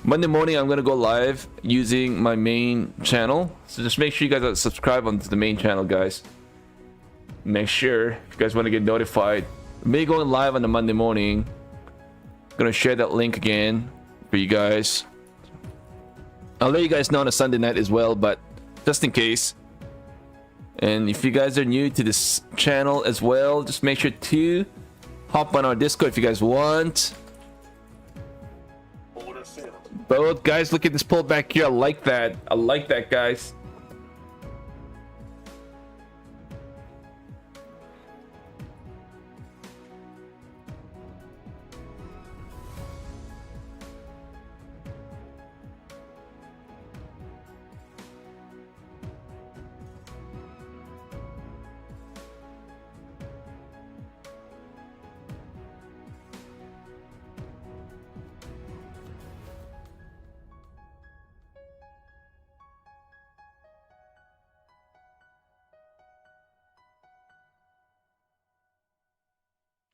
A: Monday morning I'm gonna go live using my main channel, so just make sure you guys are subscribed onto the main channel, guys. Make sure if you guys want to get notified. Me going live on the Monday morning. Gonna share that link again for you guys. I'll let you guys know on a Sunday night as well, but just in case. And if you guys are new to this channel as well, just make sure to hop on our Discord if you guys want.
C: Order filled.
A: Both guys, look at this pullback here. I like that. I like that, guys.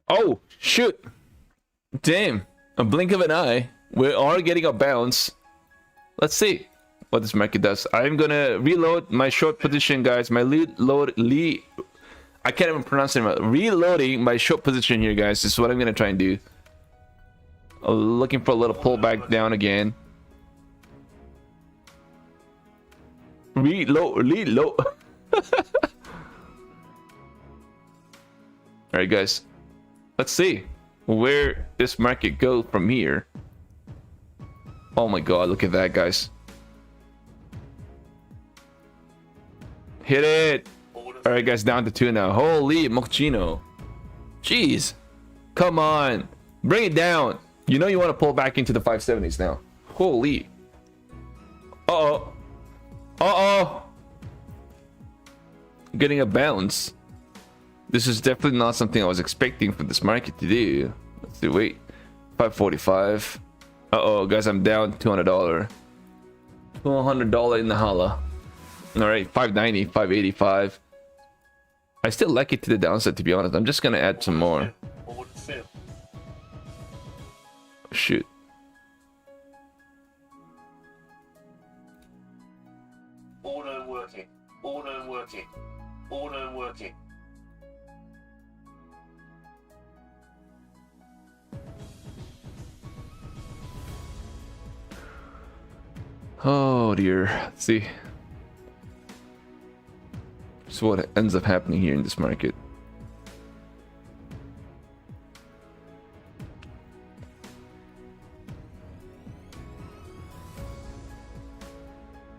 A: Oh, shoot. Damn. A blink of an eye. We are getting a bounce. Let's see what this market does. I'm gonna reload my short position, guys. My I can't even pronounce it. Reloading my short position here, guys. This is what I'm gonna try and do. Looking for a little pullback down again. Reload. Alright, guys. Let's see where this market goes from here. Oh my god, look at that, guys. Hit it. Alright, guys, down to 2 now. Holy mochino. Jeez. Come on. Bring it down. You know you want to pull back into the 570s now. Holy. Uh-oh. Uh-oh. Getting a bounce. This is definitely not something I was expecting for this market to do. Let's see, wait. 545. Uh-oh, guys, I'm down $200. $200 in the holla. Alright, 590, 585. I still like it to the downside, to be honest. I'm just gonna add some more. Shoot.
C: Auto working. Auto working. Auto working.
A: Oh dear. Let's see. So what ends up happening here in this market?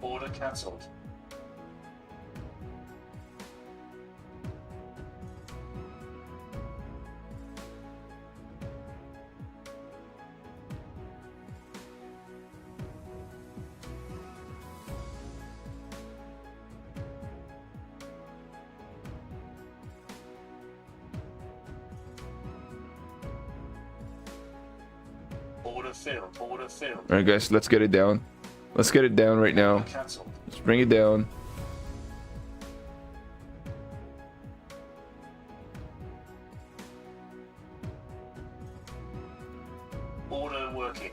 C: Order cancelled. Order filled. Order filled.
A: All right, guys, let's get it down. Let's get it down right now.
C: Cancelled.
A: Let's bring it down.
C: Order working.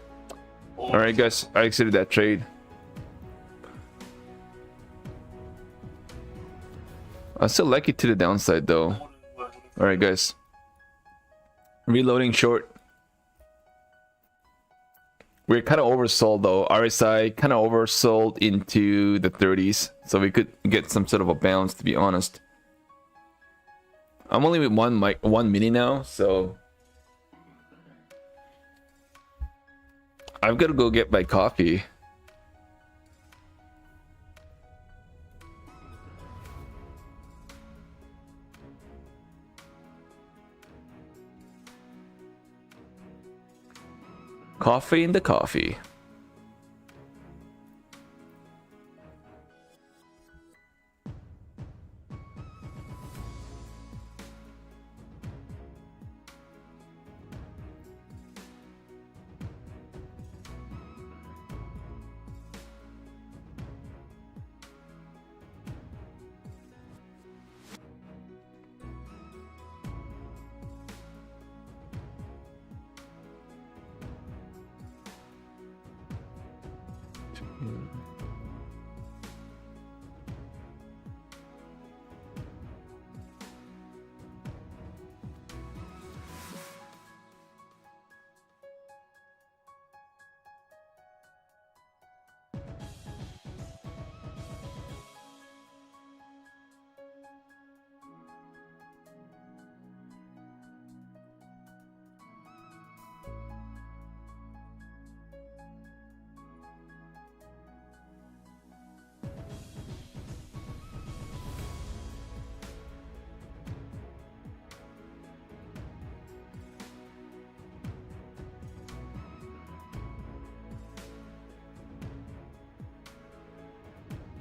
A: All right, guys, I exited that trade. I still like it to the downside though.
C: Order working.
A: All right, guys. Reloading short. We're kind of oversold though. RSI kind of oversold into the 30s, so we could get some sort of a bounce, to be honest. I'm only with one mini now, so I've got to go get my coffee. Coffee in the coffee.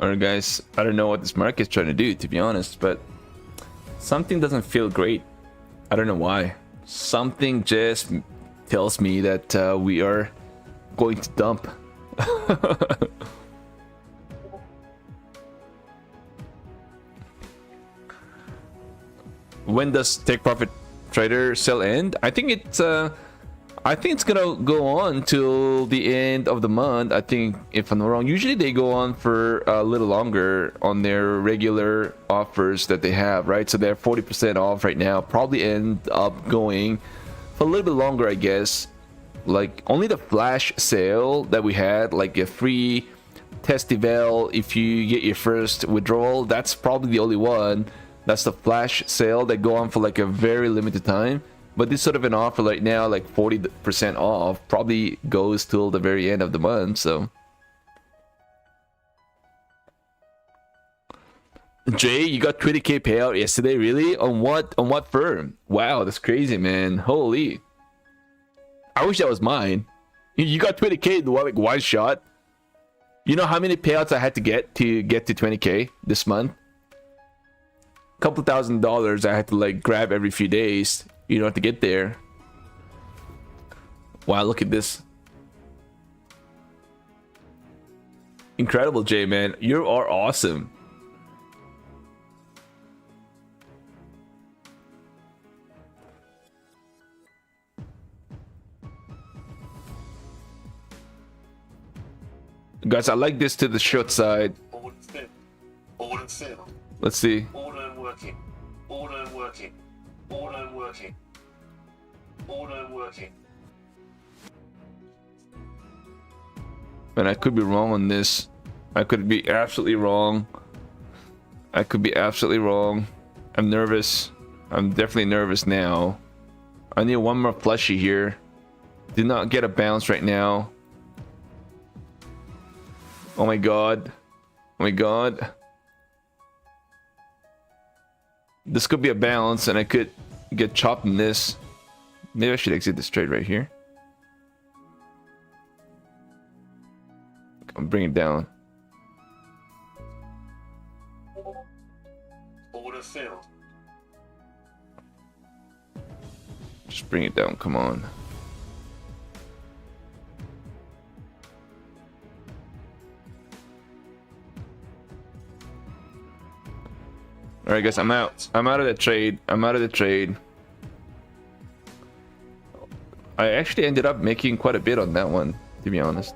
A: Alright, guys, I don't know what this market's trying to do, to be honest, but something doesn't feel great. I don't know why. Something just tells me that we are going to dump. When does take profit trader sell end. I think it's gonna go on till the end of the month. I think, if I'm not wrong, usually they go on for a little longer on their regular offers that they have, right? So they're 40% off right now. Probably end up going for a little bit longer, I guess. Like, only the flash sale that we had, like a free test eval if you get your first withdrawal, that's probably the only one. That's the flash sale that go on for like a very limited time. But this sort of an offer right now, like 40% off, probably goes till the very end of the month. So, Jay, you got 20k payout yesterday, really? On what? On what firm? Wow, that's crazy, man. Holy! I wish that was mine. You got 20k in like one shot. You know how many payouts I had to get to 20k this month? Couple $1,000 I had to like grab every few days, you know, to get there. Wow, look at this. Incredible, Jay, man. You are awesome. Guys, I like this to the short side.
C: Order filled. Order filled.
A: Let's see.
C: Order working. Order working. Order working. Order working.
A: Man, I could be wrong on this. I could be absolutely wrong. I could be absolutely wrong. I'm nervous. I'm definitely nervous now. I need one more plushie here. Did not get a bounce right now. Oh my god. Oh my god. This could be a bounce and I could get chopped in this. Maybe I should exit this trade right here. I'll bring it down.
C: Order filled.
A: Just bring it down, come on. Alright guys, I'm out. I'm out of the trade. I'm out of the trade. I actually ended up making quite a bit on that one, to be honest.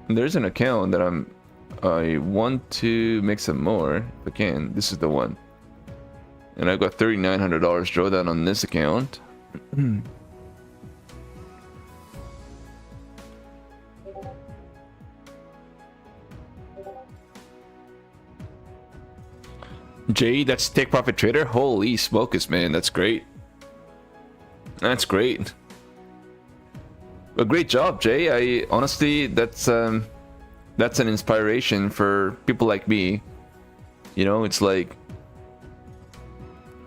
A: And there's an account that I want to make some more if I can. This is the one. And I got $3,900 drawdown on this account. Jay, that's Take Profit Trader. Holy smokes, man, that's great. That's great. A great job, Jay. I honestly, that's an inspiration for people like me. You know, it's like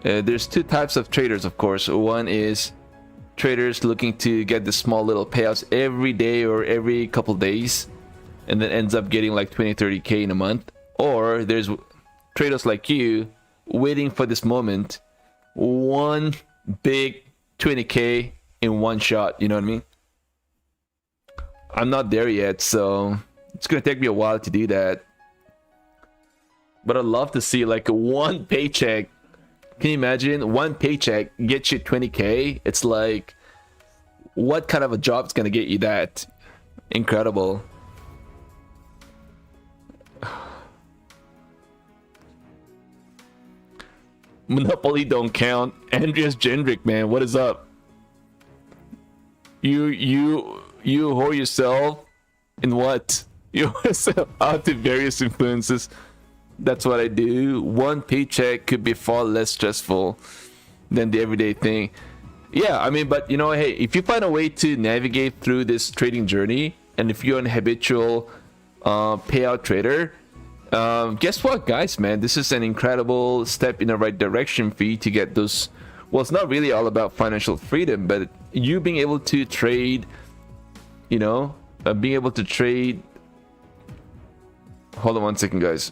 A: there's two types of traders, of course. One is traders looking to get the small little payouts every day or every couple days, and then ends up getting like 20-30k in a month. Or there's traders like you waiting for this moment, one big 20k in one shot. You know what I mean? I'm not there yet, so it's gonna take me a while to do that. But I'd love to see like one paycheck. Can you imagine one paycheck gets you 20k? It's like, what kind of a job is gonna get you that? Incredible. Monopoly don't count. Andreas Jendrick, man, what is up? You whore yourself in what? You whore yourself out to various influences. That's what I do. One paycheck could be far less stressful than the everyday thing. Yeah, I mean, but you know, hey, if you find a way to navigate through this trading journey, and if you're an habitual payout trader, guess what, guys, man, this is an incredible step in the right direction for you to get those. Well, it's not really all about financial freedom, but you being able to trade, you know, being able to trade. Hold on one second, guys.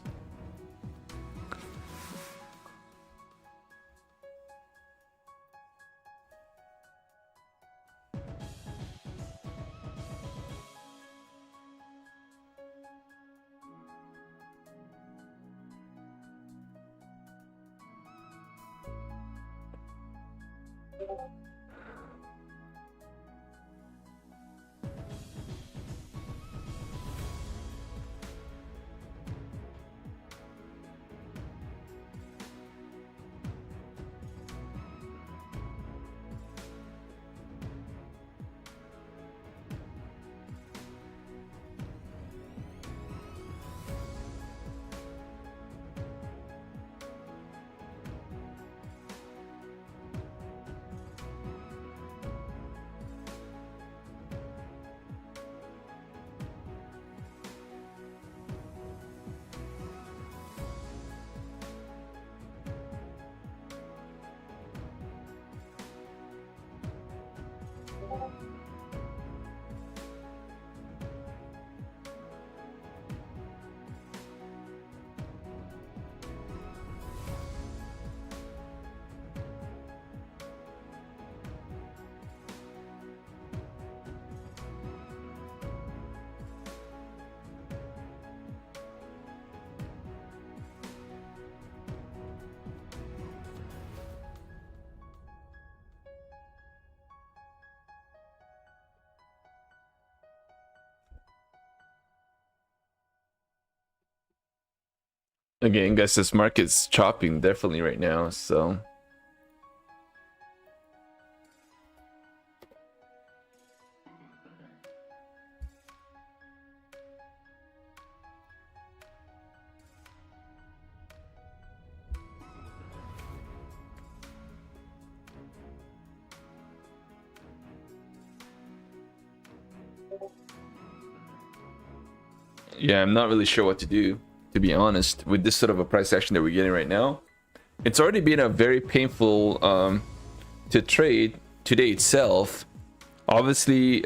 A: Again, guys, this market's chopping definitely right now, so yeah, I'm not really sure what to do, to be honest, with this sort of a price action that we're getting right now. It's already been a very painful to trade today itself, obviously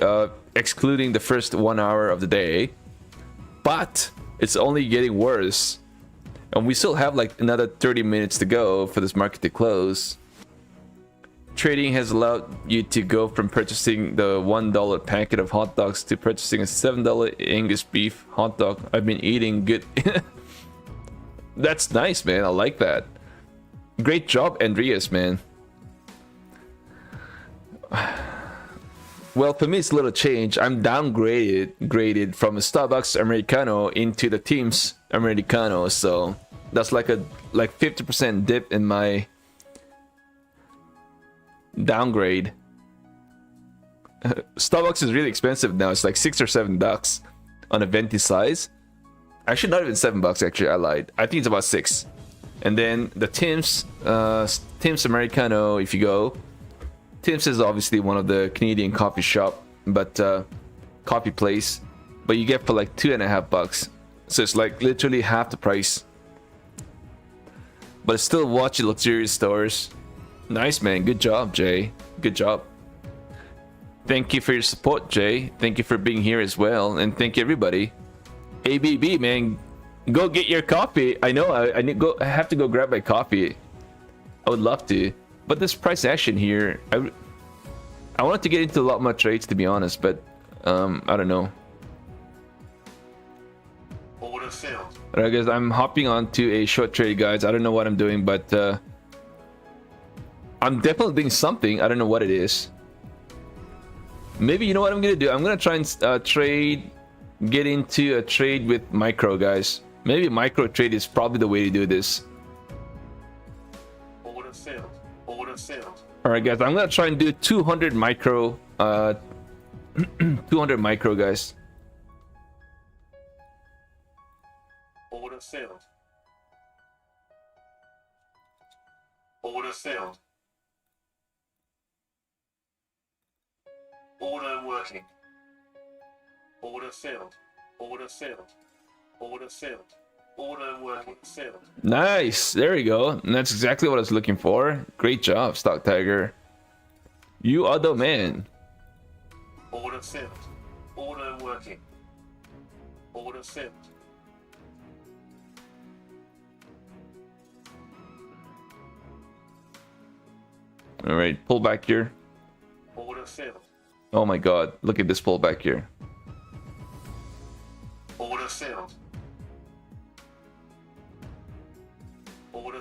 A: excluding the first 1 hour of the day, but it's only getting worse, and we still have like another 30 minutes to go for this market to close. Trading has allowed you to go from purchasing the $1 packet of hot dogs to purchasing a $7 Angus beef hot dog. I've been eating good. That's nice, man. I like that. Great job, Andreas, man. Well, for me, it's a little change. I'm graded from a Starbucks Americano into the Teams Americano, so that's like a 50% dip in my downgrade. Starbucks is really expensive now. It's like $6 or $7 on a venti size. Actually, not even $7. Actually, I lied. I think it's about 6. And then the Tim's Americano. If you go, Tim's is obviously one of the Canadian coffee shop, but coffee place. But you get for like $2.50. So it's like literally half the price. But it's still watching luxurious stores. Nice, man. Good job, Jay. Good job. Thank you for your support, Jay. Thank you for being here as well, and thank you everybody. ABB, man, go get your coffee. I know I have to go grab my coffee. I would love to, but this price action here, I wanted to get into a lot more trades, to be honest, but I don't know.
C: Order filled.
A: Alright, guys, I'm hopping on to a short trade, guys. I don't know what I'm doing, but I'm definitely doing something. I don't know what it is. Maybe, you know what I'm gonna do? I'm gonna try and get into a trade with micro, guys. Maybe micro trade is probably the way to do this.
C: Order filled. Order filled.
A: All right, guys, I'm gonna try and do 200 micro. 200 micro, guys.
C: Order filled. Order filled. Order working. Order filled. Order filled. Order filled. Order working. Filled.
A: Nice. There we go. And that's exactly what I was looking for. Great job, Stock Tiger. You are the man.
C: Order filled. Order working. Order filled.
A: All right, pull back here.
C: Order filled.
A: Oh my God, look at this pullback here.
C: Order filled. Order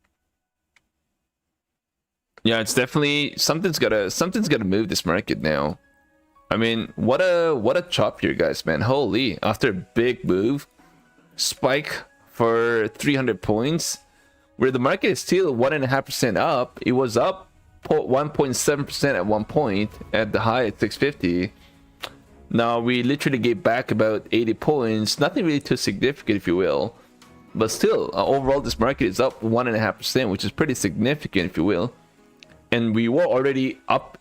A: Yeah, it's definitely something's gotta move this market now. I mean, what a chop here, guys, man. Holy, after a big move, spike for 300 points, where the market is still 1.5% up. It was up 1.7% at one point at the high at 650. Now we literally gave back about 80 points. Nothing really too significant, if you will, but still, overall, this market is up 1.5%, which is pretty significant, if you will. And we were already up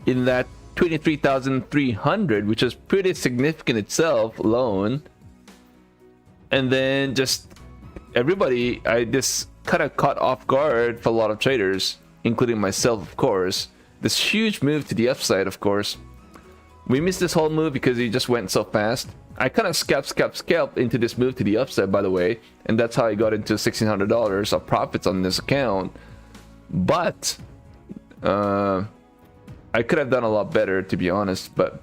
A: in that 23,300, which is pretty significant itself alone. And then just everybody, I just kind of caught off guard for a lot of traders, including myself, of course. This huge move to the upside, of course. We missed this whole move because it just went so fast. I kind of scalped into this move to the upside, by the way, and that's how I got into $1,600 of profits on this account. But I could have done a lot better, to be honest. But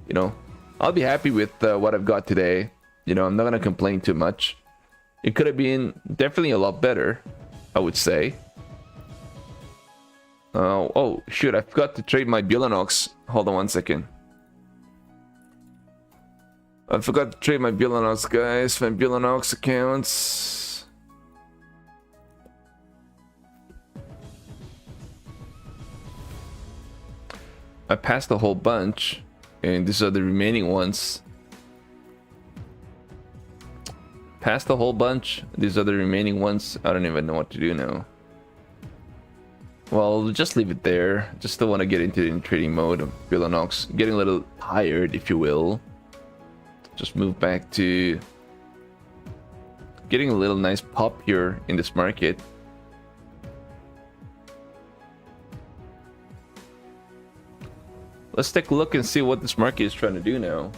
A: you know, I'll be happy with what I've got today. You know, I'm not gonna complain too much. It could have been definitely a lot better, I would say. Oh shoot, I forgot to trade my Billanox. Hold on one second. I forgot to trade my Billanox, guys. My Billanox accounts. I passed a whole bunch, and these are the remaining ones. Passed a whole bunch. These are the remaining ones. I don't even know what to do now. Well, just leave it there. Just still want to get into in trading mode of Billanox. Getting a little tired, if you will. Just move back to getting a little nice pop here in this market. Let's take a look and see what this market is trying to do now.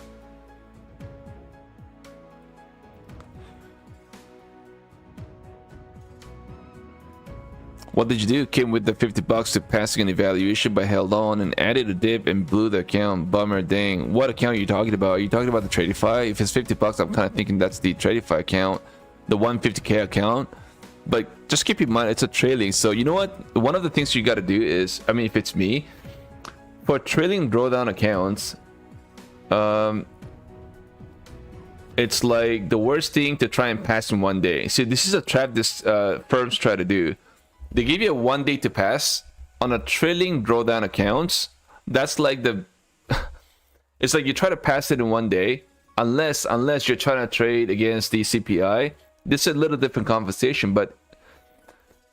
A: What did you do? Came with the $50 to passing an evaluation, but held on and added a dip and blew the account. Bummer, dang. What account are you talking about? Are you talking about the Tradify? If it's $50, I'm kind of thinking that's the Tradify account, the 150k account. But just keep in mind, it's a trailing. So you know what? One of the things you got to do is, I mean, if it's me, for trailing drawdown accounts, it's like the worst thing to try and pass in one day. See, this is a trap this firms try to do. They give you a 1 day to pass on a trailing drawdown accounts. That's like the it's like you try to pass it in 1 day, unless you're trying to trade against the CPI. This is a little different conversation, but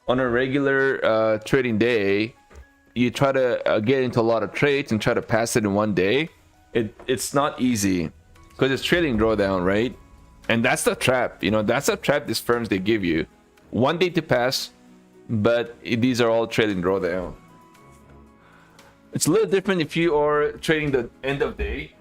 A: on a regular trading day, you try to get into a lot of trades and try to pass it in 1 day. It's not easy because it's trailing drawdown, right? And that's the trap. You know, that's a trap these firms they give you. 1 day to pass, but these are all trailing drawdown. It's a little different if you are trading the end of day.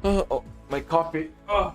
A: Oh, my coffee. Oh.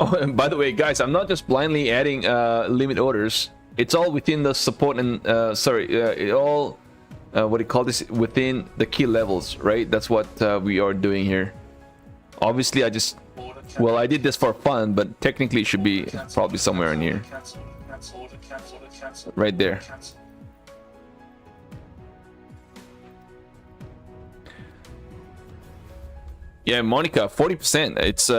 A: Oh, and by the way, guys, I'm not just blindly adding limit orders. It's all within the support and it all what do you call this, within the key levels, right? That's what we are doing here. Obviously, I did this for fun, but technically it should be probably somewhere in here, right there. Yeah, Monica, 40%. It's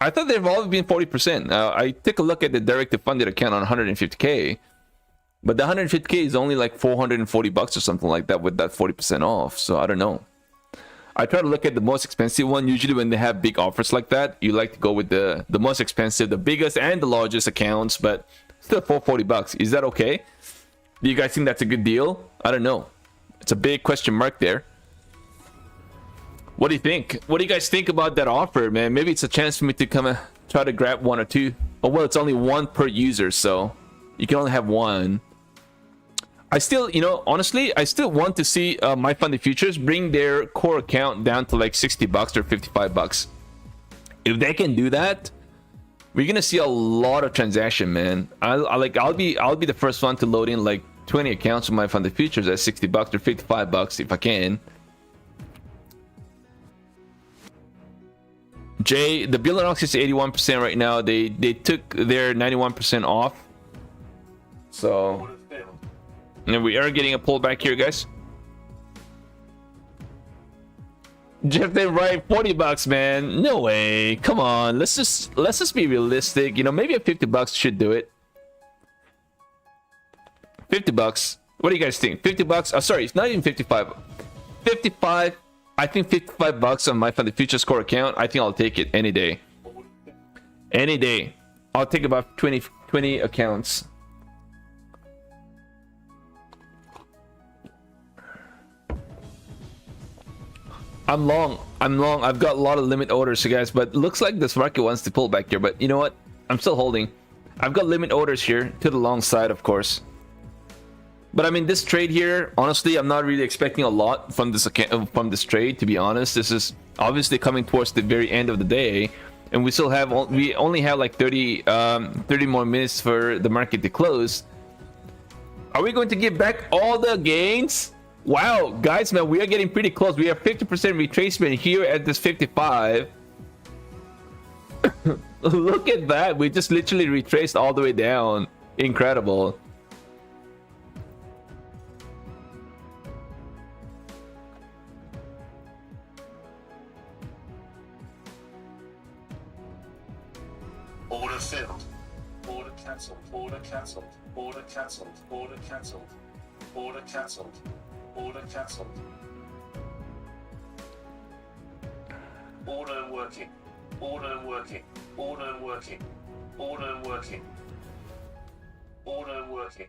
A: I thought they've all been 40%. I took a look at the directly funded account on 150k, but the 150k is only like 440 bucks or something like that with that 40% off. So I don't know. I try to look at the most expensive one. Usually when they have big offers like that, you like to go with the most expensive, the biggest and the largest accounts, but still 440 bucks. Is that okay? Do you guys think that's a good deal? I don't know. It's a big question mark there. What do you think? What do you guys think about that offer, man? Maybe it's a chance for me to come and try to grab one or two. Oh, well, it's only one per user, so you can only have one. I still, honestly, I still want to see My Funded Futures bring their core account down to like 60 bucks or 55 bucks. If they can do that, we're gonna see a lot of transaction, man. I'll be the first one to load in like 20 accounts with My Funded Futures at 60 bucks or 55 bucks if I can. Jay, the Bill Ox is 81% right now. They took their 91% off. So, and we are getting a pullback here, guys. Jeff, they right, 40 bucks, man. No way. Come on. Let's just be realistic. Maybe a 50 bucks should do it. 50 bucks. What do you guys think? 50 bucks? Oh, sorry, it's not even 55. 55. I think 55 bucks on My Funded Futures core account. I think I'll take it any day. Any day. I'll take about 20 accounts. I'm long. I've got a lot of limit orders, you guys, but looks like this market wants to pull back here. But you know what? I'm still holding. I've got limit orders here to the long side, of course. But I mean, this trade here, honestly, I'm not really expecting a lot from this trade, to be honest. This is obviously coming towards the very end of the day, and we only have like 30 more minutes for the market to close. Are we going to give back all the gains? Wow, guys, man, we are getting pretty close. We have 50% retracement here at this 55. Look at that. We just literally retraced all the way down. Incredible.
C: Order filled. Order cancelled. Order cancelled. Order cancelled. Order cancelled. Order cancelled. Order cancelled. Order working. Order working. Order working. Order working. Order working.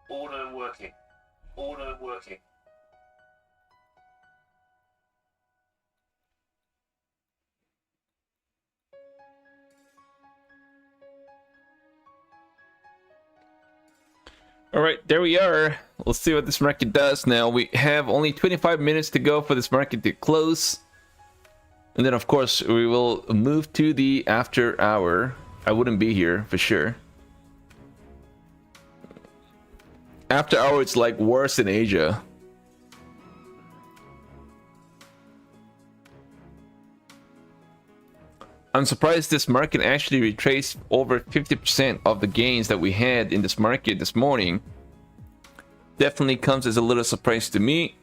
C: Order working. Order working.
A: All right, there we are. Let's see what this market does now. We have only 25 minutes to go for this market to close. And then, of course, we will move to the after hour. I wouldn't be here for sure. After hour, it's like worse in Asia. I'm surprised this market actually retraced over 50% of the gains that we had in this market this morning. Definitely comes as a little surprise to me.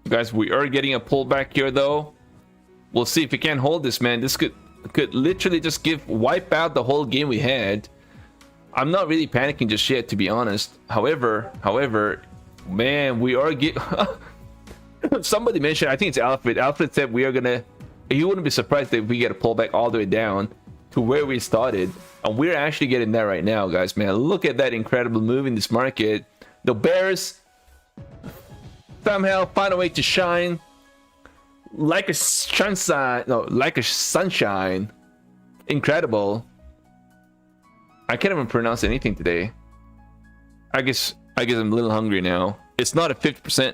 A: Guys, we are getting a pullback here though. We'll see if we can hold this, man. This could literally just wipe out the whole game we had. I'm not really panicking just yet, to be honest. However, man, we are somebody mentioned, I think it's Alfred. Alfred said we are gonna. He wouldn't be surprised if we get a pullback all the way down to where we started, and we're actually getting that right now, guys. Man, look at that incredible move in this market. The bears somehow find a way to shine like a sunshine. No, like a sunshine. Incredible. I can't even pronounce anything today. I guess I'm a little hungry now. It's not at 50%.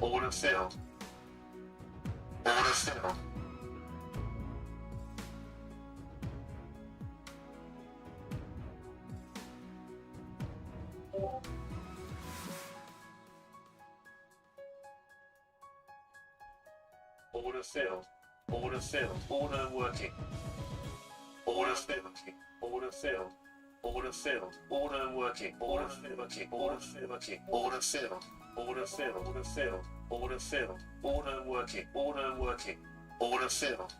C: Order filled. Order filled. Order filled. Order filled. Order working. Order filled. Order filled. Order filled. Order working. Order working. Order working. Order filled. Order filled. Order filled. Order filled. Order working. Order working. Order filled.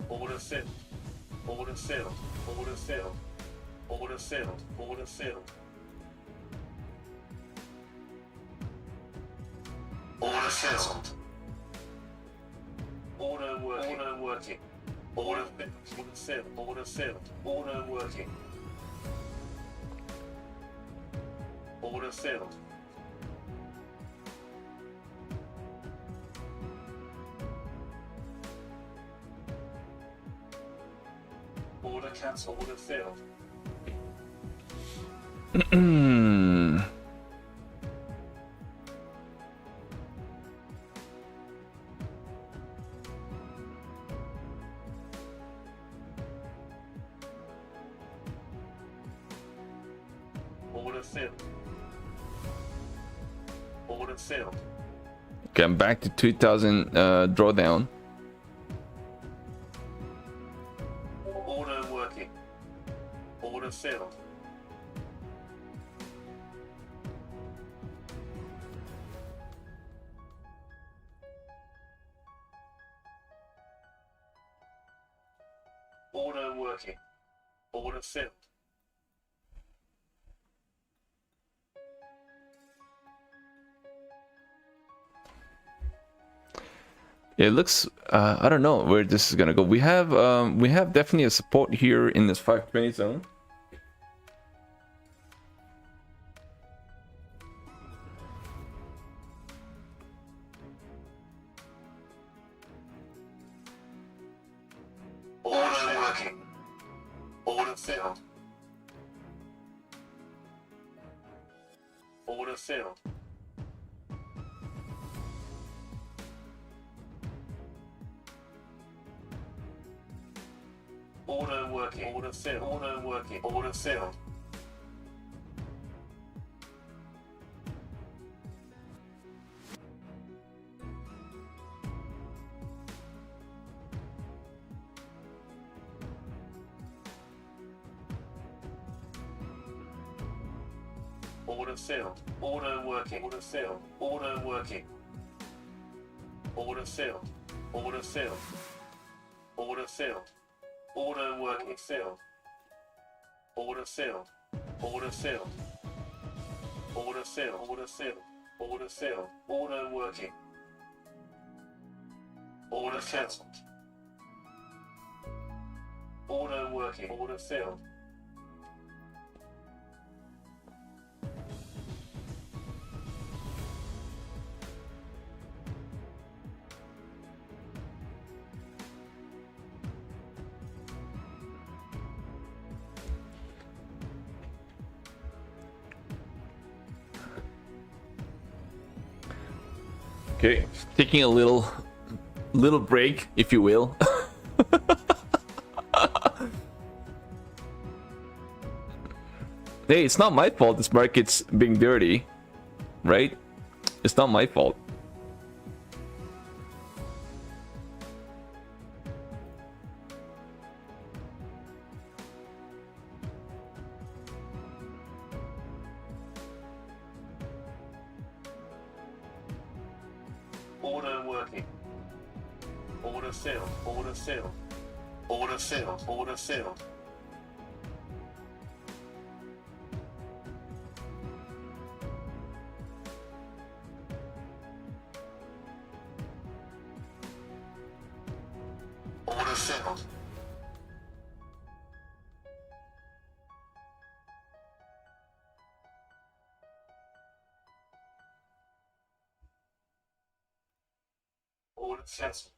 C: Order filled. Order filled. Order filled. Order filled. Order filled. Order filled. Order working. Order working. Order filled. Order filled. Order working. Order filled. Order cancel. Order filled. Order filled. Order filled.
A: Okay, I'm back to 2000 drawdown.
C: Order working. Order filled. Order working. Order filled.
A: It looks I don't know where this is gonna go. We have definitely a support here in this 520 zone.
C: Order working. Order filled. Order filled. Order working. Order filled. Order working. Order filled. Order filled. Order working. Order filled. Order working. Order filled. Order filled. Order filled. Order working. Filled. Order filled. Order filled. Order filled. Order filled. Order filled. Order working. Order cancelled. Order working. Order filled.
A: Okay, taking a little break, if you will. Hey, it's not my fault this market's being dirty, right? It's not my fault.
C: Order working. Order filled. Order filled. Order filled. Order filled. Order filled. Order cancelled.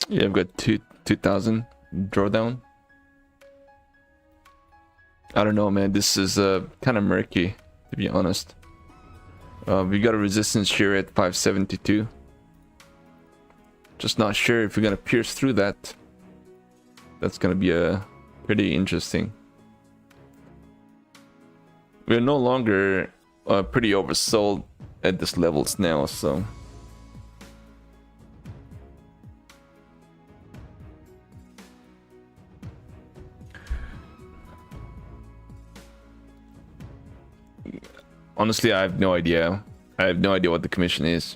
A: Yeah, I've got 2000 drawdown. I don't know, man. This is kind of murky, to be honest. We got a resistance here at 572. Just not sure if we're gonna pierce through that. That's gonna be pretty interesting. We're no longer pretty oversold at this levels now, so. Honestly, I have no idea. I have no idea what the commission is.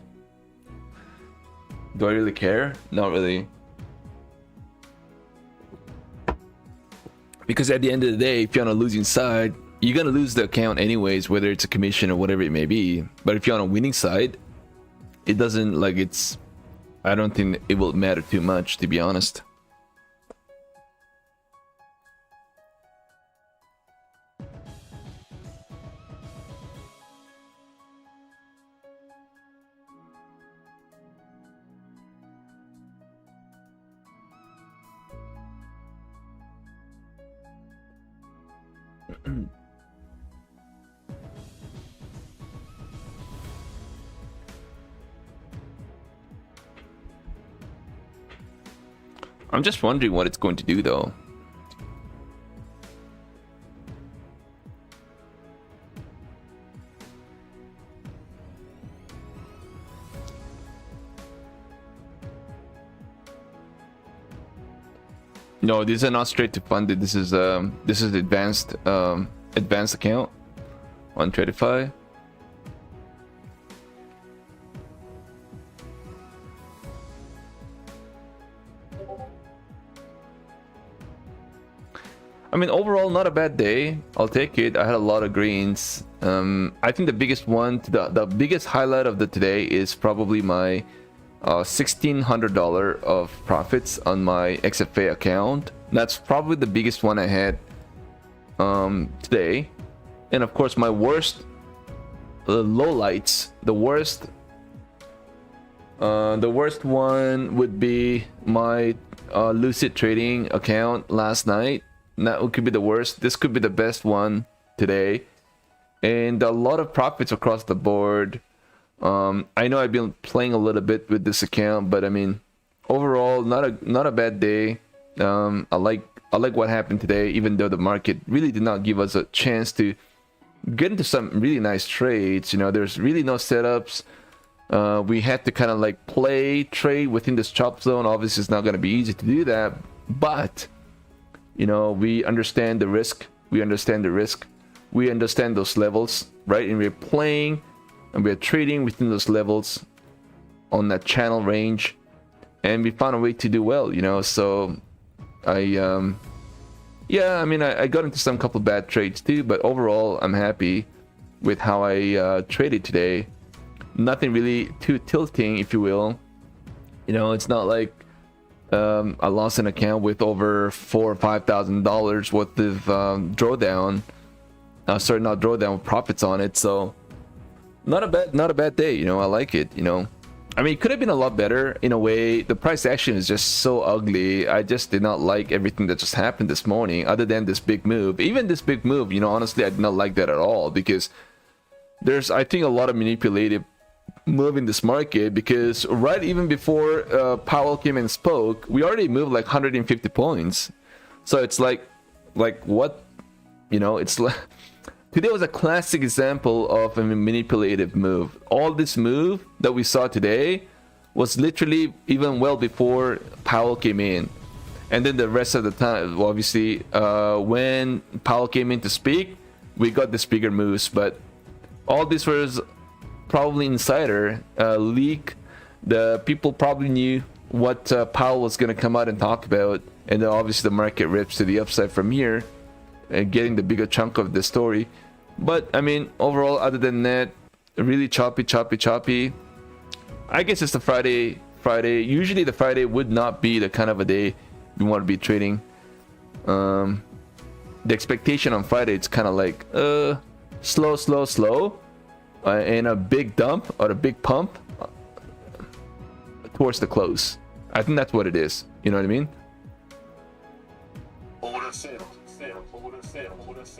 A: Do I really care? Not really. Because at the end of the day, if you're on a losing side, you're gonna lose the account anyways, whether it's a commission or whatever it may be. But if you're on a winning side, it doesn't, like, it's... I don't think it will matter too much, to be honest. I'm just wondering what it's going to do, though. No, these are not straight to funded. This is advanced advanced account on Tradify. I mean, overall, not a bad day. I'll take it. I had a lot of greens. I think the biggest one, the biggest highlight of the today is probably my $1,600 of profits on my XFA account. That's probably the biggest one I had today. And of course, my worst lowlights, the worst one would be my Lucid trading account last night. That could be the worst. This could be the best one today. And a lot of profits across the board. I know I've been playing a little bit with this account, but I mean, overall, not a bad day. I like what happened today, even though the market really did not give us a chance to get into some really nice trades. You know, there's really no setups. We had to kind of like trade within this chop zone. Obviously, it's not going to be easy to do that, but you know, we understand the risk. We understand the risk. We understand those levels, right? And we're playing and we're trading within those levels on that channel range, and we found a way to do well, you know. So yeah, I mean, I got into some couple bad trades too, but overall I'm happy with how I traded today. Nothing really too tilting, if you will. You know, it's not like I lost an account with over $4,000 or $5,000 worth of drawdown. Sorry, not drawdown, profits on it. So not a bad day. You know, I like it. You know, I mean, it could have been a lot better in a way. The price action is just so ugly. I just did not like everything that just happened this morning. Other than this big move, even this big move, you know, honestly, I did not like that at all, because there's, I think, a lot of manipulative move in this market, because right even before Powell came and spoke, we already moved like 150 points. So it's like what, you know, it's like today was a classic example of a manipulative move. All this move that we saw today was literally even well before Powell came in, and then the rest of the time, obviously, when Powell came in to speak, we got this bigger moves. But all this was probably insider leak. The people probably knew what Powell was going to come out and talk about, and then obviously the market rips to the upside from here, getting the bigger chunk of the story. But I mean, overall, other than that, really choppy. I guess it's the Friday. Usually the Friday would not be the kind of a day you want to be trading. The expectation on Friday, it's kind of like slow, and a big dump or a big pump towards the close. I think that's what it is. You know what I mean?
C: Order failed. Order failed.